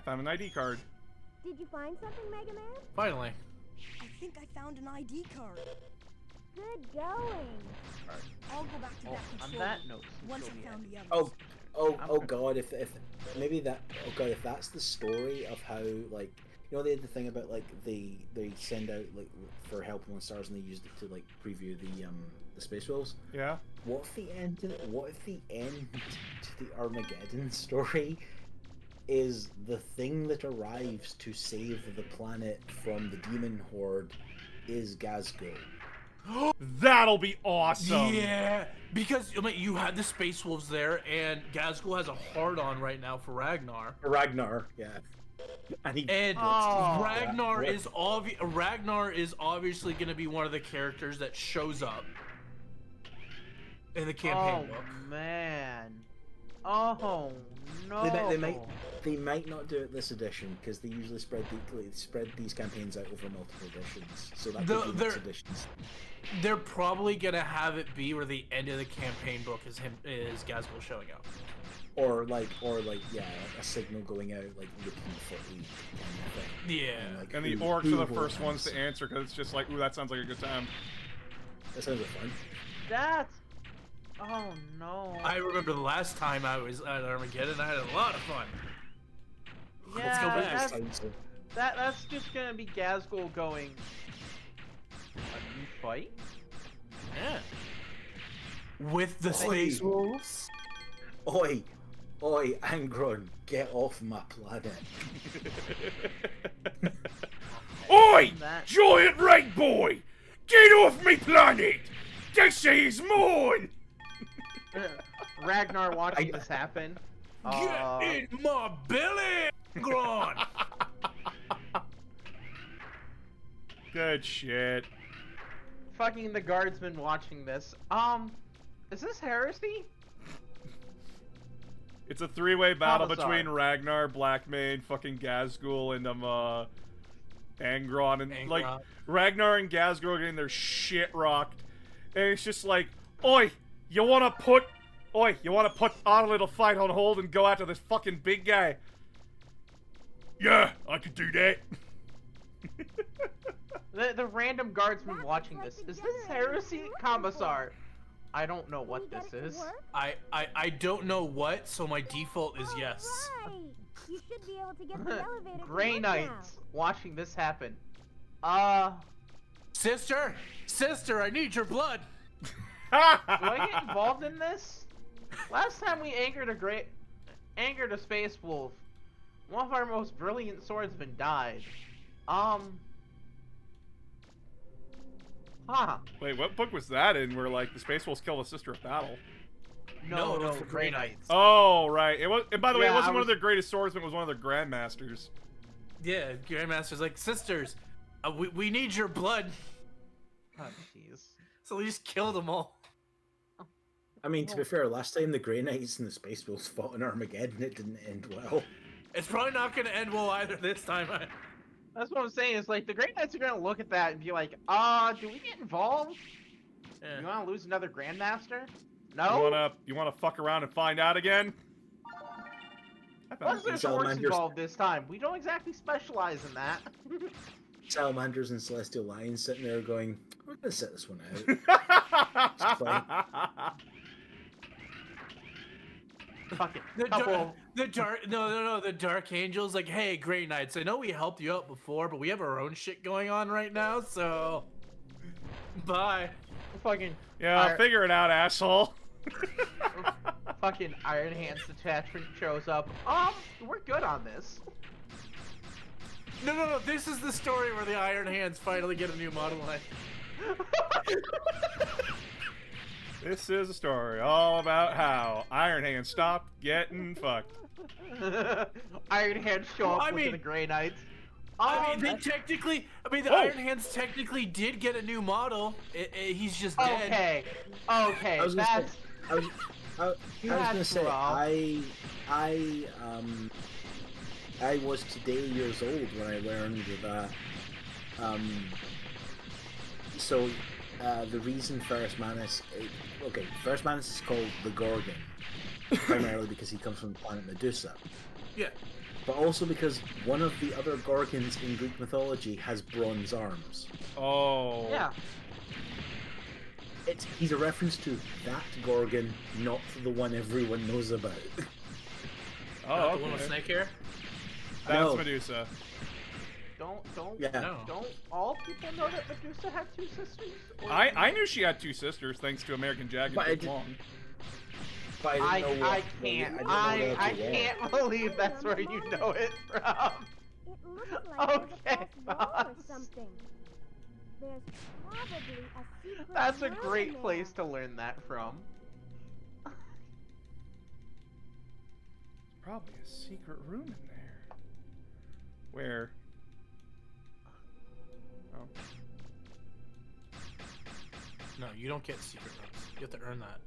A: I found an ID card.
B: Did you find something, Mega Man?
D: Finally.
M: I think I found an ID card.
B: Good going.
M: I'll go back to that
L: On
M: control
L: that note,
M: once I found the others.
C: Oh God! If maybe that. Oh God! If that's the story of how, like, you know, they had the thing about like they send out like for help on stars and they used it to like preview the space wolves.
A: Yeah.
C: What if the end to the Armageddon story is the thing that arrives to save the planet from the demon horde is Gazgo?
A: That'll be awesome.
D: Yeah, because I mean, you had the Space Wolves there, and Gazgul has a hard-on right now for Ragnar.
C: Ragnar, yeah.
D: And Ragnar is obviously going to be one of the characters that shows up in the campaign book.
L: Man. Oh no.
C: They might not do it this edition because they usually spread these campaigns out over multiple editions. So that could be next editions.
D: They're probably gonna have it be where the end of the campaign book is Gazgul showing up.
C: Or like yeah, a signal going out like looking for aid.
D: Yeah.
A: And the orcs are the first ones to answer because it's just like, ooh, that sounds like a good time.
C: That sounds like fun.
L: That's. Oh no.
D: I remember the last time I was at Armageddon, I had a lot of fun.
L: Yeah,
D: Let's go back.
L: That's just gonna be Gazgul going. A new fight?
D: Yeah. With the Space Wolves?
C: Oi, Angron, get off my planet.
A: Oi, giant red boy, get off me planet. This is mine.
L: Ragnar watching this happen.
D: Get in my belly, Gron.
A: Good shit.
L: Fucking the guardsman watching this. Is this heresy?
A: It's a three-way battle
L: Commissar.
A: between Ragnar, Blackmane, fucking Gazgul, and Angron, and like Ragnar and Gazgul are getting their shit rocked, and it's just like, oi, you wanna put our little fight on hold and go after this fucking big guy? Yeah, I could do that.
L: The random guardsman watching this. Is this heresy, Commissar? I don't know what this is.
D: I don't know what, so my default is yes.
B: Right. You should be able to get the elevator.
L: Grey Knights watching this happen.
D: Sister, I need your blood.
L: Do I get involved in this? Last time we angered a space wolf, one of our most brilliant swordsmen died.
A: Wait, what book was that in where, like, the Space Wolves kill the Sister of Battle?
L: No, for Grey Knights.
A: Oh, right. It was, and by the way, it
L: Yeah,
A: wasn't one of their greatest swordsmen, it was one of their grandmasters.
D: Yeah, Grandmaster's like, sisters, we need your blood.
L: Oh, jeez.
D: So we just killed them all.
C: I mean, to be fair, last time the Grey Knights and the Space Wolves fought in Armageddon, it didn't end well.
D: It's probably not going to end well either this time.
L: That's what I'm saying. Is like the Grey Knights are gonna look at that and be like, do we get involved?
D: Yeah.
L: You wanna lose another Grandmaster? No?
A: You wanna fuck around and find out again?
L: What's their swords involved this time? We don't exactly specialize in that.
C: Salamanders and Celestial Lions sitting there going, we're gonna set this one out. It's fine.
L: Fucking
D: the Dark Angels like, hey, Grey Knights, I know we helped you out before, but we have our own shit going on right now, so bye.
L: Fucking
A: figure it out, asshole.
L: Fucking Iron Hands detachment shows up. We're good on this.
D: No, this is the story where the Iron Hands finally get a new model line.
A: This is a story all about how Iron Hands stopped getting fucked.
L: Iron Hands show up with the Grey Knights.
D: The Iron Hands technically did get a new model. He's just dead.
L: Okay,
C: I was gonna say, I was today years old when I learned that. The reason Ferrus Manus, Ferrus Manus is called the Gorgon, primarily because he comes from the planet Medusa.
D: Yeah.
C: but also because one of the other Gorgons in Greek mythology has bronze arms.
A: Oh.
L: Yeah.
C: He's a reference to that Gorgon, not the one everyone knows about.
A: Oh,
D: Not
A: okay.
D: the one with snake hair?
A: That's
C: No.
A: Medusa.
L: Don't all people know that Medusa had two sisters? Or
A: I knew she had two sisters thanks to American Jag and Big Long.
C: But
L: I
C: didn't know what,
L: can't.
C: I
L: can't believe that's where you know it from.
B: It looks like there's a
L: Okay,
B: false wall or
L: boss.
B: something. There's probably a secret
L: That's a
B: room in
L: great
B: there.
L: place to learn that from.
A: Probably a secret room in there. Where? Oh.
D: No, you don't get secret rooms. You have to earn that.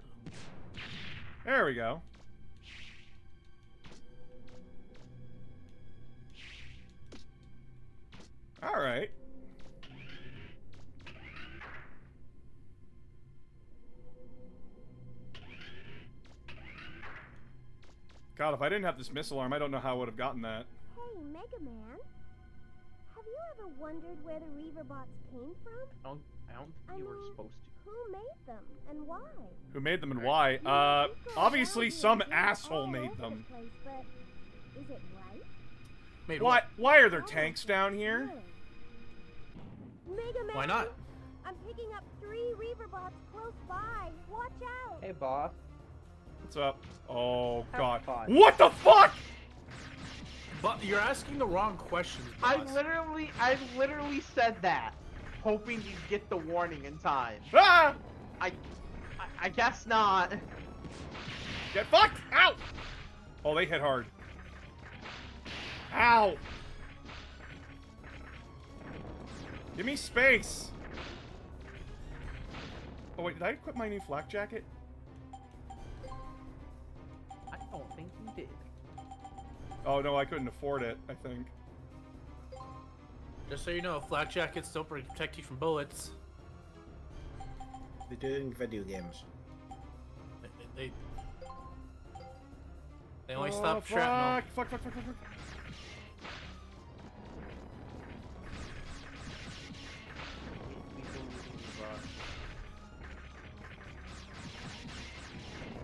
A: There we go. All right. God, if I didn't have this missile arm, I don't know how I would have gotten that.
B: Hey, Mega Man. Have you ever wondered where the Reaverbots came from?
L: I don't think you were supposed to.
B: Who made them and why?
A: Who made them and why? Obviously some asshole made them.
B: Place, but is it right?
D: Made
A: Why are there tanks down here?
B: Mega Man.
D: Why not?
B: I'm picking up 3 Reaverbots close by. Watch out.
L: Hey, boss.
A: What's up? Oh God!
L: fun.
A: What the fuck?
D: But you're asking the wrong questions,
L: I
D: boss.
L: literally said that, hoping you'd get the warning in time.
A: Ah!
L: I guess not.
A: Get fucked! Ow! Oh, they hit hard. Ow! Give me space. Oh wait, did I equip my new flak jacket?
L: I don't think you did.
A: Oh no, I couldn't afford it, I think.
D: Just so you know, flak jackets don't protect you from bullets.
C: They do in video games.
D: They only
A: Oh,
D: stop shrapnel.
A: Fuck.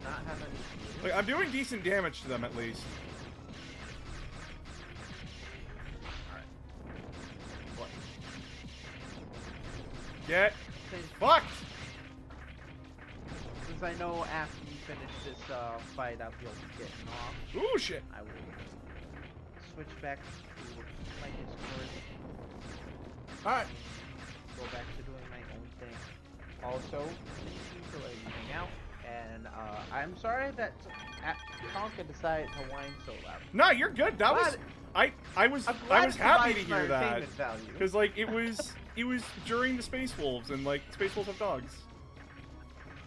L: Not have any.
A: Like, I'm doing decent damage to them at least.
L: What?
A: Get fucked!
L: Since I know after you finish this fight, I'll be able to get off.
A: Ooh, shit!
L: I will switch back to my Discord.
A: Alright.
L: Go back to doing my own thing. Also, thank you for letting me hang out. And I'm sorry that Tonka decided to whine so loud.
A: No, you're good. That was I was happy to hear that
L: entertainment value.
A: because like it was during the Space Wolves and like Space Wolves have dogs.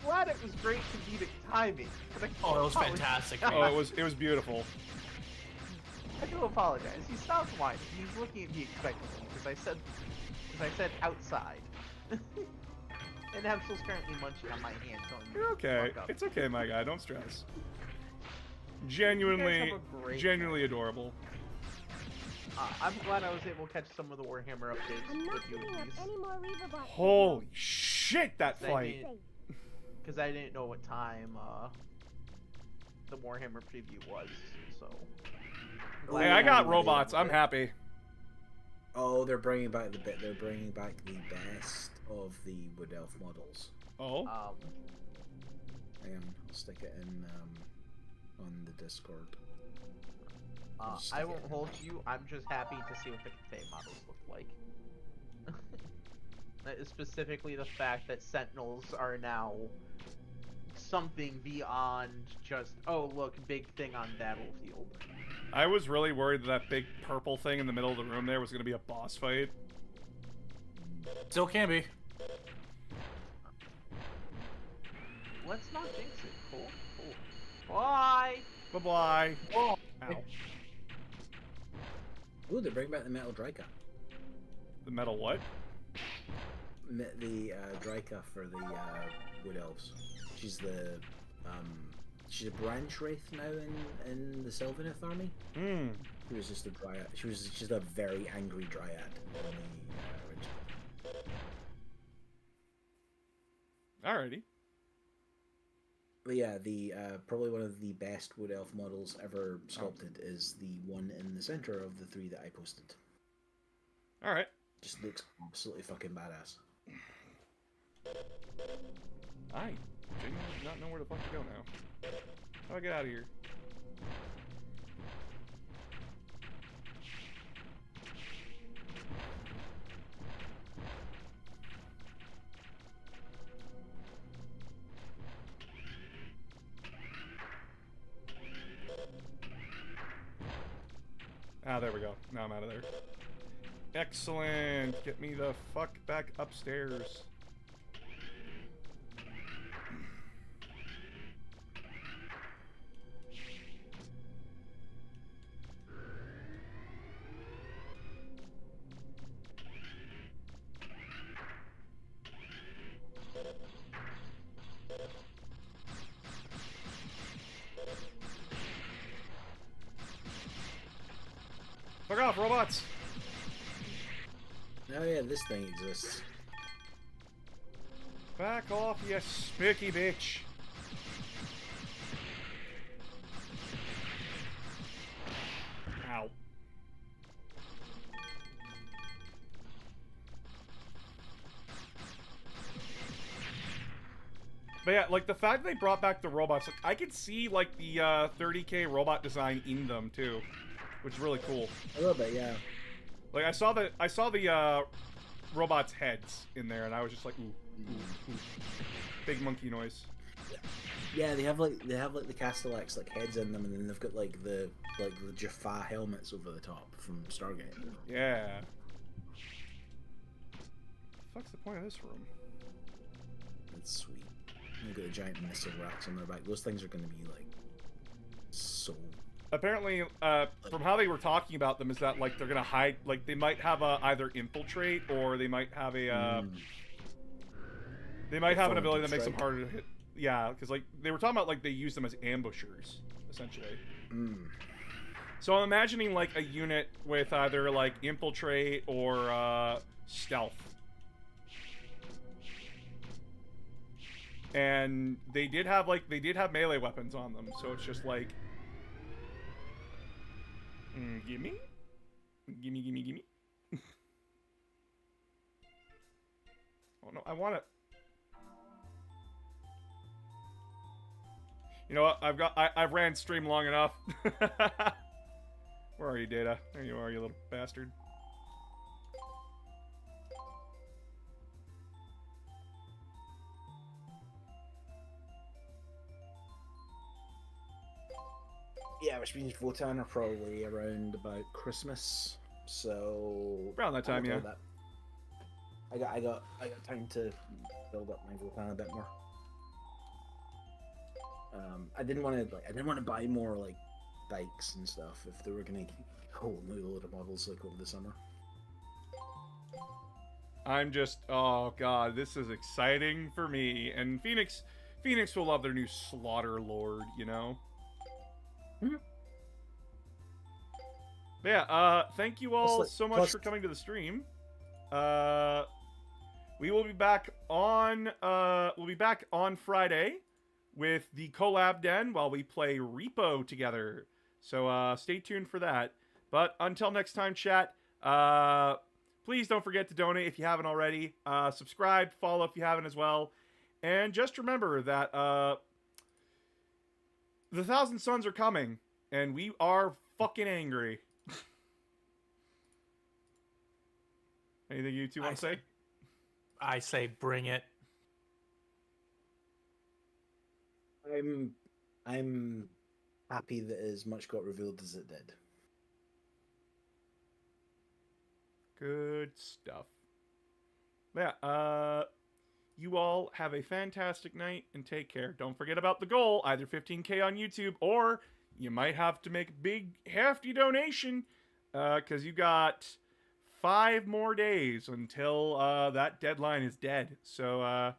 L: Glad it was great comedic timing. But
D: Oh, it was fantastic.
A: Oh, it was beautiful.
L: I do apologize. He stopped whining. He's looking at me expectantly because I said outside. And Hemsel's currently munching on my hand, telling me
A: You're okay.
L: to fuck up.
A: It's okay, my guy. Don't stress.
L: You guys
A: Genuinely
L: have a great
A: adorable.
L: I'm glad I was able to catch some of the Warhammer updates
B: I'm not
L: with you
B: picking
L: at
B: up
L: least.
B: any more Reaverbots.
A: Holy shit, that
L: Because
A: fight!
L: I didn't know what time the Warhammer preview was, so.
A: Hey, I got robots. I'm happy.
C: Oh, they're bringing back the best of the Wood Elf models.
A: Oh.
C: Hang on, I'll stick it in on the Discord.
L: I won't hold you. I'm just happy to see what the Cathay models look like. That is specifically the fact that Sentinels are now something beyond just, oh look, big thing on battlefield.
A: I was really worried that big purple thing in the middle of the room there was going to be a boss fight.
D: Still can be.
L: Let's not jinx it. Cool. Bye.
A: Bye-bye.
L: Oh.
A: Ow.
C: Ooh, they're bringing back the metal Dryka.
A: The metal what?
C: The Dryka for the Wood Elves. She's she's a branch wraith now in the Sylvaneth army. She was just a dryad. She was just a very angry dryad. In the original.
A: Alrighty.
C: But yeah, the probably one of the best wood elf models ever sculpted is the one in the center of the 3 that I posted.
A: All right.
C: Just looks absolutely fucking badass.
A: I genuinely do not know where the fuck to go now. How do I get out of here? Ah, there we go. Now I'm out of there. Excellent. Get me the fuck back upstairs. Fuck off, robots!
C: Oh yeah, this thing exists.
A: Back off, you spiky bitch! Ow. But yeah, like, the fact they brought back the robots, like, I could see, like, the 30K robot design in them, too. Which is really cool.
C: A little bit, yeah.
A: Like, I saw the robots' heads in there, and I was just like, ooh, ooh, ooh. Big monkey noise.
C: Yeah, they have like the Castellax like heads in them, and then they've got like the Jaffa helmets over the top from Stargate.
A: Yeah. What's the point of this room?
C: It's sweet. They've got the giant missile racks on their back. Those things are going to be like so.
A: Apparently, from how they were talking about them, is that like they're gonna hide, like they might have a either infiltrate or they might have a they might have an ability that makes them harder to hit. Yeah, because like they were talking about like they use them as ambushers essentially. So I'm imagining like a unit with either like infiltrate or stealth. And they did have melee weapons on them, so it's just like gimme? Gimme, gimme, gimme. Oh no, I want it. You know what? I've ran stream long enough. Where are you, Data? There you are, you little bastard.
C: Yeah, which means Votan are probably around about Christmas, so
A: around that time, yeah.
C: I got time to build up my Votan a bit more. I didn't want to buy more like bikes and stuff if they were gonna a whole new load of models like over the summer.
A: I'm just, oh god, this is exciting for me. And Phoenix will love their new Slaughter Lord, you know. Yeah, thank you all so much for coming to the stream. We will be back on Friday with the collab den while we play Repo together. So stay tuned for that. But until next time, chat, please don't forget to donate if you haven't already. Subscribe, follow if you haven't as well. And just remember that the 1,000 Suns are coming, and we are fucking angry. Anything you two want to say?
D: I say bring it.
C: I'm happy that as much got revealed as it did.
A: Good stuff. Yeah, you all have a fantastic night and take care. Don't forget about the goal, either 15K on YouTube or you might have to make a big hefty donation because you got 5 more days until that deadline is dead. So